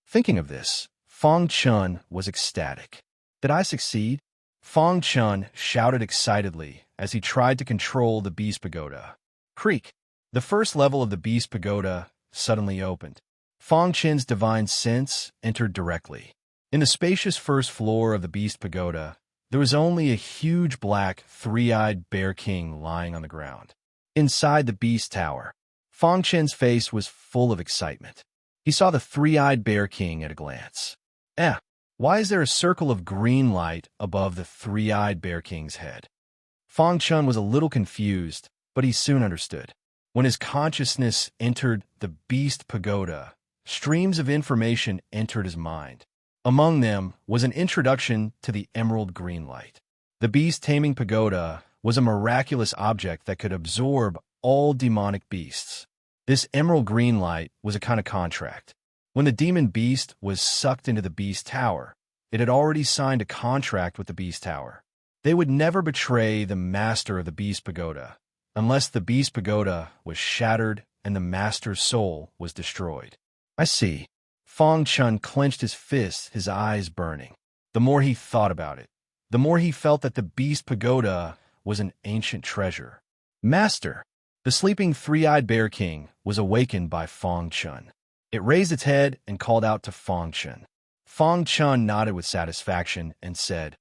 Thinking of this, Fang Chen was ecstatic. Did I succeed? Fang Chen shouted excitedly as he tried to control the Beast Pagoda. Creak! The first level of the Beast Pagoda suddenly opened. Fang Chen's divine sense entered directly. In the spacious first floor of the Beast Pagoda, there was only a huge black, three-eyed bear king lying on the ground. Inside the Beast Tower, Fang Chen's face was full of excitement. He saw the three-eyed bear king at a glance. Why is there a circle of green light above the three-eyed bear king's head? Fang Chen was a little confused, but he soon understood. When his consciousness entered the Beast Pagoda, streams of information entered his mind. Among them was an introduction to the emerald green light. The beast-taming pagoda was a miraculous object that could absorb all demonic beasts. This emerald green light was a kind of contract. When the demon beast was sucked into the Beast Tower, it had already signed a contract with the Beast Tower. They would never betray the master of the Beast Pagoda, unless the Beast Pagoda was shattered and the master's soul was destroyed. I see. Fang Chen clenched his fists, his eyes burning. The more he thought about it, the more he felt that the Beast Pagoda was an ancient treasure. Master! The sleeping three-eyed bear king was awakened by Fang Chen. It raised its head and called out to Fang Chen. Fang Chen nodded with satisfaction and said,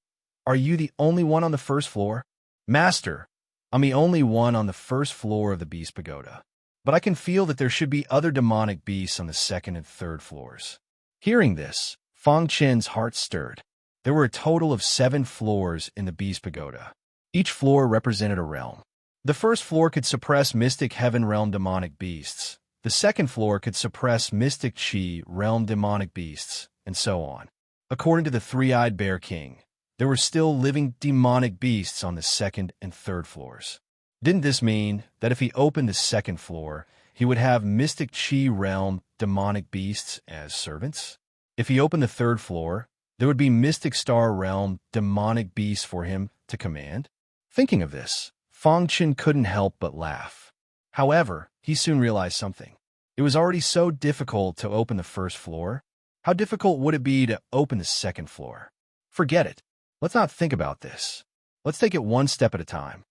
"Are you the only one on the first floor?" "Master, I'm the only one on the first floor of the Beast Pagoda. But I can feel that there should be other demonic beasts on the second and third floors." Hearing this, Fang Chen's heart stirred. There were a total of 7 floors in the Beast Pagoda. Each floor represented a realm. The first floor could suppress Mystic Heaven Realm demonic beasts. The second floor could suppress Mystic Chi Realm demonic beasts, and so on. According to the Three-Eyed Bear King, there were still living demonic beasts on the second and third floors. Didn't this mean that if he opened the second floor, he would have Mystic Chi Realm demonic beasts as servants? If he opened the third floor, there would be Mystic Star Realm demonic beasts for him to command? Thinking of this, Fang Chen couldn't help but laugh. However, he soon realized something. It was already so difficult to open the first floor. How difficult would it be to open the second floor? Forget it. Let's not think about this. Let's take it one step at a time.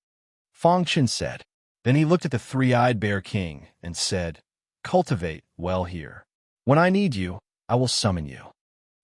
Fang Chen said. Then he looked at the three-eyed bear king and said, "Cultivate well here. When I need you, I will summon you.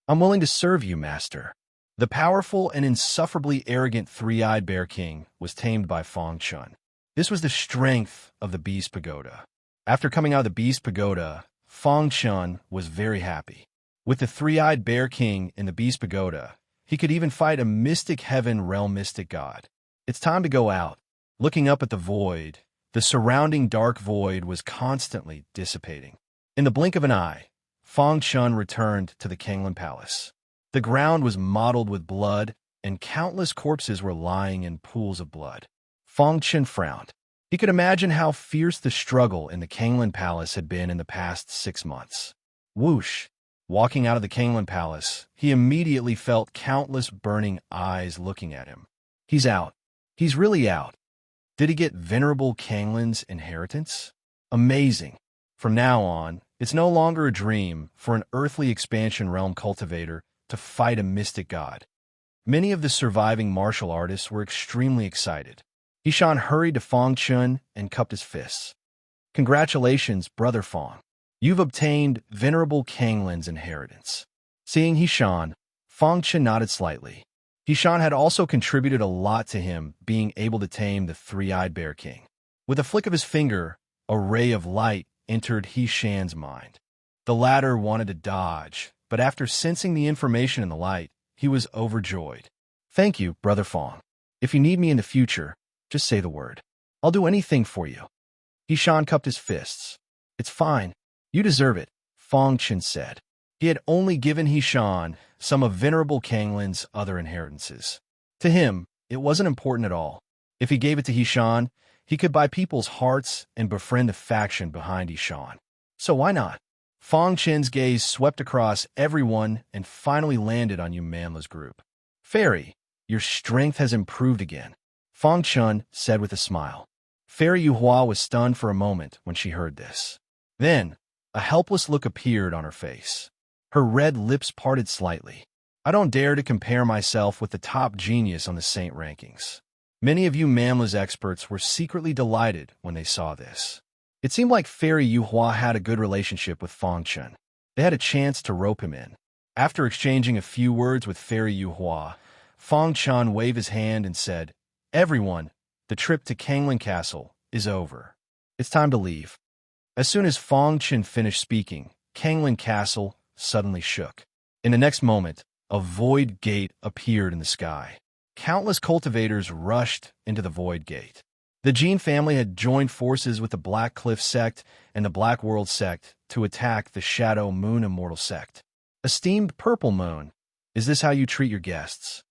I'm willing to serve you, master." The powerful and insufferably arrogant three-eyed bear king was tamed by Fong Chun. This was the strength of the Beast Pagoda. After coming out of the Beast Pagoda, Fong Chun was very happy. With the three-eyed bear king in the Beast Pagoda, he could even fight a mystic heaven realm mystic god. It's time to go out. Looking up at the void, the surrounding dark void was constantly dissipating. In the blink of an eye, Fong Chun returned to the Kanglan Palace. The ground was mottled with blood, and countless corpses were lying in pools of blood. Fong Chun frowned. He could imagine how fierce the struggle in the Kanglan Palace had been in the past 6 months. Whoosh! Walking out of the Kanglan Palace, he immediately felt countless burning eyes looking at him. He's out. He's really out. Did he get Venerable Kanglan's inheritance? Amazing. From now on, it's no longer a dream for an earthly expansion realm cultivator to fight a mystic god. Many of the surviving martial artists were extremely excited. Hishan hurried to Fong Chun and cupped his fists. "Congratulations, Brother Fong. You've obtained Venerable Kanglan's inheritance." Seeing Hishan, Fong Chun nodded slightly. Hishan had also contributed a lot to him being able to tame the three-eyed bear king. With a flick of his finger, a ray of light entered Hishan's mind. The latter wanted to dodge, but after sensing the information in the light, he was overjoyed. "Thank you, Brother Fong. If you need me in the future, just say the word. I'll do anything for you." Hishan cupped his fists. "It's fine. You deserve it," Fong Chun said. He had only given Hishan some of Venerable Kanglan's other inheritances. To him, it wasn't important at all. If he gave it to Hishan, he could buy people's hearts and befriend the faction behind Hishan. So why not? Fong Chun's gaze swept across everyone and finally landed on Yumanla's group. "Fairy, your strength has improved again," Fong Chun said with a smile. Fairy Yuhua was stunned for a moment when she heard this. Then, a helpless look appeared on her face. Her red lips parted slightly. "I don't dare to compare myself with the top genius on the Saint rankings." Many of Yumanla's experts were secretly delighted when they saw this. It seemed like Fairy Yuhua had a good relationship with Fong Chun. They had a chance to rope him in. After exchanging a few words with Fairy Yuhua, Fong Chun waved his hand and said, "Everyone, the trip to Kanglan Castle is over. It's time to leave." As soon as Fong Chun finished speaking, Kanglan Castle suddenly shook. In the next moment, a void gate appeared in the sky. Countless cultivators rushed into the void gate. The Jin family had joined forces with the Black Cliff sect and the Black World sect to attack the Shadow Moon Immortal sect. "Esteemed Purple Moon, is this how you treat your guests?"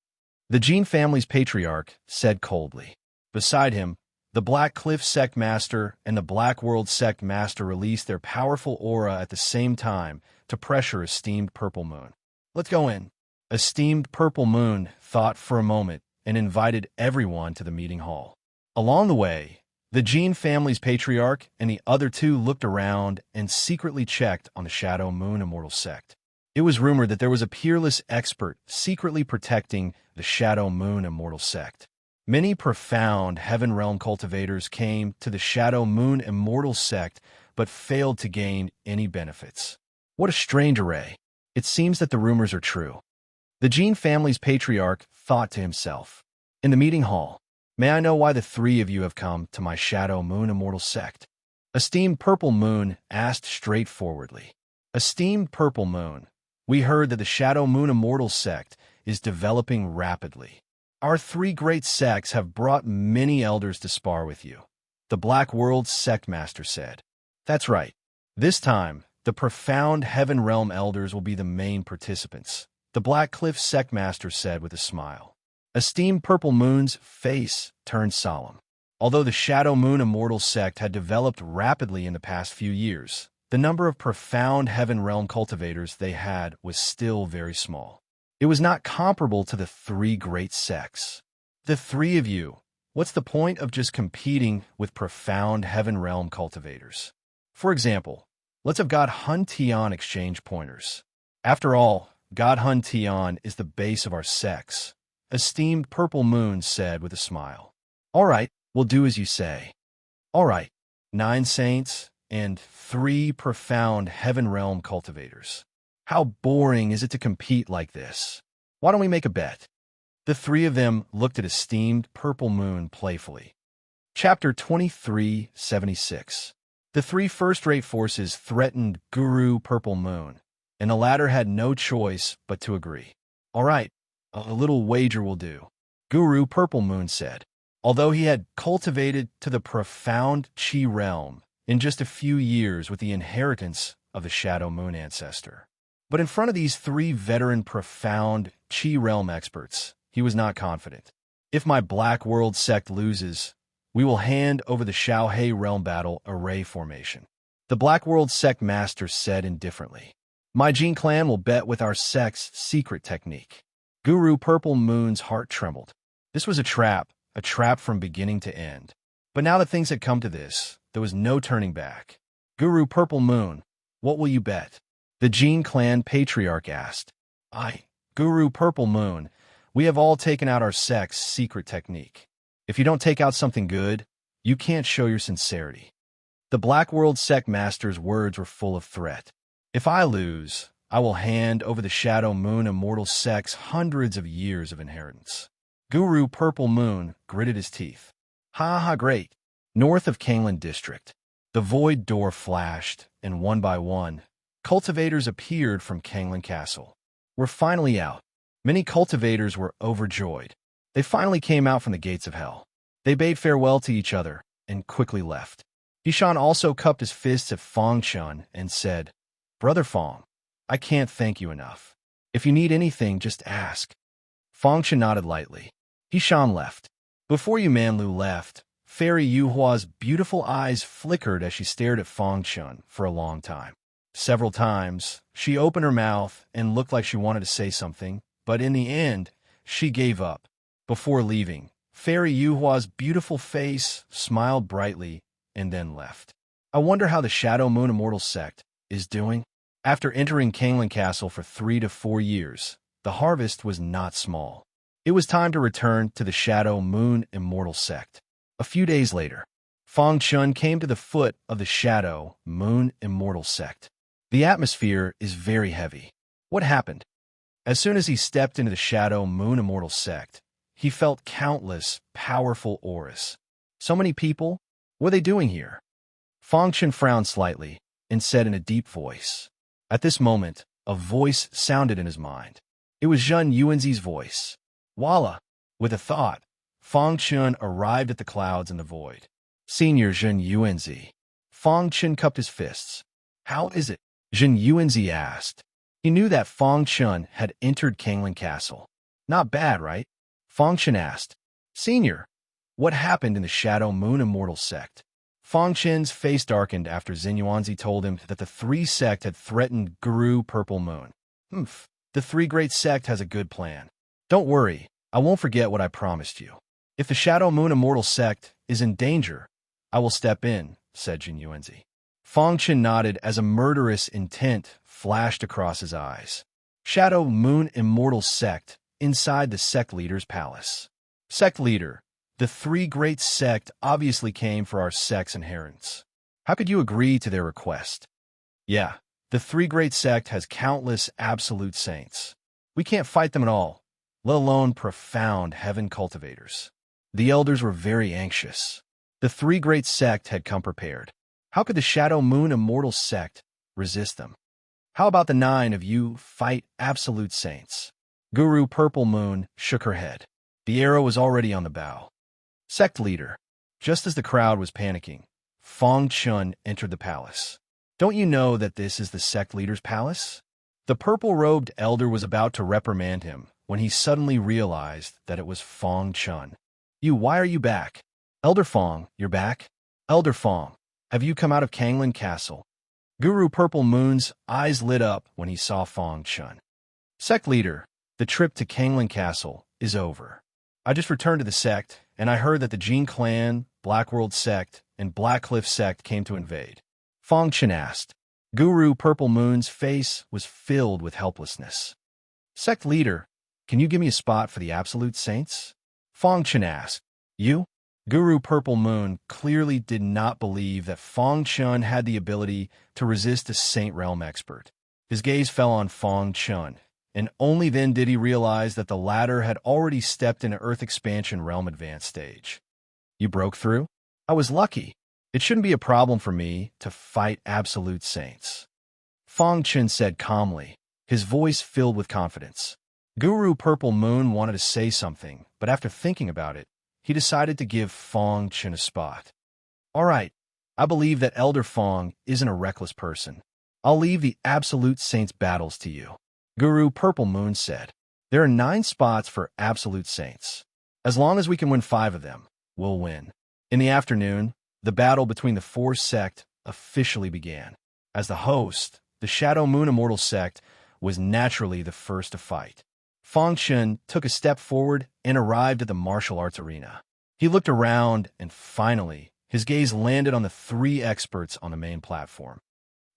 The Jin family's patriarch said coldly. Beside him, the Black Cliff sect master and the Black World sect master released their powerful aura at the same time to pressure Esteemed Purple Moon. "Let's go in." Esteemed Purple Moon thought for a moment and invited everyone to the meeting hall. Along the way, the Jin family's patriarch and the other two looked around and secretly checked on the Shadow Moon Immortal sect. It was rumored that there was a peerless expert secretly protecting the Shadow Moon Immortal sect. Many profound Heaven Realm cultivators came to the Shadow Moon Immortal sect but failed to gain any benefits. What a strange array. It seems that the rumors are true. The Jin family's patriarch thought to himself. In the meeting hall, "May I know why the three of you have come to my Shadow Moon Immortal sect?" Esteemed Purple Moon asked straightforwardly. "Esteemed Purple Moon, we heard that the Shadow Moon Immortal sect is developing rapidly. Our three great sects have brought many elders to spar with you," the Black World sect master said. "That's right. This time, the profound Heaven Realm elders will be the main participants," the Black Cliff sect master said with a smile. Esteemed Purple Moon's face turned solemn. Although the Shadow Moon Immortal sect had developed rapidly in the past few years, the number of profound Heaven Realm cultivators they had was still very small. It was not comparable to the three great sects. "The three of you, what's the point of just competing with profound Heaven Realm cultivators? For example, let's have God Hun Tian exchange pointers. After all, God Hun Tian is the base of our sects," Esteemed Purple Moon said with a smile. "All right, we'll do as you say." All right, 9 saints and 3 profound heaven realm cultivators. How boring is it to compete like this? Why don't we make a bet? The 3 of them looked at esteemed Purple Moon playfully. Chapter 2376. The 3 first-rate forces threatened Guru Purple Moon, and the latter had no choice but to agree. All right, a little wager will do, Guru Purple Moon said. Although he had cultivated to the profound Chi realm in just a few years with the inheritance of the Shadow Moon ancestor. But in front of these 3 veteran profound Chi realm experts, he was not confident. If my Black World sect loses, we will hand over the Xiaohe realm battle array formation. The Black World sect master said indifferently. My Jin clan will bet with our sect's secret technique. Guru Purple Moon's heart trembled. This was a trap from beginning to end. But now that things had come to this, there was no turning back. Guru Purple Moon, what will you bet? The Jin clan patriarch asked. Guru Purple Moon, we have all taken out our sect's secret technique. If you don't take out something good, you can't show your sincerity. The Black World sect master's words were full of threat. If I lose, I will hand over the Shadow Moon Immortal sect's hundreds of years of inheritance. Guru Purple Moon gritted his teeth. Ha, great. North of Kanglan District, the void door flashed, and one by one, cultivators appeared from Kanglan Castle. We're finally out. Many cultivators were overjoyed. They finally came out from the gates of hell. They bade farewell to each other and quickly left. Yishan also cupped his fists at Fong Chun and said, Brother Fong, I can't thank you enough. If you need anything, just ask. Fong Chun nodded lightly. Yishan left. Before Yumanlu left, Fairy Yuhua's beautiful eyes flickered as she stared at Fong Chun for a long time. Several times, she opened her mouth and looked like she wanted to say something, but in the end, she gave up. Before leaving, Fairy Yuhua's beautiful face smiled brightly and then left. I wonder how the Shadow Moon Immortal sect is doing? After entering Kanglan Castle for 3 to 4 years, the harvest was not small. It was time to return to the Shadow Moon Immortal sect. A few days later, Fong Chun came to the foot of the Shadow Moon Immortal sect. The atmosphere is very heavy. What happened? As soon as he stepped into the Shadow Moon Immortal sect, he felt countless, powerful auras. So many people? What are they doing here? Fong Chun frowned slightly and said in a deep voice. At this moment, a voice sounded in his mind. It was Zhen Yuanzi's voice. Voila! With a thought, Fong Chun arrived at the clouds in the void. Senior Zhen Yuanzi. Fong Chun cupped his fists. How is it? Zhen Yuanzi asked. He knew that Fong Chun had entered Kanglan Castle. Not bad, right? Fong Chun asked. Senior, what happened in the Shadow Moon Immortal sect? Fong Chun's face darkened after Zhen Yuanzi told him that the 3 sect had threatened Guru Purple Moon. The 3 great sect has a good plan. Don't worry, I won't forget what I promised you. If the Shadow Moon Immortal sect is in danger, I will step in, said Zhen Yuanzi. Fong Chun nodded as a murderous intent flashed across his eyes. Shadow Moon Immortal sect inside the sect leader's palace. Sect leader, the 3 great sect obviously came for our sect's inheritance. How could you agree to their request? Yeah, the 3 great sect has countless absolute saints. We can't fight them at all, let alone profound heaven cultivators. The elders were very anxious. The 3 great sect had come prepared. How could the Shadow Moon Immortal sect resist them? How about the 9 of you fight absolute saints? Guru Purple Moon shook her head. The arrow was already on the bow. Sect leader. Just as the crowd was panicking, Fong Chun entered the palace. Don't you know that this is the sect leader's palace? The purple-robed elder was about to reprimand him when he suddenly realized that it was Fong Chun. Why are you back? Elder Fong, you're back? Elder Fong, have you come out of Kanglan Castle? Guru Purple Moon's eyes lit up when he saw Fong Chun. Sect leader, the trip to Kanglan Castle is over. I just returned to the sect, and I heard that the Jin clan, Black World sect, and Black Cliff sect came to invade. Fong Chun asked. Guru Purple Moon's face was filled with helplessness. Sect leader, can you give me a spot for the absolute saints? Fong Chun asked. You? Guru Purple Moon clearly did not believe that Fong Chun had the ability to resist a Saint Realm expert. His gaze fell on Fong Chun, and only then did he realize that the latter had already stepped into Earth Expansion Realm Advanced stage. You broke through? I was lucky. It shouldn't be a problem for me to fight absolute saints. Fong Chun said calmly, his voice filled with confidence. Guru Purple Moon wanted to say something, but after thinking about it, he decided to give Fong Chun a spot. All right, I believe that Elder Fong isn't a reckless person. I'll leave the absolute saints battles to you. Guru Purple Moon said, there are 9 spots for absolute saints. As long as we can win 5 of them, we'll win. In the afternoon, the battle between the 4 sect officially began. As the host, the Shadow Moon Immortal sect was naturally the first to fight. Fong Chun took a step forward and arrived at the martial arts arena. He looked around, and finally, his gaze landed on the 3 experts on the main platform.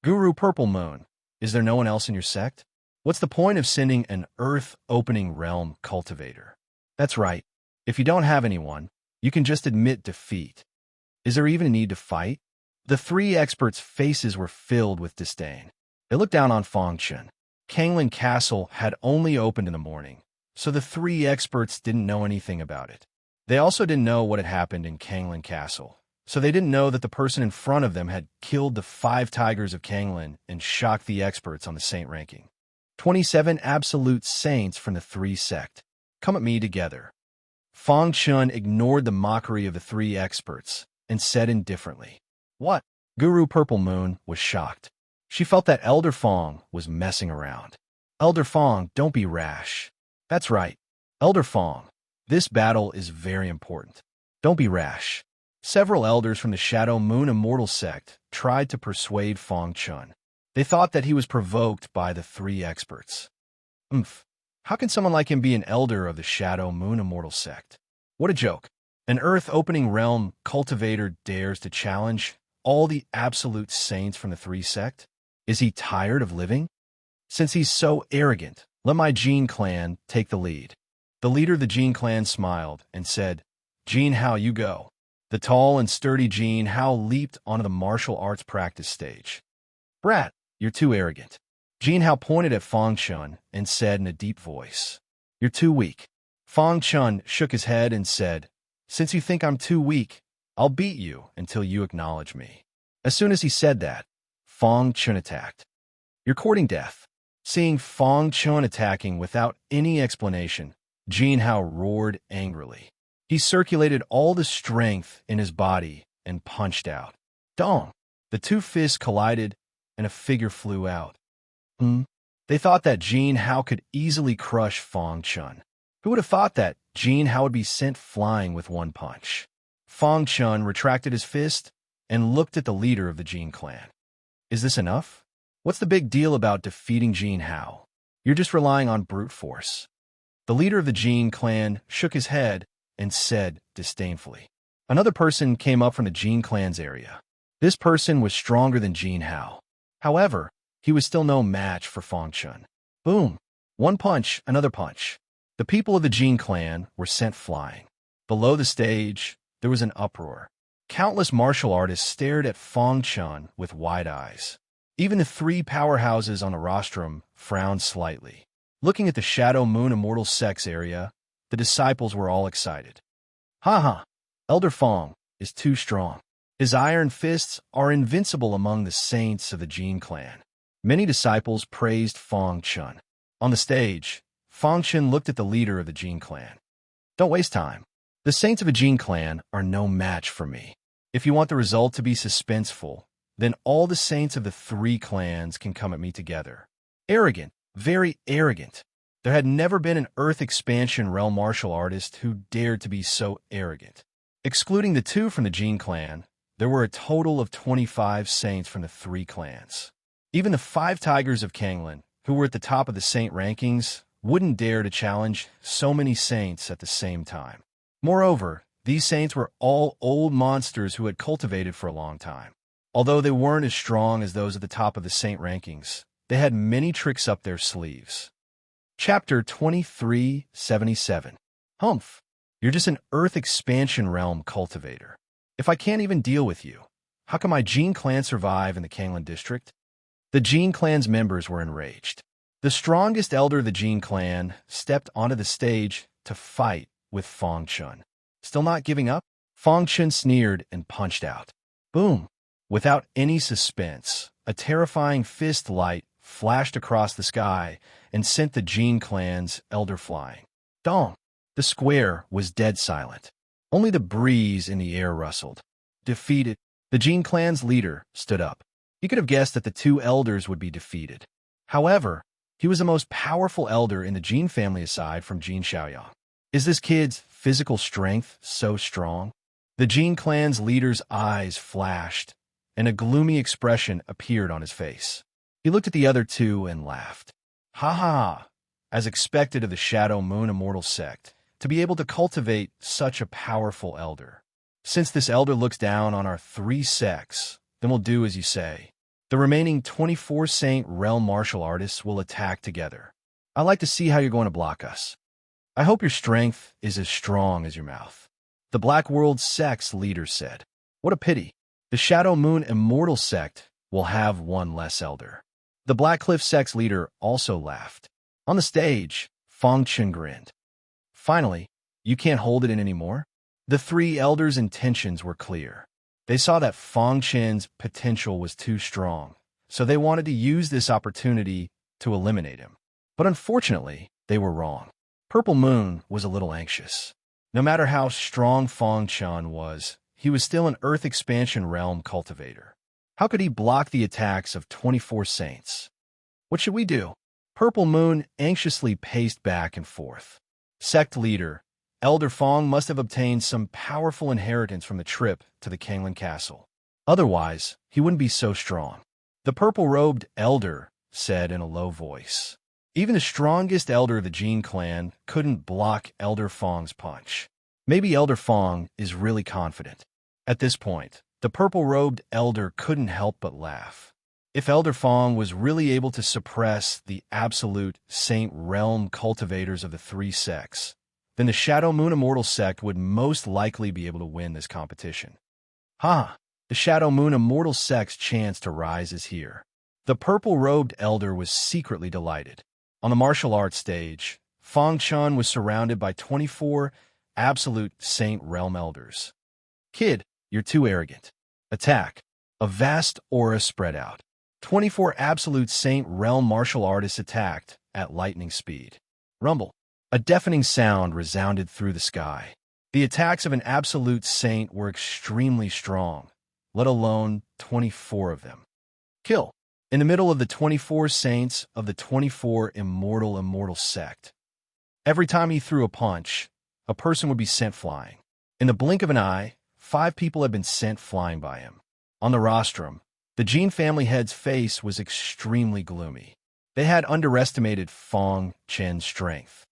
Guru Purple Moon, is there no one else in your sect? What's the point of sending an Earth-opening realm cultivator? That's right. If you don't have anyone, you can just admit defeat. Is there even a need to fight? The 3 experts' faces were filled with disdain. They looked down on Fong Chun. Kanglin Castle had only opened in the morning, so the 3 experts didn't know anything about it. They also didn't know what had happened in Kanglin Castle, so they didn't know that the person in front of them had killed the 5 tigers of Kanglin and shocked the experts on the saint ranking. 27 absolute saints from the 3 sect. Come at me together. Fong Chun ignored the mockery of the 3 experts and said indifferently, what? Guru Purple Moon was shocked. She felt that Elder Fong was messing around. Elder Fong, don't be rash. That's right. Elder Fong, this battle is very important. Don't be rash. Several elders from the Shadow Moon Immortal sect tried to persuade Fong Chun. They thought that he was provoked by the 3 experts. How can someone like him be an elder of the Shadow Moon Immortal sect? What a joke. An Earth-opening realm cultivator dares to challenge all the absolute saints from the 3 sect? Is he tired of living? Since he's so arrogant, let my Jin clan take the lead. The leader of the Jin clan smiled and said, Jin Hao, you go. The tall and sturdy Jin Hao leaped onto the martial arts practice stage. Brat, you're too arrogant. Jin Hao pointed at Fong Chun and said in a deep voice, you're too weak. Fong Chun shook his head and said, since you think I'm too weak, I'll beat you until you acknowledge me. As soon as he said that, Fong Chun attacked. You're courting death. Seeing Fong Chun attacking without any explanation, Jin Hao roared angrily. He circulated all the strength in his body and punched out. Dong! The 2 fists collided and a figure flew out. They thought that Jin Hao could easily crush Fong Chun. Who would have thought that Jin Hao would be sent flying with 1 punch? Fong Chun retracted his fist and looked at the leader of the Jin clan. Is this enough? What's the big deal about defeating Jin Hao? You're just relying on brute force. The leader of the Jin clan shook his head and said disdainfully. Another person came up from the Jin clan's area. This person was stronger than Jin Hao. However, he was still no match for Fong Chun. Boom! 1 punch, another punch. The people of the Jin clan were sent flying. Below the stage, there was an uproar. Countless martial artists stared at Fong Chun with wide eyes. Even the 3 powerhouses on the rostrum frowned slightly. Looking at the Shadow Moon Immortal Sect's area, the disciples were all excited. Elder Fong is too strong. His iron fists are invincible among the saints of the Jin clan. Many disciples praised Fong Chun. On the stage, Fong Chun looked at the leader of the Jin clan. Don't waste time. The saints of a Jin clan are no match for me. If you want the result to be suspenseful, then all the saints of the 3 clans can come at me together. Arrogant, very arrogant. There had never been an Earth Expansion realm martial artist who dared to be so arrogant. Excluding the 2 from the Jin clan, there were a total of 25 saints from the 3 clans. Even the 5 tigers of Kanglin, who were at the top of the saint rankings, wouldn't dare to challenge so many saints at the same time. Moreover, these saints were all old monsters who had cultivated for a long time. Although they weren't as strong as those at the top of the saint rankings, they had many tricks up their sleeves. Chapter 2377. Humph! You're just an Earth expansion realm cultivator. If I can't even deal with you, how can my Jin clan survive in the Kanglan district? The Jin clan's members were enraged. The strongest elder of the Jin clan stepped onto the stage to fight with Fang Chun. Still not giving up? Fang Chun sneered and punched out. Boom! Without any suspense, a terrifying fist light flashed across the sky and sent the Jin clan's elder flying. Dong! The square was dead silent. Only the breeze in the air rustled. Defeated, the Jin clan's leader stood up. He could have guessed that the two elders would be defeated. However, he was the most powerful elder in the Jin family aside from Jin Xiaoyang. Is this kid's physical strength so strong? The Jin clan's leader's eyes flashed, and a gloomy expression appeared on his face. He looked at the other two and laughed. Ha ha! As expected of the Shadow Moon Immortal sect, to be able to cultivate such a powerful elder. Since this elder looks down on our 3 sects, then we'll do as you say. The remaining 24 Saint Realm martial artists will attack together. I'd like to see how you're going to block us. I hope your strength is as strong as your mouth. The Black World sect's leader said. What a pity. The Shadow Moon Immortal sect will have one less elder. The Black Cliff sect's leader also laughed. On the stage, Fang Chun grinned. Finally, you can't hold it in anymore? The 3 elders' intentions were clear. They saw that Fang Chun's potential was too strong, so they wanted to use this opportunity to eliminate him. But unfortunately, they were wrong. Purple Moon was a little anxious. No matter how strong Fang Chun was, he was still an Earth expansion realm cultivator. How could he block the attacks of 24 saints? What should we do? Purple Moon anxiously paced back and forth. Sect leader, Elder Fang must have obtained some powerful inheritance from the trip to the Kanglan Castle. Otherwise, he wouldn't be so strong. The purple-robed elder said in a low voice. Even the strongest elder of the Jin clan couldn't block Elder Fang's punch. Maybe Elder Fang is really confident. At this point, the purple-robed elder couldn't help but laugh. If Elder Fang was really able to suppress the absolute Saint Realm cultivators of the 3 sects, then the Shadow Moon Immortal sect would most likely be able to win this competition. Ha! The Shadow Moon Immortal sect's chance to rise is here. The purple-robed elder was secretly delighted. On the martial arts stage, Fang Chun was surrounded by 24 absolute Saint Realm elders. Kid, you're too arrogant. Attack. A vast aura spread out. 24 absolute Saint Realm martial artists attacked at lightning speed. Rumble. A deafening sound resounded through the sky. The attacks of an absolute saint were extremely strong, let alone 24 of them. Kill. In the middle of the 24 saints of the 24 immortal sect. Every time he threw a punch, a person would be sent flying. In the blink of an eye, 5 people had been sent flying by him. On the rostrum, the Jin family head's face was extremely gloomy. They had underestimated Fang Chun's strength.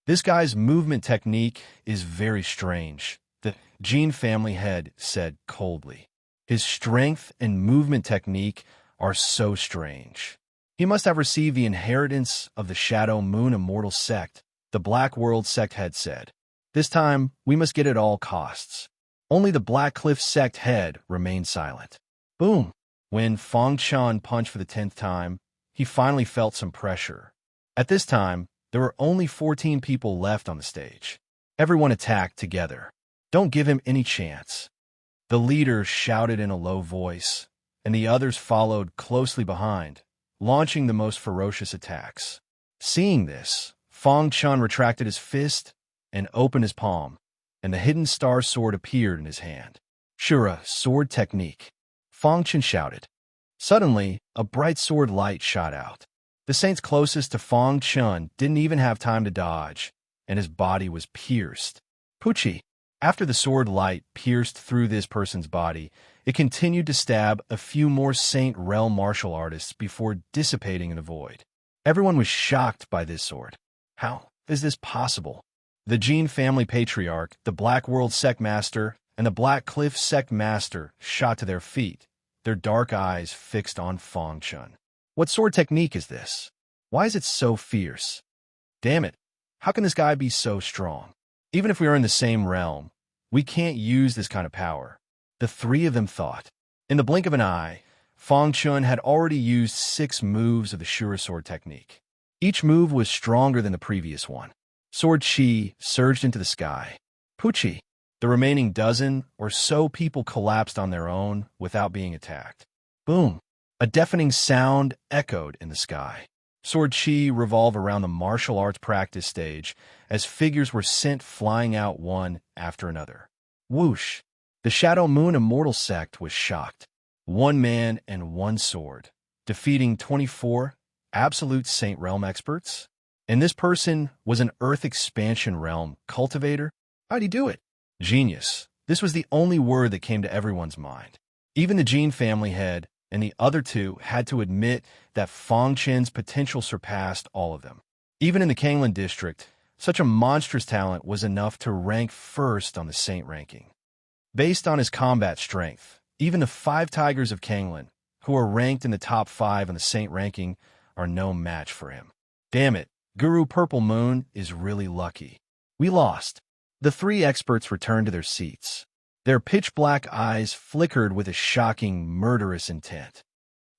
This guy's movement technique is very strange, the Jin family head said coldly. His strength and movement technique are so strange. He must have received the inheritance of the Shadow Moon Immortal sect, the Black World sect head said. This time, we must get at all costs. Only the Black Cliff sect head remained silent. Boom! When Fang Chun punched for the 10th time, he finally felt some pressure. At this time, there were only 14 people left on the stage. Everyone attacked together. Don't give him any chance. The leader shouted in a low voice, and the others followed closely behind, launching the most ferocious attacks. Seeing this, Fang Chun retracted his fist and opened his palm, and the hidden star sword appeared in his hand. Shura, sword technique. Fang Chun shouted. Suddenly, a bright sword light shot out. The saints closest to Fang Chun didn't even have time to dodge, and his body was pierced. Pucci. After the sword light pierced through this person's body, it continued to stab a few more Saint Realm martial artists before dissipating in the void. Everyone was shocked by this sword. How is this possible? The Jin family patriarch, the Black World sect master, and the Black Cliff sect master shot to their feet, their dark eyes fixed on Fang Chun. What sword technique is this? Why is it so fierce? Damn it, how can this guy be so strong? Even if we are in the same realm, we can't use this kind of power. The three of them thought. In the blink of an eye, Fang Chun had already used 6 moves of the Shura sword technique. Each move was stronger than the previous one. Sword chi surged into the sky. Puchi. The remaining dozen or so people collapsed on their own without being attacked. Boom. A deafening sound echoed in the sky. Sword chi revolved around the martial arts practice stage as figures were sent flying out one after another. Whoosh! The Shadow Moon Immortal sect was shocked. 1 man and 1 sword, defeating 24 absolute Saint Realm experts? And this person was an Earth Expansion Realm cultivator? How'd he do it? Genius. This was the only word that came to everyone's mind. Even the Jin family head and the other 2 had to admit that Fang Chen's potential surpassed all of them. Even in the Kanglan district, such a monstrous talent was enough to rank first on the Saint ranking. Based on his combat strength, even the 5 Tigers of Kanglan, who are ranked in the top 5 on the Saint ranking, are no match for him. Damn it, Guru Purple Moon is really lucky. We lost. The 3 experts returned to their seats. Their pitch-black eyes flickered with a shocking, murderous intent.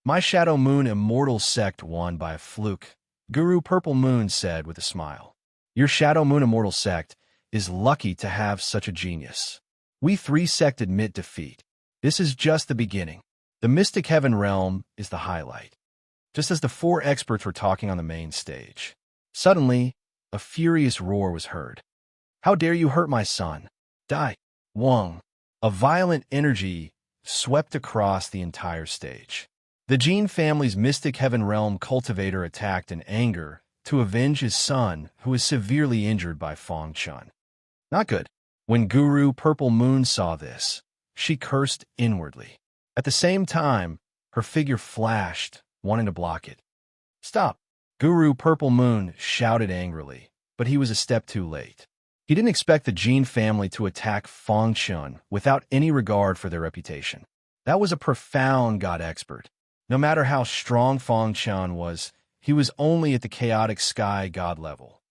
My Shadow Moon Immortal sect won by a fluke, Guru Purple Moon said with a smile. Your Shadow Moon Immortal sect is lucky to have such a genius. We 3 sect admit defeat. This is just the beginning. The Mystic Heaven Realm is the highlight. Just as the 4 experts were talking on the main stage, suddenly, a furious roar was heard. How dare you hurt my son? Die. Wong. A violent energy swept across the entire stage. The Jin family's Mystic Heaven Realm cultivator attacked in anger to avenge his son, who was severely injured by Fang Chun. Not good. When Guru Purple Moon saw this, she cursed inwardly. At the same time, her figure flashed, wanting to block it. Stop! Guru Purple Moon shouted angrily, but he was a step too late. He didn't expect the Jin family to attack Fang Chun without any regard for their reputation. That was a profound god expert. No matter how strong Fang Chun was, he was only at the chaotic sky god level.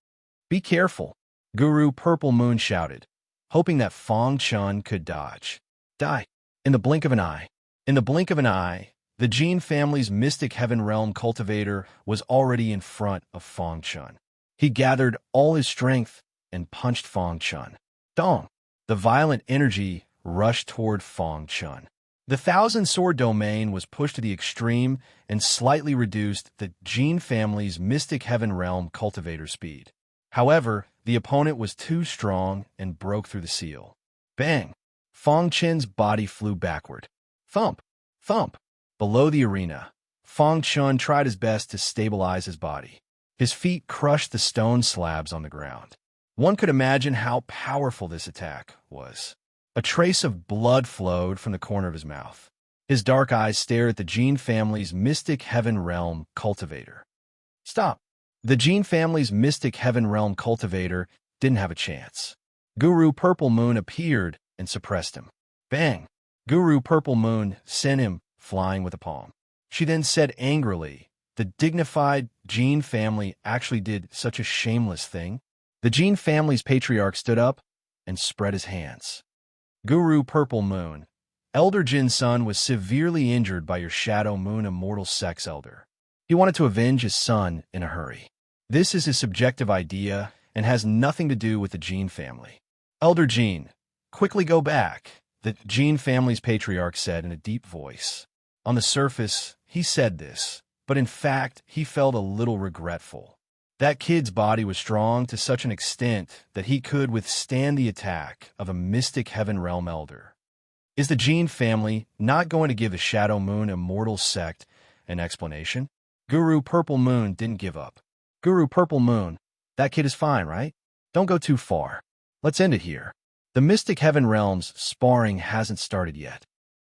Be careful, Guru Purple Moon shouted, hoping that Fang Chun could dodge. Die. In the blink of an eye. In the blink of an eye, the Jin family's Mystic Heaven Realm cultivator was already in front of Fang Chun. He gathered all his strength and punched Fang Chun. Dong! The violent energy rushed toward Fang Chun. The 1,000-sword domain was pushed to the extreme and slightly reduced the Jin family's Mystic Heaven Realm cultivator speed. However, the opponent was too strong and broke through the seal. Bang! Fang Chun's body flew backward. Thump! Thump! Below the arena, Fang Chun tried his best to stabilize his body. His feet crushed the stone slabs on the ground. One could imagine how powerful this attack was. A trace of blood flowed from the corner of his mouth. His dark eyes stared at the Jin family's Mystic Heaven Realm cultivator. Stop! The Jin family's Mystic Heaven Realm cultivator didn't have a chance. Guru Purple Moon appeared and suppressed him. Bang! Guru Purple Moon sent him flying with a palm. She then said angrily, the dignified Jin family actually did such a shameless thing? The Jin family's patriarch stood up and spread his hands. Guru Purple Moon, Elder Jin's son was severely injured by your Shadow Moon Immortal Sex Elder. He wanted to avenge his son in a hurry. This is his subjective idea and has nothing to do with the Jin family. Elder Jin, quickly go back, the Jin family's patriarch said in a deep voice. On the surface, he said this, but in fact, he felt a little regretful. That kid's body was strong to such an extent that he could withstand the attack of a Mystic Heaven Realm Elder. Is the Jin family not going to give the Shadow Moon Immortal sect an explanation? Guru Purple Moon didn't give up. Guru Purple Moon, that kid is fine, right? Don't go too far. Let's end it here. The Mystic Heaven Realm's sparring hasn't started yet.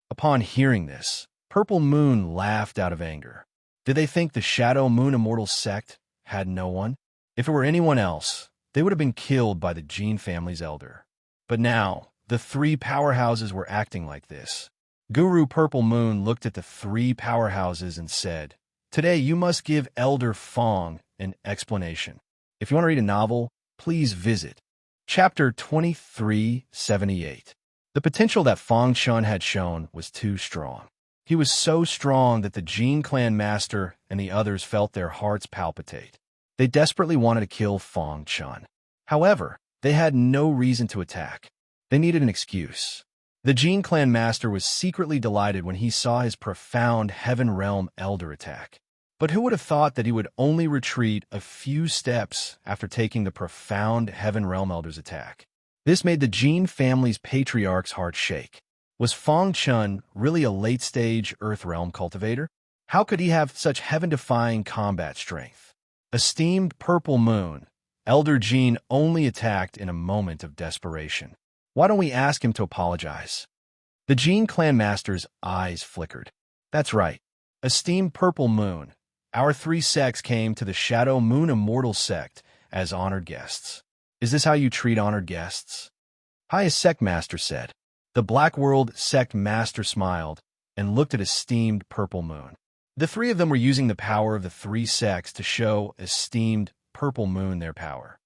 Upon hearing this, Purple Moon laughed out of anger. Did they think the Shadow Moon Immortal sect had no one? If it were anyone else, they would have been killed by the Jin family's elder. But now, the 3 powerhouses were acting like this. Guru Purple Moon looked at the 3 powerhouses and said, today you must give Elder Fang an explanation. If you want to read a novel, please visit Chapter 2378. The potential that Fang Chun had shown was too strong. He was so strong that the Jin clan master and the others felt their hearts palpitate. They desperately wanted to kill Fang Chun. However, they had no reason to attack. They needed an excuse. The Jin clan master was secretly delighted when he saw his profound Heaven Realm Elder attack. But who would have thought that he would only retreat a few steps after taking the profound Heaven Realm Elder's attack? This made the Jin family's patriarch's heart shake. Was Fang Chun really a late-stage Earth Realm cultivator? How could he have such heaven-defying combat strength? Esteemed Purple Moon, Elder Jin only attacked in a moment of desperation. Why don't we ask him to apologize? The Jin clan master's eyes flickered. That's right. Esteemed Purple Moon, our three sects came to the Shadow Moon Immortal sect as honored guests. Is this how you treat honored guests? Highest Sect Master said. The Black World Sect Master smiled and looked at Esteemed Purple Moon. The three of them were using the power of the three sects to show Esteemed Purple Moon their power.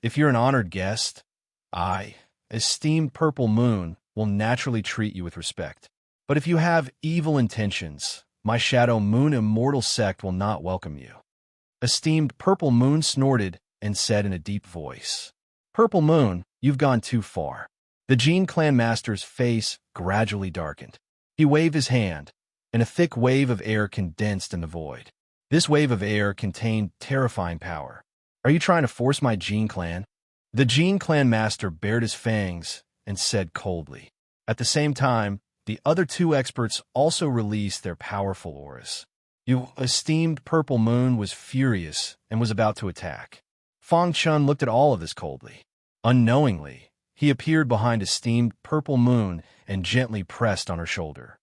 If you're an honored guest, I, Esteemed Purple Moon, will naturally treat you with respect. But if you have evil intentions, my Shadow Moon Immortal sect will not welcome you. Esteemed Purple Moon snorted and said in a deep voice, Purple Moon, you've gone too far. The Jin clan master's face gradually darkened. He waved his hand, and a thick wave of air condensed in the void. This wave of air contained terrifying power. Are you trying to force my Jin clan? The Jin clan master bared his fangs and said coldly. At the same time, the other two experts also released their powerful auras. You, Esteemed Purple Moon, was furious and was about to attack. Fang Chun looked at all of this coldly. Unknowingly, he appeared behind Esteemed Purple Moon and gently pressed on her shoulder.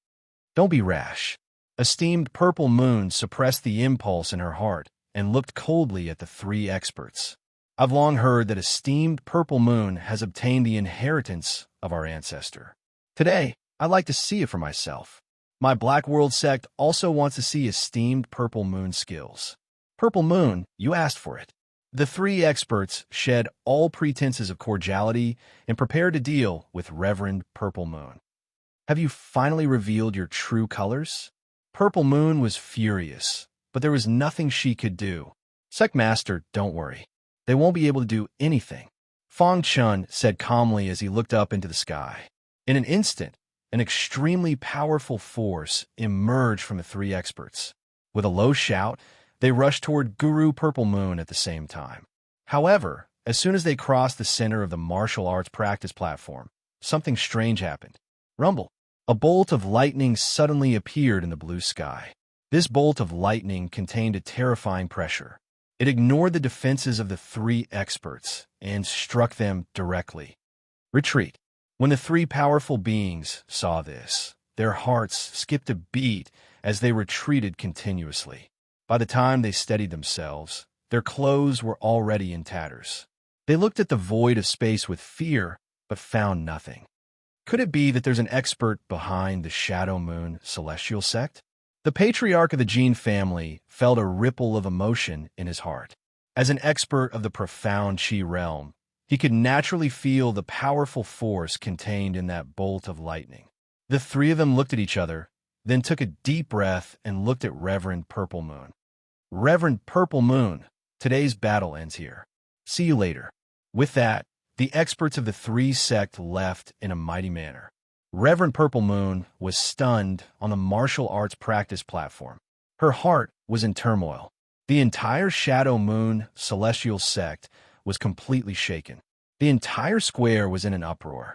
Don't be rash. Esteemed Purple Moon suppressed the impulse in her heart and looked coldly at the three experts. I've long heard that Esteemed Purple Moon has obtained the inheritance of our ancestor. Today, I'd like to see it for myself. My Black World sect also wants to see Esteemed Purple Moon skills. Purple Moon, you asked for it. The three experts shed all pretenses of cordiality and prepared to deal with Reverend Purple Moon. Have you finally revealed your true colors? Purple Moon was furious, but there was nothing she could do. Sect Master, don't worry. They won't be able to do anything. Fang Chun said calmly as he looked up into the sky. In an instant, an extremely powerful force emerged from the three experts. With a low shout, they rushed toward Guru Purple Moon at the same time. However, as soon as they crossed the center of the martial arts practice platform, something strange happened. Rumble. A bolt of lightning suddenly appeared in the blue sky. This bolt of lightning contained a terrifying pressure. It ignored the defenses of the three experts and struck them directly. Retreat. When the three powerful beings saw this, their hearts skipped a beat as they retreated continuously. By the time they steadied themselves, their clothes were already in tatters. They looked at the void of space with fear, but found nothing. Could it be that there's an expert behind the Shadow Moon Celestial sect? The patriarch of the Jin family felt a ripple of emotion in his heart. As an expert of the profound Qi realm, he could naturally feel the powerful force contained in that bolt of lightning. The three of them looked at each other, then took a deep breath and looked at Reverend Purple Moon. Reverend Purple Moon, today's battle ends here. See you later. With that, the experts of the three sect left in a mighty manner. Reverend Purple Moon was stunned on the martial arts practice platform. Her heart was in turmoil. The entire Shadow Moon Celestial sect was completely shaken. The entire square was in an uproar.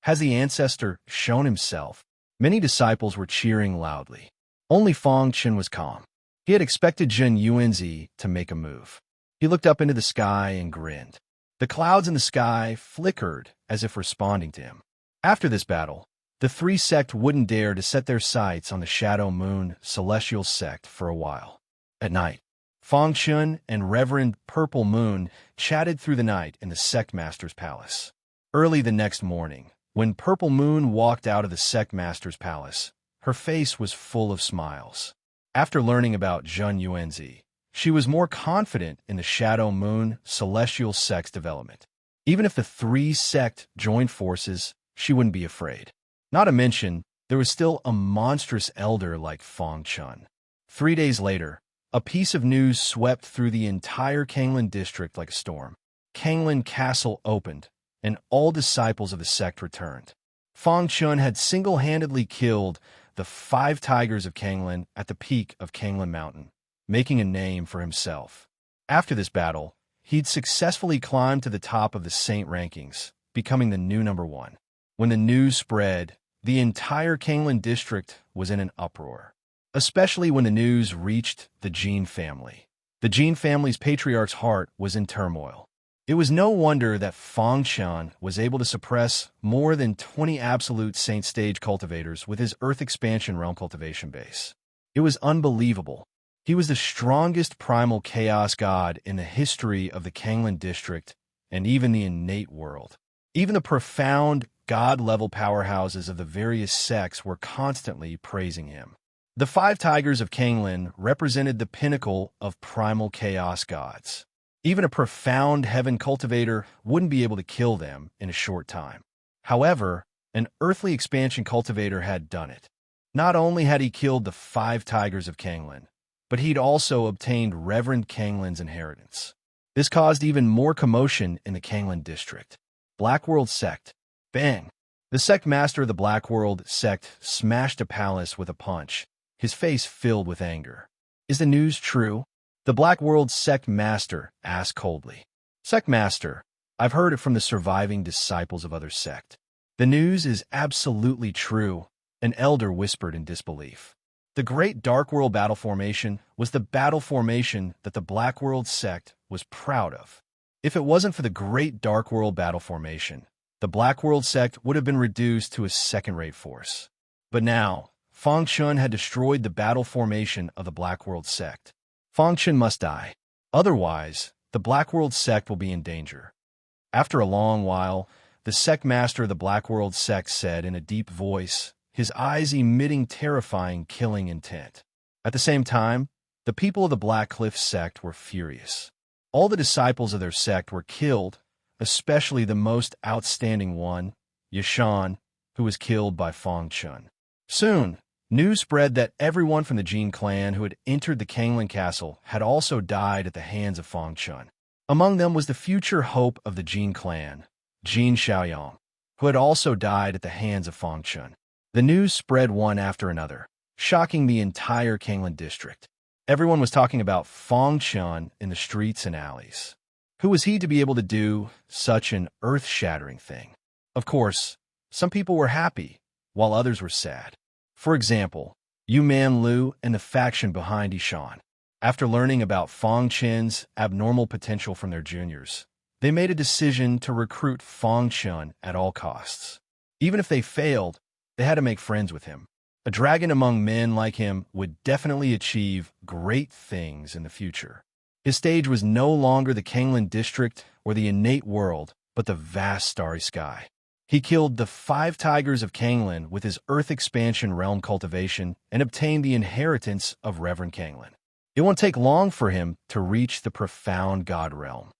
Has the ancestor shown himself? Many disciples were cheering loudly. Only Fang Chun was calm. He had expected Jun Yuanzi to make a move. He looked up into the sky and grinned. The clouds in the sky flickered as if responding to him. After this battle, the three sect wouldn't dare to set their sights on the Shadow Moon Celestial sect for a while. At night, Fang Chun and Reverend Purple Moon chatted through the night in the sect master's palace. Early the next morning, when Purple Moon walked out of the sect master's palace, her face was full of smiles. After learning about Jun Yuanzi, she was more confident in the Shadow Moon Celestial sect's development. Even if the three sect joined forces, she wouldn't be afraid. Not to mention, there was still a monstrous elder like Fong Chun. 3 days later, a piece of news swept through the entire Kanglan district like a storm. Kanglan Castle opened, and all disciples of the sect returned. Fong Chun had single-handedly killed the 5 tigers of Kanglan at the peak of Kanglan Mountain, making a name for himself. After this battle, he'd successfully climbed to the top of the saint rankings, becoming the new #1. When the news spread, the entire Kanglan district was in an uproar, especially when the news reached the Jin family. The Jin family's patriarch's heart was in turmoil. It was no wonder that Fong Chun was able to suppress more than 20 absolute saint stage cultivators with his earth expansion realm cultivation base. It was unbelievable. He was the strongest primal chaos god in the history of the Kanglan district and even the innate world. Even the profound god-level powerhouses of the various sects were constantly praising him. The 5 tigers of Kanglan represented the pinnacle of primal chaos gods. Even a profound heaven cultivator wouldn't be able to kill them in a short time. However, an earthly expansion cultivator had done it. Not only had he killed the 5 tigers of Kanglan, but he'd also obtained Reverend Kanglan's inheritance. This caused even more commotion in the Kanglan district. Black World Sect. Bang! The sect master of the Black World Sect smashed a palace with a punch, his face filled with anger. Is the news true? The Black World Sect master asked coldly. Sect master, I've heard it from the surviving disciples of other sect. The news is absolutely true, an elder whispered in disbelief. The Great Dark World Battle Formation was the battle formation that the Black World Sect was proud of. If it wasn't for the Great Dark World Battle Formation, the Black World Sect would have been reduced to a second-rate force. But now, Fong Chun had destroyed the battle formation of the Black World Sect. Fong Chun must die. Otherwise, the Black World Sect will be in danger. After a long while, the sect master of the Black World Sect said in a deep voice, his eyes emitting terrifying, killing intent. At the same time, the people of the Black Cliff sect were furious. All the disciples of their sect were killed, especially the most outstanding one, Yashan, who was killed by Fong Chun. Soon, news spread that everyone from the Jin clan who had entered the Kanglan Castle had also died at the hands of Fong Chun. Among them was the future hope of the Jin clan, Jin Xiaoyang, who had also died at the hands of Fong Chun. The news spread one after another, shocking the entire Kanglan district. Everyone was talking about Fong Chun in the streets and alleys. Who was he to be able to do such an earth-shattering thing? Of course, some people were happy, while others were sad. For example, Yu Man Lu and the faction behind Yishan. After learning about Fong Chun's abnormal potential from their juniors, they made a decision to recruit Fong Chun at all costs. Even if they failed, they had to make friends with him. A dragon among men like him would definitely achieve great things in the future. His stage was no longer the Kanglan district or the innate world, but the vast starry sky. He killed the 5 tigers of Kanglan with his earth expansion realm cultivation and obtained the inheritance of Reverend Kanglan. It won't take long for him to reach the profound god realm.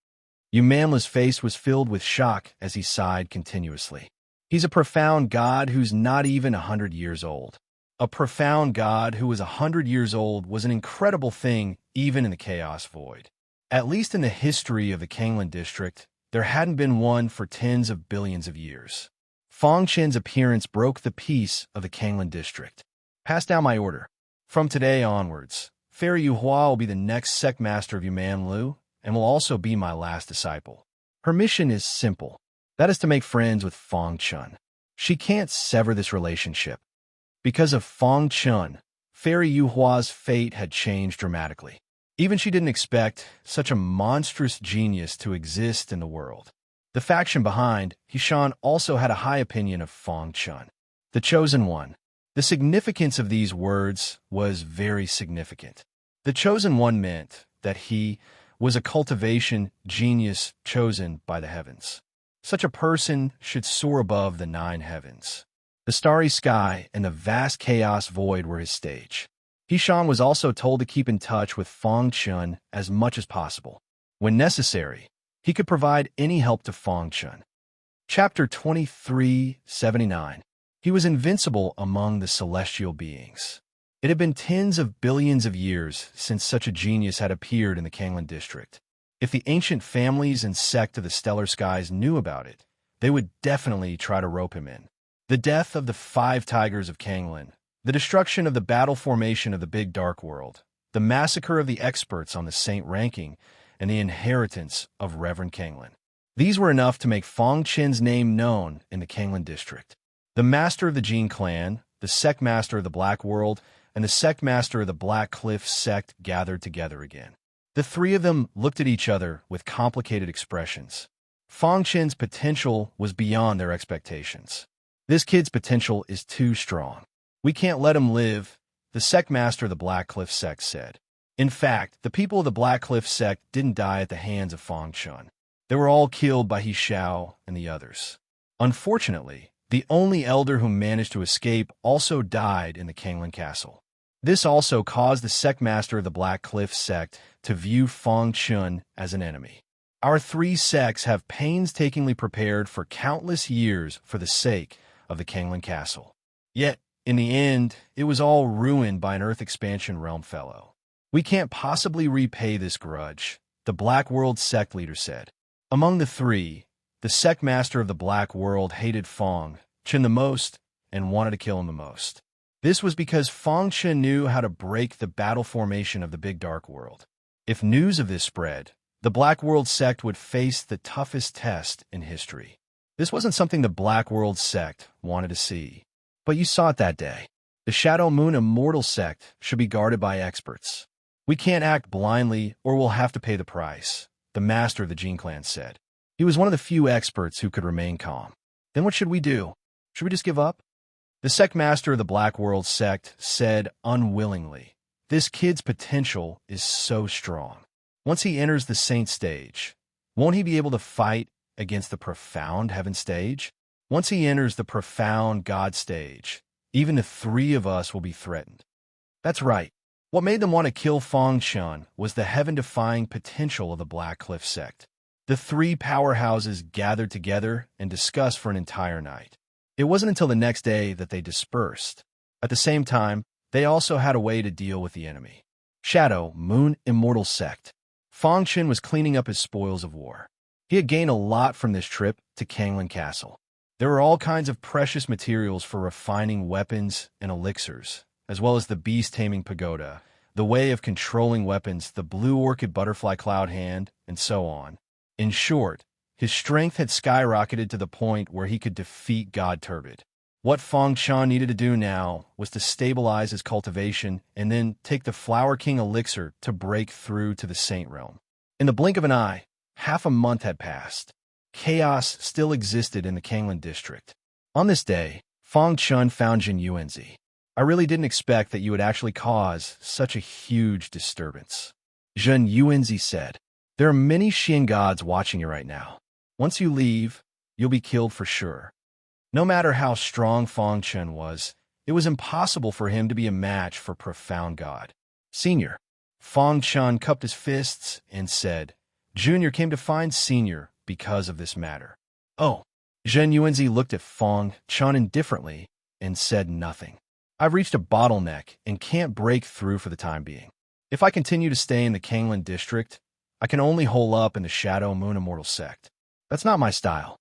Yumanla's face was filled with shock as he sighed continuously. He's a profound god who's not even 100 years old. A profound god who was 100 years old was an incredible thing even in the Chaos Void. At least in the history of the Kanglan district, there hadn't been one for tens of billions of years. Fong Chun's appearance broke the peace of the Kanglan district. Pass down my order. From today onwards, Fairy Yuhua will be the next sect master of Yuman Lu and will also be my last disciple. Her mission is simple. That is to make friends with Fong Chun. She can't sever this relationship. Because of Fong Chun, Fairy Yuhua's fate had changed dramatically. Even she didn't expect such a monstrous genius to exist in the world. The faction behind Hishan also had a high opinion of Fong Chun, the chosen one. The significance of these words was very significant. The chosen one meant that he was a cultivation genius chosen by the heavens. Such a person should soar above the 9 heavens. The starry sky and the vast chaos void were his stage. Hishan was also told to keep in touch with Fong Chun as much as possible. When necessary, He could provide any help to Fang Chun. Chapter 2379. He was invincible among the celestial beings. It had been tens of billions of years since such a genius had appeared in the Kanglan district. If the ancient families and sect of the stellar skies knew about it, they would definitely try to rope him in. The death of the 5 tigers of Kanglan, the destruction of the battle formation of the Big Dark World, the massacre of the experts on the Saint ranking, and the inheritance of Reverend Kanglan. These were enough to make Fang Chen's name known in the Kanglan district. The master of the Jin clan, the sect master of the Black World, and the sect master of the Black Cliff sect gathered together again. The 3 of them looked at each other with complicated expressions. Fang Chen's potential was beyond their expectations. This kid's potential is too strong. We can't let him live, the sect master of the Black Cliff sect said. In fact, the people of the Black Cliff sect didn't die at the hands of Fang Chun. They were all killed by He Xiao and the others. Unfortunately, the only elder who managed to escape also died in the Kanglan castle. This also caused the sect master of the Black Cliff sect to view Fang Chun as an enemy. Our 3 sects have painstakingly prepared for countless years for the sake of the Kanglan castle. Yet, in the end, it was all ruined by an Earth Expansion Realm fellow. We can't possibly repay this grudge, the Black World sect leader said. Among the 3, the sect master of the Black World hated Fang Chun the most and wanted to kill him the most. This was because Fang Chun knew how to break the battle formation of the Big Dark World. If news of this spread, the Black World sect would face the toughest test in history. This wasn't something the Black World sect wanted to see. But you saw it that day. The Shadow Moon Immortal sect should be guarded by experts. We can't act blindly or we'll have to pay the price, the master of the Jin clan said. He was one of the few experts who could remain calm. Then what should we do? Should we just give up? The sect master of the Black World sect said unwillingly, "This kid's potential is so strong. Once he enters the saint stage, won't he be able to fight against the profound heaven stage? Once he enters the profound God stage, even the 3 of us will be threatened." That's right. What made them want to kill Fang Chun was the heaven-defying potential of the Black Cliff sect. The 3 powerhouses gathered together and discussed for an entire night. It wasn't until the next day that they dispersed. At the same time, they also had a way to deal with the enemy. Shadow Moon Immortal sect. Fang Chun was cleaning up his spoils of war. He had gained a lot from this trip to Kanglan Castle. There were all kinds of precious materials for refining weapons and elixirs, as well as the beast-taming pagoda, the way of controlling weapons, the blue orchid butterfly cloud hand, and so on. In short, his strength had skyrocketed to the point where he could defeat God Turbid. What Fang Chun needed to do now was to stabilize his cultivation and then take the Flower King elixir to break through to the Saint Realm. In the blink of an eye, half a month had passed. Chaos still existed in the Kanglan district. On this day, Fang Chun found Jin Yuanzi. "I really didn't expect that you would actually cause such a huge disturbance," Jin Yuanzi said. "There are many Xian gods watching you right now. Once you leave, you'll be killed for sure." No matter how strong Fang Chun was, it was impossible for him to be a match for Profound God. "Senior." Fang Chun cupped his fists and said, "Junior came to find Senior because of this matter." "Oh." Zhen Yuanzi looked at Fang Chun indifferently and said nothing. "I've reached a bottleneck and can't break through for the time being. If I continue to stay in the Kanglan district, I can only hole up in the Shadow Moon Immortal sect. That's not my style."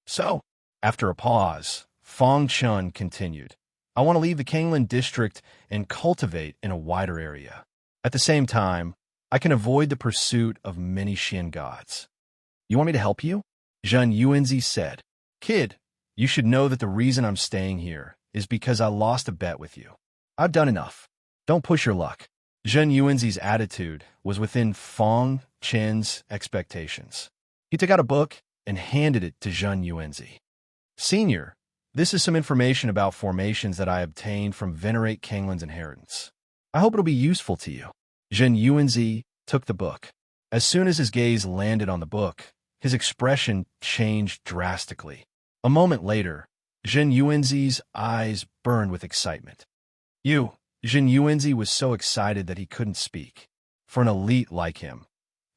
"So," after a pause, Fang Chun continued, "I want to leave the Kanglan district and cultivate in a wider area. At the same time, I can avoid the pursuit of many Xian gods." "You want me to help you?" Zhen Yuanzi said. "Kid, you should know that the reason I'm staying here is because I lost a bet with you. I've done enough. Don't push your luck." Zhen Yuanzi's attitude was within Fang Chen's expectations. He took out a book and handed it to Zhen Yuanzi. "Senior, this is some information about formations that I obtained from Venerate Kanglan's inheritance. I hope it'll be useful to you." Zhen Yuanzi took the book. As soon as his gaze landed on the book, his expression changed drastically. A moment later, Zhen Yuanzi's eyes burned with excitement. Zhen Yuanzi was so excited that he couldn't speak. For an elite like him,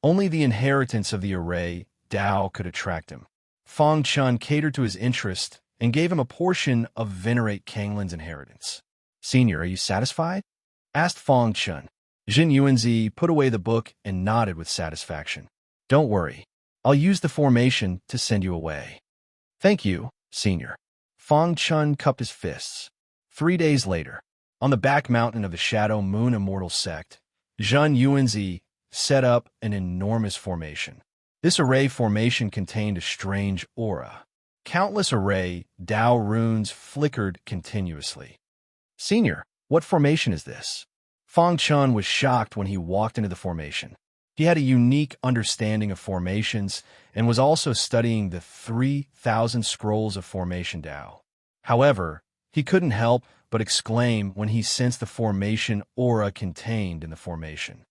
only the inheritance of the array Tao could attract him. Fang Chun catered to his interest and gave him a portion of Venerate Kanglin's inheritance. "Senior, are you satisfied?" asked Fang Chun. Jin Yuanzi put away the book and nodded with satisfaction. "Don't worry. I'll use the formation to send you away." "Thank you, Senior." Fang Chun cupped his fists. 3 days later, on the back mountain of the Shadow Moon Immortal Sect, Jin Yuanzi set up an enormous formation. This array formation contained a strange aura. Countless array Dao runes flickered continuously. "Senior, what formation is this?" Fang Chun was shocked when he walked into the formation. He had a unique understanding of formations and was also studying the 3,000 scrolls of formation Dao. However, he couldn't help but exclaim when he sensed the formation aura contained in the formation.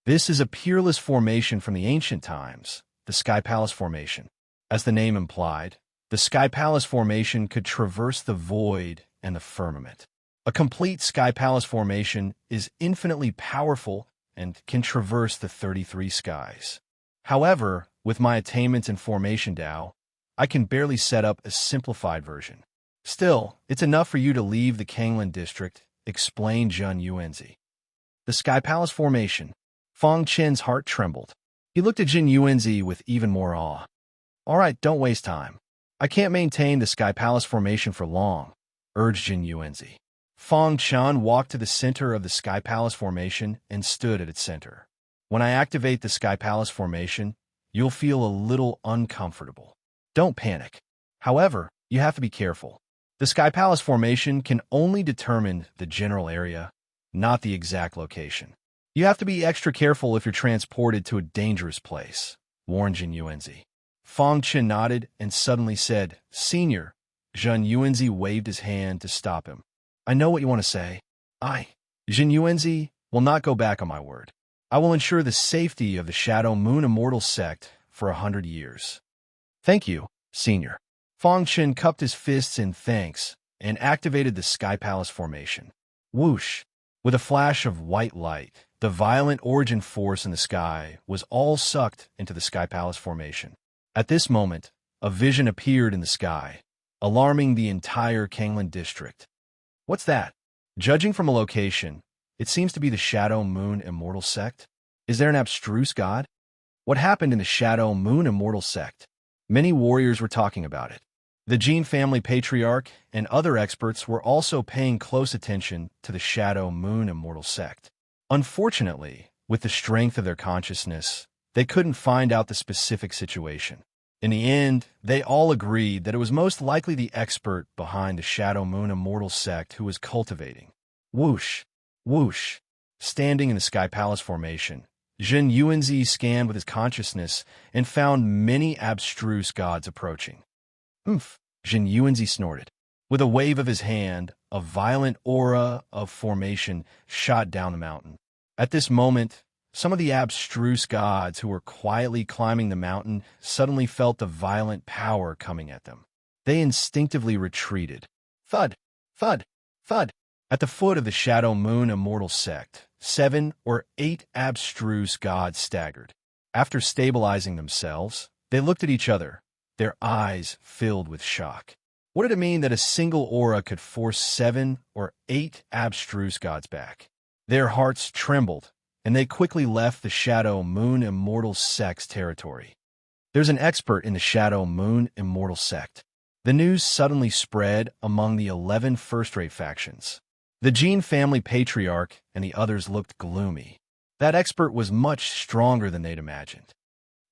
"This is a peerless formation from the ancient times, the Sky Palace formation." As the name implied, the Sky Palace formation could traverse the void and the firmament. A complete Sky Palace formation is infinitely powerful and can traverse the 33 skies. However, with my attainments in Formation Dao, I can barely set up a simplified version. "Still, it's enough for you to leave the Kanglin district," explained Jin Yuanzi. The Sky Palace formation. Fang Chen's heart trembled. He looked at Jin Yuanzi with even more awe. "All right, don't waste time. I can't maintain the Sky Palace formation for long," urged Jin Yuanzi. Fang Chan walked to the center of the Sky Palace formation and stood at its center. "When I activate the Sky Palace formation, you'll feel a little uncomfortable. Don't panic. However, you have to be careful. The Sky Palace formation can only determine the general area, not the exact location. You have to be extra careful if you're transported to a dangerous place," warned Jin Yuanzi. Fang Chen nodded and suddenly said, "Senior." Jin Yuanzi waved his hand to stop him. "I know what you want to say. Jin Yuanzi, will not go back on my word. I will ensure the safety of the Shadow Moon Immortal Sect for 100 years. "Thank you, Senior." Fang Chen cupped his fists in thanks and activated the Sky Palace formation. Whoosh! With a flash of white light, the violent origin force in the sky was all sucked into the Sky Palace formation. At this moment, a vision appeared in the sky, alarming the entire Kanglin district. "What's that?" Judging from a location, it seems to be the Shadow Moon Immortal Sect. Is there an abstruse god? What happened in the Shadow Moon Immortal Sect? Many warriors were talking about it. The Jin family patriarch and other experts were also paying close attention to the Shadow Moon Immortal Sect. Unfortunately, with the strength of their consciousness, they couldn't find out the specific situation. In the end, they all agreed that it was most likely the expert behind the Shadow Moon Immortal Sect who was cultivating. Whoosh! Whoosh! Standing in the Sky Palace formation, Jin Yuanzi scanned with his consciousness and found many abstruse gods approaching. "Oomph!" Jin Yuanzi snorted. With a wave of his hand, a violent aura of formation shot down the mountain. At this moment, some of the abstruse gods who were quietly climbing the mountain suddenly felt the violent power coming at them. They instinctively retreated. Thud! Thud! Thud! At the foot of the Shadow Moon Immortal Sect, 7 or 8 abstruse gods staggered. After stabilizing themselves, they looked at each other, their eyes filled with shock. What did it mean that a single aura could force 7 or 8 abstruse gods back? Their hearts trembled, and they quickly left the Shadow Moon Immortal Sect's territory. "There's an expert in the Shadow Moon Immortal Sect." The news suddenly spread among the 11 first-rate factions. The Jin family patriarch and the others looked gloomy. That expert was much stronger than they'd imagined.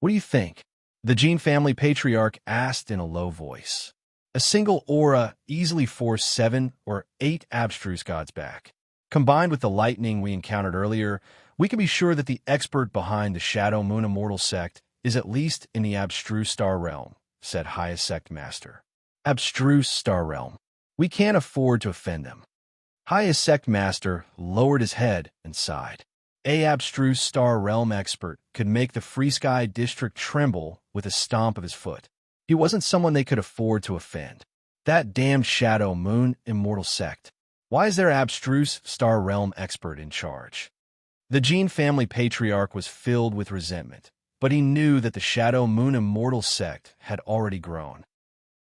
"What do you think?" The Jin family patriarch asked in a low voice. "A single aura easily forced 7 or 8 abstruse gods back. Combined with the lightning we encountered earlier, we can be sure that the expert behind the Shadow Moon Immortal Sect is at least in the abstruse star realm," said Highest Sect Master. "Abstruse star realm. We can't afford to offend them." Highest Sect Master lowered his head and sighed. A abstruse star realm expert could make the Free Sky District tremble with a stomp of his foot. He wasn't someone they could afford to offend. That damned Shadow Moon Immortal Sect. Why is their abstruse star realm expert in charge? The Jin family patriarch was filled with resentment. but he knew that the Shadow Moon Immortal sect had already grown.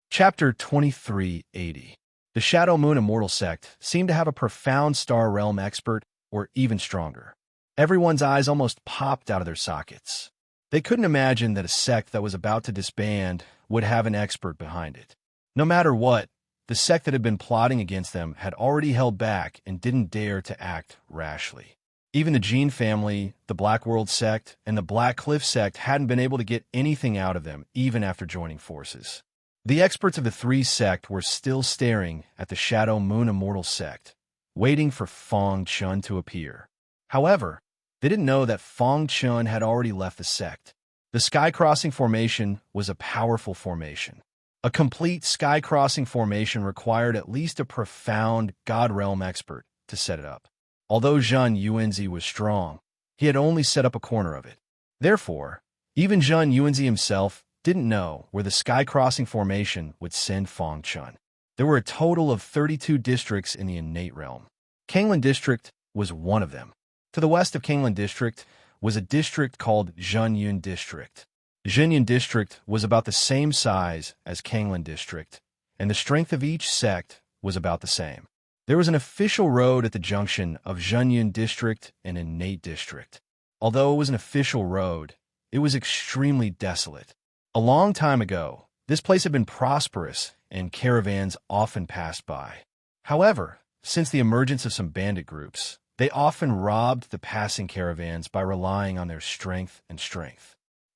Chapter 2380. The Shadow Moon Immortal sect seemed to have a profound Star Realm expert, or even stronger. Everyone's eyes almost popped out of their sockets. They couldn't imagine that a sect that was about to disband would have an expert behind it. No matter what, the sect that had been plotting against them had already held back and didn't dare to act rashly. Even the Gene family, the Black World sect, and the Black Cliff sect hadn't been able to get anything out of them even after joining forces. The experts of the three sects were still staring at the Shadow Moon Immortal sect, waiting for Feng Chun to appear. However, they didn't know that Feng Chun had already left the sect. The sky-crossing formation was a powerful formation. A complete sky-crossing formation required at least a profound God Realm expert to set it up. Although Zhang Yuanzi was strong, he had only set up a corner of it. Therefore, even Zhang Yuanzi himself didn't know where the sky-crossing formation would send Feng Chun. There were a total of 32 districts in the innate realm. Kanglan District was one of them. To the west of Kanglan District was a district called Zhenyun District. Zhenyun District was about the same size as Kanglan District, and the strength of each sect was about the same. There was an official road at the junction of Zhenyun District and Innate District. Although it was an official road, it was extremely desolate. A long time ago, this place had been prosperous and caravans often passed by. However, since the emergence of some bandit groups, they often robbed the passing caravans by relying on their strength.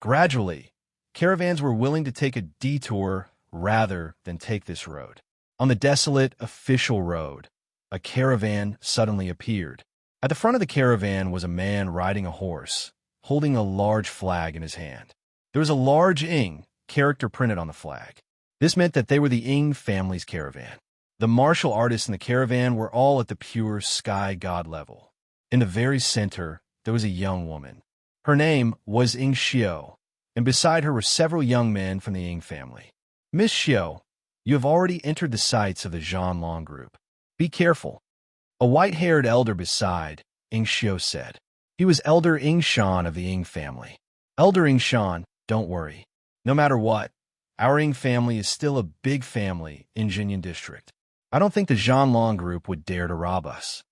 Gradually, caravans were willing to take a detour rather than take this road. On the desolate official road, a caravan suddenly appeared. At the front of the caravan was a man riding a horse, holding a large flag in his hand. There was a large Ing character printed on the flag. This meant that they were the Ing family's caravan. The martial artists in the caravan were all at the pure sky god level. In the very center, there was a young woman. Her name was Ing Xiao, and beside her were several young men from the Ing family. Miss Xiao, you have already entered the sights of the Zhanlong group. Be careful. A white-haired elder beside Ing Xiao said. He was Elder Ing Shan of the Ing family. Elder Ing Shan, don't worry. No matter what, our Ing family is still a big family in Zhenyun District. I don't think the Zhanlong group would dare to rob us.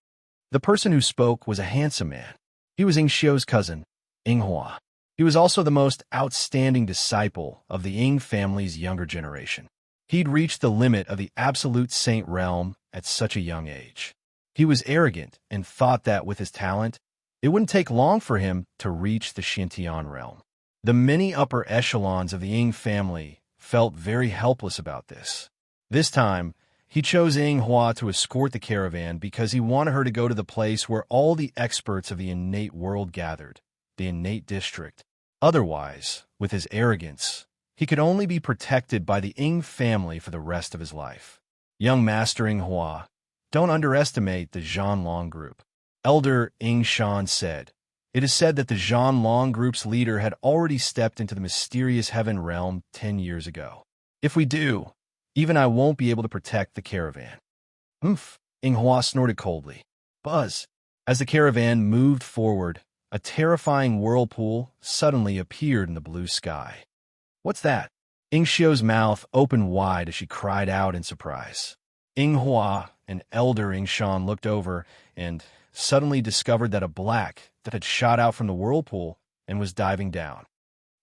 The person who spoke was a handsome man. He was Ing Xiao's cousin, Ing Hua. He was also the most outstanding disciple of the Ing family's younger generation. He'd reached the limit of the absolute saint realm at such a young age. He was arrogant and thought that with his talent, it wouldn't take long for him to reach the Xintian realm. The many upper echelons of the Ing family felt very helpless about this. This time, he chose Ing Hua to escort the caravan because he wanted her to go to the place where all the experts of the innate world gathered, the innate district. Otherwise, with his arrogance, he could only be protected by the Ing family for the rest of his life. Young Master Ing Hua, don't underestimate the Zhanlong group. Elder Ing Shan said. It is said that the Zhanlong group's leader had already stepped into the mysterious heaven realm 10 years ago. If we do, even I won't be able to protect the caravan. Humph, Ing Hua snorted coldly. Buzz. As the caravan moved forward, a terrifying whirlpool suddenly appeared in the blue sky. What's that? Ing Xiao's mouth opened wide as she cried out in surprise. Ing Hua and Elder Ing Shan looked over and suddenly discovered that a black that had shot out from the whirlpool and was diving down.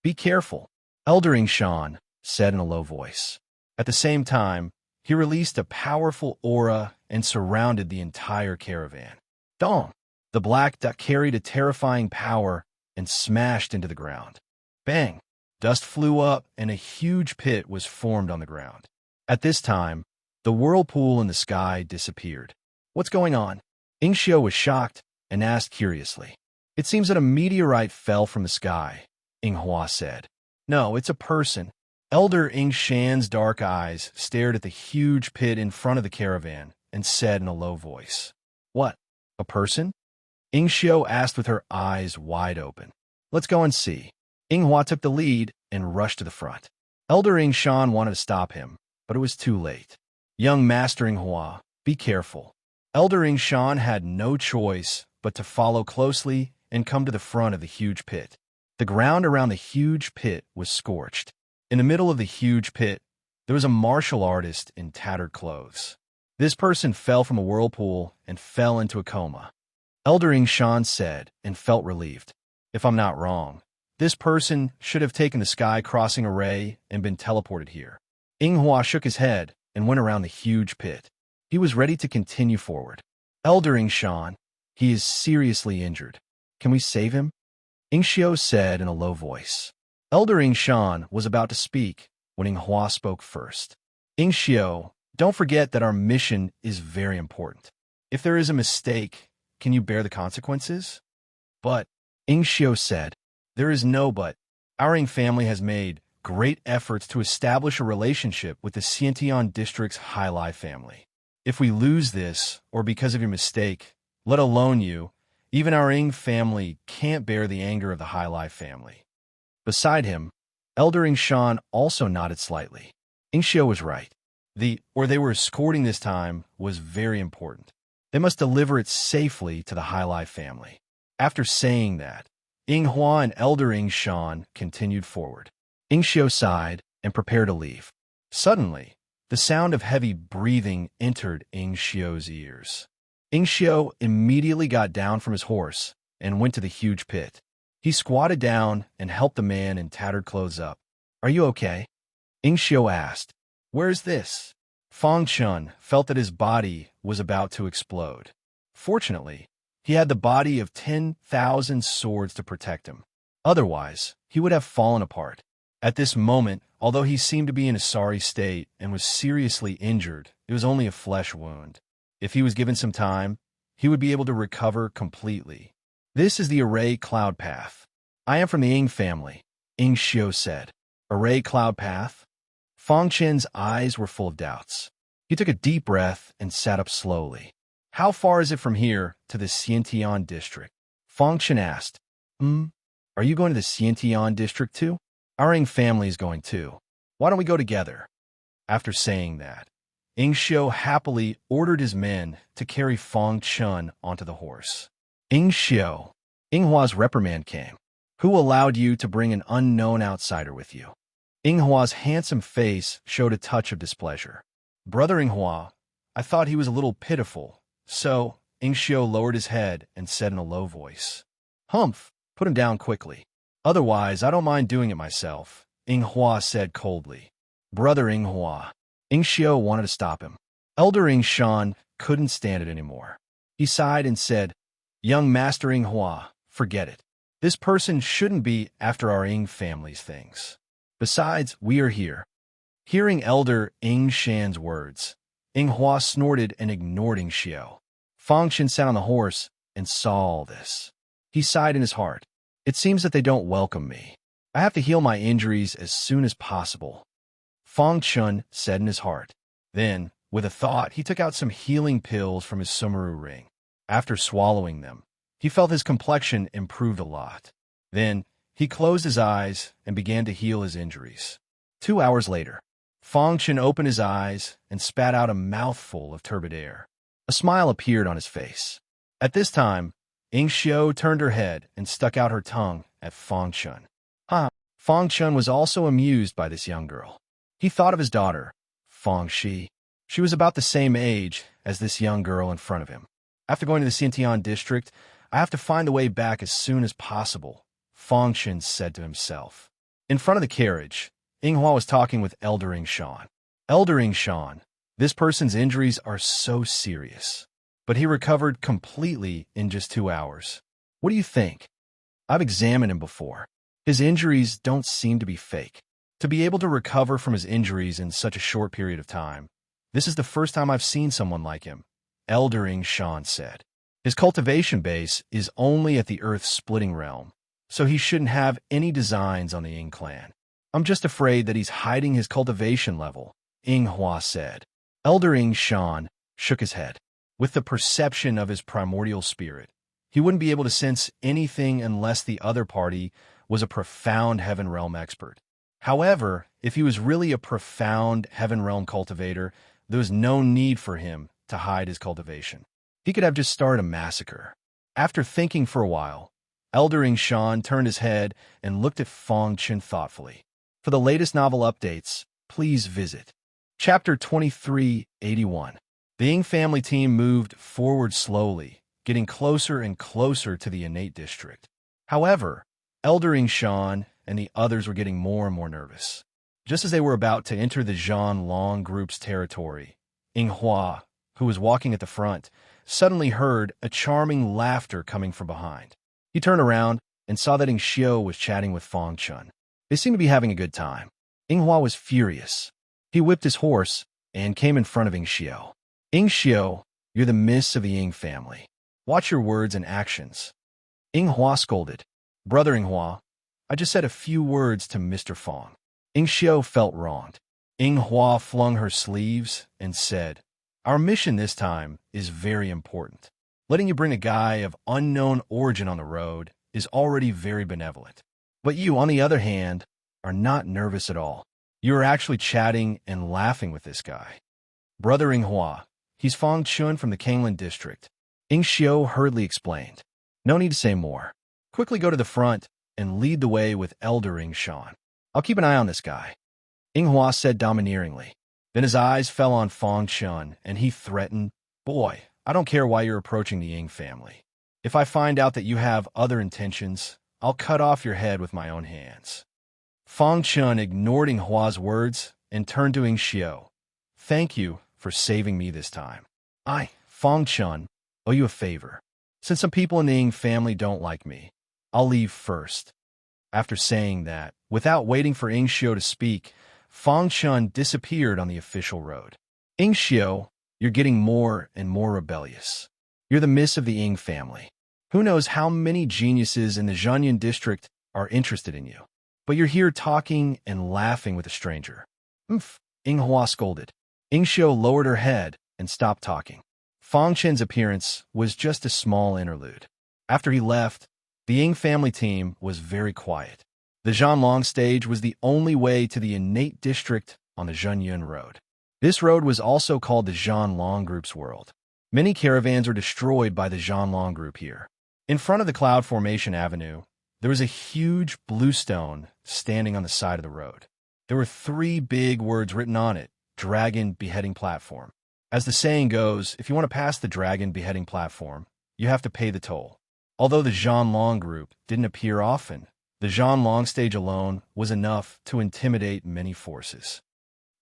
Be careful, Elder Ing Shan said in a low voice. At the same time, he released a powerful aura and surrounded the entire caravan. Dong! The black duck carried a terrifying power and smashed into the ground. Bang! Dust flew up and a huge pit was formed on the ground. At this time, the whirlpool in the sky disappeared. What's going on? Ing Xiao was shocked and asked curiously. It seems that a meteorite fell from the sky, Ing Hua said. No, it's a person. Elder Ing Shan's dark eyes stared at the huge pit in front of the caravan and said in a low voice. What? A person? Ing Xiao asked with her eyes wide open. Let's go and see. Ing Hua took the lead and rushed to the front. Elder Ing Shan wanted to stop him, but it was too late. Young Master Ing Hua, be careful. Elder Ing Shan had no choice but to follow closely and come to the front of the huge pit. The ground around the huge pit was scorched. In the middle of the huge pit, there was a martial artist in tattered clothes. This person fell from a whirlpool and fell into a coma. Elder Shan said and felt relieved. If I'm not wrong, this person should have taken the sky-crossing array and been teleported here. Hua shook his head and went around the huge pit. He was ready to continue forward. Elder Shan, he is seriously injured. Can we save him? Xiao said in a low voice. Elder Shan was about to speak when Hua spoke first. Xiao, don't forget that our mission is very important. If there is a mistake, can you bear the consequences? But, Xiao said, there is no but. Our family has made great efforts to establish a relationship with the Xiantian district's Hailai family. If we lose this, or because of your mistake, let alone you, even our family can't bear the anger of the Hailai family. Beside him, Elder Shan also nodded slightly. Xiao was right. They were escorting this time was very important. They must deliver it safely to the Hailai family. After saying that, Hua and Elder Shan continued forward. Xiao sighed and prepared to leave. Suddenly, the sound of heavy breathing entered Xiao's ears. Xiao immediately got down from his horse and went to the huge pit. He squatted down and helped the man in tattered clothes up. Are you okay? Xiao asked. Where's this? Chun felt that his body was about to explode. Fortunately, he had the body of 10,000 swords to protect him. Otherwise, he would have fallen apart. At this moment, although he seemed to be in a sorry state and was seriously injured, it was only a flesh wound. If he was given some time, he would be able to recover completely. This is the Array Cloud Path. I am from the Ying family, Xiao said. Array Cloud Path? Chen's eyes were full of doubts. He took a deep breath and sat up slowly. How far is it from here to the Xiantian district? Chen asked. Are you going to the Xiantian district too? Our Ying family is going too. Why don't we go together? After saying that, Xiao happily ordered his men to carry Chen onto the horse. Xiao, Hua's reprimand came. Who allowed you to bring an unknown outsider with you? Hua's handsome face showed a touch of displeasure. Brother Hua, I thought he was a little pitiful, so Xiao lowered his head and said in a low voice, Humph, put him down quickly. Otherwise, I don't mind doing it myself, Hua said coldly. Brother Hua. Xiao wanted to stop him. Elder Shan couldn't stand it anymore. He sighed and said, Young Master Hua, forget it. This person shouldn't be after our family's things. Besides, we are here. Hearing Elder Shan's words, Hua snorted and ignored Xiao. Chen sat on the horse and saw all this. He sighed in his heart. It seems that they don't welcome me. I have to heal my injuries as soon as possible. Chen said in his heart. Then, with a thought, he took out some healing pills from his sumaru ring. After swallowing them, he felt his complexion improved a lot. Then, he closed his eyes and began to heal his injuries. 2 hours later, Chen opened his eyes and spat out a mouthful of turbid air. A smile appeared on his face. At this time, Xiao turned her head and stuck out her tongue at Chen. Chen was also amused by this young girl. He thought of his daughter, Shi. She was about the same age as this young girl in front of him. After going to the Xiantian district, I have to find the way back as soon as possible, Chen said to himself. In front of the carriage, Hua was talking with Elder Shan. Elder Shan, this person's injuries are so serious, but he recovered completely in just 2 hours. What do you think? I've examined him before. His injuries don't seem to be fake. To be able to recover from his injuries in such a short period of time, this is the first time I've seen someone like him, Elder Shan said. His cultivation base is only at the Earth's splitting realm, so he shouldn't have any designs on the Ying clan. I'm just afraid that he's hiding his cultivation level, Hua said. Elder Shan shook his head. With the perception of his primordial spirit, he wouldn't be able to sense anything unless the other party was a profound Heaven Realm expert. However, if he was really a profound Heaven Realm cultivator, there was no need for him to hide his cultivation. He could have just started a massacre. After thinking for a while, Elder Shan turned his head and looked at Fong Chen thoughtfully. For the latest novel updates, please visit Chapter 2381. The Ying family team moved forward slowly, getting closer and closer to the innate district. However, Elder Shan and the others were getting more and more nervous. Just as they were about to enter the Zhan Long group's territory, Ying Hua, who was walking at the front, suddenly heard a charming laughter coming from behind. He turned around and saw that Ying Xiu was chatting with Fong Chen. They seemed to be having a good time. Ying Hua was furious. He whipped his horse and came in front of Ying Xiu. Ying Xiu, you're the miss of the Ying family. Watch your words and actions. Ying Hua scolded. Brother Ying Hua, I just said a few words to Mr. Fong. Ying Xiu felt wronged. Ying Hua flung her sleeves and said, our mission this time is very important. Letting you bring a guy of unknown origin on the road is already very benevolent. But you, on the other hand, are not nervous at all. You are actually chatting and laughing with this guy. Brother Ying Hua, he's Fong Chun from the Kanglan district. Ying Xiu hurriedly explained. No need to say more. Quickly go to the front and lead the way with Elder Shan. I'll keep an eye on this guy. Ying Hua said domineeringly. Then his eyes fell on Fong Chun, and he threatened, boy, I don't care why you're approaching the Ying family. If I find out that you have other intentions, I'll cut off your head with my own hands. Fong Chun ignored Ying Hua's words and turned to Ying Xiu. Thank you for saving me this time. I, Fong Chun, owe you a favor. Since some people in the Ying family don't like me, I'll leave first. After saying that, without waiting for Ying Xiu to speak, Fong Chun disappeared on the official road. Ying Xiu, you're getting more and more rebellious. You're the miss of the Ying family. Who knows how many geniuses in the Zhanyan district are interested in you. But you're here talking and laughing with a stranger. Ying Hua scolded. Ying Xiu lowered her head and stopped talking. Fong Chen's appearance was just a small interlude. After he left, the Ying family team was very quiet. The Zhanlong stage was the only way to the innate district on the Zhenyun Road. This road was also called the Zhanlong Group's world. Many caravans were destroyed by the Zhanlong Group here. In front of the Cloud Formation Avenue, there was a huge blue stone standing on the side of the road. There were 3 big words written on it, Dragon Beheading Platform. As the saying goes, if you want to pass the Dragon Beheading Platform, you have to pay the toll. Although the Zhanlong Group didn't appear often, the Zhanlong stage alone was enough to intimidate many forces.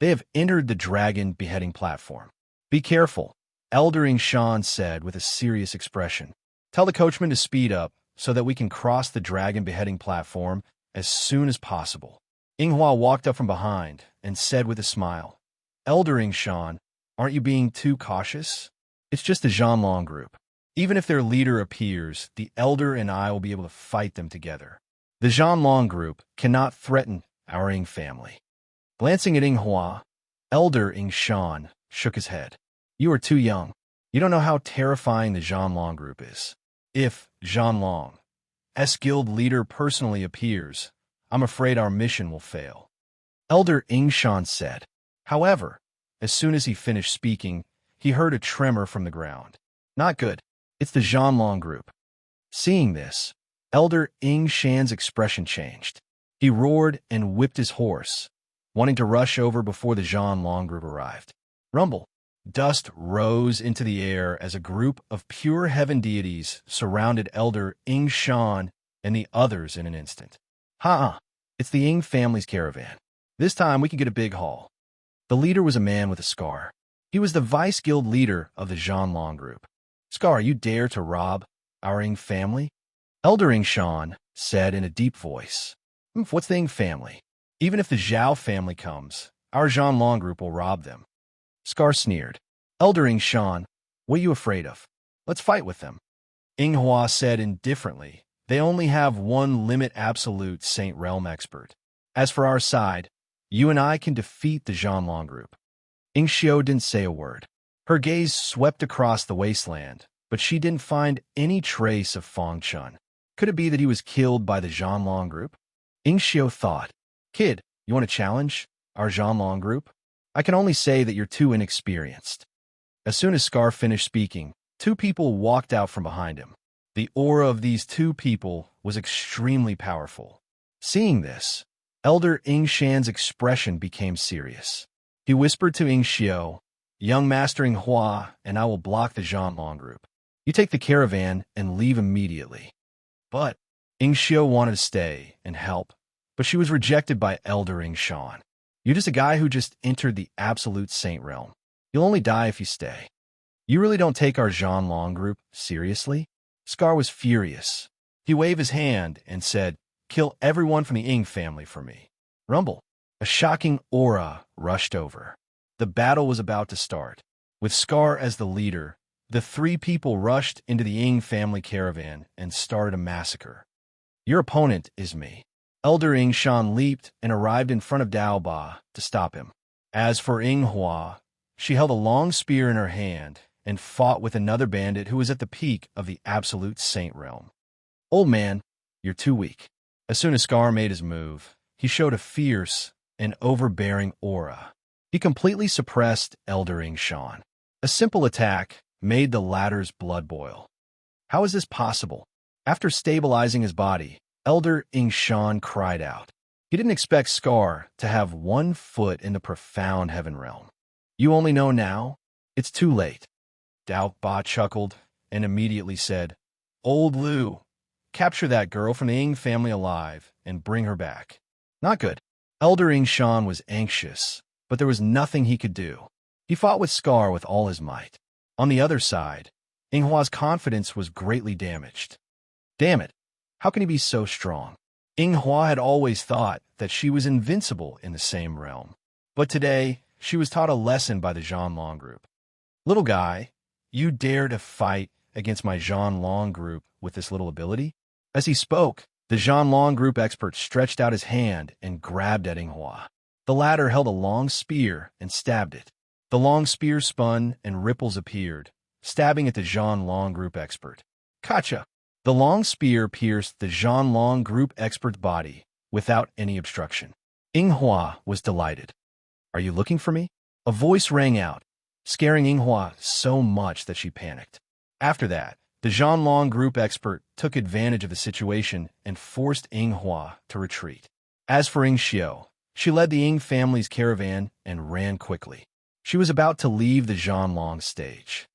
They have entered the Dragon Beheading Platform. Be careful, Elder Shan said with a serious expression. Tell the coachman to speed up so that we can cross the Dragon Beheading Platform as soon as possible. Ying Hua walked up from behind and said with a smile, Elder Shan, aren't you being too cautious? It's just the Zhanlong Group. Even if their leader appears, the Elder and I will be able to fight them together. The Zhanlong Group cannot threaten our Ying family. Glancing at Ying Hua, Elder Shan shook his head. You are too young. You don't know how terrifying the Zhanlong Group is. If Zhanlong, S-Guild leader personally appears, I'm afraid our mission will fail. Elder Shan said. However, as soon as he finished speaking, he heard a tremor from the ground. Not good. It's the Zhanlong Group. Seeing this, Elder Shan's expression changed. He roared and whipped his horse, wanting to rush over before the Zhanlong Group arrived. Rumble. Dust rose into the air as a group of pure heaven deities surrounded Elder Shan and the others in an instant. It's the Ying family's caravan. This time we can get a big haul. The leader was a man with a scar. He was the vice guild leader of the Zhanlong Group. Scar, you dare to rob our Ying family? Elder Shan said in a deep voice. What's the Ying family? Even if the Zhao family comes, our Zhanlong Group will rob them. Scar sneered. Elder Shan, what are you afraid of? Let's fight with them. Ying Hua said indifferently, they only have one limit absolute Saint Realm expert. As for our side, you and I can defeat the Zhanlong Group. Ying Xiu didn't say a word. Her gaze swept across the wasteland, but she didn't find any trace of Fong Chun. Could it be that he was killed by the Zhanlong Group? Ying Xiu thought, Kid, you want to challenge our Zhanlong Group? I can only say that you're too inexperienced. As soon as Scar finished speaking, 2 people walked out from behind him. The aura of these two people was extremely powerful. Seeing this, Elder Ing Shan's expression became serious. He whispered to Ing Xiao, "Young Master Ing Hua, and I will block the Zhanlong group. You take the caravan and leave immediately." But Ing Xiao wanted to stay and help, but she was rejected by Elder Ing Shan. "You're just a guy who just entered the absolute saint realm. You'll only die if you stay. You really don't take our Zhanlong group seriously?" Scar was furious. He waved his hand and said, "Kill everyone from the Ing family for me." Rumble. A shocking aura rushed over. The battle was about to start. With Scar as the leader, the three people rushed into the Ing family caravan and started a massacre. "Your opponent is me." Elder Ing Shan leaped and arrived in front of Dao Ba to stop him. As for Ing Hua, she held a long spear in her hand and fought with another bandit who was at the peak of the absolute saint realm. "Old man, you're too weak." As soon as Scar made his move, he showed a fierce and overbearing aura. He completely suppressed Elder Ing Shan. A simple attack made the latter's blood boil. How is this possible? After stabilizing his body, Elder Ing Shan cried out. He didn't expect Scar to have 1 foot in the profound heaven realm. "You only know now? It's too late." Dao Ba chuckled and immediately said, "Old Lu, capture that girl from the Ing family alive and bring her back." Not good. Elder Ing Shan was anxious, but there was nothing he could do. He fought with Scar with all his might. On the other side, Ing Hua's confidence was greatly damaged. Damn it, how can he be so strong? Ing Hua had always thought that she was invincible in the same realm. But today, she was taught a lesson by the Zhanlong group. "Little guy, you dare to fight against my Zhanlong group with this little ability?" As he spoke, the Zhanlong group expert stretched out his hand and grabbed at Ing Hua. The latter held a long spear and stabbed it. The long spear spun and ripples appeared, stabbing at the Zhanlong group expert. Gotcha! The long spear pierced the Zhanlong group expert's body without any obstruction. Ing Hua was delighted. "Are you looking for me?" A voice rang out, scaring Ing Hua so much that she panicked. After that, the Zhanlong group expert took advantage of the situation and forced Ing Hua to retreat. As for Ing Xiao, she led the Ing family's caravan and ran quickly. She was about to leave the Zhanlong stage.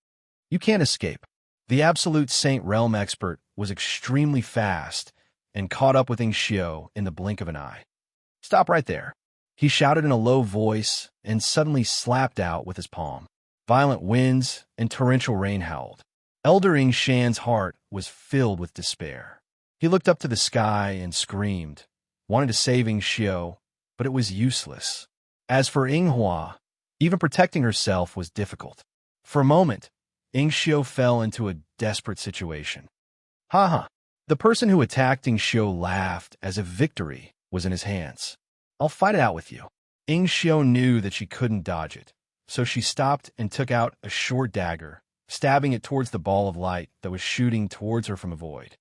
"You can't escape." The absolute saint realm expert was extremely fast and caught up with Ing Xiao in the blink of an eye. "Stop right there," he shouted in a low voice and suddenly slapped out with his palm. Violent winds and torrential rain howled. Elder Ing Shan's heart was filled with despair. He looked up to the sky and screamed, wanted to save Ing Xiao, but it was useless. As for Ing Hua, even protecting herself was difficult. For a moment, Ing Xiao fell into a desperate situation. "Ha!" The person who attacked Ing Xiao laughed as if victory was in his hands. "I'll fight it out with you." Ing Xiao knew that she couldn't dodge it, so she stopped and took out a short dagger, stabbing it towards the ball of light that was shooting towards her from a void.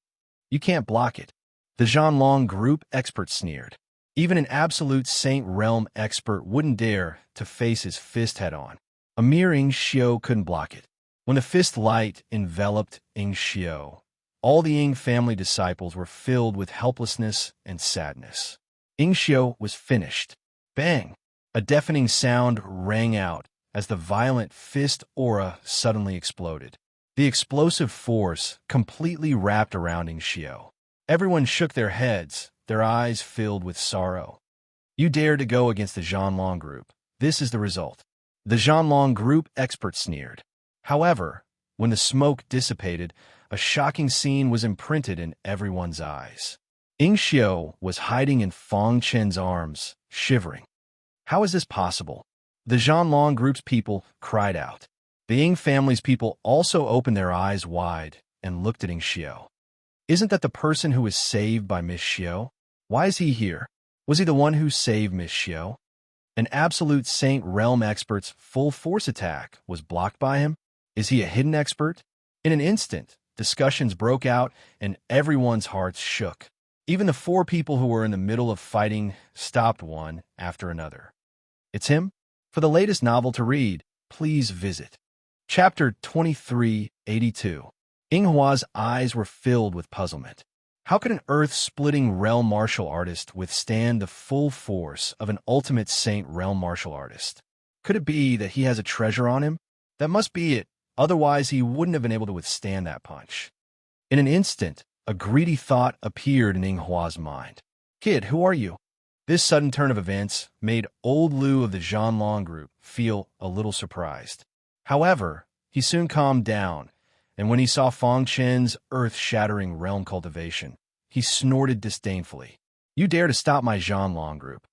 "You can't block it." The Zhanlong group expert sneered. Even an absolute saint realm expert wouldn't dare to face his fist head-on. A mere Ing Xiao couldn't block it. When the fist light enveloped Ing Xiao, all the Ing family disciples were filled with helplessness and sadness. Ing Xiao was finished. Bang! A deafening sound rang out as the violent fist aura suddenly exploded. The explosive force completely wrapped around Ing Xiao. Everyone shook their heads, their eyes filled with sorrow. "You dare to go against the Zhanlong group. This is the result." The Zhanlong group expert sneered. However, when the smoke dissipated, a shocking scene was imprinted in everyone's eyes. Ing Xiao was hiding in Fong Chen's arms, shivering. How is this possible? The Zhanlong group's people cried out. The Ing family's people also opened their eyes wide and looked at Ing Xiao. Isn't that the person who was saved by Miss Xiao? Why is he here? Was he the one who saved Miss Xiao? An absolute saint realm expert's full force attack was blocked by him? Is he a hidden expert? In an instant, discussions broke out and everyone's hearts shook. Even the 4 people who were in the middle of fighting stopped one after another. It's him? For the latest novel to read, please visit Chapter 2382. Inghua's eyes were filled with puzzlement. How could an earth-splitting realm martial artist withstand the full force of an ultimate saint realm martial artist? Could it be that he has a treasure on him? That must be it. Otherwise, he wouldn't have been able to withstand that punch. In an instant, a greedy thought appeared in Inghua's mind. Kid, who are you? This sudden turn of events made old Lu of the Zhanlong group feel a little surprised. However, he soon calmed down, and when he saw Fong Chen's earth-shattering realm cultivation, he snorted disdainfully. You dare to stop my Zhanlong group?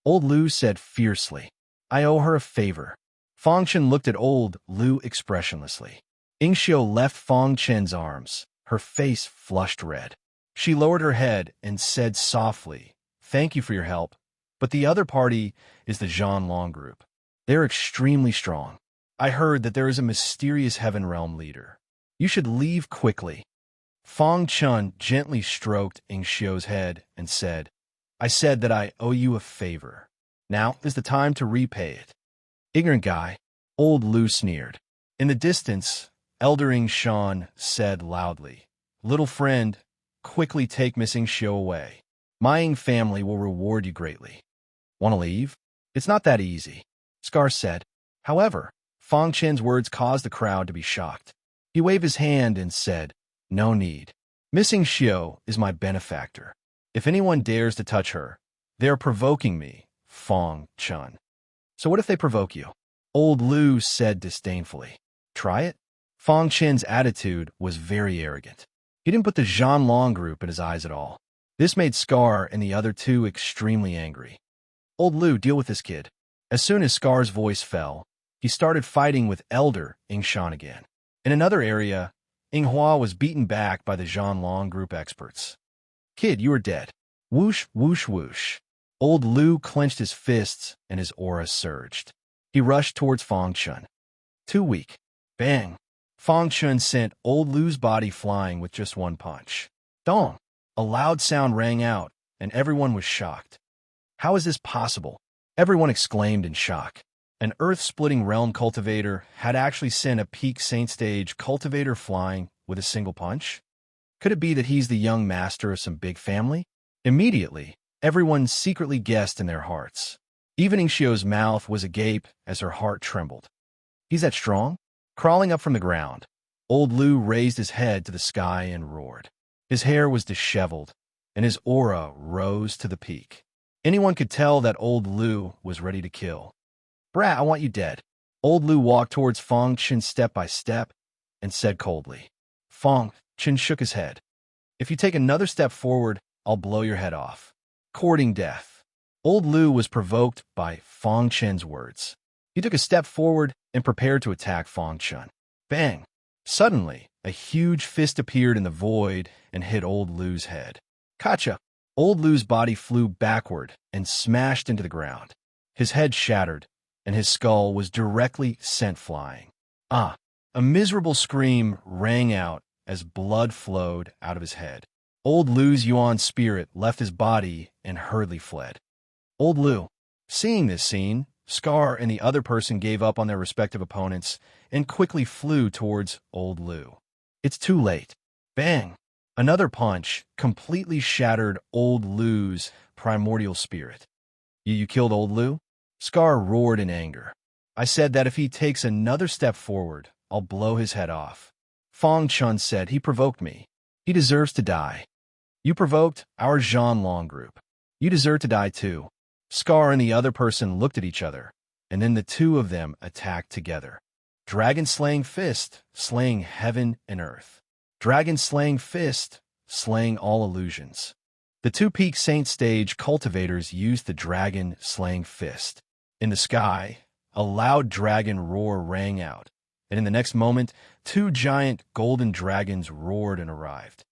Old Lu said fiercely. I owe her a favor. Fong Chen looked at old Lu expressionlessly. Ingxiu left Fong Chen's arms, her face flushed red. She lowered her head and said softly, Thank you for your help, but the other party is the Zhanlong group. They're extremely strong. I heard that there is a mysterious heaven realm leader. You should leave quickly. Fong Chen gently stroked Ingxiu's head and said, I said that I owe you a favor. Now is the time to repay it. Ignorant guy, old Lu sneered. In the distance, Elder Shan said loudly, Little friend, quickly take Miss Ingxiu away. My Ing family will reward you greatly. Want to leave? It's not that easy, Scar said. However, Fong Chen's words caused the crowd to be shocked. He waved his hand and said, No need. Miss Ingxiu is my benefactor. If anyone dares to touch her, they are provoking me, Fong Chen. So what if they provoke you? Old Lu said disdainfully. Try it? Fong Chen's attitude was very arrogant. He didn't put the Zhanlong group in his eyes at all. This made Scar and the other two extremely angry. Old Lu, deal with this kid. As soon as Scar's voice fell, he started fighting with Elder Shan again. In another area, Inghua was beaten back by the Zhanlong group experts. Kid, you are dead. Whoosh, whoosh, whoosh. Old Lu clenched his fists and his aura surged. He rushed towards Fong Chen. Too weak. Bang. Fong Chen sent Old Lu's body flying with just one punch. Dong. A loud sound rang out, and everyone was shocked. How is this possible? Everyone exclaimed in shock. An earth-splitting realm cultivator had actually sent a peak saint stage cultivator flying with a single punch? Could it be that he's the young master of some big family? Immediately, everyone secretly guessed in their hearts. Even Ingxiu's mouth was agape as her heart trembled. He's that strong? Crawling up from the ground, old Lu raised his head to the sky and roared. His hair was disheveled, and his aura rose to the peak. Anyone could tell that old Lu was ready to kill. Brat, I want you dead. Old Lu walked towards Fong Chen step by step and said coldly. Fong Chen shook his head. If you take another step forward, I'll blow your head off. Courting death. Old Lu was provoked by Fong Chen's words. He took a step forward and prepared to attack Fong Chen. Bang! Suddenly, a huge fist appeared in the void and hit old Lu's head. Gotcha! Old Lu's body flew backward and smashed into the ground. His head shattered, and his skull was directly sent flying. Ah! A miserable scream rang out as blood flowed out of his head. Old Lu's Yuan spirit left his body and hurriedly fled. Old Lu, seeing this scene, Scar and the other person gave up on their respective opponents and quickly flew towards old Lu. It's too late. Bang! Another punch completely shattered old Lu's primordial spirit. You killed old Lu? Scar roared in anger. I said that if he takes another step forward, I'll blow his head off. Fong Chen said he provoked me. He deserves to die. You provoked our Zhanlong group. You deserve to die too. Scar and the other person looked at each other, and then the two of them attacked together. Dragon-slaying fist, slaying heaven and earth. Dragon-slaying fist, slaying all illusions. The two peak saint stage cultivators used the dragon-slaying fist. In the sky, a loud dragon roar rang out, and in the next moment, two giant golden dragons roared and arrived.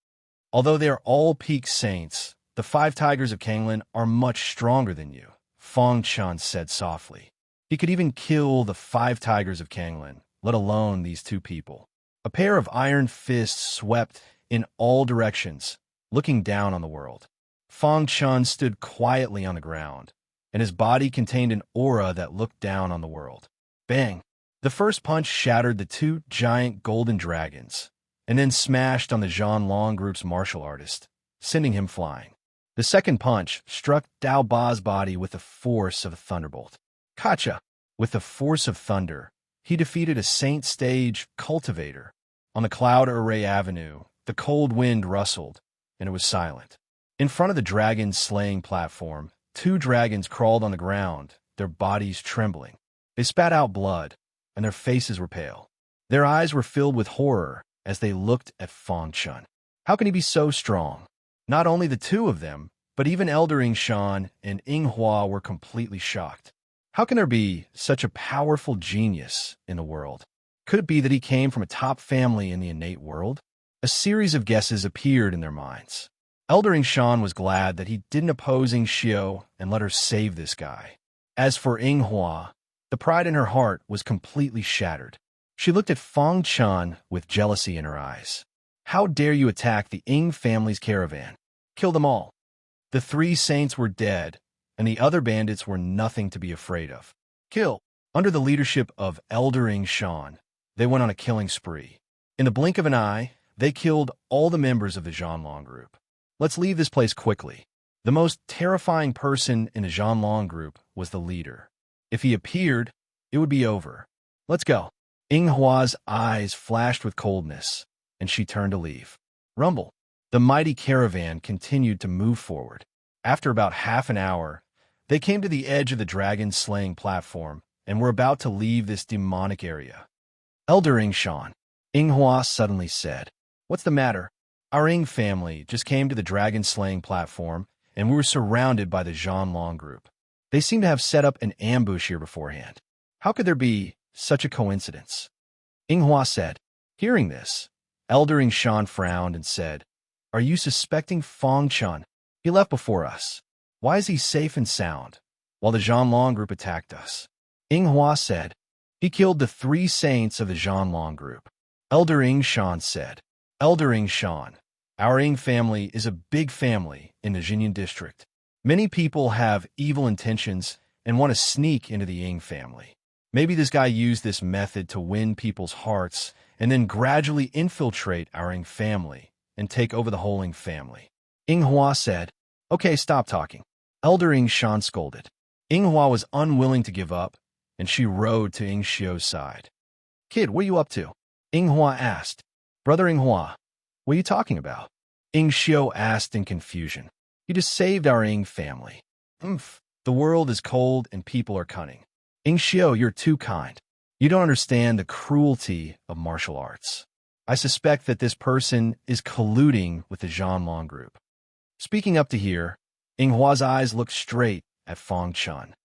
Although they are all peak saints, the 5 tigers of Kanglan are much stronger than you, Fong Chen said softly. He could even kill the 5 tigers of Kanglan, let alone these two people. A pair of iron fists swept in all directions, looking down on the world. Fong Chen stood quietly on the ground, and his body contained an aura that looked down on the world. Bang! The first punch shattered the 2 giant golden dragons, and then smashed on the Zhanlong group's martial artist, sending him flying. The second punch struck Dao Ba's body with the force of a thunderbolt. Kacha! With the force of thunder, he defeated a Saint Stage cultivator. On the Cloud Array Avenue, the cold wind rustled, and it was silent. In front of the dragon-slaying platform, 2 dragons crawled on the ground, their bodies trembling. They spat out blood, and their faces were pale. Their eyes were filled with horror as they looked at Fang Chun. How can he be so strong? Not only the 2 of them, but even Elder Shan and Ying Hua were completely shocked. How can there be such a powerful genius in the world? Could it be that he came from a top family in the innate world? A series of guesses appeared in their minds. Elder Shan was glad that he didn't oppose Ying Xiu and let her save this guy. As for Ying Hua, the pride in her heart was completely shattered. She looked at Fang Chun with jealousy in her eyes. How dare you attack the Ying family's caravan? Kill them all. The 3 saints were dead, and the other bandits were nothing to be afraid of. Kill! Under the leadership of Elder Shan, they went on a killing spree. In the blink of an eye, they killed all the members of the Zhanlong group. Let's leave this place quickly. The most terrifying person in the Zhanlong group was the leader. If he appeared, it would be over. Let's go. Ying Hua's eyes flashed with coldness, and she turned to leave. Rumble. The mighty caravan continued to move forward. After about half an hour, they came to the edge of the dragon-slaying platform and were about to leave this demonic area. Elder Shan, Ying Hua suddenly said, "What's the matter? Our Ying family just came to the dragon-slaying platform, and we were surrounded by the Zhanlong group. They seem to have set up an ambush here beforehand. How could there be such a coincidence?" Ying Hua said. Hearing this, Elder Shan frowned and said, "Are you suspecting Fang Chun? He left before us. Why is he safe and sound, while the Zhanlong group attacked us?" Ying Hua said, "He killed the 3 saints of the Zhanlong group." Elder Shan said, "Elder Shan, our Ying family is a big family in the Jinyan district. Many people have evil intentions and want to sneak into the Ying family. Maybe this guy used this method to win people's hearts and then gradually infiltrate our Ying family and take over the whole Ying family." Ying Hua said, "Okay, stop talking." Elder Shan scolded. Ying Hua was unwilling to give up, and she rode to Ying Xiu's side. "Kid, what are you up to?" Ying Hua asked. "Brother Ying Hua, what are you talking about?" Ying Xiu asked in confusion. "You just saved our Ying family." "Umph, the world is cold and people are cunning. Ying Xiu, you're too kind. You don't understand the cruelty of martial arts. I suspect that this person is colluding with the Zhanlong group." Speaking up to here, Ying Hua's eyes looked straight at Fang Chun.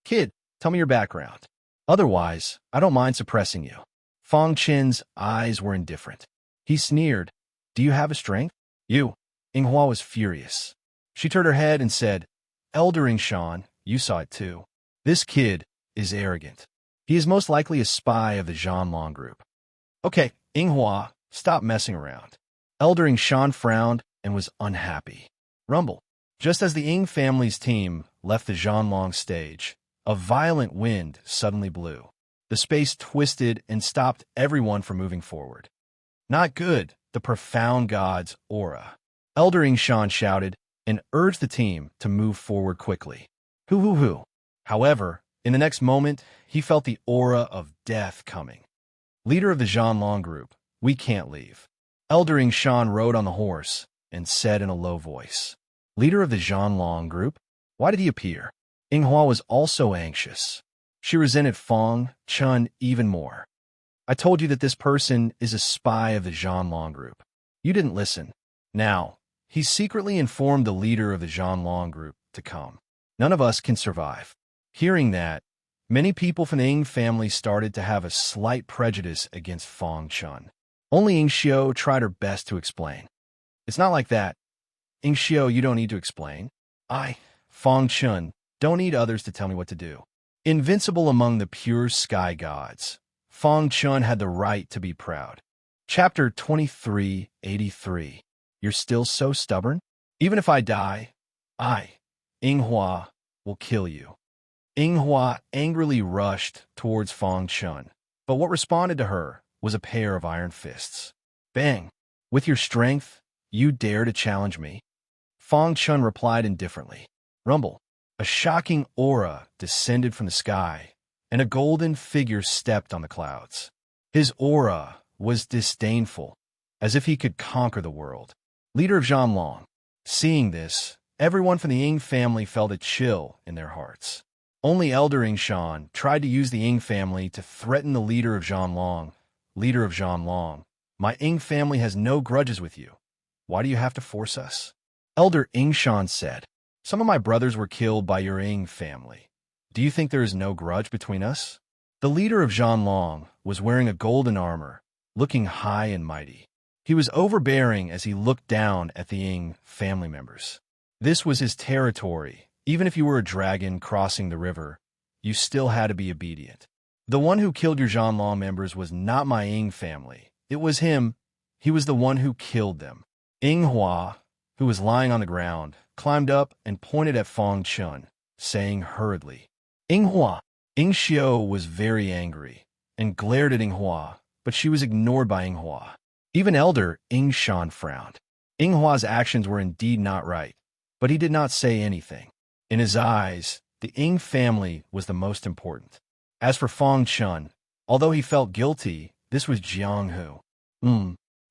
"Kid, tell me your background. Otherwise, I don't mind suppressing you." Fang Chun's eyes were indifferent. He sneered, "Do you have a strength?" "You." Ying Hua was furious. She turned her head and said, "Elder Shan, you saw it too. This kid is arrogant. He is most likely a spy of the Zhanlong group." "Okay, Ying Hua, stop messing around." Elder Shan frowned and was unhappy. Rumble. Just as the Ying family's team left the Zhanlong stage, a violent wind suddenly blew. The space twisted and stopped everyone from moving forward. "Not good, the profound god's aura." Elder Shan shouted and urged the team to move forward quickly. Hoo. However, in the next moment, he felt the aura of death coming. "Leader of the Zhanlong group, we can't leave." Elder Shan rode on the horse and said in a low voice, "Leader of the Zhanlong group? Why did he appear?" Ying Hua was also anxious. She resented Fang Chun even more. "I told you that this person is a spy of the Zhanlong group. You didn't listen. Now, he secretly informed the leader of the Zhanlong group to come. None of us can survive." Hearing that, many people from the Ying family started to have a slight prejudice against Fang Chun. Only Ying Xiu tried her best to explain. "It's not like that. Ying Xiu, you don't need to explain. I, Fang Chun, don't need others to tell me what to do. Invincible among the pure sky gods, Fang Chun had the right to be proud." Chapter 2383. You're still so stubborn? Even if I die, I, Ying Hua, will kill you. Ying Hua angrily rushed towards Fang Chun, but what responded to her was a pair of iron fists. Bang! With your strength, you dare to challenge me? Fong Chun replied indifferently. Rumble. A shocking aura descended from the sky, and a golden figure stepped on the clouds. His aura was disdainful, as if he could conquer the world. Leader of Zhanlong. Seeing this, everyone from the Ying family felt a chill in their hearts. Only Elder Yingshan tried to use the Ying family to threaten the leader of Zhanlong. Leader of Zhanlong, my Ying family has no grudges with you. Why do you have to force us? Elder Yingshan said, some of my brothers were killed by your Ying family. Do you think there is no grudge between us? The leader of Zhanlong was wearing a golden armor, looking high and mighty. He was overbearing as he looked down at the Ying family members. This was his territory. Even if you were a dragon crossing the river, you still had to be obedient. The one who killed your Zhanlong members was not my Ying family. It was him. He was the one who killed them. Ying Hua, who was lying on the ground, climbed up and pointed at Fong Chun, saying hurriedly, Ying Hua. Ying Xiao was very angry and glared at Ying Hua, but she was ignored by Ying Hua. Even Elder Ying Shan frowned. Ying Hua's actions were indeed not right, but he did not say anything. In his eyes, the Ying family was the most important. As for Fong Chun, although he felt guilty, this was Jiang Hu.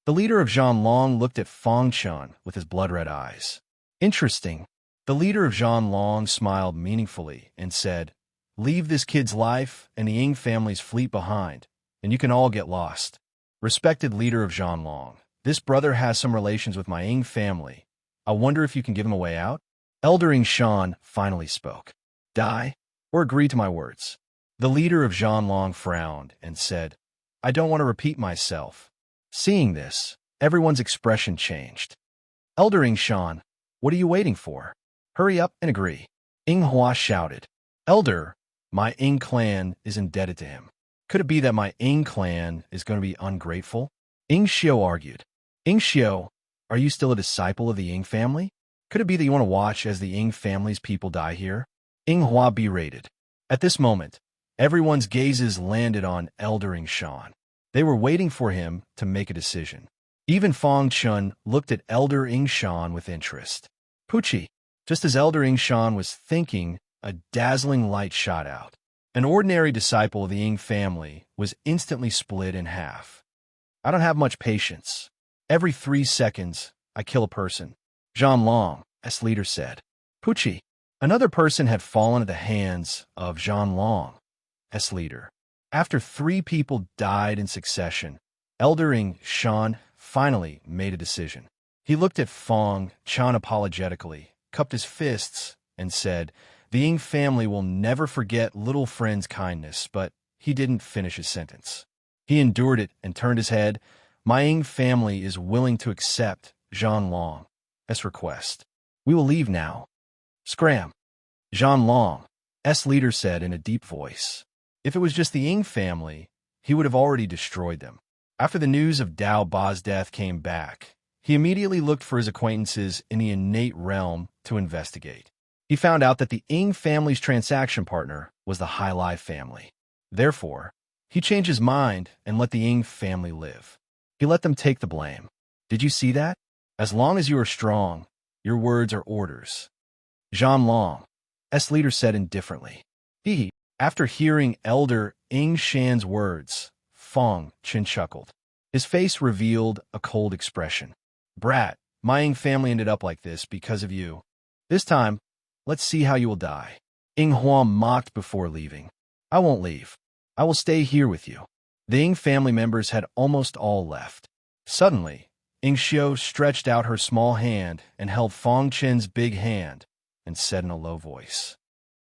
The leader of Zhanlong looked at Fong Chun with his blood-red eyes. Interesting. The leader of Zhanlong smiled meaningfully and said, leave this kid's life and the Ying family's fleet behind, and you can all get lost. Respected leader of Zhanlong, this brother has some relations with my Ying family. I wonder if you can give him a way out? Elder Ying Shan finally spoke. Die, or agree to my words. The leader of Zhanlong frowned and said, I don't want to repeat myself. Seeing this, everyone's expression changed. Elder Ying Shan, what are you waiting for? Hurry up and agree. Ying Hua shouted. Elder, my Ying clan is indebted to him. Could it be that my Ying clan is going to be ungrateful? Ying Xiao argued. Ying Xiao, are you still a disciple of the Ying family? Could it be that you want to watch as the Ying family's people die here? Ying Hua berated. At this moment, everyone's gazes landed on Elder Ying Shan. They were waiting for him to make a decision. Even Fong Chun looked at Elder Ying Shan with interest. Pucci, just as Elder Ying Shan was thinking, a dazzling light shot out. An ordinary disciple of the Ying family was instantly split in half. I don't have much patience. Every 3 seconds, I kill a person. Zhanlong, as leader said. Pucci, another person had fallen at the hands of Zhanlong, as leader. After 3 people died in succession, Elder Ying Shan finally made a decision. He looked at Fong Chun apologetically, cupped his fists, and said, the Ying family will never forget little friend's kindness, but he didn't finish his sentence. He endured it and turned his head. My Ying family is willing to accept Zhanlong as request. We will leave now. Scram. Zhanlong, leader said in a deep voice. If it was just the Ying family, he would have already destroyed them. After the news of Dao Ba's death came back, he immediately looked for his acquaintances in the innate realm to investigate. He found out that the Ying family's transaction partner was the Hai Lai family. Therefore, he changed his mind and let the Ying family live. He let them take the blame. Did you see that? As long as you are strong, your words are orders. Zhanlong, leader said indifferently. After hearing Elder Ying Shan's words, Fong Chun chuckled. His face revealed a cold expression. Brat, my Ying family ended up like this because of you. This time, let's see how you will die. Ying Hua mocked before leaving. I won't leave. I will stay here with you. The Ying family members had almost all left. Suddenly, Ying Xiao stretched out her small hand and held Fong Chen's big hand and said in a low voice,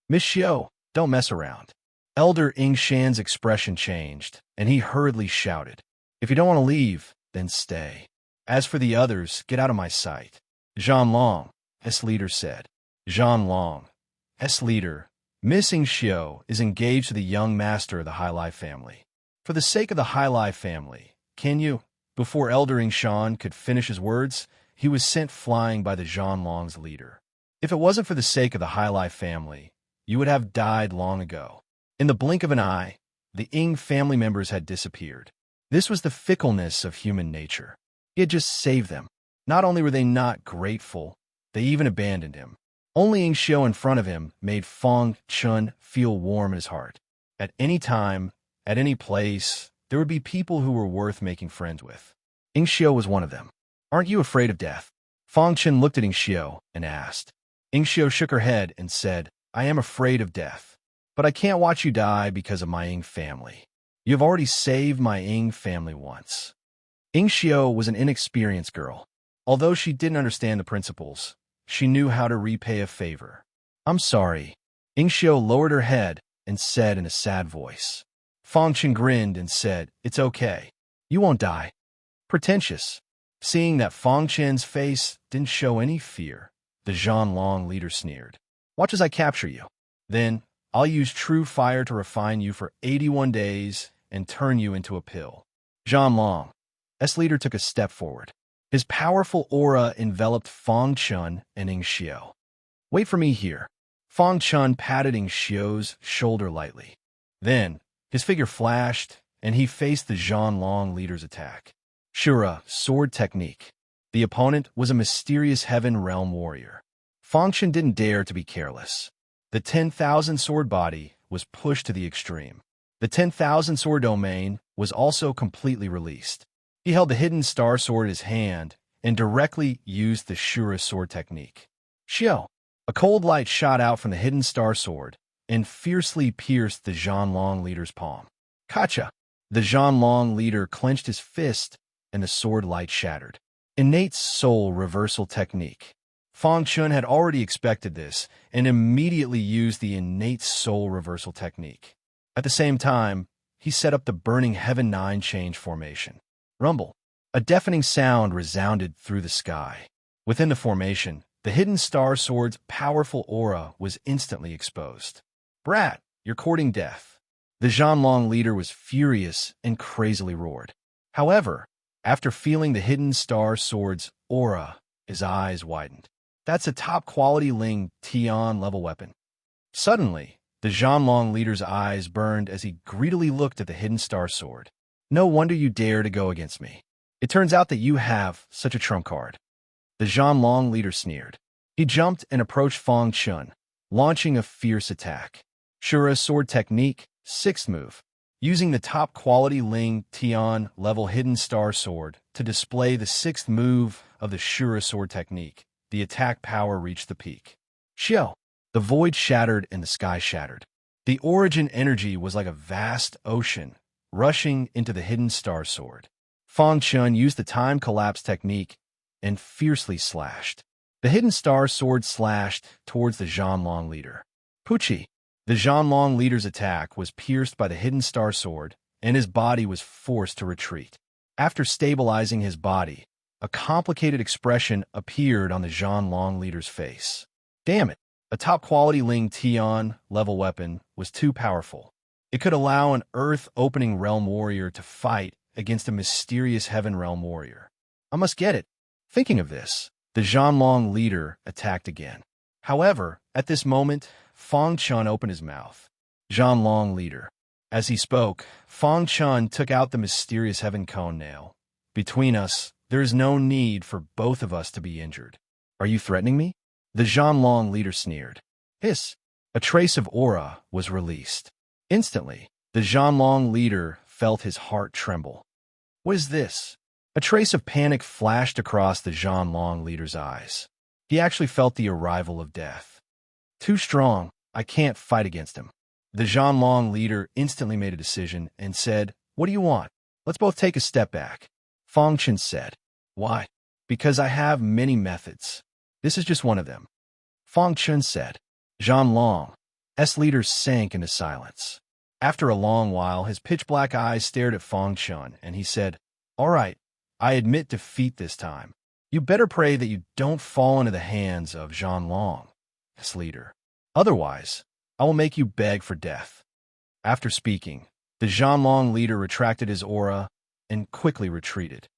Miss Xiao, don't mess around. Elder Ying Shan's expression changed, and he hurriedly shouted, if you don't want to leave, then stay. As for the others, get out of my sight. Zhanlong, leader said. Zhanlong, leader, Miss Ying Xiao is engaged to the young master of the Hai Lai family. For the sake of the Hai Lai family, can you? Before Elder Ying Shan could finish his words, he was sent flying by the Zhanlong's leader. If it wasn't for the sake of the Hai Lai family, you would have died long ago. In the blink of an eye, the Ying family members had disappeared. This was the fickleness of human nature. He had just saved them. Not only were they not grateful, they even abandoned him. Only Ing Xiao in front of him made Fang Chun feel warm in his heart. At any time, at any place, there would be people who were worth making friends with. Ing Xiao was one of them. Aren't you afraid of death? Fang Chun looked at Ing Xiao and asked. Ing Xiao shook her head and said, I am afraid of death. But I can't watch you die because of my Ing family. You have already saved my Ing family once. Ing Xiao was an inexperienced girl. Although she didn't understand the principles, she knew how to repay a favor. I'm sorry. Ing Xiao lowered her head and said in a sad voice. Fang Chun grinned and said, It's okay. You won't die. Pretentious. Seeing that Fang Chun's face didn't show any fear, the Zhanlong leader sneered. Watch as I capture you. Then, I'll use true fire to refine you for 81 days and turn you into a pill. Zhanlong. S leader took a step forward. His powerful aura enveloped Fang Chun and Ing Xiao. Wait for me here. Fang Chun patted Ing Xiao's shoulder lightly. Then, his figure flashed, and he faced the Zhanlong leader's attack. Shura, sword technique. The opponent was a mysterious heaven realm warrior. Fang Chun didn't dare to be careless. The 10,000 sword body was pushed to the extreme. The 10,000 sword domain was also completely released. He held the hidden star sword in his hand and directly used the Shura sword technique. Xiao. A cold light shot out from the hidden star sword and fiercely pierced the Zhanlong leader's palm. Kacha! The Zhanlong leader clenched his fist and the sword light shattered. Innate soul reversal technique. Fang Chun had already expected this and immediately used the innate soul reversal technique. At the same time, he set up the burning Heaven 9 change formation. Rumble. A deafening sound resounded through the sky. Within the formation, the hidden star sword's powerful aura was instantly exposed. Brat, you're courting death. The Zhanlong leader was furious and crazily roared. However, after feeling the hidden star sword's aura, his eyes widened. That's a top-quality Ling Tian level weapon. Suddenly, the Zhanlong leader's eyes burned as he greedily looked at the hidden star sword. No wonder you dare to go against me. It turns out that you have such a trump card. The Zhanlong leader sneered. He jumped and approached Fang Chun, launching a fierce attack. Shura's sword technique, 6th move. Using the top-quality Ling Tian level hidden star sword to display the 6th move of the Shura sword technique, the attack power reached the peak. Xiao. The void shattered and the sky shattered. The origin energy was like a vast ocean, rushing into the hidden star sword. Fang Chun used the time collapse technique and fiercely slashed. The hidden star sword slashed towards the Zhanlong leader. Puchi. The Zhanlong leader's attack was pierced by the hidden star sword, and his body was forced to retreat. After stabilizing his body, a complicated expression appeared on the Zhanlong leader's face. Damn it! A top-quality Ling Tian level weapon was too powerful. It could allow an Earth-opening realm warrior to fight against a mysterious heaven realm warrior. I must get it. Thinking of this, the Zhanlong leader attacked again. However, at this moment, Fang Chun opened his mouth. Zhanlong leader. As he spoke, Fang Chun took out the mysterious heaven cone nail. Between us, there is no need for both of us to be injured. Are you threatening me? The Zhanlong leader sneered. Hiss! A trace of aura was released. Instantly, the Zhanlong leader felt his heart tremble. What is this? A trace of panic flashed across the Zhanlong leader's eyes. He actually felt the arrival of death. Too strong, I can't fight against him. The Zhanlong leader instantly made a decision and said, What do you want? Let's both take a step back. Fang Chun said. Why? Because I have many methods. This is just one of them. Fang Chun said. Zhanlong's leader sank into silence. After a long while, his pitch-black eyes stared at Fang Chun, and he said, All right, I admit defeat this time. You better pray that you don't fall into the hands of Zhanlong's leader. Otherwise, I will make you beg for death. After speaking, the Zhanlong leader retracted his aura and quickly retreated.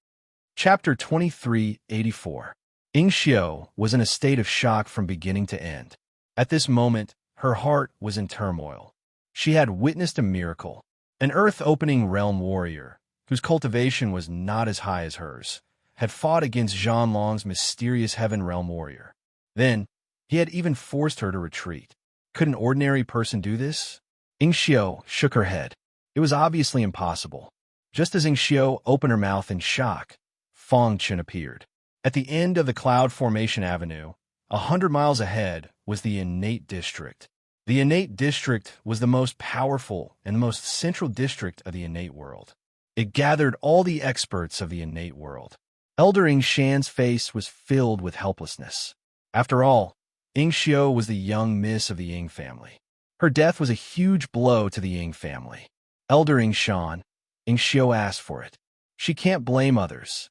Chapter 2384. Ing Xiao was in a state of shock from beginning to end. At this moment, her heart was in turmoil. She had witnessed a miracle, an earth-opening realm warrior, whose cultivation was not as high as hers, had fought against Zhanlong's mysterious Heaven Realm warrior. Then, he had even forced her to retreat. Could an ordinary person do this? Ing Xiao shook her head. It was obviously impossible. Just as Ing Xiao opened her mouth in shock, Feng Chen appeared. At the end of the Cloud Formation Avenue, 100 miles ahead, was the Innate District. The Innate District was the most powerful and most central district of the innate world. It gathered all the experts of the innate world. Elder Ing Shan's face was filled with helplessness. After all, Ing Xiao was the young miss of the Ying family. Her death was a huge blow to the Ying family. Elder Ing Shan, Ing Xiao asked for it. She can't blame others.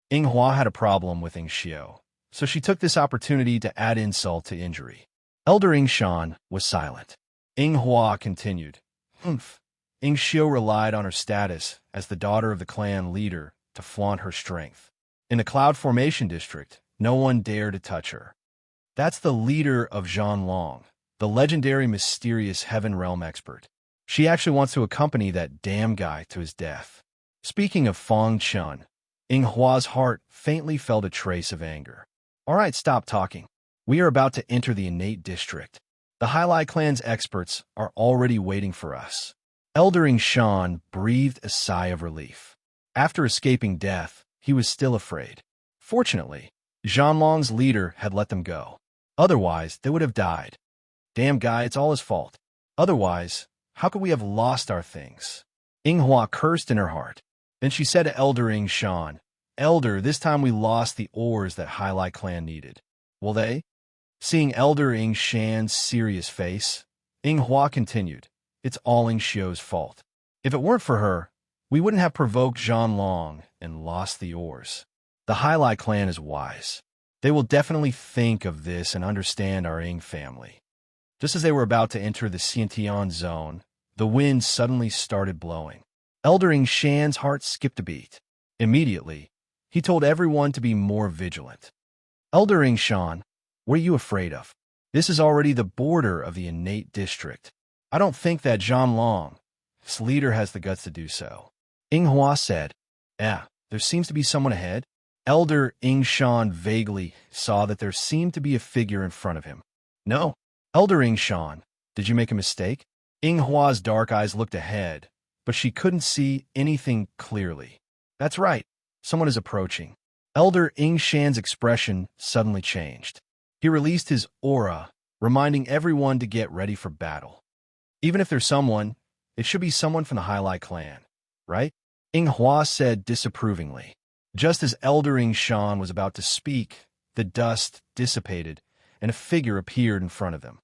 Ing Hua had a problem with Ing Xiao, so she took this opportunity to add insult to injury. Elder Ing Shan was silent. Ing Hua continued. Humph. Ing Xiao relied on her status as the daughter of the clan leader to flaunt her strength. In the Cloud Formation District, no one dared to touch her. That's the leader of Zhanlong, the legendary mysterious Heaven Realm expert. She actually wants to accompany that damn guy to his death. Speaking of Feng Chen, Ing Hua's heart faintly felt a trace of anger. All right, stop talking. We are about to enter the Innate District. The Highlight Clan's experts are already waiting for us. Elder Ing Shan breathed a sigh of relief. After escaping death, he was still afraid. Fortunately, Zhanlong's leader had let them go. Otherwise, they would have died. Damn guy, it's all his fault. Otherwise, how could we have lost our things? Ing Hua cursed in her heart. Then she said to Elder Ing Shan, Elder, this time we lost the ores that Highlight Clan needed. Will they? Seeing Elder Ing Shan's serious face, Ing Hua continued, It's all Ing Xiao's fault. If it weren't for her, we wouldn't have provoked Zhanlong and lost the ores. The Highlight Clan is wise. They will definitely think of this and understand our Ing family. Just as they were about to enter the Xiantian zone, the wind suddenly started blowing. Elder Ing Shan's heart skipped a beat. Immediately, he told everyone to be more vigilant. Elder Ing Shan, what are you afraid of? This is already the border of the Innate District. I don't think that Zhanlong, its leader, has the guts to do so. Ing Hua said, there seems to be someone ahead. Elder Ing Shan vaguely saw that there seemed to be a figure in front of him. No. Elder Ing Shan, did you make a mistake? Ing Hua's dark eyes looked ahead, but she couldn't see anything clearly. That's right. Someone is approaching. Elder Ing Shan's expression suddenly changed. He released his aura, reminding everyone to get ready for battle. Even if there's someone, it should be someone from the Highlight Clan, right? Ing Hua said disapprovingly. Just as Elder Ing Shan was about to speak, the dust dissipated, and a figure appeared in front of them.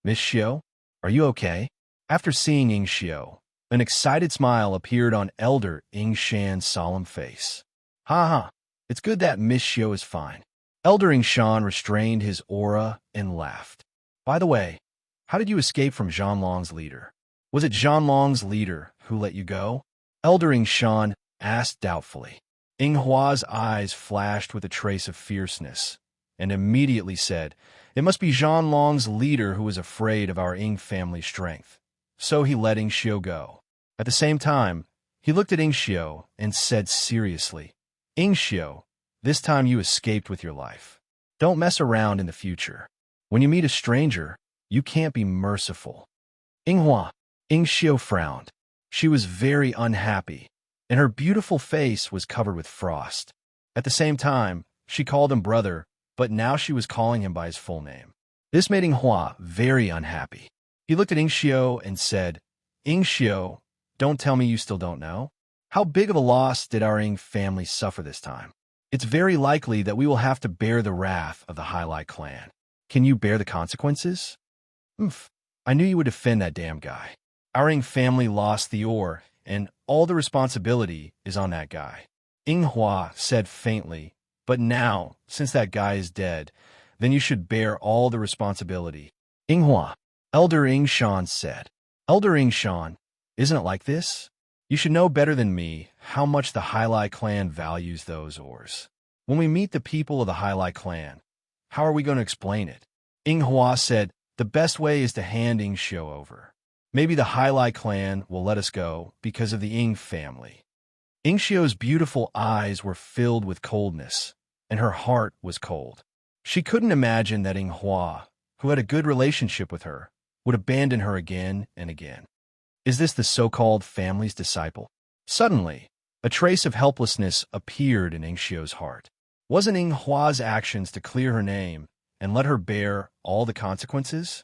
Miss Xiao, are you okay? After seeing Ing Xiao, an excited smile appeared on Elder Ing Shan's solemn face. Ha, it's good that Miss Xiao is fine. Elder Ing Shan restrained his aura and laughed. By the way, how did you escape from Zhanlong's leader? Was it Zhanlong's leader who let you go? Elder Ing Shan asked doubtfully. Ing Hua's eyes flashed with a trace of fierceness, and immediately said, It must be Zhanlong's leader who is afraid of our Ing family's strength. So he let Ing Xiao go. At the same time, he looked at Ing Xiao and said seriously, Ing Xiao, this time you escaped with your life. Don't mess around in the future. When you meet a stranger, you can't be merciful. Ing Xiao frowned. She was very unhappy, and her beautiful face was covered with frost. At the same time, she called him brother, but now she was calling him by his full name. This made Ing Hua very unhappy. He looked at Ing Xiao and said, Ing Xiao, don't tell me you still don't know. How big of a loss did our Ing family suffer this time? It's very likely that we will have to bear the wrath of the Highlight Clan. Can you bear the consequences? I knew you would defend that damn guy. Our Ing family lost the ore, and all the responsibility is on that guy. Ing Hua said faintly, but now, since that guy is dead, then you should bear all the responsibility. Ing Hua, Elder Ing Shan said. Elder Ing Shan, isn't it like this? You should know better than me how much the Highlight Clan values those ores. When we meet the people of the Highlight Clan, how are we going to explain it? Ing Hua said, the best way is to hand Ing Xiao over. Maybe the Highlight Clan will let us go because of the Ing family. Ingxiu's beautiful eyes were filled with coldness, and her heart was cold. She couldn't imagine that Inghua, who had a good relationship with her, would abandon her again and again. Is this the so-called family's disciple? Suddenly, a trace of helplessness appeared in Ingxiu's heart. Wasn't Inghua's actions to clear her name and let her bear all the consequences?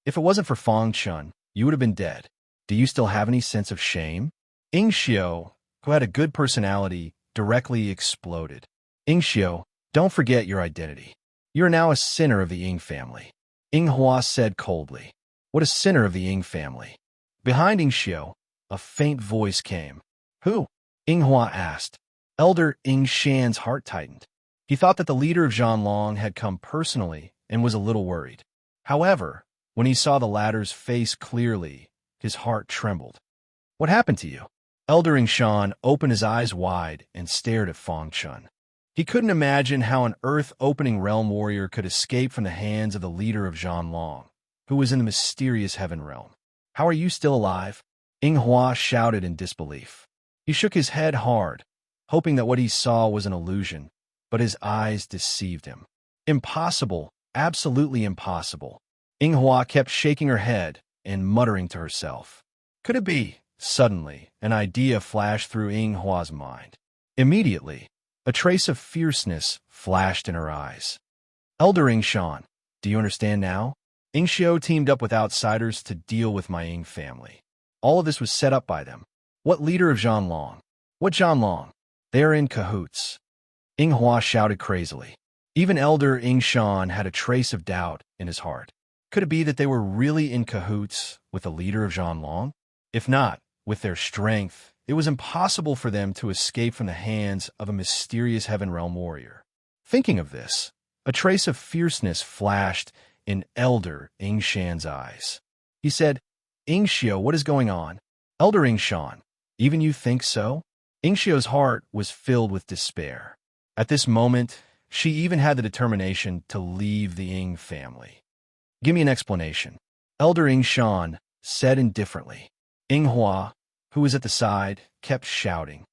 If it wasn't for Fang Chun, you would have been dead. Do you still have any sense of shame? Ingxiu, who had a good personality, directly exploded. Ingxiu, don't forget your identity. You are now a sinner of the Ying family. Inghua said coldly. What a sinner of the Ying family? Behind Ingxiu, a faint voice came. Who? Inghua asked. Elder Ing Shan's heart tightened. He thought that the leader of Zhanlong had come personally and was a little worried. However, when he saw the latter's face clearly, his heart trembled. What happened to you? Elder Ing Shan opened his eyes wide and stared at Fang Chun. He couldn't imagine how an earth-opening realm warrior could escape from the hands of the leader of Zhanlong, who was in the mysterious heaven realm. How are you still alive? Inghua shouted in disbelief. He shook his head hard, hoping that what he saw was an illusion, but his eyes deceived him. Impossible, absolutely impossible. Inghua kept shaking her head and muttering to herself. Could it be? Suddenly, an idea flashed through Inghua's mind. Immediately, a trace of fierceness flashed in her eyes. Elder Ing Shan, do you understand now? Ingxiu teamed up with outsiders to deal with my Ying family. All of this was set up by them. What leader of Zhanlong? What Zhanlong? They are in cahoots. Inghua shouted crazily. Even Elder Ing Shan had a trace of doubt in his heart. Could it be that they were really in cahoots with the leader of Zhanlong? If not, with their strength, it was impossible for them to escape from the hands of a mysterious heaven realm warrior. Thinking of this, a trace of fierceness flashed in Elder Ing Shan's eyes. He said, Ingxiu, what is going on? Elder Ing Shan, even you think so? Ingxiu's heart was filled with despair. At this moment, she even had the determination to leave the Ying family. Give me an explanation. Elder Ing Shan said indifferently. Inghua, who was at the side, kept shouting.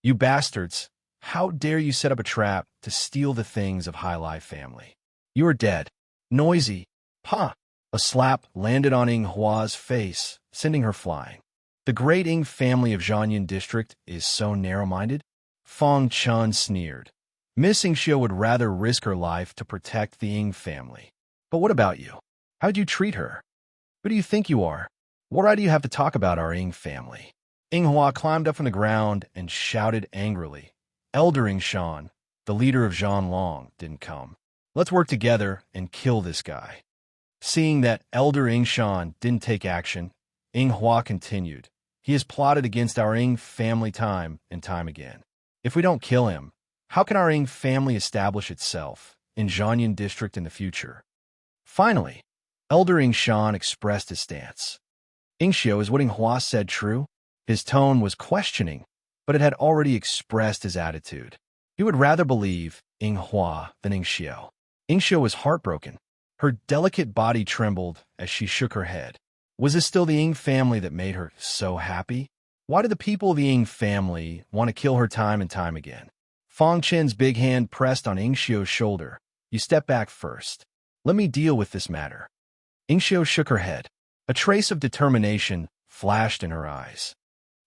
You bastards! How dare you set up a trap to steal the things of Hai Lai family? You are dead. Noisy. Pa! A slap landed on Inghua's face, sending her flying. The great Ying family of Zhanyan district is so narrow-minded? Fang Chun sneered. Miss Ingxiu would rather risk her life to protect the Ying family. But what about you? How'd you treat her? Who do you think you are? What right do you have to talk about our Ying family? Inghua climbed up from the ground and shouted angrily. Elder Ing Shan, the leader of Zhanlong, didn't come. Let's work together and kill this guy. Seeing that Elder Ing Shan didn't take action, Inghua continued. He has plotted against our Ying family time and time again. If we don't kill him, how can our Ying family establish itself in Zhanyan district in the future? Finally, Elder Ing Shan expressed his stance. Ingxiu, is what Inghua said true? His tone was questioning, but it had already expressed his attitude. He would rather believe Inghua than Ingxiu. Ingxiu was heartbroken. Her delicate body trembled as she shook her head. Was this still the Ying family that made her so happy? Why did the people of the Ying family want to kill her time and time again? Fang Chen's big hand pressed on Ingxiu's shoulder. You step back first. Let me deal with this matter. Ingxiu shook her head. A trace of determination flashed in her eyes.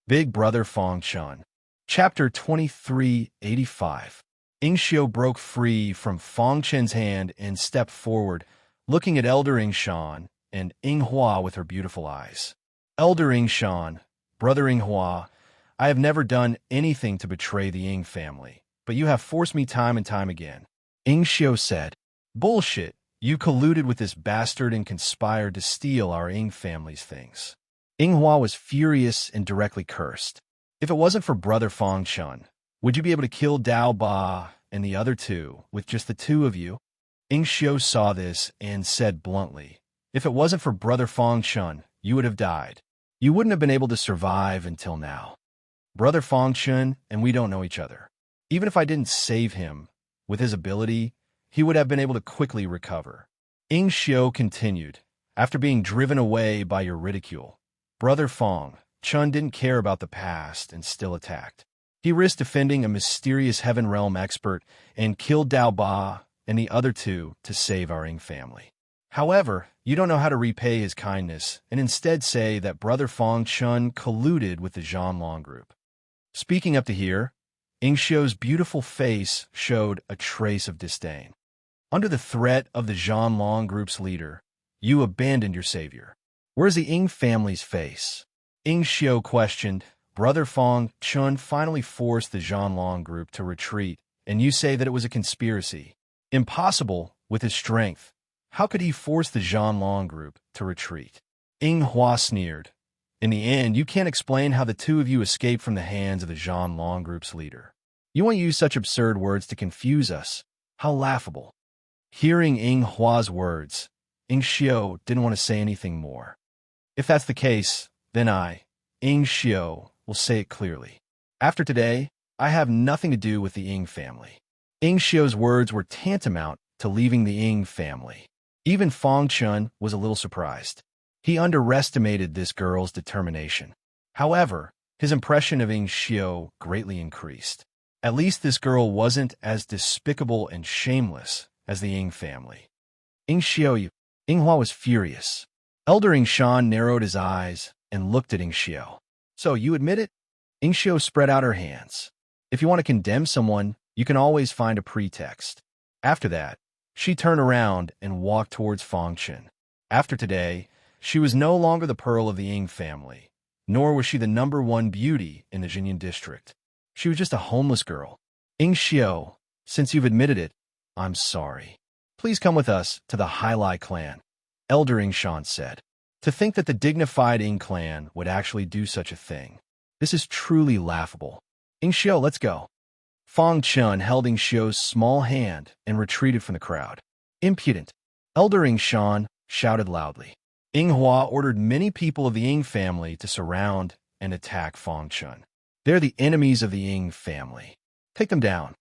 Big Brother Fang Chun. Chapter 2385. Ingxiu broke free from Fang Chen's hand and stepped forward, looking at Elder Ing Shan and Inghua with her beautiful eyes. Elder Ing Shan, Brother Inghua, I have never done anything to betray the Ying family, but you have forced me time and time again. Ingxiu said, Bullshit, you colluded with this bastard and conspired to steal our Ying family's things. Inghua was furious and directly cursed. If it wasn't for Brother Fang Chun, would you be able to kill Dao Ba and the other two with just the two of you? Ingxiu saw this and said bluntly, if it wasn't for Brother Fang Chun, you would have died. You wouldn't have been able to survive until now. Brother Fang Chun and we don't know each other. Even if I didn't save him, with his ability, he would have been able to quickly recover. Ingxiu continued, after being driven away by your ridicule, Brother Fang Chun didn't care about the past and still attacked. He risked defending a mysterious Heaven Realm expert and killed Dao Ba and the other two to save our Ing family. However, you don't know how to repay his kindness and instead say that Brother Fong Chun colluded with the Zhanlong group. Speaking up to here, Ing Xiu's beautiful face showed a trace of disdain. Under the threat of the Zhanlong group's leader, you abandoned your savior. Where's the Ing family's face? Ing Xiu questioned. Brother Fong Chun finally forced the Zhanlong group to retreat, and you say that it was a conspiracy. Impossible with his strength. How could he force the Zhanlong group to retreat? Ing Hua sneered. In the end, you can't explain how the two of you escaped from the hands of the Zhanlong group's leader. You want to use such absurd words to confuse us. How laughable. Hearing Ing Hua's words, Ing Xiu didn't want to say anything more. If that's the case, then Ing Xiu, will say it clearly. After today, I have nothing to do with the Ing family. Ing Xiu's words were tantamount to leaving the Ing family. Even Fong Chun was a little surprised. He underestimated this girl's determination. However, his impression of Ing Xiu greatly increased. At least this girl wasn't as despicable and shameless as the Ing family. Ing Xiu, Ing Hua was furious. Elder Ing Shan narrowed his eyes and looked at Ing Xiu. So, you admit it? Ing Xiu spread out her hands. If you want to condemn someone, you can always find a pretext. After that, she turned around and walked towards Fong Chun. After today, she was no longer the pearl of the Ing family, nor was she the #1 beauty in the Jinyan district. She was just a homeless girl. Ing Xiu, since you've admitted it, I'm sorry. Please come with us to the Hailai clan, Elder Ing Shan said. To think that the dignified Ing clan would actually do such a thing. This is truly laughable. Ing Xiu, let's go. Fong Chun held Ing Xiu's small hand and retreated from the crowd. Impudent. Elder Ing Shan shouted loudly. Ing Hua ordered many people of the Ing family to surround and attack Fong Chun. They're the enemies of the Ing family. Take them down.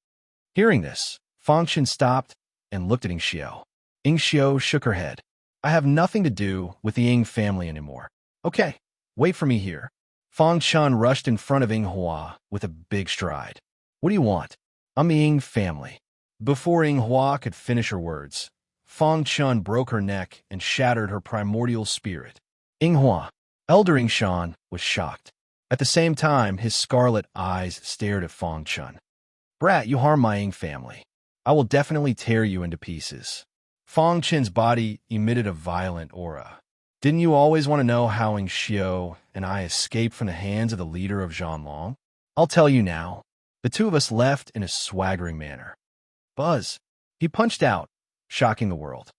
Hearing this, Fong Chun stopped and looked at Ing Xiu. Ing Xiu shook her head. I have nothing to do with the Ing family anymore. Okay, wait for me here. Fong Chun rushed in front of Ing Hua with a big stride. What do you want? I'm the Ing family. Before Ing Hua could finish her words, Fong Chun broke her neck and shattered her primordial spirit. Ing Hua, Elder Ing Shan, was shocked. At the same time, his scarlet eyes stared at Fong Chun. Brat, you harm my Ing family. I will definitely tear you into pieces. Fong Chun's body emitted a violent aura. Didn't you always want to know how Ing Xiu and I escaped from the hands of the leader of Zhanlong? I'll tell you now. The two of us left in a swaggering manner. Buzz. He punched out, shocking the world.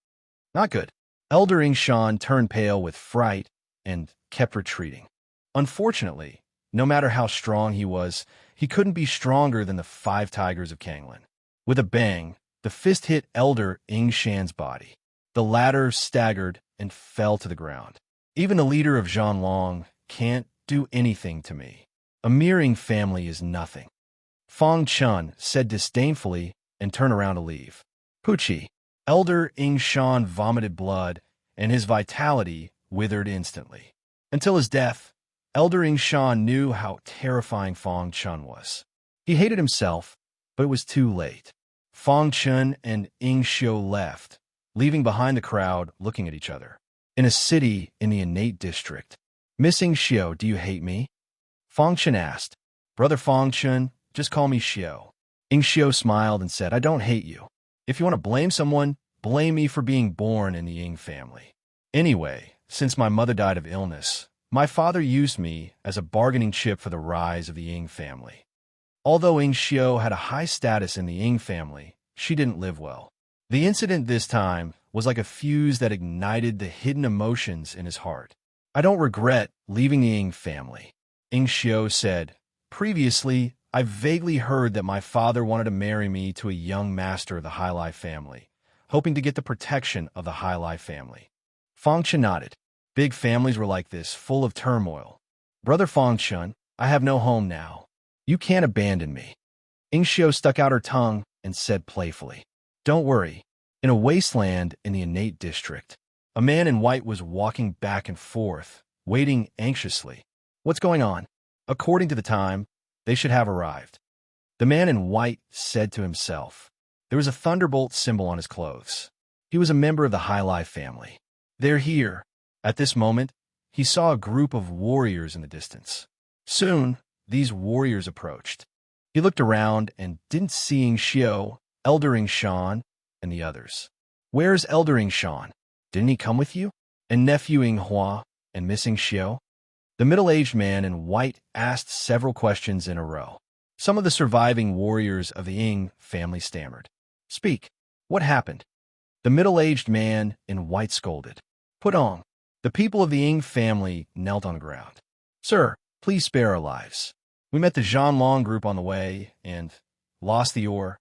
Not good. Elder Ing Shan turned pale with fright and kept retreating. Unfortunately, no matter how strong he was, he couldn't be stronger than the 5 tigers of Kanglan. With a bang, the fist hit Elder Ing Shan's body. The latter staggered and fell to the ground. Even the leader of Zhanlong can't do anything to me. A mere Ing family is nothing. Fong Chun said disdainfully and turned around to leave. Poochie. Elder Ing Shan vomited blood, and his vitality withered instantly. Until his death, Elder Ing Shan knew how terrifying Fong Chun was. He hated himself, but it was too late. Fong Chun and Ing Xiu left, leaving behind the crowd looking at each other. In a city in the innate district. Miss Ing Xiu, do you hate me? Fong Chun asked. Brother Fong Chun, just call me Xiu. Ing Xiu smiled and said, I don't hate you. If you want to blame someone, blame me for being born in the Ing family. Anyway, since my mother died of illness, my father used me as a bargaining chip for the rise of the Ing family. Although Ing Xiu had a high status in the Ing family, she didn't live well. The incident this time was like a fuse that ignited the hidden emotions in his heart. I don't regret leaving the Ing family. Ing Xiu said, previously, I vaguely heard that my father wanted to marry me to a young master of the Hailai family, hoping to get the protection of the Hailai family. Fong Chun nodded. Big families were like this, full of turmoil. Brother Fong Chun, I have no home now. You can't abandon me. Ing Xiu stuck out her tongue and said playfully, Don't worry. In a wasteland in the innate district, a man in white was walking back and forth, waiting anxiously. What's going on? According to the time, They should have arrived. The man in white said to himself. There was a thunderbolt symbol on his clothes. He was a member of the High Life family. They're here. At this moment, he saw a group of warriors in the distance. Soon, these warriors approached. He looked around and didn't see Ing Xiao, Elder Ing Shan, and the others. Where's Elder Ing Shan? Didn't he come with you? And nephew Ing Hua and Miss Ing Xiao? The middle-aged man in white asked several questions in a row. Some of the surviving warriors of the Ing family stammered. Speak. What happened? The middle-aged man in white scolded. Put on. The people of the Ing family knelt on the ground. Sir, please spare our lives. We met the Zhanlong group on the way and lost the ore.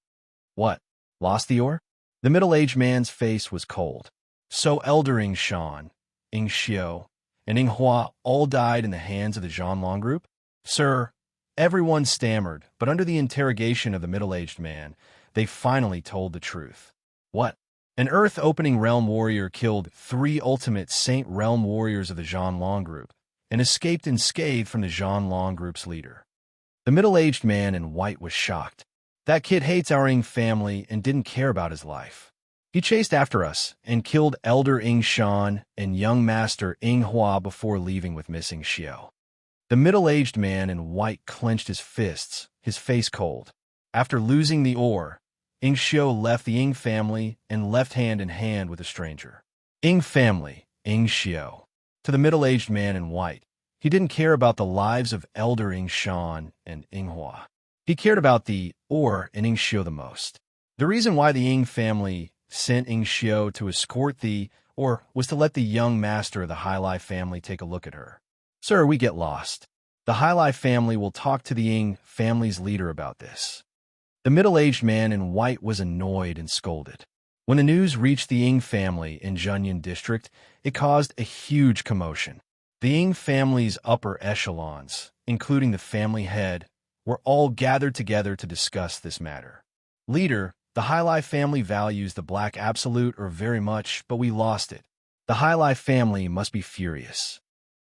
What? Lost the ore? The middle-aged man's face was cold. So Elder Ing Shan, Ing Xiao, and Ing Hua all died in the hands of the Zhanlong group? Sir, everyone stammered, but under the interrogation of the middle-aged man, they finally told the truth. What? An Earth-opening realm warrior killed 3 ultimate Saint Realm warriors of the Zhanlong group and escaped unscathed from the Zhanlong group's leader. The middle-aged man in white was shocked. That kid hates our Ing family and didn't care about his life. He chased after us and killed Elder Ing Shan and young master Ing Hua before leaving with Miss Ing Xiao. The middle-aged man in white clenched his fists, his face cold. After losing the ore, Ing Xiao left the Ing family and left hand in hand with a stranger. Ing family, Ing Xiao. To the middle-aged man in white, he didn't care about the lives of Elder Ing Shan and Ing Hua. He cared about the ore and Ing Xiao the most. The reason why the Ing family sent Ing Xiao to escort the ore was to let the young master of the High Life family take a look at her. Sir, we get lost. The High Life family will talk to the Ing family's leader about this. The middle-aged man in white was annoyed and scolded. When the news reached the Ing family in Zhenyan district, it caused a huge commotion. The Ing family's upper echelons, including the family head, were all gathered together to discuss this matter. Leader, the High Life family values the Black Absolute very much, but we lost it. The High Life family must be furious.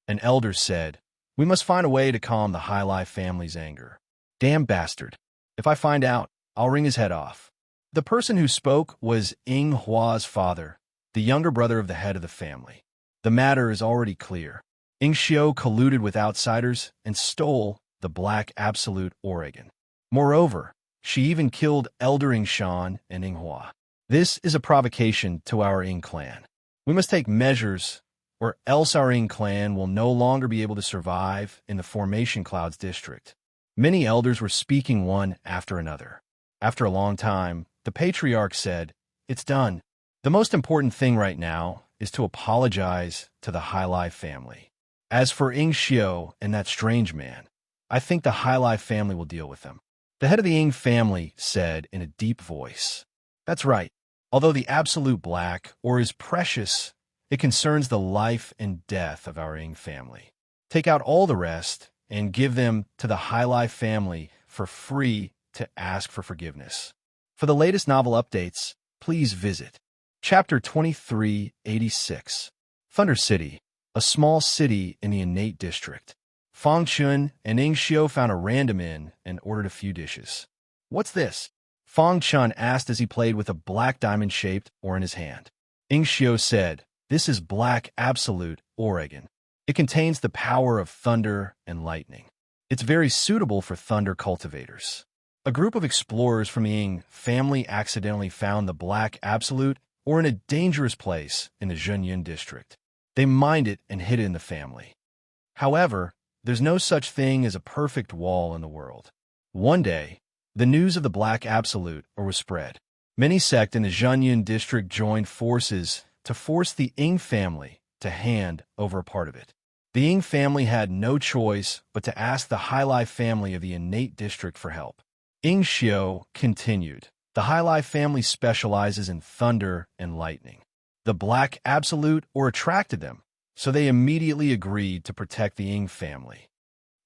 An elder said, we must find a way to calm the High Life family's anger. Damn bastard. If I find out, I'll wring his head off. The person who spoke was Ing Hua's father, the younger brother of the head of the family. The matter is already clear. Ing Xiao colluded with outsiders and stole the Black Absolute Oregon. Moreover, she even killed Elder Ing Shan and Ing Hua. This is a provocation to our Ing clan. We must take measures, or else our Ing clan will no longer be able to survive in the Formation Clouds district. Many elders were speaking one after another. After a long time, the patriarch said, it's done. The most important thing right now is to apologize to the High Life family. As for Ing Xiao and that strange man, I think the High Life family will deal with them. The head of the Ing family said in a deep voice, that's right. Although the absolute black ore is precious, it concerns the life and death of our Ing family. Take out all the rest and give them to the High Life family for free to ask for forgiveness. For the latest novel updates, please visit Chapter 2386, Thunder City, a small city in the Innate District. Fang Chun and Ing Xiao found a random inn and ordered a few dishes. What's this? Fang Chun asked as he played with a black diamond-shaped ore in his hand. Ing Xiao said, this is Black Absolute Oregon. It contains the power of thunder and lightning. It's very suitable for thunder cultivators. A group of explorers from the Ing family accidentally found the Black Absolute ore in a dangerous place in the Zhenyan district. They mined it and hid it in the family. However, there's no such thing as a perfect wall in the world. One day, the news of the Black Absolute ore was spread. Many sects in the Zhenyan district joined forces to force the Ing family to hand over a part of it. The Ing family had no choice but to ask the High Life family of the Innate district for help. Ing Xiao continued, the High Life family specializes in thunder and lightning. The Black Absolute ore attracted them, so they immediately agreed to protect the Ing family.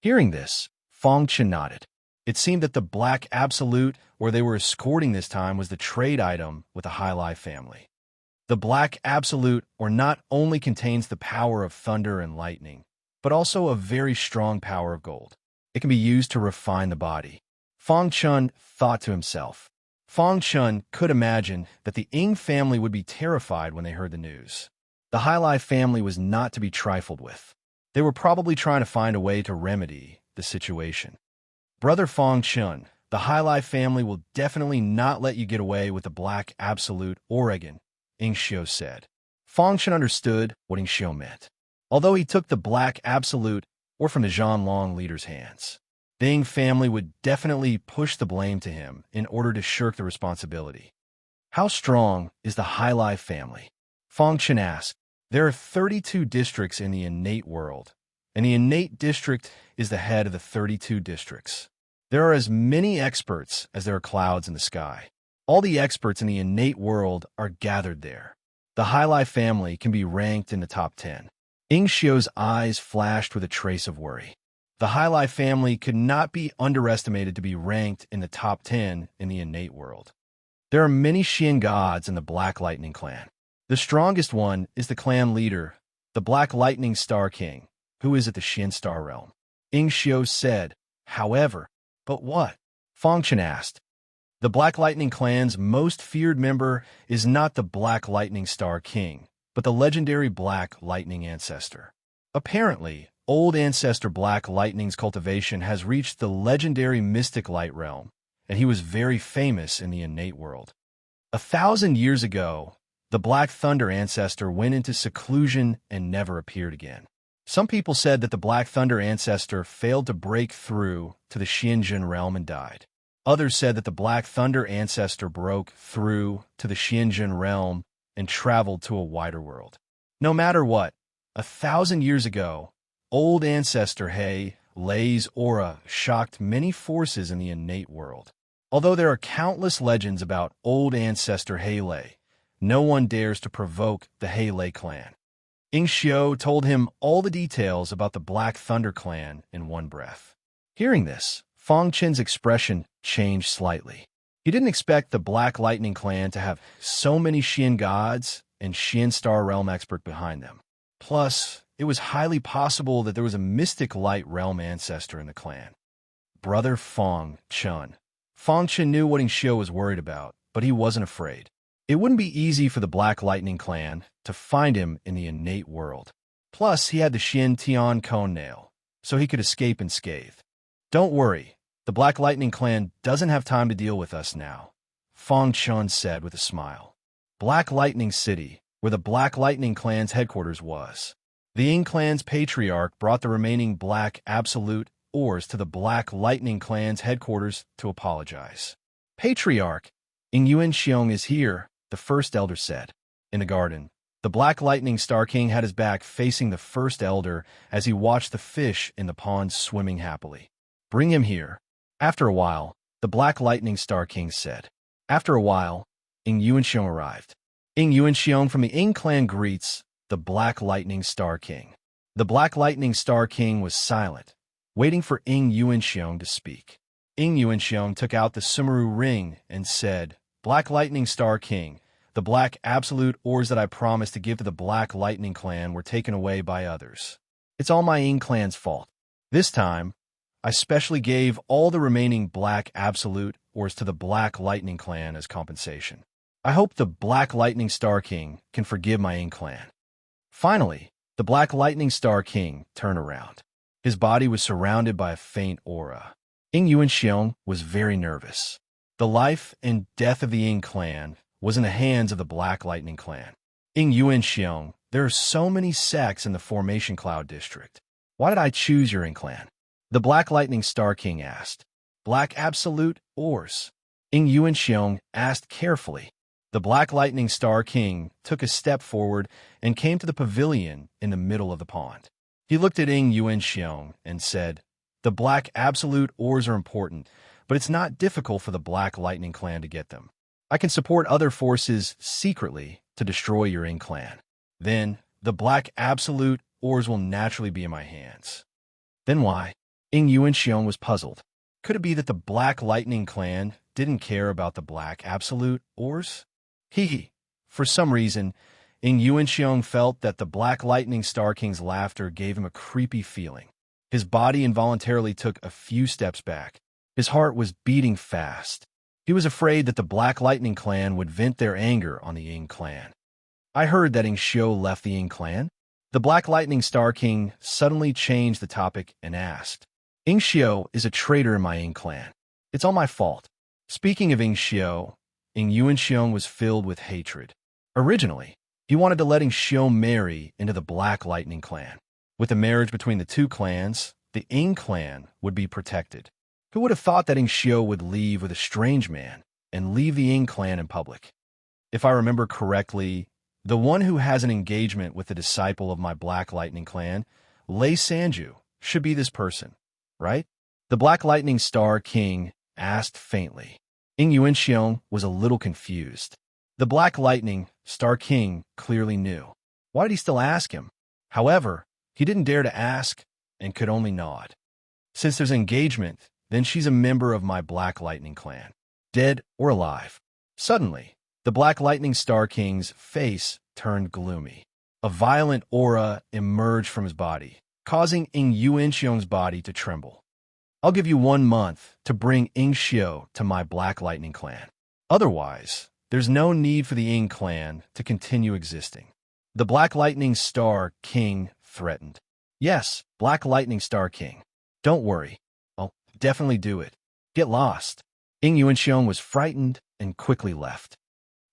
Hearing this, Fang Chen nodded. It seemed that the Black Absolute ore they were escorting this time was the trade item with the High Life family. The Black Absolute ore not only contains the power of thunder and lightning, but also a very strong power of gold. It can be used to refine the body. Fong Chun thought to himself. Fong Chun could imagine that the Ing family would be terrified when they heard the news. The Hailai family was not to be trifled with. They were probably trying to find a way to remedy the situation. Brother Fong Chun, the Hailai family will definitely not let you get away with the Black Absolute Oregon, Ing Xiu said. Fong Chun understood what Ing Xiu meant. Although he took the Black Absolute or from the Zhanlong leader's hands, the Ing family would definitely push the blame to him in order to shirk the responsibility. How strong is the Hailai family? Fong Chun asked. There are 32 districts in the innate world, and the innate district is the head of the 32 districts. There are as many experts as there are clouds in the sky. All the experts in the innate world are gathered there. The Hailai family can be ranked in the top 10. Ing Xiu's eyes flashed with a trace of worry. The Hailai family could not be underestimated to be ranked in the top 10 in the innate world. There are many Xian gods in the Black Lightning clan. The strongest one is the clan leader, the Black Lightning Star King, who is at the Xian Star Realm. Ing Xiu said, however, but what? Fong Chun asked. The Black Lightning clan's most feared member is not the Black Lightning Star King, but the legendary Black Lightning Ancestor. Apparently, old Ancestor Black Lightning's cultivation has reached the legendary Mystic Light Realm, and he was very famous in the innate world. 1,000 years ago, the Black Thunder Ancestor went into seclusion and never appeared again. Some people said that the Black Thunder Ancestor failed to break through to the Xianjun realm and died. Others said that the Black Thunder Ancestor broke through to the Xianjun realm and traveled to a wider world. No matter what, 1,000 years ago, old Ancestor He Lei's aura shocked many forces in the innate world. Although there are countless legends about old Ancestor He Lei, no one dares to provoke the He Lei clan. Ing Xiu told him all the details about the Black Thunder clan in one breath. Hearing this, Fong Chun's expression changed slightly. He didn't expect the Black Lightning clan to have so many Xian gods and Xian Star Realm expert behind them. Plus, it was highly possible that there was a Mystic Light Realm ancestor in the clan. Brother Fong Chun. Fong Chun knew what Ing Xiu was worried about, but he wasn't afraid. It wouldn't be easy for the Black Lightning clan to find him in the innate world. Plus, he had the Xian Tian Cone Nail, so he could escape unscathed. Don't worry, the Black Lightning clan doesn't have time to deal with us now, Fong Chun said with a smile. Black Lightning City, where the Black Lightning clan's headquarters was. The Ing clan's patriarch brought the remaining Black Absolute Ores to the Black Lightning clan's headquarters to apologize. Patriarch, Ing Yuan Xiong is here, the first elder said. In the garden, the Black Lightning Star King had his back facing the first elder as he watched the fish in the pond swimming happily. Bring him here. After a while, the Black Lightning Star King said. After a while, Ing Yuan Xiong arrived. Ing Yuan Xiong from the Ing clan greets the Black Lightning Star King. The Black Lightning Star King was silent, waiting for Ing Yuan Xiong to speak. Ing Yuan Xiong took out the Sumeru ring and said, Black Lightning Star King, the Black Absolute Ores that I promised to give to the Black Lightning clan were taken away by others. It's all my Ing clan's fault. This time, I specially gave all the remaining Black Absolute Ores to the Black Lightning clan as compensation. I hope the Black Lightning Star King can forgive my Ing clan. Finally, the Black Lightning Star King turned around. His body was surrounded by a faint aura. Ing Yuan Xiong was very nervous. The life and death of the Ing clan was in the hands of the Black Lightning clan. Ing Yuan Xiong, there are so many sects in the Formation Cloud District. Why did I choose your Ing clan? The Black Lightning Star King asked. Black Absolute Ores. Ing Yuan Xiong asked carefully. The Black Lightning Star King took a step forward and came to the pavilion in the middle of the pond. He looked at Ing Yuan Xiong and said, The Black Absolute Ores are important, but it's not difficult for the Black Lightning clan to get them. I can support other forces secretly to destroy your Ing clan. Then, the Black Absolute Ores will naturally be in my hands. Then why? Ing Yuan Xiong was puzzled. Could it be that the Black Lightning clan didn't care about the Black Absolute Ores? For some reason, Ing Yuan Xiong felt that the Black Lightning Star King's laughter gave him a creepy feeling. His body involuntarily took a few steps back. His heart was beating fast. He was afraid that the Black Lightning clan would vent their anger on the Ying clan. I heard that Ing Xiao left the Ying clan. The Black Lightning Star King suddenly changed the topic and asked, Ing Xiao is a traitor in my Ying clan. It's all my fault. Speaking of Ing Xiao, Ing Yuanxiong was filled with hatred. Originally, he wanted to let Ing Xiao marry into the Black Lightning clan. With the marriage between the two clans, the Ying clan would be protected. Who would have thought that Ing Xiao would leave with a strange man and leave the Ying clan in public? If I remember correctly, the one who has an engagement with the disciple of my Black Lightning clan, Lei Sanju, should be this person, right? The Black Lightning Star King asked faintly. Ing Yuanxiong was a little confused. The Black Lightning Star King clearly knew. Why did he still ask him? However, he didn't dare to ask and could only nod. Since there's engagement, then she's a member of my Black Lightning clan, dead or alive. Suddenly, the Black Lightning Star King's face turned gloomy. A violent aura emerged from his body, causing Ing Yuanxiong's body to tremble. I'll give you 1 month to bring Ing Xiao to my Black Lightning clan. Otherwise, there's no need for the Ying clan to continue existing. The Black Lightning Star King threatened. Yes, Black Lightning Star King. Don't worry. I'll definitely do it. Get lost. Ing Yuanxiong was frightened and quickly left.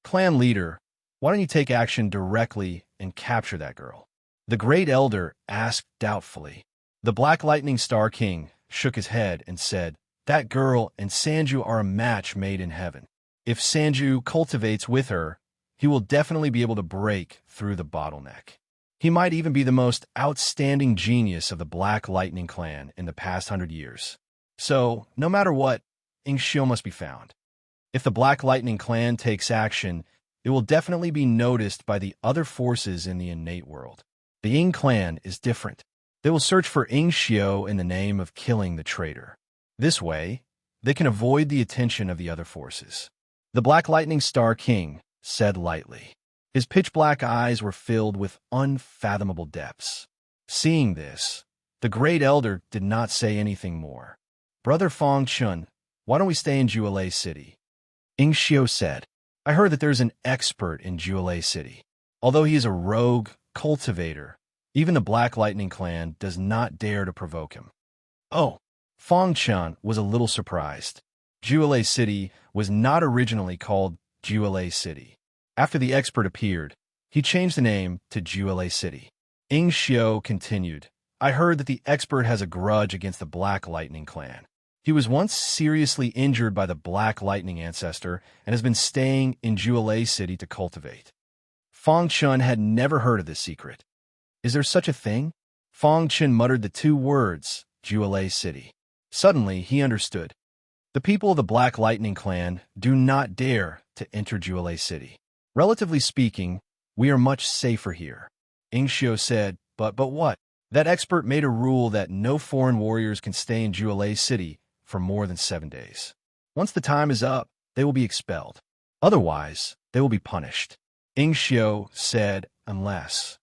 Clan leader, why don't you take action directly and capture that girl? The Great Elder asked doubtfully. The Black Lightning Star King shook his head and said, that girl and Sanju are a match made in heaven. If Sanju cultivates with her, he will definitely be able to break through the bottleneck. He might even be the most outstanding genius of the Black Lightning clan in the past 100 years. So, no matter what, Ing Xiao must be found. If the Black Lightning clan takes action, it will definitely be noticed by the other forces in the innate world. The Ying clan is different. They will search for Ing Xiao in the name of killing the traitor. This way, they can avoid the attention of the other forces. The Black Lightning Star King said lightly. His pitch-black eyes were filled with unfathomable depths. Seeing this, the Great Elder did not say anything more. Brother Fong Chun, why don't we stay in Juelei City? Ing Xiao said, I heard that there's an expert in Juelei City. Although he is a rogue cultivator, even the Black Lightning clan does not dare to provoke him. Oh, Fong Chun was a little surprised. Juelei City was not originally called Juelei City. After the expert appeared, he changed the name to Juelei City. Ing Xiao continued, I heard that the expert has a grudge against the Black Lightning clan. He was once seriously injured by the Black Lightning ancestor and has been staying in Juelei City to cultivate. Fong Chun had never heard of this secret. Is there such a thing? Fong Chun muttered the 2 words, Juelei City. Suddenly, he understood. The people of the Black Lightning clan do not dare to enter Juelei City. Relatively speaking, we are much safer here. Ing Xiao said, but what? That expert made a rule that no foreign warriors can stay in Juelei City for more than 7 days. Once the time is up, they will be expelled. Otherwise, they will be punished. Ing Xiao said, unless.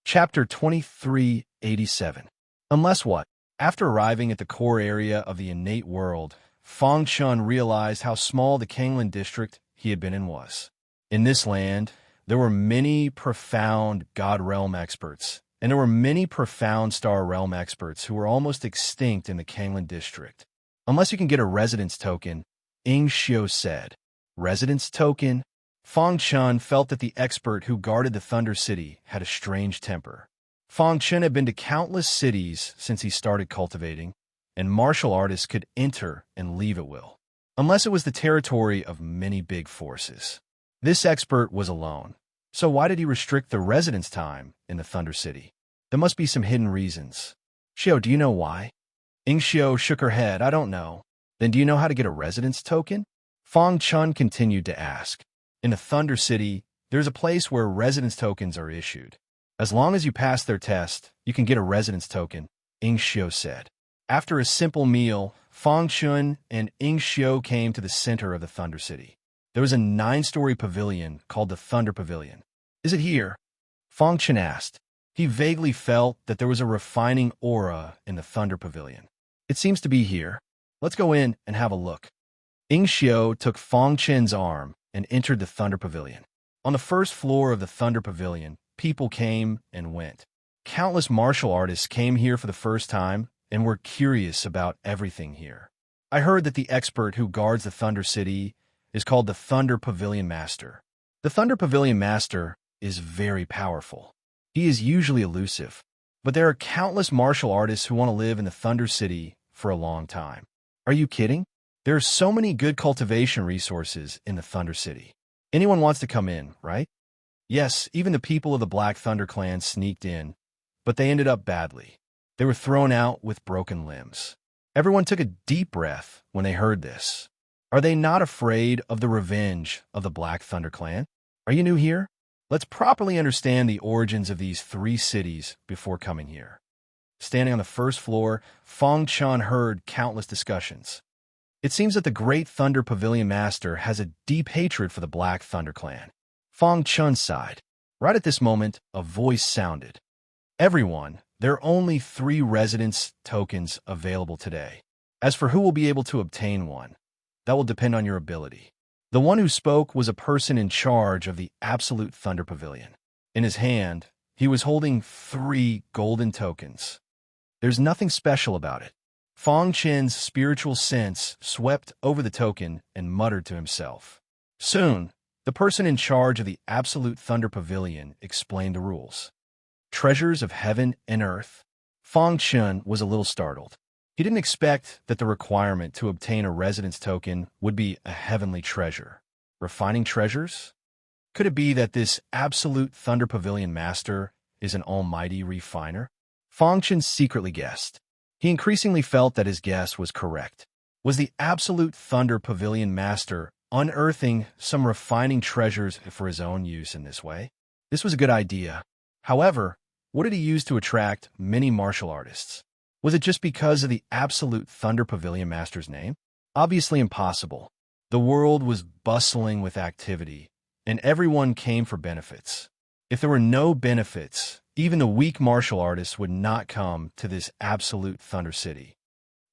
Chapter 2387. Unless what? After arriving at the core area of the innate world, Fong Chun realized how small the Kanglan district he had been in was. In this land, there were many profound God Realm experts, and there were many profound Star Realm experts who were almost extinct in the Kanglan district. Unless you can get a residence token, Ing Xiao said. Residence token? Fong Chun felt that the expert who guarded the Thunder City had a strange temper. Fong Chun had been to countless cities since he started cultivating, and martial artists could enter and leave at will, unless it was the territory of many big forces. This expert was alone, so why did he restrict the residence time in the Thunder City? There must be some hidden reasons. Xiao, do you know why? Ing Xiao shook her head. I don't know. Then do you know how to get a residence token? Fong Chun continued to ask. In the Thunder City, there's a place where residence tokens are issued. As long as you pass their test, you can get a residence token, Ing Xiao said. After a simple meal, Fong Chun and Ing Xiao came to the center of the Thunder City. There was a 9-story pavilion called the Thunder Pavilion. Is it here? Fong Chun asked. He vaguely felt that there was a refining aura in the Thunder Pavilion. It seems to be here. Let's go in and have a look. Ing Xiao took Fong Chen's arm and entered the Thunder Pavilion. On the first floor of the Thunder Pavilion, people came and went. Countless martial artists came here for the first time and were curious about everything here. I heard that the expert who guards the Thunder City is called the Thunder Pavilion Master. The Thunder Pavilion Master is very powerful. He is usually elusive, but there are countless martial artists who want to live in the Thunder City for a long time. Are you kidding? There are so many good cultivation resources in the Thunder City. Anyone wants to come in, right? Yes, even the people of the Black Thunder clan sneaked in, but they ended up badly. They were thrown out with broken limbs. Everyone took a deep breath when they heard this. Are they not afraid of the revenge of the Black Thunder clan? Are you new here? Let's properly understand the origins of these three cities before coming here. Standing on the first floor, Fong Chun heard countless discussions. It seems that the Great Thunder Pavilion Master has a deep hatred for the Black Thunder clan. Fong Chun sighed. Right at this moment, a voice sounded. Everyone, there are only 3 residence tokens available today. As for who will be able to obtain one, that will depend on your ability. The one who spoke was a person in charge of the Absolute Thunder Pavilion. In his hand, he was holding 3 golden tokens. There's nothing special about it. Fong Chen's spiritual sense swept over the token and muttered to himself. Soon, the person in charge of the Absolute Thunder Pavilion explained the rules. Treasures of heaven and earth. Fong Chen was a little startled. He didn't expect that the requirement to obtain a residence token would be a heavenly treasure. Refining treasures? Could it be that this Absolute Thunder Pavilion Master is an almighty refiner? Fong Chen secretly guessed. He increasingly felt that his guess was correct. Was the Absolute Thunder Pavilion Master unearthing some refining treasures for his own use in this way? This was a good idea. However, what did he use to attract many martial artists? Was it just because of the Absolute Thunder Pavilion Master's name? Obviously impossible. The world was bustling with activity, and everyone came for benefits. If there were no benefits, even the weak martial artists would not come to this Absolute Thunder City.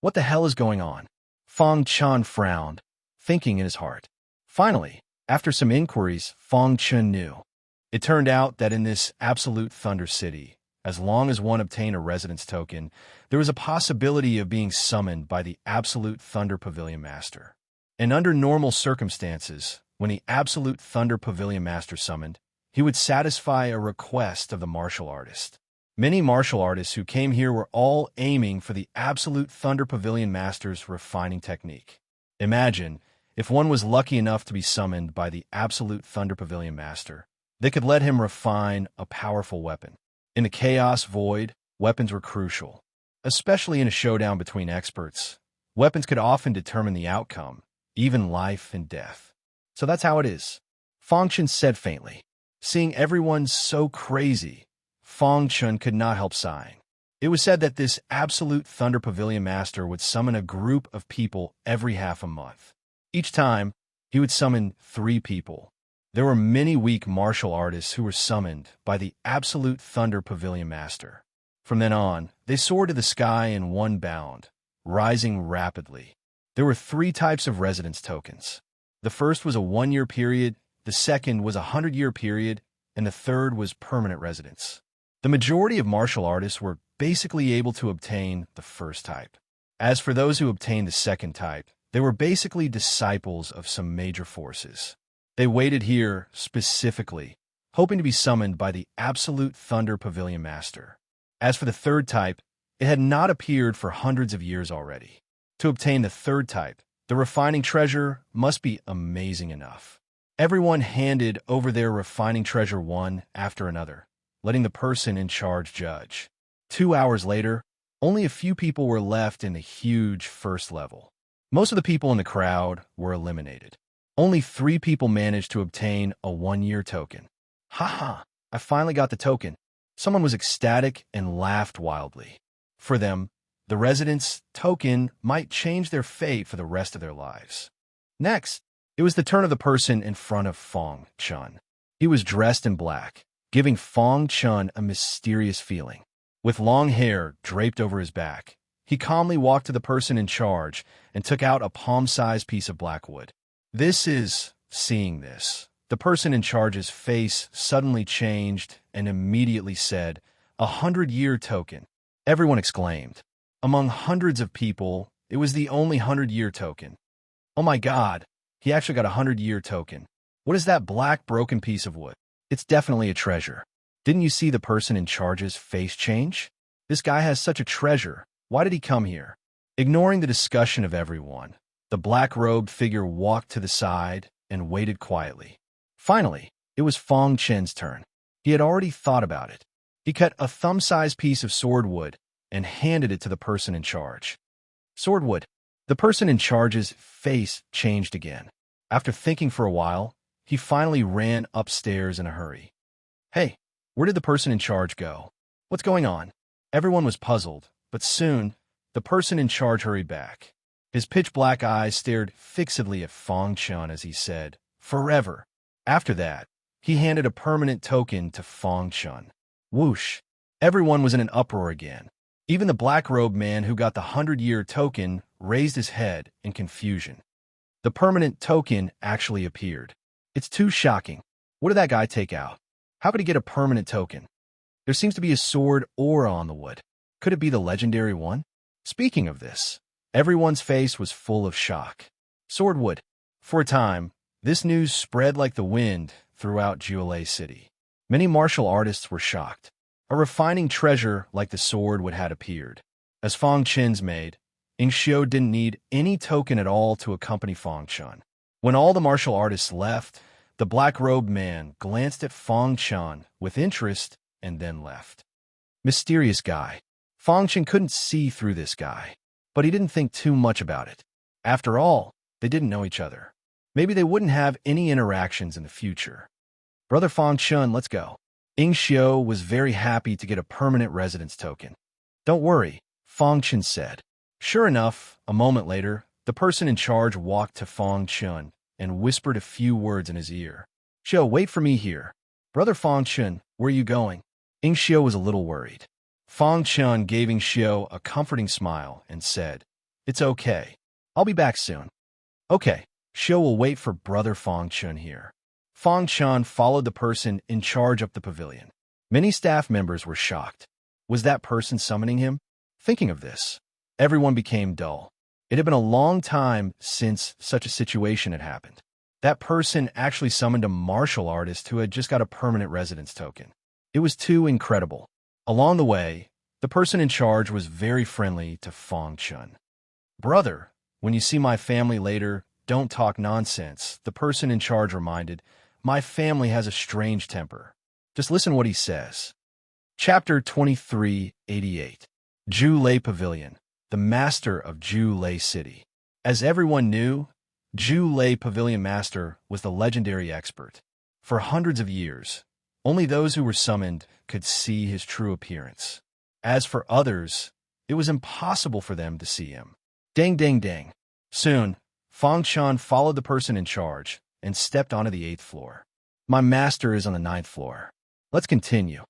What the hell is going on? Fong Chun frowned, thinking in his heart. Finally, after some inquiries, Fong Chun knew. It turned out that in this Absolute Thunder City, as long as one obtained a residence token, there was a possibility of being summoned by the Absolute Thunder Pavilion Master. And under normal circumstances, when the Absolute Thunder Pavilion Master summoned, he would satisfy a request of the martial artist. Many martial artists who came here were all aiming for the Absolute Thunder Pavilion Master's refining technique. Imagine, if one was lucky enough to be summoned by the Absolute Thunder Pavilion Master, they could let him refine a powerful weapon. In the chaos void, weapons were crucial. Especially in a showdown between experts, weapons could often determine the outcome, even life and death. So that's how it is. Fong Chun said faintly. Seeing everyone so crazy, Fong Chun could not help sighing. It was said that this Absolute Thunder Pavilion Master would summon a group of people every half a month. Each time, he would summon 3 people. There were many weak martial artists who were summoned by the Absolute Thunder Pavilion Master. From then on, they soared to the sky in one bound, rising rapidly. There were 3 types of residence tokens. The first was a 1-year period, the second was a 100-year period, and the third was permanent residence. The majority of martial artists were basically able to obtain the first type. As for those who obtained the second type, they were basically disciples of some major forces. They waited here specifically, hoping to be summoned by the Absolute Thunder Pavilion Master. As for the third type, it had not appeared for hundreds of years already. To obtain the third type, the refining treasure must be amazing enough. Everyone handed over their refining treasure one after another, letting the person in charge judge. 2 hours later, only a few people were left in the huge first level. Most of the people in the crowd were eliminated. Only 3 people managed to obtain a 1-year token. Haha, I finally got the token. Someone was ecstatic and laughed wildly. For them, the residence token might change their fate for the rest of their lives. Next, it was the turn of the person in front of Fong Chun. He was dressed in black, giving Fong Chun a mysterious feeling. With long hair draped over his back, he calmly walked to the person in charge and took out a palm-sized piece of black wood. Seeing this, the person in charge's face suddenly changed and immediately said, "A 100-year token." Everyone exclaimed. Among hundreds of people, it was the only 100-year token. Oh my God, he actually got a 100-year token. What is that black broken piece of wood? It's definitely a treasure. Didn't you see the person in charge's face change? This guy has such a treasure. Why did he come here? Ignoring the discussion of everyone, the black-robed figure walked to the side and waited quietly. Finally, it was Fong Chen's turn. He had already thought about it. He cut a thumb-sized piece of swordwood and handed it to the person in charge. Swordwood. The person in charge's face changed again. After thinking for a while, he finally ran upstairs in a hurry. Hey, where did the person in charge go? What's going on? Everyone was puzzled, but soon, the person in charge hurried back. His pitch-black eyes stared fixedly at Fong Chun as he said, "Forever." After that, he handed a permanent token to Fong Chun. Whoosh! Everyone was in an uproar again. Even the black-robed man who got the 100-year token raised his head in confusion. The permanent token actually appeared. It's too shocking. What did that guy take out? How could he get a permanent token? There seems to be a sword aura on the wood. Could it be the legendary one? Speaking of this, everyone's face was full of shock. Swordwood. For a time, this news spread like the wind throughout Jiulei City. Many martial artists were shocked. A refining treasure like the swordwood had appeared. As Fong Chen's maid, Yingxiu didn't need any token at all to accompany Fong Chun. When all the martial artists left, the black-robed man glanced at Fong Chun with interest and then left. Mysterious guy. Fong Chun couldn't see through this guy, but he didn't think too much about it. After all, they didn't know each other. Maybe they wouldn't have any interactions in the future. Brother Fong Chun, let's go. Yingxiu was very happy to get a permanent residence token. Don't worry, Fong Chun said. Sure enough, a moment later, the person in charge walked to Fong Chun and whispered a few words in his ear. "Xiu, wait for me here." "Brother Fong Chun, where are you going?" Yingxiu was a little worried. Fong Chun gave Yingxiu a comforting smile and said, "It's okay. I'll be back soon." "Okay, Xiu will wait for Brother Fong Chun here." Fong Chun followed the person in charge up the pavilion. Many staff members were shocked. Was that person summoning him? Thinking of this, everyone became dull. It had been a long time since such a situation had happened. That person actually summoned a martial artist who had just got a permanent residence token. It was too incredible. Along the way, the person in charge was very friendly to Fong Chun. "Brother, when you see my family later, don't talk nonsense," the person in charge reminded. "My family has a strange temper. Just listen to what he says." Chapter 2388. Jiulei Pavilion, the master of Jiulei City. As everyone knew, Jiulei Pavilion Master was the legendary expert. For hundreds of years, only those who were summoned could see his true appearance. As for others, it was impossible for them to see him. Dang, dang, dang. Soon, Fong Chun followed the person in charge and stepped onto the 8th floor. "My master is on the 9th floor. Let's continue."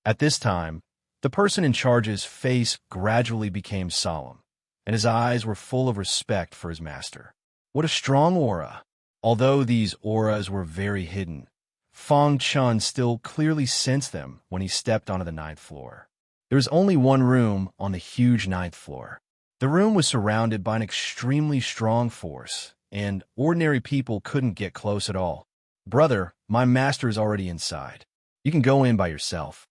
At this time, the person in charge's face gradually became solemn, and his eyes were full of respect for his master. What a strong aura! Although these auras were very hidden, Fong Chun still clearly sensed them when he stepped onto the 9th floor. There was only one room on the huge 9th floor. The room was surrounded by an extremely strong force, and ordinary people couldn't get close at all. "Brother, my master is already inside. You can go in by yourself."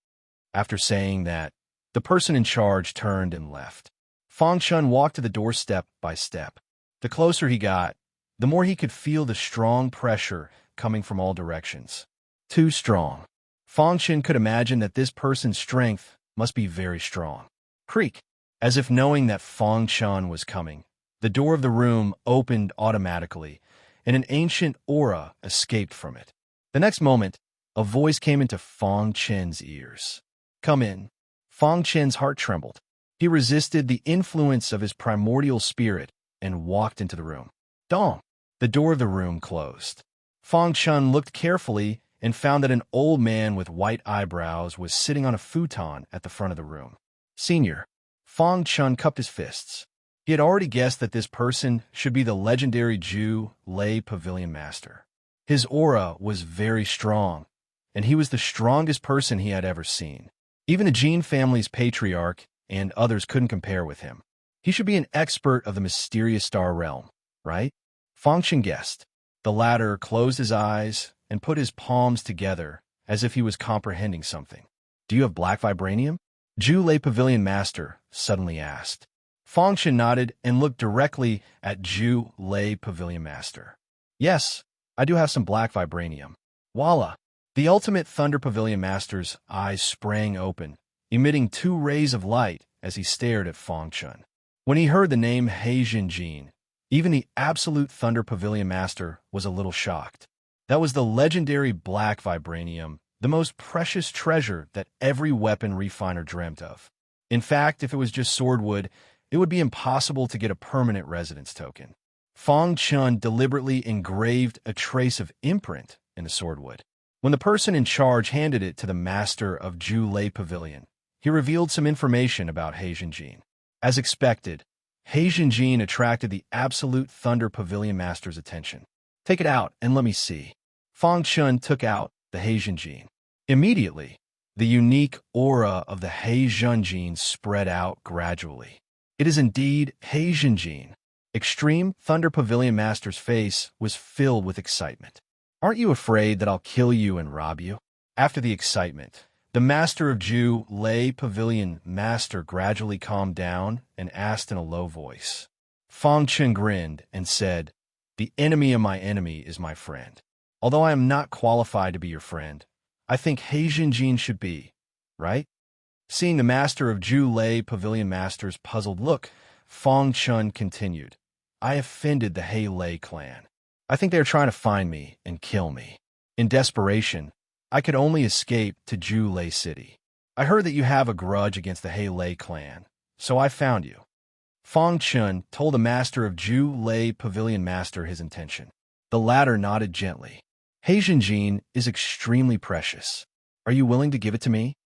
After saying that, the person in charge turned and left. Fong Chun walked to the door step by step. The closer he got, the more he could feel the strong pressure coming from all directions. Too strong. Fong Chun could imagine that this person's strength must be very strong. Creak. As if knowing that Fong Chun was coming, the door of the room opened automatically, and an ancient aura escaped from it. The next moment, a voice came into Fong Chen's ears. "Come in." Fong Chen's heart trembled. He resisted the influence of his primordial spirit and walked into the room. Dong! The door of the room closed. Fong Chun looked carefully and found that an old man with white eyebrows was sitting on a futon at the front of the room. Senior. Fang Chun cupped his fists. He had already guessed that this person should be the legendary Zhu Lei Pavilion Master. His aura was very strong, and he was the strongest person he had ever seen. Even the Jin family's patriarch and others couldn't compare with him. He should be an expert of the mysterious star realm, right? Fang Chun guessed. The latter closed his eyes and put his palms together as if he was comprehending something. Do you have black vibranium? Zhu Lei Pavilion Master suddenly asked. Fang Chun nodded and looked directly at Zhu Lei Pavilion Master. Yes, I do have some black vibranium. Voila! The ultimate Thunder Pavilion Master's eyes sprang open, emitting 2 rays of light as he stared at Fang Chun. When he heard the name He Jinjin, even the absolute Thunder Pavilion Master was a little shocked. That was the legendary black vibranium, the most precious treasure that every weapon refiner dreamt of. In fact, if it was just swordwood, it would be impossible to get a permanent residence token. Fang Chun deliberately engraved a trace of imprint in the swordwood. When the person in charge handed it to the master of Zhu Lei Pavilion, he revealed some information about He Jinjin. As expected, He Jinjin attracted the absolute Thunder Pavilion Master's attention. Take it out and let me see. Fang Chun took out the He Jinjin. Immediately, the unique aura of the He Jinjin spread out gradually. It is indeed He Jinjin. Extreme Thunder Pavilion Master's face was filled with excitement. Aren't you afraid that I'll kill you and rob you? After the excitement, the master of Zhu Lei Pavilion Master gradually calmed down and asked in a low voice. Fang Chun grinned and said, "The enemy of my enemy is my friend. Although I am not qualified to be your friend, I think He Jinjin should be, right?" Seeing the master of Zhu Lei Pavilion Master's puzzled look, Fang Chun continued, "I offended the He Lei clan. I think they are trying to find me and kill me. In desperation, I could only escape to Zhu Lei City. I heard that you have a grudge against the He Lei clan, so I found you." Fang Chun told the master of Zhu Lei Pavilion Master his intention. The latter nodded gently. "He Jinjin is extremely precious. Are you willing to give it to me?"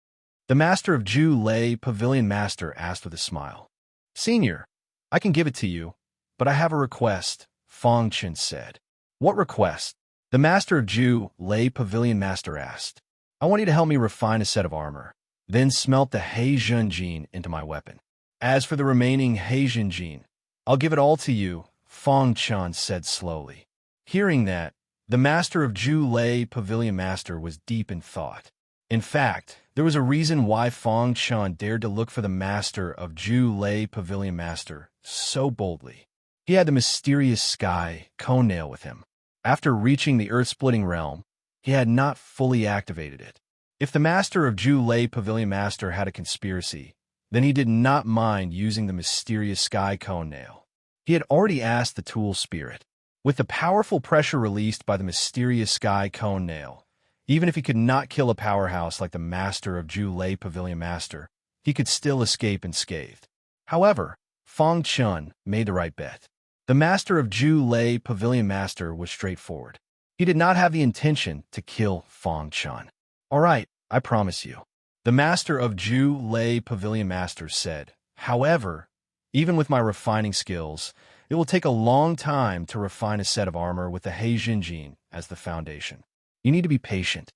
The master of Zhu Lei Pavilion Master asked with a smile. "Senior, I can give it to you, but I have a request," Fang Chun said. "What request?" The master of Zhu Lei Pavilion Master asked. "I want you to help me refine a set of armor, then smelt the He Jinjin into my weapon. As for the remaining He Jinjin, I'll give it all to you," Fang Chun said slowly. Hearing that, the master of Zhu Lei Pavilion Master was deep in thought. In fact, there was a reason why Fang Chun dared to look for the master of Zhu Lei Pavilion Master so boldly. He had the mysterious sky cone nail with him. After reaching the earth-splitting realm, he had not fully activated it. If the master of Zhu Lei Pavilion Master had a conspiracy, then he did not mind using the mysterious sky cone nail. He had already asked the tool spirit. With the powerful pressure released by the mysterious sky cone nail, even if he could not kill a powerhouse like the master of Zhu Lei Pavilion Master, he could still escape unscathed. However, Fang Chun made the right bet. The master of Zhu Lei Pavilion Master was straightforward. He did not have the intention to kill Fang Chun. "All right, I promise you," the master of Zhu Lei Pavilion Master said. "However, even with my refining skills, it will take a long time to refine a set of armor with the He Jinjin as the foundation. You need to be patient."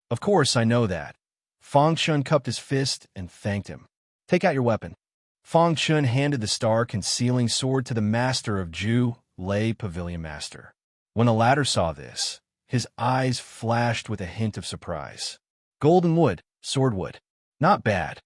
"Of course, I know that." Fang Chun cupped his fist and thanked him. "Take out your weapon." Fang Chun handed the star-concealing sword to the master of Zhu Lei Pavilion Master. When the latter saw this, his eyes flashed with a hint of surprise. Golden wood, swordwood. Not bad.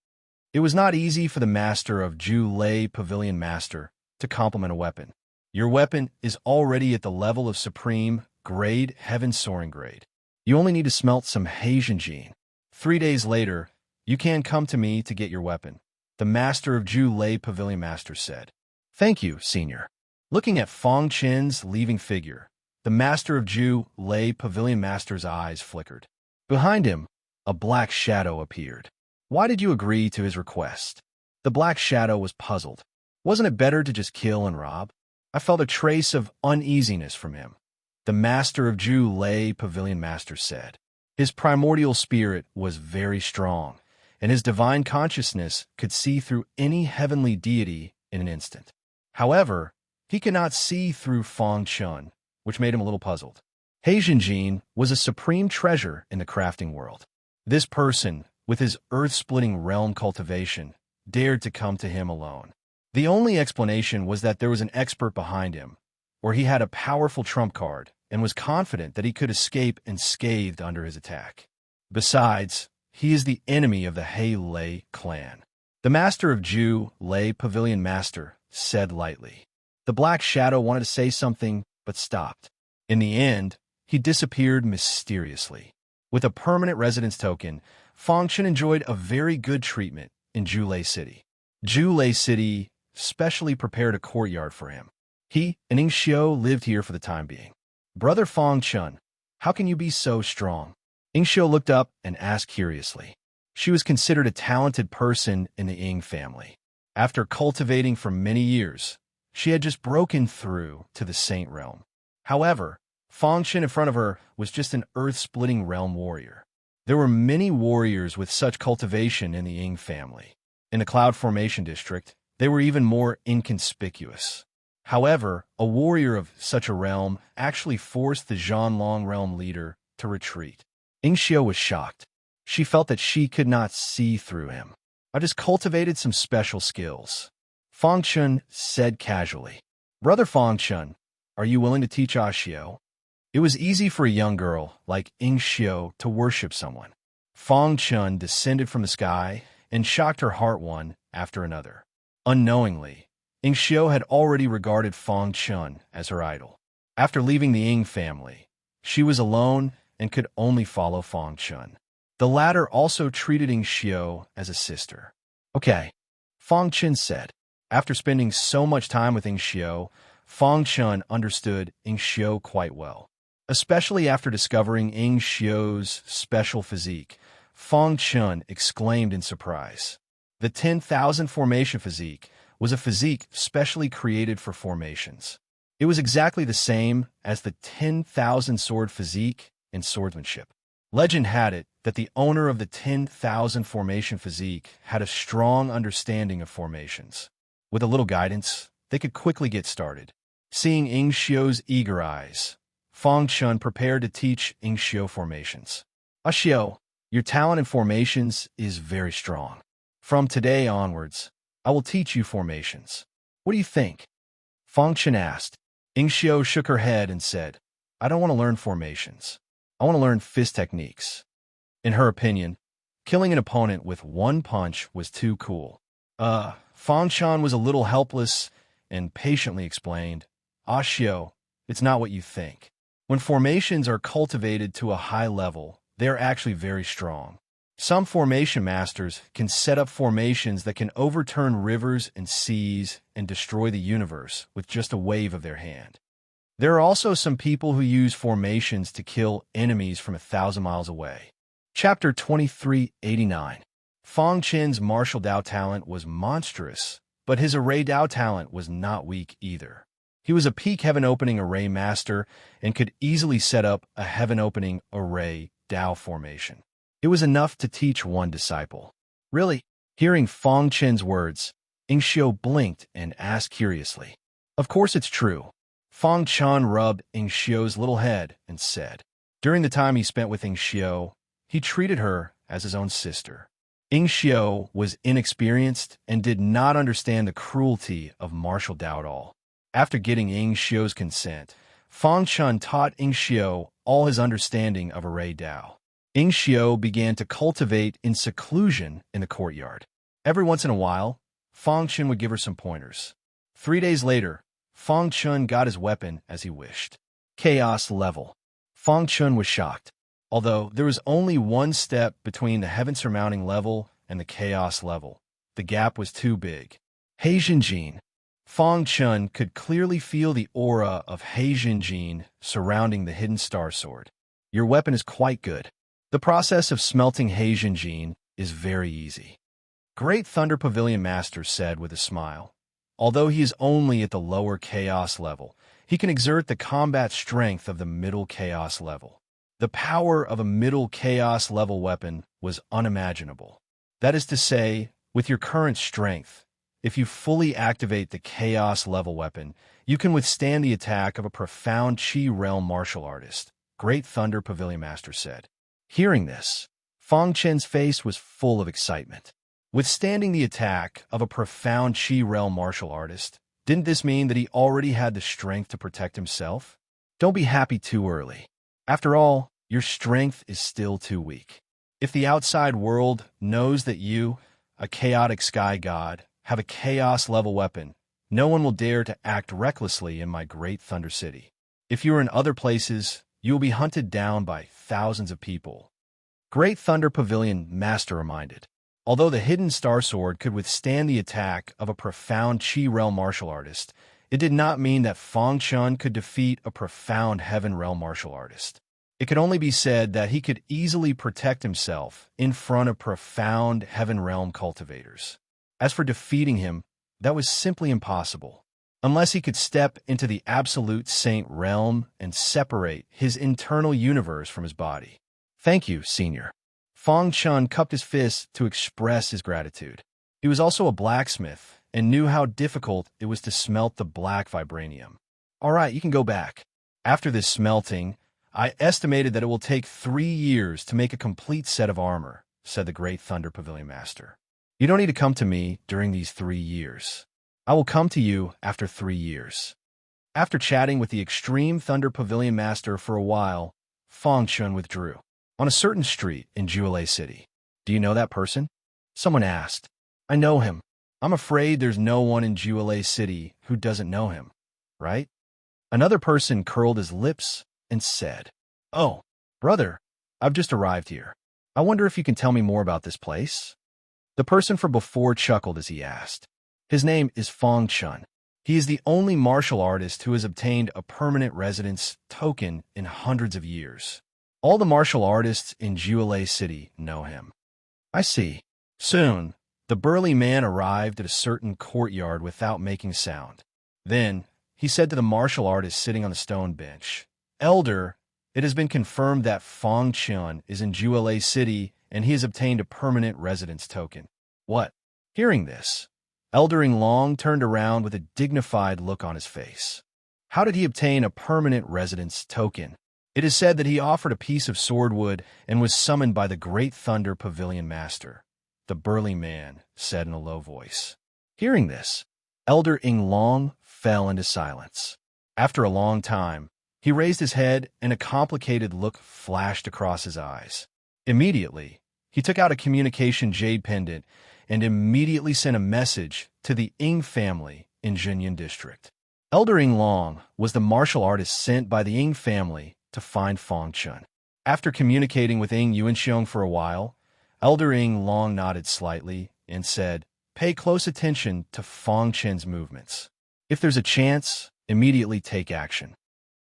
It was not easy for the master of Zhu Lei Pavilion Master to compliment a weapon. Your weapon is already at the level of supreme grade, heaven soaring grade. You only need to smelt some He Jinjin. 3 days later, you can come to me to get your weapon, the master of Zhu Lei Pavilion Master said. "Thank you, senior." Looking at Fang Chun's leaving figure, the master of Zhu Lei Pavilion Master's eyes flickered. Behind him, a black shadow appeared. Why did you agree to his request? The black shadow was puzzled. Wasn't it better to just kill and rob? I felt a trace of uneasiness from him. The master of Zhu Lei Pavilion Master said. His primordial spirit was very strong, and his divine consciousness could see through any heavenly deity in an instant. However, he could not see through Feng Chun, which made him a little puzzled. He Jinjin was a supreme treasure in the crafting world. This person, with his earth-splitting realm cultivation, dared to come to him alone. The only explanation was that there was an expert behind him, or he had a powerful trump card and was confident that he could escape unscathed under his attack. Besides, he is the enemy of the He Lei clan. The master of Ju Lei Pavilion Master said lightly. The Black Shadow wanted to say something, but stopped. In the end, he disappeared mysteriously. With a permanent residence token, Feng Chun enjoyed a very good treatment in Ju Lei City. Ju Lei City specially prepared a courtyard for him. He and Ing Xiu lived here for the time being. Brother Feng Chun, how can you be so strong? Ing Xiu looked up and asked curiously. She was considered a talented person in the Ing family. After cultivating for many years, she had just broken through to the Saint realm. However, Feng Chun in front of her was just an earth-splitting realm warrior. There were many warriors with such cultivation in the Ing family. In the Cloud Formation District, they were even more inconspicuous. However, a warrior of such a realm actually forced the Zhanlong realm leader to retreat. Ing Xiu was shocked. She felt that she could not see through him. I just cultivated some special skills. Feng Chun said casually. Brother Feng Chun, are you willing to teach Xiu? It was easy for a young girl like Ing Xiu to worship someone. Feng Chun descended from the sky and shocked her heart one after another. Unknowingly, Ing Xiu had already regarded Feng Chun as her idol. After leaving the Ing family, she was alone and could only follow Feng Chun. The latter also treated Ing Xiu as a sister. Okay, Feng Chun said. After spending so much time with Ing Xiu, Feng Chun understood Ing Xiu quite well. Especially after discovering Ing Xiu's special physique, Feng Chun exclaimed in surprise. The 10,000 formation physique was a physique specially created for formations. It was exactly the same as the 10,000 sword physique in swordsmanship. Legend had it that the owner of the 10,000 formation physique had a strong understanding of formations. With a little guidance, they could quickly get started. Seeing Ing Xiu's eager eyes, Feng Chun prepared to teach Ing Xiu formations. Xiu, your talent in formations is very strong. From today onwards, I will teach you formations. What do you think? Feng Chun asked. Ing Xiu shook her head and said, I don't want to learn formations. I want to learn fist techniques. In her opinion, killing an opponent with one punch was too cool. Feng Chun was a little helpless and patiently explained, Xiu, it's not what you think. When formations are cultivated to a high level, they are actually very strong. Some formation masters can set up formations that can overturn rivers and seas and destroy the universe with just a wave of their hand. There are also some people who use formations to kill enemies from 1,000 miles away. Chapter 2389. Feng Chun's martial Dao talent was monstrous, but his array Dao talent was not weak either. He was a peak heaven-opening array master and could easily set up a heaven-opening array Dao formation. It was enough to teach one disciple. Really? Hearing Feng Chun's words, Ing Xiu blinked and asked curiously. Of course it's true. Feng Chun rubbed Ing Xiu's little head and said. During the time he spent with Ing Xiu, he treated her as his own sister. Ing Xiu was inexperienced and did not understand the cruelty of martial Dao at all. After getting Ing Xiu's consent, Feng Chun taught Ing Xiu all his understanding of array Dao. Ing Xiu began to cultivate in seclusion in the courtyard. Every once in a while, Feng Chun would give her some pointers. 3 days later, Feng Chun got his weapon as he wished. Chaos level. Feng Chun was shocked. Although there was only one step between the heaven-surmounting level and the chaos level, the gap was too big. He Jinjin. Feng Chun could clearly feel the aura of He Jinjin surrounding the hidden star sword. Your weapon is quite good. The process of smelting He Jinjin is very easy. Great Thunder Pavilion Master said with a smile. Although he is only at the lower chaos level, he can exert the combat strength of the middle chaos level. The power of a middle chaos level weapon was unimaginable. That is to say, with your current strength, if you fully activate the chaos level weapon, you can withstand the attack of a profound Chi realm martial artist, Great Thunder Pavilion Master said. Hearing this, Fang Chen's face was full of excitement. Withstanding the attack of a profound Chi realm martial artist, didn't this mean that he already had the strength to protect himself? Don't be happy too early. After all, your strength is still too weak. If the outside world knows that you, a chaotic sky god, have a chaos-level weapon, no one will dare to act recklessly in my great Thunder City. If you are in other places, you will be hunted down by thousands of people. Great Thunder Pavilion Master reminded. Although the hidden star sword could withstand the attack of a profound Chi realm martial artist, it did not mean that Fang Chun could defeat a profound Heaven realm martial artist. It could only be said that he could easily protect himself in front of profound Heaven realm cultivators. As for defeating him, that was simply impossible, unless he could step into the absolute Saint realm and separate his internal universe from his body. Thank you, Senior. Fang Chun cupped his fist to express his gratitude. He was also a blacksmith and knew how difficult it was to smelt the black vibranium. All right, you can go back. After this smelting, I estimated that it will take 3 years to make a complete set of armor, said the Great Thunder Pavilion Master. You don't need to come to me during these 3 years. I will come to you after 3 years. After chatting with the Extreme Thunder Pavilion Master for a while, Fang Chun withdrew. On a certain street in Juelai City. Do you know that person? Someone asked. I know him. I'm afraid there's no one in Juelai City who doesn't know him, right? Another person curled his lips and said, Oh, brother, I've just arrived here. I wonder if you can tell me more about this place? The person from before chuckled as he asked. His name is Fang Chun. He is the only martial artist who has obtained a permanent residence token in hundreds of years. All the martial artists in Juelai City know him. I see. Soon, the burly man arrived at a certain courtyard without making sound. Then, he said to the martial artist sitting on the stone bench, Elder, it has been confirmed that Fang Chun is in Juelai City and he has obtained a permanent residence token. What? Hearing this, Elder Long turned around with a dignified look on his face. How did he obtain a permanent residence token? It is said that he offered a piece of swordwood and was summoned by the Great Thunder Pavilion Master. The burly man said in a low voice. Hearing this, Elder Long fell into silence. After a long time, he raised his head and a complicated look flashed across his eyes. Immediately, he took out a communication jade pendant and immediately sent a message to the Ying family in Zhenyan District. Elder Long was the martial artist sent by the Ying family to find Fang Chun. After communicating with Ying Yuanxiong for a while, Elder Long nodded slightly and said, Pay close attention to Fang Chun's movements. If there's a chance, immediately take action.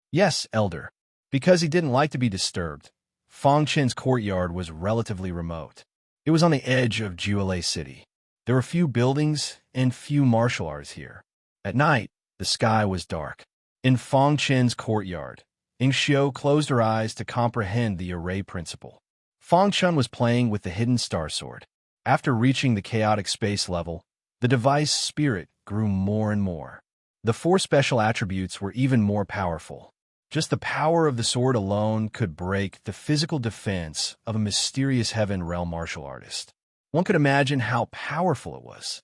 Yes, Elder. Because he didn't like to be disturbed, Fang Chun's courtyard was relatively remote. It was on the edge of Juelai City. There were few buildings and few martial arts here. At night, the sky was dark. In Fang Chun's courtyard, Ying Xiu closed her eyes to comprehend the array principle. Fang Chun was playing with the hidden star sword. After reaching the chaotic space level, the device spirit grew more and more. The 4 special attributes were even more powerful. Just the power of the sword alone could break the physical defense of a mysterious Heaven realm martial artist. One could imagine how powerful it was.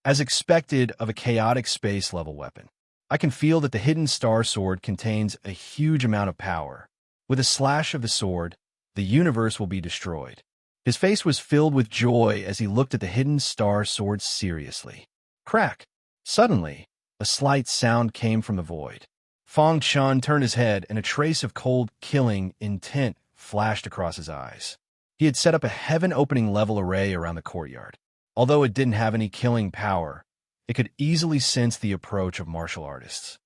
As expected of a chaotic space level weapon, I can feel that the hidden star sword contains a huge amount of power. With a slash of the sword, the universe will be destroyed. His face was filled with joy as he looked at the hidden star sword seriously. Crack! Suddenly, a slight sound came from the void. Fang Chun turned his head and a trace of cold, killing intent flashed across his eyes. He had set up a heaven-opening level array around the courtyard. Although it didn't have any killing power, it could easily sense the approach of martial artists.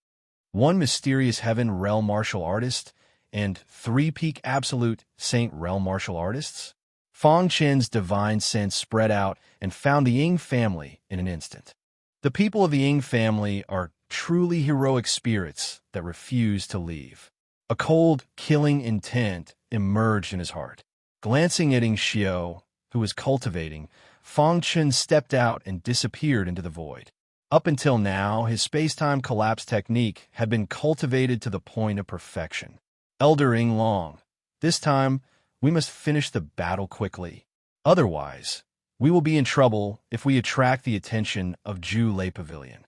1 mysterious Heaven realm martial artist and 3 peak absolute Saint realm martial artists? Fang Chun's divine sense spread out and found the Ying family in an instant. The people of the Ying family are truly heroic spirits that refuse to leave. A cold, killing intent emerged in his heart. Glancing at Ing Xiao, who was cultivating, Fang Chen stepped out and disappeared into the void. Up until now, his space-time collapse technique had been cultivated to the point of perfection. Elder Ing Long, this time, we must finish the battle quickly. Otherwise, we will be in trouble if we attract the attention of Ju Lei Pavilion.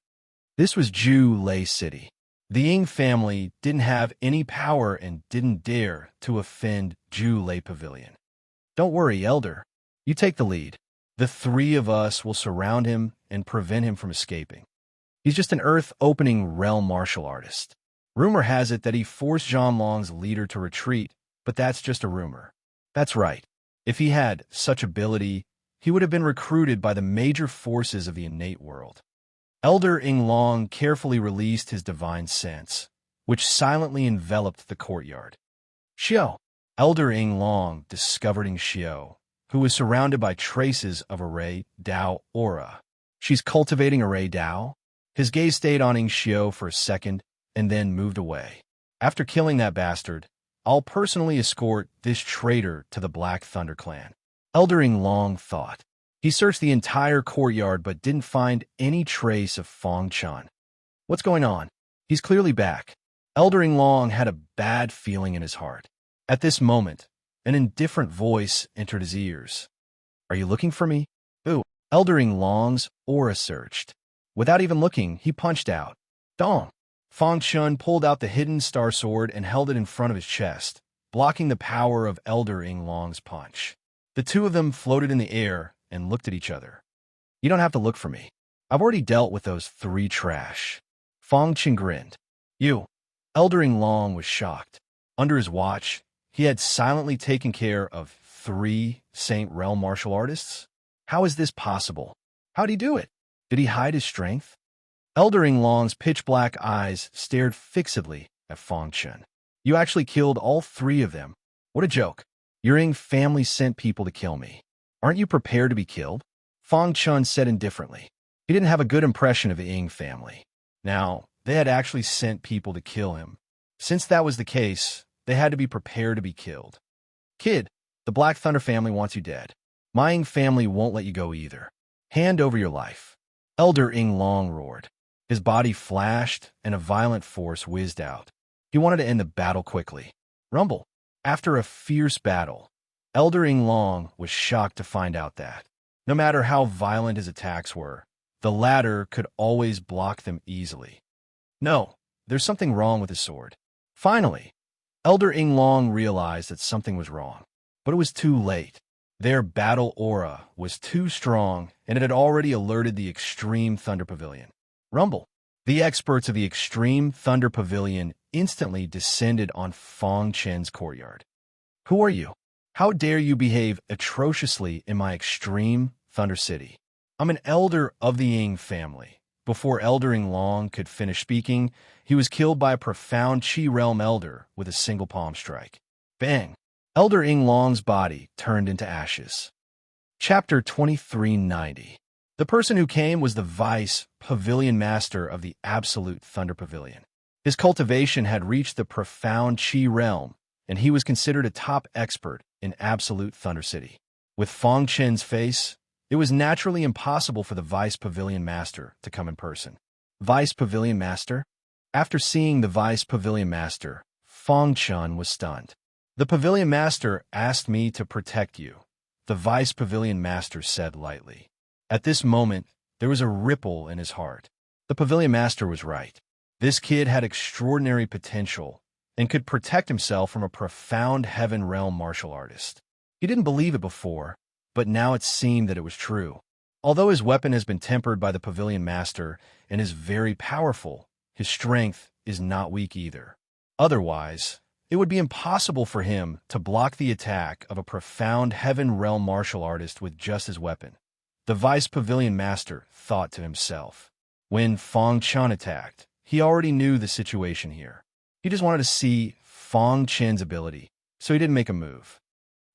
This was Ju Lei City. The Ying family didn't have any power and didn't dare to offend Ju Lei Pavilion. Don't worry, Elder. You take the lead. The three of us will surround him and prevent him from escaping. He's just an Earth-opening realm martial artist. Rumor has it that he forced Zhanlong's leader to retreat, but that's just a rumor. That's right. If he had such ability, he would have been recruited by the major forces of the innate world. Elder Ing Long carefully released his divine sense, which silently enveloped the courtyard. Xiao. Elder Ing Long discovered Ing Xiao, who was surrounded by traces of Array Dao aura. She's cultivating Array Dao? His gaze stayed on Ing Xiao for a second and then moved away. After killing that bastard, I'll personally escort this traitor to the Black Thunder clan. Elder Ing Long thought. He searched the entire courtyard but didn't find any trace of Fang Chen. What's going on? He's clearly back. Elder Ing Long had a bad feeling in his heart. At this moment, an indifferent voice entered his ears. Are you looking for me? Ooh. Elder Ing Long's aura surged. Without even looking, he punched out. Dong! Fang Chen pulled out the hidden star sword and held it in front of his chest, blocking the power of Elder Ing Long's punch. The two of them floated in the air and looked at each other. You don't have to look for me. I've already dealt with those three trash. Fang Chen grinned. You. Elder Ing Long was shocked. Under his watch, he had silently taken care of 3 Saint Realm martial artists? How is this possible? How'd he do it? Did he hide his strength? Elder Ing Long's pitch-black eyes stared fixedly at Fang Chen. You actually killed all 3 of them. What a joke. Your Ing family sent people to kill me. Aren't you prepared to be killed? Fang Chen said indifferently. He didn't have a good impression of the Ing family. Now, they had actually sent people to kill him. Since that was the case, they had to be prepared to be killed. Kid, the Black Thunder family wants you dead. My Ing family won't let you go either. Hand over your life. Elder Ing Long roared. His body flashed, and a violent force whizzed out. He wanted to end the battle quickly. Rumble. After a fierce battle, Elder Ing Long was shocked to find out that, no matter how violent his attacks were, the latter could always block them easily. No, there's something wrong with his sword. Finally, Elder Ing Long realized that something was wrong, but it was too late. Their battle aura was too strong, and it had already alerted the Extreme Thunder Pavilion. Rumble. The experts of the Extreme Thunder Pavilion instantly descended on Fang Chen's courtyard. Who are you? How dare you behave atrociously in my Extreme Thunder City? I'm an elder of the Ying family. Before Elder Ing Long could finish speaking, he was killed by a profound Qi Realm elder with a single palm strike. Bang! Elder Ing Long's body turned into ashes. Chapter 2390. The person who came was the Vice Pavilion Master of the Absolute Thunder Pavilion. His cultivation had reached the profound Qi Realm, and he was considered a top expert in Absolute Thunder City. With Fang Chen's face, it was naturally impossible for the Vice Pavilion Master to come in person. Vice Pavilion Master? After seeing the Vice Pavilion Master, Fang Chen was stunned. The Pavilion Master asked me to protect you, the Vice Pavilion Master said lightly. At this moment, there was a ripple in his heart. The Pavilion Master was right. This kid had extraordinary potential and could protect himself from a profound Heaven Realm martial artist. He didn't believe it before, but now it seemed that it was true. Although his weapon has been tempered by the Pavilion Master and is very powerful, his strength is not weak either. Otherwise, it would be impossible for him to block the attack of a profound Heaven Realm martial artist with just his weapon. The Vice Pavilion Master thought to himself. When Fang Chen attacked, he already knew the situation here. He just wanted to see Fang Chen's ability, so he didn't make a move.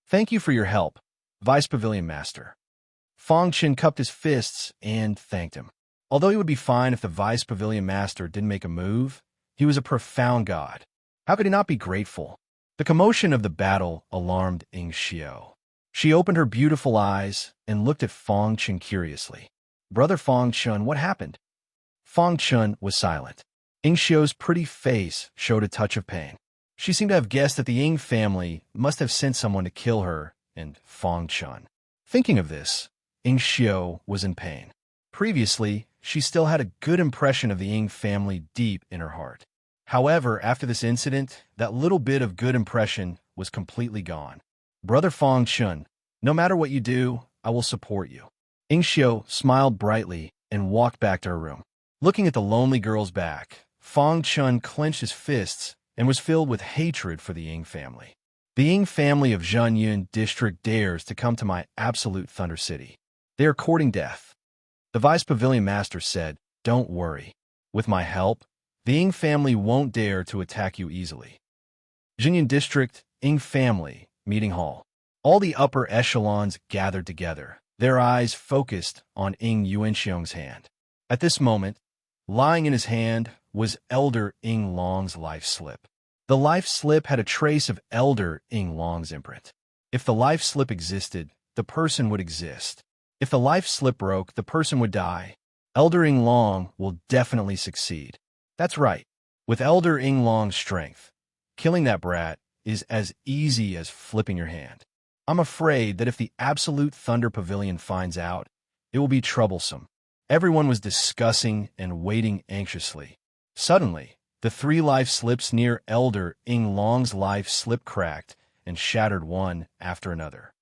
Thank you for your help, Vice Pavilion Master. Fang Chen cupped his fists and thanked him. Although he would be fine if the Vice Pavilion Master didn't make a move, he was a profound god. How could he not be grateful? The commotion of the battle alarmed Ing Xiao. She opened her beautiful eyes and looked at Fong Chun curiously. Brother Fong Chun, what happened? Fong Chun was silent. Ing Xiao's pretty face showed a touch of pain. She seemed to have guessed that the Ing family must have sent someone to kill her and Fong Chun. Thinking of this, Ing Xiao was in pain. Previously, she still had a good impression of the Ing family deep in her heart. However, after this incident, that little bit of good impression was completely gone. Brother Fong Chun, no matter what you do, I will support you. Ing Xiao smiled brightly and walked back to her room. Looking at the lonely girl's back, Fong Chun clenched his fists and was filled with hatred for the Ying family. The Ying family of Zhenyun district dares to come to my absolute Thunder City. They are courting death. The vice pavilion master said, don't worry. With my help, the Ying family won't dare to attack you easily. Zhenyun district, Ying family, meeting hall. All the upper echelons gathered together, their eyes focused on Ying Yuanxiong's hand. At this moment, lying in his hand was Elder Ying Long's life slip. The life slip had a trace of Elder Ying Long's imprint. If the life slip existed, the person would exist. If the life slip broke, the person would die. Elder Ying Long will definitely succeed. That's right. With Elder Ying Long's strength, killing that brat is as easy as flipping your hand. I'm afraid that if the Absolute Thunder Pavilion finds out, it will be troublesome. Everyone was discussing and waiting anxiously. Suddenly, the 3 life slips near Elder Ying Long's life slip cracked and shattered one after another.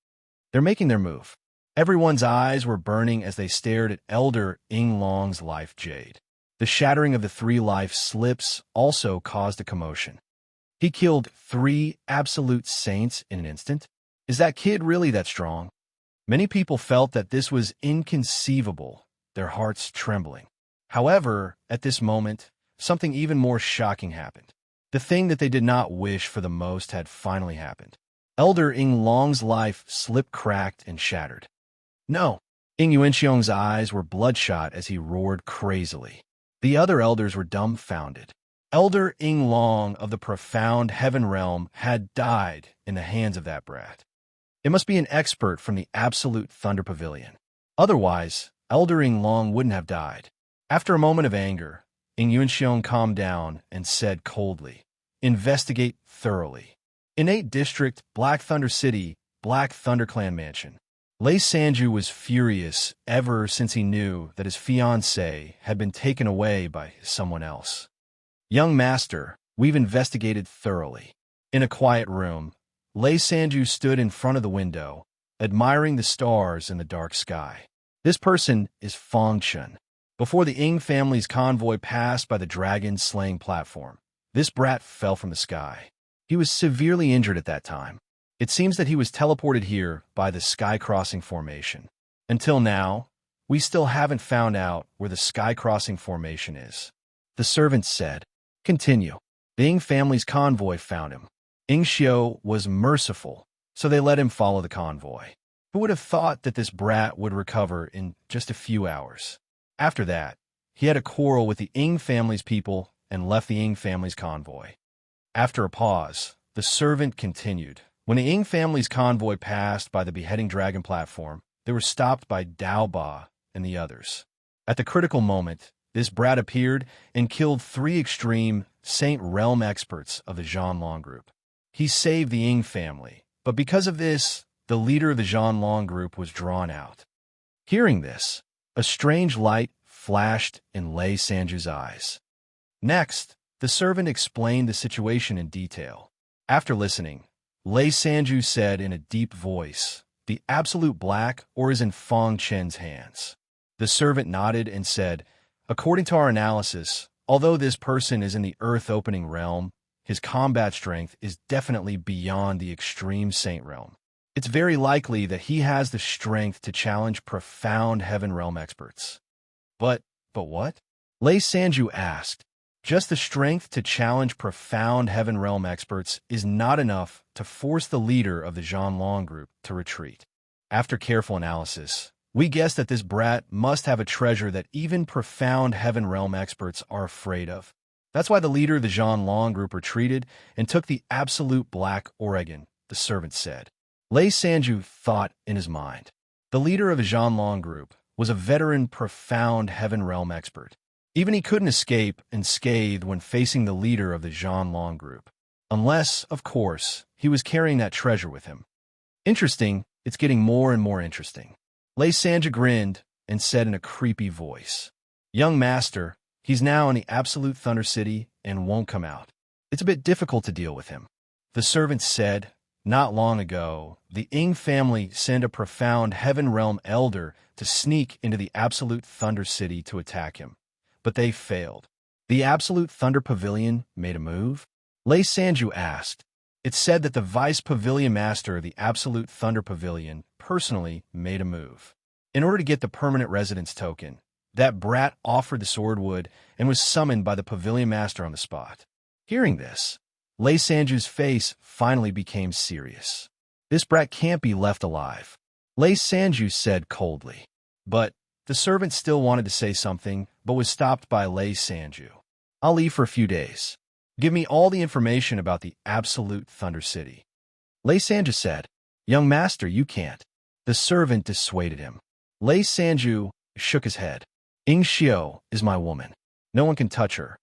They're making their move. Everyone's eyes were burning as they stared at Elder Ying Long's life jade. The shattering of the 3 life slips also caused a commotion. He killed 3 absolute saints in an instant? Is that kid really that strong? Many people felt that this was inconceivable, their hearts trembling. However, at this moment, something even more shocking happened. The thing that they did not wish for the most had finally happened. Elder Ying Long's life slip cracked and shattered. No! Ying Yuanxiong's eyes were bloodshot as he roared crazily. The other elders were dumbfounded. Elder Ying Long of the profound heaven realm had died in the hands of that brat. It must be an expert from the Absolute Thunder Pavilion. Otherwise, Elder Ying Long wouldn't have died. After a moment of anger, Ying Yuanxiong calmed down and said coldly, investigate thoroughly. Innate District, Black Thunder City, Black Thunder Clan Mansion. Lei Sanju was furious ever since he knew that his fiancée had been taken away by someone else. Young master, we've investigated thoroughly. In a quiet room, Lei Sanju stood in front of the window, admiring the stars in the dark sky. This person is Fong Chun. Before the Ying family's convoy passed by the dragon-slaying platform, this brat fell from the sky. He was severely injured at that time. It seems that he was teleported here by the sky-crossing formation. Until now, we still haven't found out where the sky-crossing formation is. The servant said, continue. The Ying family's convoy found him. Ing Xiao was merciful, so they let him follow the convoy. Who would have thought that this brat would recover in just a few hours? After that, he had a quarrel with the Ying family's people and left the Ying family's convoy. After a pause, the servant continued. When the Ying family's convoy passed by the beheading dragon platform, they were stopped by Dao Ba and the others. At the critical moment, this brat appeared and killed 3 extreme Saint Realm experts of the Zhanlong group. He saved the Ying family, but because of this, the leader of the Zhanlong group was drawn out. Hearing this, a strange light flashed in Lei Sanju's eyes. Next, the servant explained the situation in detail. After listening, Lei Sanju said in a deep voice, the absolute black ore is in Fong Chen's hands. The servant nodded and said, according to our analysis, although this person is in the earth-opening realm, his combat strength is definitely beyond the extreme saint realm. It's very likely that he has the strength to challenge profound heaven realm experts. But what? Lei Sanju asked. Just the strength to challenge profound heaven realm experts is not enough to force the leader of the Zhanlong group to retreat. After careful analysis, we guess that this brat must have a treasure that even profound heaven realm experts are afraid of. That's why the leader of the Zhanlong group retreated and took the absolute black Oregon, the servant said. Lei Sanju thought in his mind. The leader of the Zhanlong group was a veteran, profound Heaven Realm expert. Even he couldn't escape unscathed when facing the leader of the Zhanlong group. Unless, of course, he was carrying that treasure with him. Interesting, it's getting more and more interesting. Lei Sanju grinned and said in a creepy voice, Young master, he's now in the Absolute Thunder City and won't come out. It's a bit difficult to deal with him. The servant said, Not long ago, the Ing family sent a profound Heaven Realm elder to sneak into the Absolute Thunder City to attack him. But they failed. The Absolute Thunder Pavilion made a move? Lei Sanju asked. It said that the Vice Pavilion Master of the Absolute Thunder Pavilion personally made a move. In order to get the permanent residence token, that brat offered the swordwood and was summoned by the Pavilion Master on the spot. Hearing this, Lei Sanju's face finally became serious. This brat can't be left alive, Lei Sanju said coldly. But the servant still wanted to say something, but was stopped by Lei Sanju. I'll leave for a few days. Give me all the information about the Absolute Thunder City. Lei Sanju said, Young master, you can't. The servant dissuaded him. Lei Sanju shook his head. Ing Xiao is my woman. No one can touch her.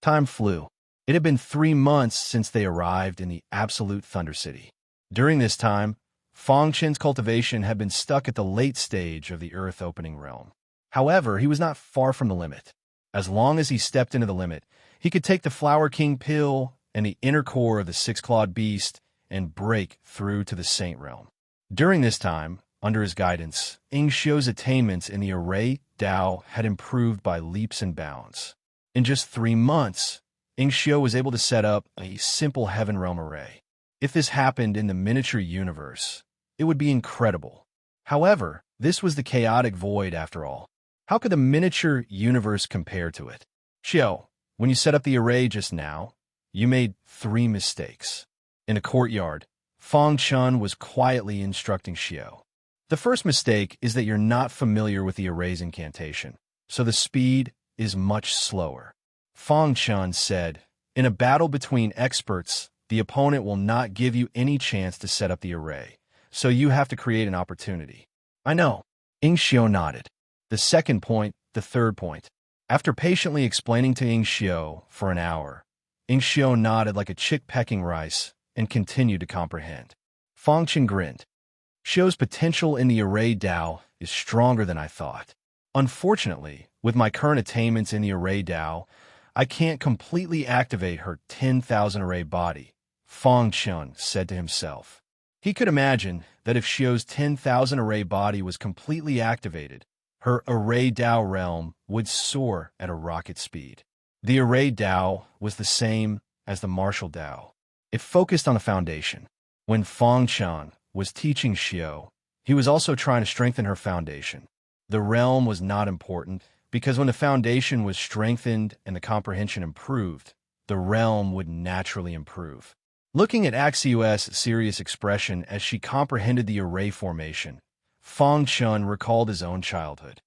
Time flew. It had been 3 months since they arrived in the Absolute Thunder City. During this time, Fong Chen's cultivation had been stuck at the late stage of the Earth Opening Realm. However, he was not far from the limit. As long as he stepped into the limit, he could take the Flower King pill and the inner core of the Six-Clawed Beast and break through to the Saint Realm. During this time, under his guidance, Ing Xiao's attainments in the Array Dao had improved by leaps and bounds. In just 3 months, Ing Xiao was able to set up a simple Heaven Realm array. If this happened in the miniature universe, it would be incredible. However, this was the chaotic void after all. How could the miniature universe compare to it? Xiao, when you set up the array just now, you made 3 mistakes. In a courtyard, Fong Chun was quietly instructing Xiao. The first mistake is that you're not familiar with the array's incantation, so the speed is much slower. Fong Chun said, In a battle between experts, the opponent will not give you any chance to set up the array, so you have to create an opportunity. I know. Ing Xiao nodded. The second point, the third point. After patiently explaining to Ing Xiao for an hour, Ing Xiao nodded like a chick pecking rice and continued to comprehend. Fong Chen grinned. Xiao's potential in the Array Dao is stronger than I thought. Unfortunately, with my current attainments in the Array Dao, I can't completely activate her 10,000 array body, Fong Chun said to himself. He could imagine that if Xiao's 10,000 array body was completely activated, her Array Dao realm would soar at a rocket speed. The Array Dao was the same as the Martial Dao. It focused on a foundation. When Fong Chun was teaching Xiao, he was also trying to strengthen her foundation. The realm was not important, because when the foundation was strengthened and the comprehension improved, the realm would naturally improve. Looking at Axiu's serious expression as she comprehended the array formation, Fong Chun recalled his own childhood.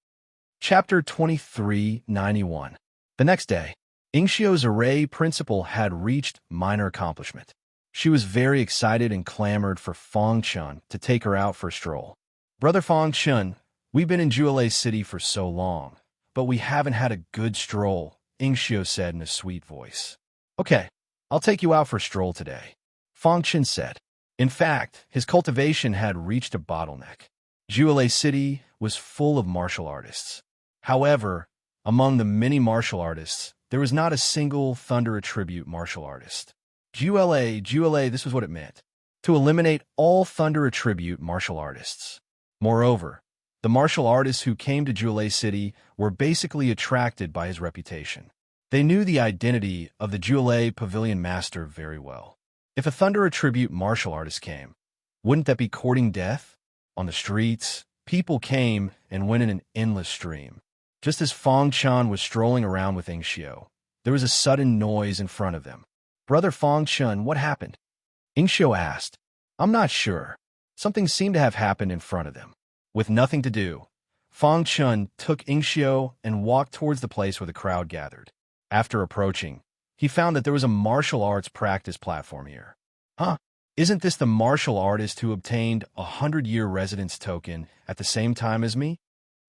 Chapter 2391. The next day, Ing Xiao's array principle had reached minor accomplishment. She was very excited and clamored for Fong Chun to take her out for a stroll. Brother Fong Chun, we've been in Juelai City for so long, but we haven't had a good stroll, Ing Xiao said in a sweet voice. Okay, I'll take you out for a stroll today, Fong Chun said. In fact, his cultivation had reached a bottleneck. Juelai City was full of martial artists. However, among the many martial artists, there was not a single Thunder Attribute martial artist. Juelai, this was what it meant. To eliminate all Thunder Attribute martial artists. Moreover, the martial artists who came to Juelai City were basically attracted by his reputation. They knew the identity of the Juelai Pavilion Master very well. If a Thunder Attribute martial artist came, wouldn't that be courting death? On the streets, people came and went in an endless stream. Just as Fong Chun was strolling around with Ing Xiao, there was a sudden noise in front of them. Brother Fong Chun, what happened? Ing Xiao asked. I'm not sure. Something seemed to have happened in front of them. With nothing to do, Fong Chun took Ing Xiao and walked towards the place where the crowd gathered. After approaching, he found that there was a martial arts practice platform here. Huh? Isn't this the martial artist who obtained a 100-year residence token at the same time as me?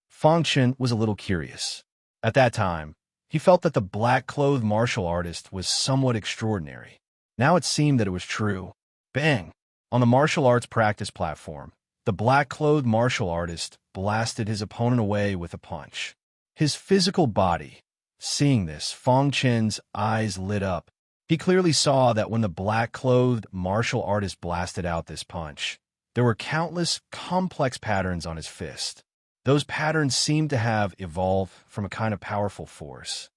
Fang Chen was a little curious. At that time, he felt that the black-clothed martial artist was somewhat extraordinary. Now it seemed that it was true. Bang! On the martial arts practice platform, the black-clothed martial artist blasted his opponent away with a punch. His physical body. Seeing this, Fang Chen's eyes lit up. He clearly saw that when the black-clothed martial artist blasted out this punch, there were countless complex patterns on his fist. Those patterns seemed to have evolved from a kind of powerful force.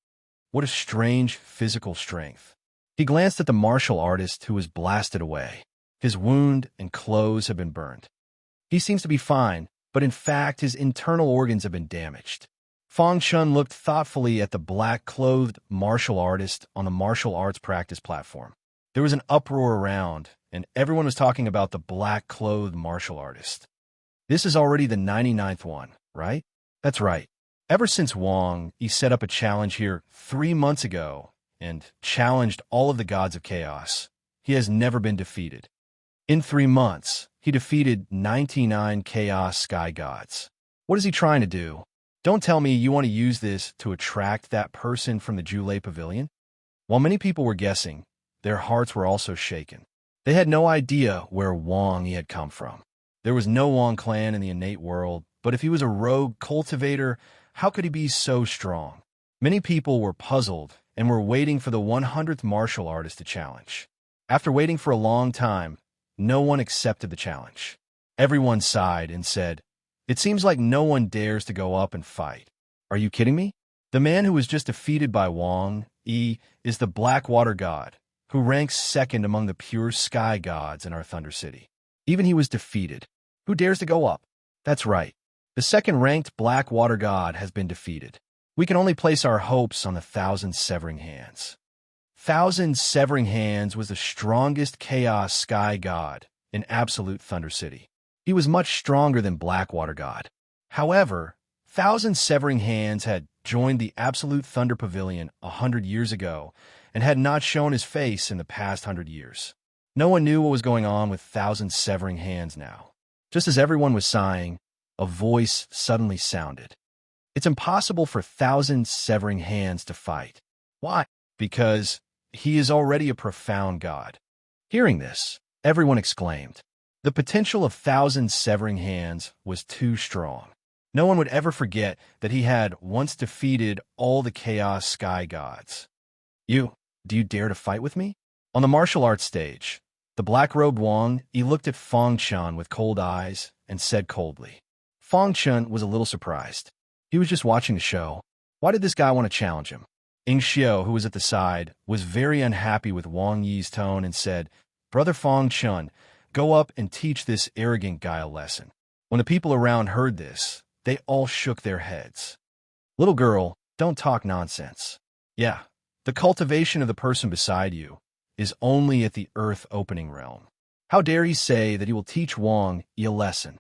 What a strange physical strength. He glanced at the martial artist who was blasted away. His wound and clothes have been burned. He seems to be fine, but in fact his internal organs have been damaged. Fang Chen looked thoughtfully at the black-clothed martial artist on the martial arts practice platform. There was an uproar around, and everyone was talking about the black-clothed martial artist. This is already the 99th one, right? That's right. Ever since Wang Yi set up a challenge here 3 months ago and challenged all of the gods of chaos, he has never been defeated. In 3 months, he defeated 99 chaos sky gods. What is he trying to do? Don't tell me you want to use this to attract that person from the Julei Pavilion? While many people were guessing, their hearts were also shaken. They had no idea where Wang Yi had come from. There was no Wang clan in the innate world, but if he was a rogue cultivator, how could he be so strong? Many people were puzzled and were waiting for the 100th martial artist to challenge. After waiting for a long time, no one accepted the challenge. Everyone sighed and said, "It seems like no one dares to go up and fight. Are you kidding me?" The man who was just defeated by Wang Yi is the Blackwater God, who ranks second among the pure sky gods in our Thunder City. Even he was defeated. Who dares to go up? That's right. The second-ranked Blackwater God has been defeated. We can only place our hopes on the Thousand Severing Hands. Thousand Severing Hands was the strongest chaos sky god in absolute Thunder City. He was much stronger than Blackwater God. However, Thousand Severing Hands had joined the Absolute Thunder Pavilion 100 years ago and had not shown his face in the past 100 years. No one knew what was going on with Thousand Severing Hands now. Just as everyone was sighing, a voice suddenly sounded. It's impossible for Thousand Severing Hands to fight. Why? Because he is already a profound god. Hearing this, everyone exclaimed. The potential of Thousand Severing Hands was too strong. No one would ever forget that he had once defeated all the Chaos Sky Gods. Do you dare to fight with me? On the martial arts stage, the black-robed Wang Yi looked at Fang Chen with cold eyes and said coldly. Fang Chen was a little surprised. He was just watching the show. Why did this guy want to challenge him? Ing Xiao, who was at the side, was very unhappy with Wang Yi's tone and said, "Brother Fang Chen, go up and teach this arrogant guy a lesson." When the people around heard this, they all shook their heads. "Little girl, don't talk nonsense. Yeah, the cultivation of the person beside you is only at the earth opening realm. How dare he say that he will teach Wang Yi a lesson?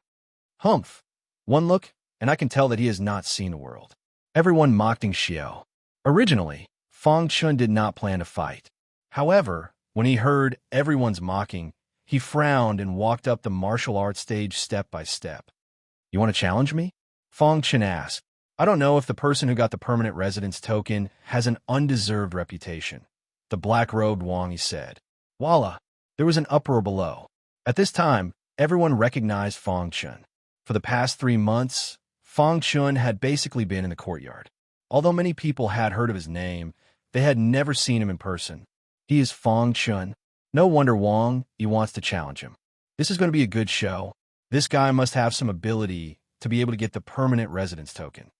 Humph! One look, and I can tell that he has not seen the world." Everyone mocked Ing Xiao. Originally, Fang Chen did not plan to fight. However, when he heard everyone's mocking, he frowned and walked up the martial arts stage step by step. "You want to challenge me?" Fang Chen asked. "I don't know if the person who got the permanent residence token has an undeserved reputation," the black-robed Wang Yi said. Voila! There was an uproar below. At this time, everyone recognized Fang Chen. For the past 3 months, Fang Chen had basically been in the courtyard. Although many people had heard of his name, they had never seen him in person. He is Fang Chen. No wonder Wang Yi wants to challenge him. This is going to be a good show. This guy must have some ability to be able to get the permanent residence token.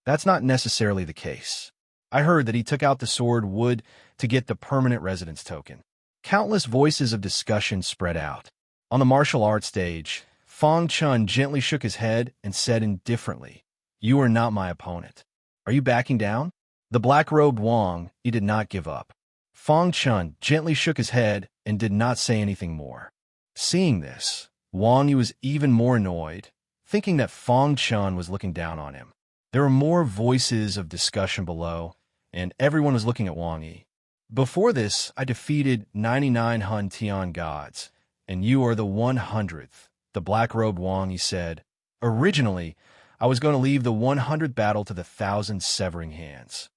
That's not necessarily the case. I heard that he took out the sword wood to get the permanent residence token. Countless voices of discussion spread out. On the martial arts stage, Fang Chen gently shook his head and said indifferently, "You are not my opponent. Are you backing down?" The black-robed Wang Yi did not give up. Fang Chen gently shook his head and did not say anything more. Seeing this, Wang Yi was even more annoyed, thinking that Fang Chen was looking down on him. There were more voices of discussion below, and everyone was looking at Wang Yi. Before this, I defeated 99 Hun Tian gods, and you are the 100th, the black-robed Wang, he said. Originally, I was going to leave the 100th battle to the 1,000 severing hands.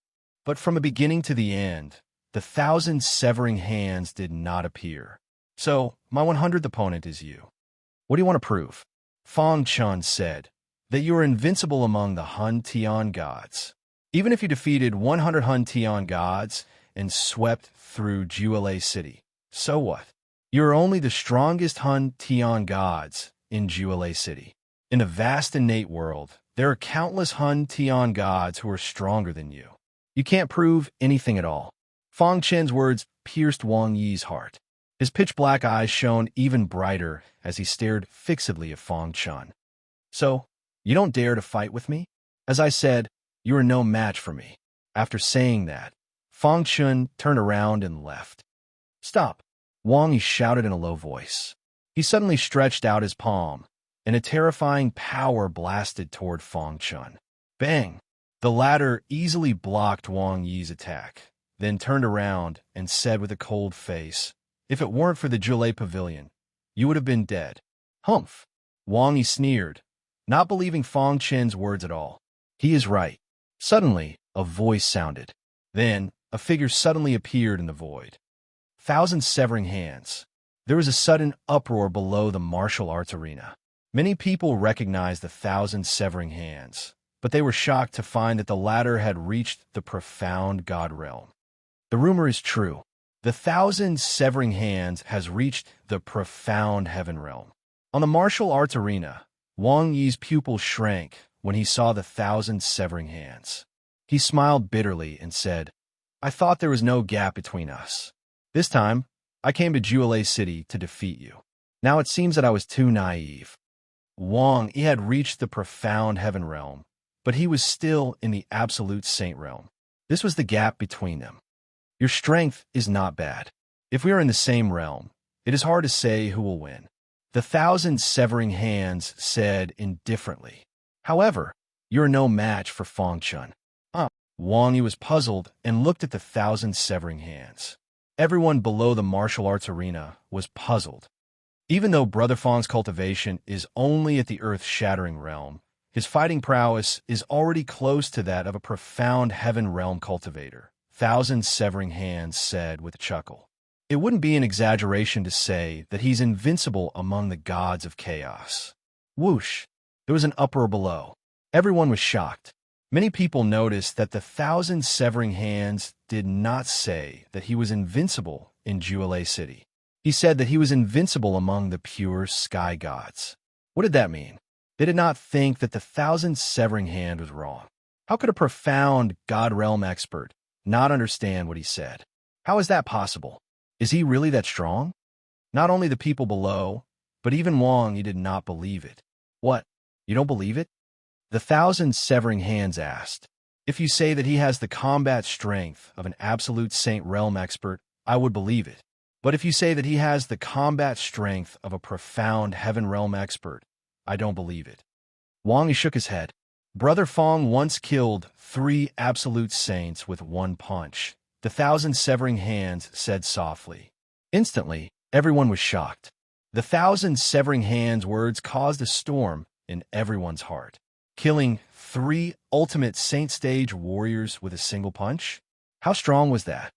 But from the beginning to the end, the 1,000 severing hands did not appear. So, my 100th opponent is you. What do you want to prove? Fang Chun said, that you are invincible among the Hun Tian gods. Even if you defeated 100 Hun Tian gods and swept through Jiulei City, so what? You are only the strongest Hun Tian gods in Jiulei City. In the vast innate world, there are countless Hun Tian gods who are stronger than you. You can't prove anything at all. Fang Chen's words pierced Wang Yi's heart. His pitch-black eyes shone even brighter as he stared fixedly at Fang Chun. So, you don't dare to fight with me? As I said, you are no match for me. After saying that, Fang Chun turned around and left. Stop! Wang Yi shouted in a low voice. He suddenly stretched out his palm, and a terrifying power blasted toward Fang Chun. Bang! The latter easily blocked Wang Yi's attack, then turned around and said with a cold face, if it weren't for the Jiulei Pavilion, you would have been dead. Humph! Wang Yi sneered, not believing Fang Chen's words at all. He is right. Suddenly, a voice sounded. Then, a figure suddenly appeared in the void. 1,000 severing hands. There was a sudden uproar below the martial arts arena. Many people recognized the 1,000 severing hands, but they were shocked to find that the latter had reached the profound god realm. The rumor is true. The 1,000 severing hands has reached the profound heaven realm. On the martial arts arena, Wang Yi's pupil shrank when he saw the 1,000 severing hands. He smiled bitterly and said, I thought there was no gap between us. This time, I came to Jiulei City to defeat you. Now it seems that I was too naive. Wang Yi had reached the profound heaven realm, but he was still in the absolute saint realm. This was the gap between them. Your strength is not bad. If we are in the same realm, it is hard to say who will win. The 1,000 severing hands said indifferently. However, you are no match for Fang Chun. Wang Yi was puzzled and looked at the 1,000 severing hands. Everyone below the martial arts arena was puzzled. Even though Brother Fang's cultivation is only at the earth-shattering realm, his fighting prowess is already close to that of a profound heaven realm cultivator. 1,000 severing hands said with a chuckle. It wouldn't be an exaggeration to say that he's invincible among the gods of chaos. Whoosh! There was an uproar below. Everyone was shocked. Many people noticed that the 1,000 severing hands did not say that he was invincible in Jiulei City. He said that he was invincible among the pure sky gods. What did that mean? They did not think that the 1,000 severing hand was wrong. How could a profound god realm expert not understand what he said? How is that possible? Is he really that strong? Not only the people below, but even Wang Yi did not believe it. What? You don't believe it? The 1,000 severing hands asked. If you say that he has the combat strength of an absolute saint realm expert, I would believe it. But if you say that he has the combat strength of a profound heaven realm expert, I don't believe it. Wang Yi shook his head. Brother Fang once killed 3 absolute saints with one punch. The 1,000 severing hands said softly. Instantly, everyone was shocked. The 1,000 severing hands words caused a storm in everyone's heart. Killing 3 ultimate saint stage warriors with a single punch? How strong was that?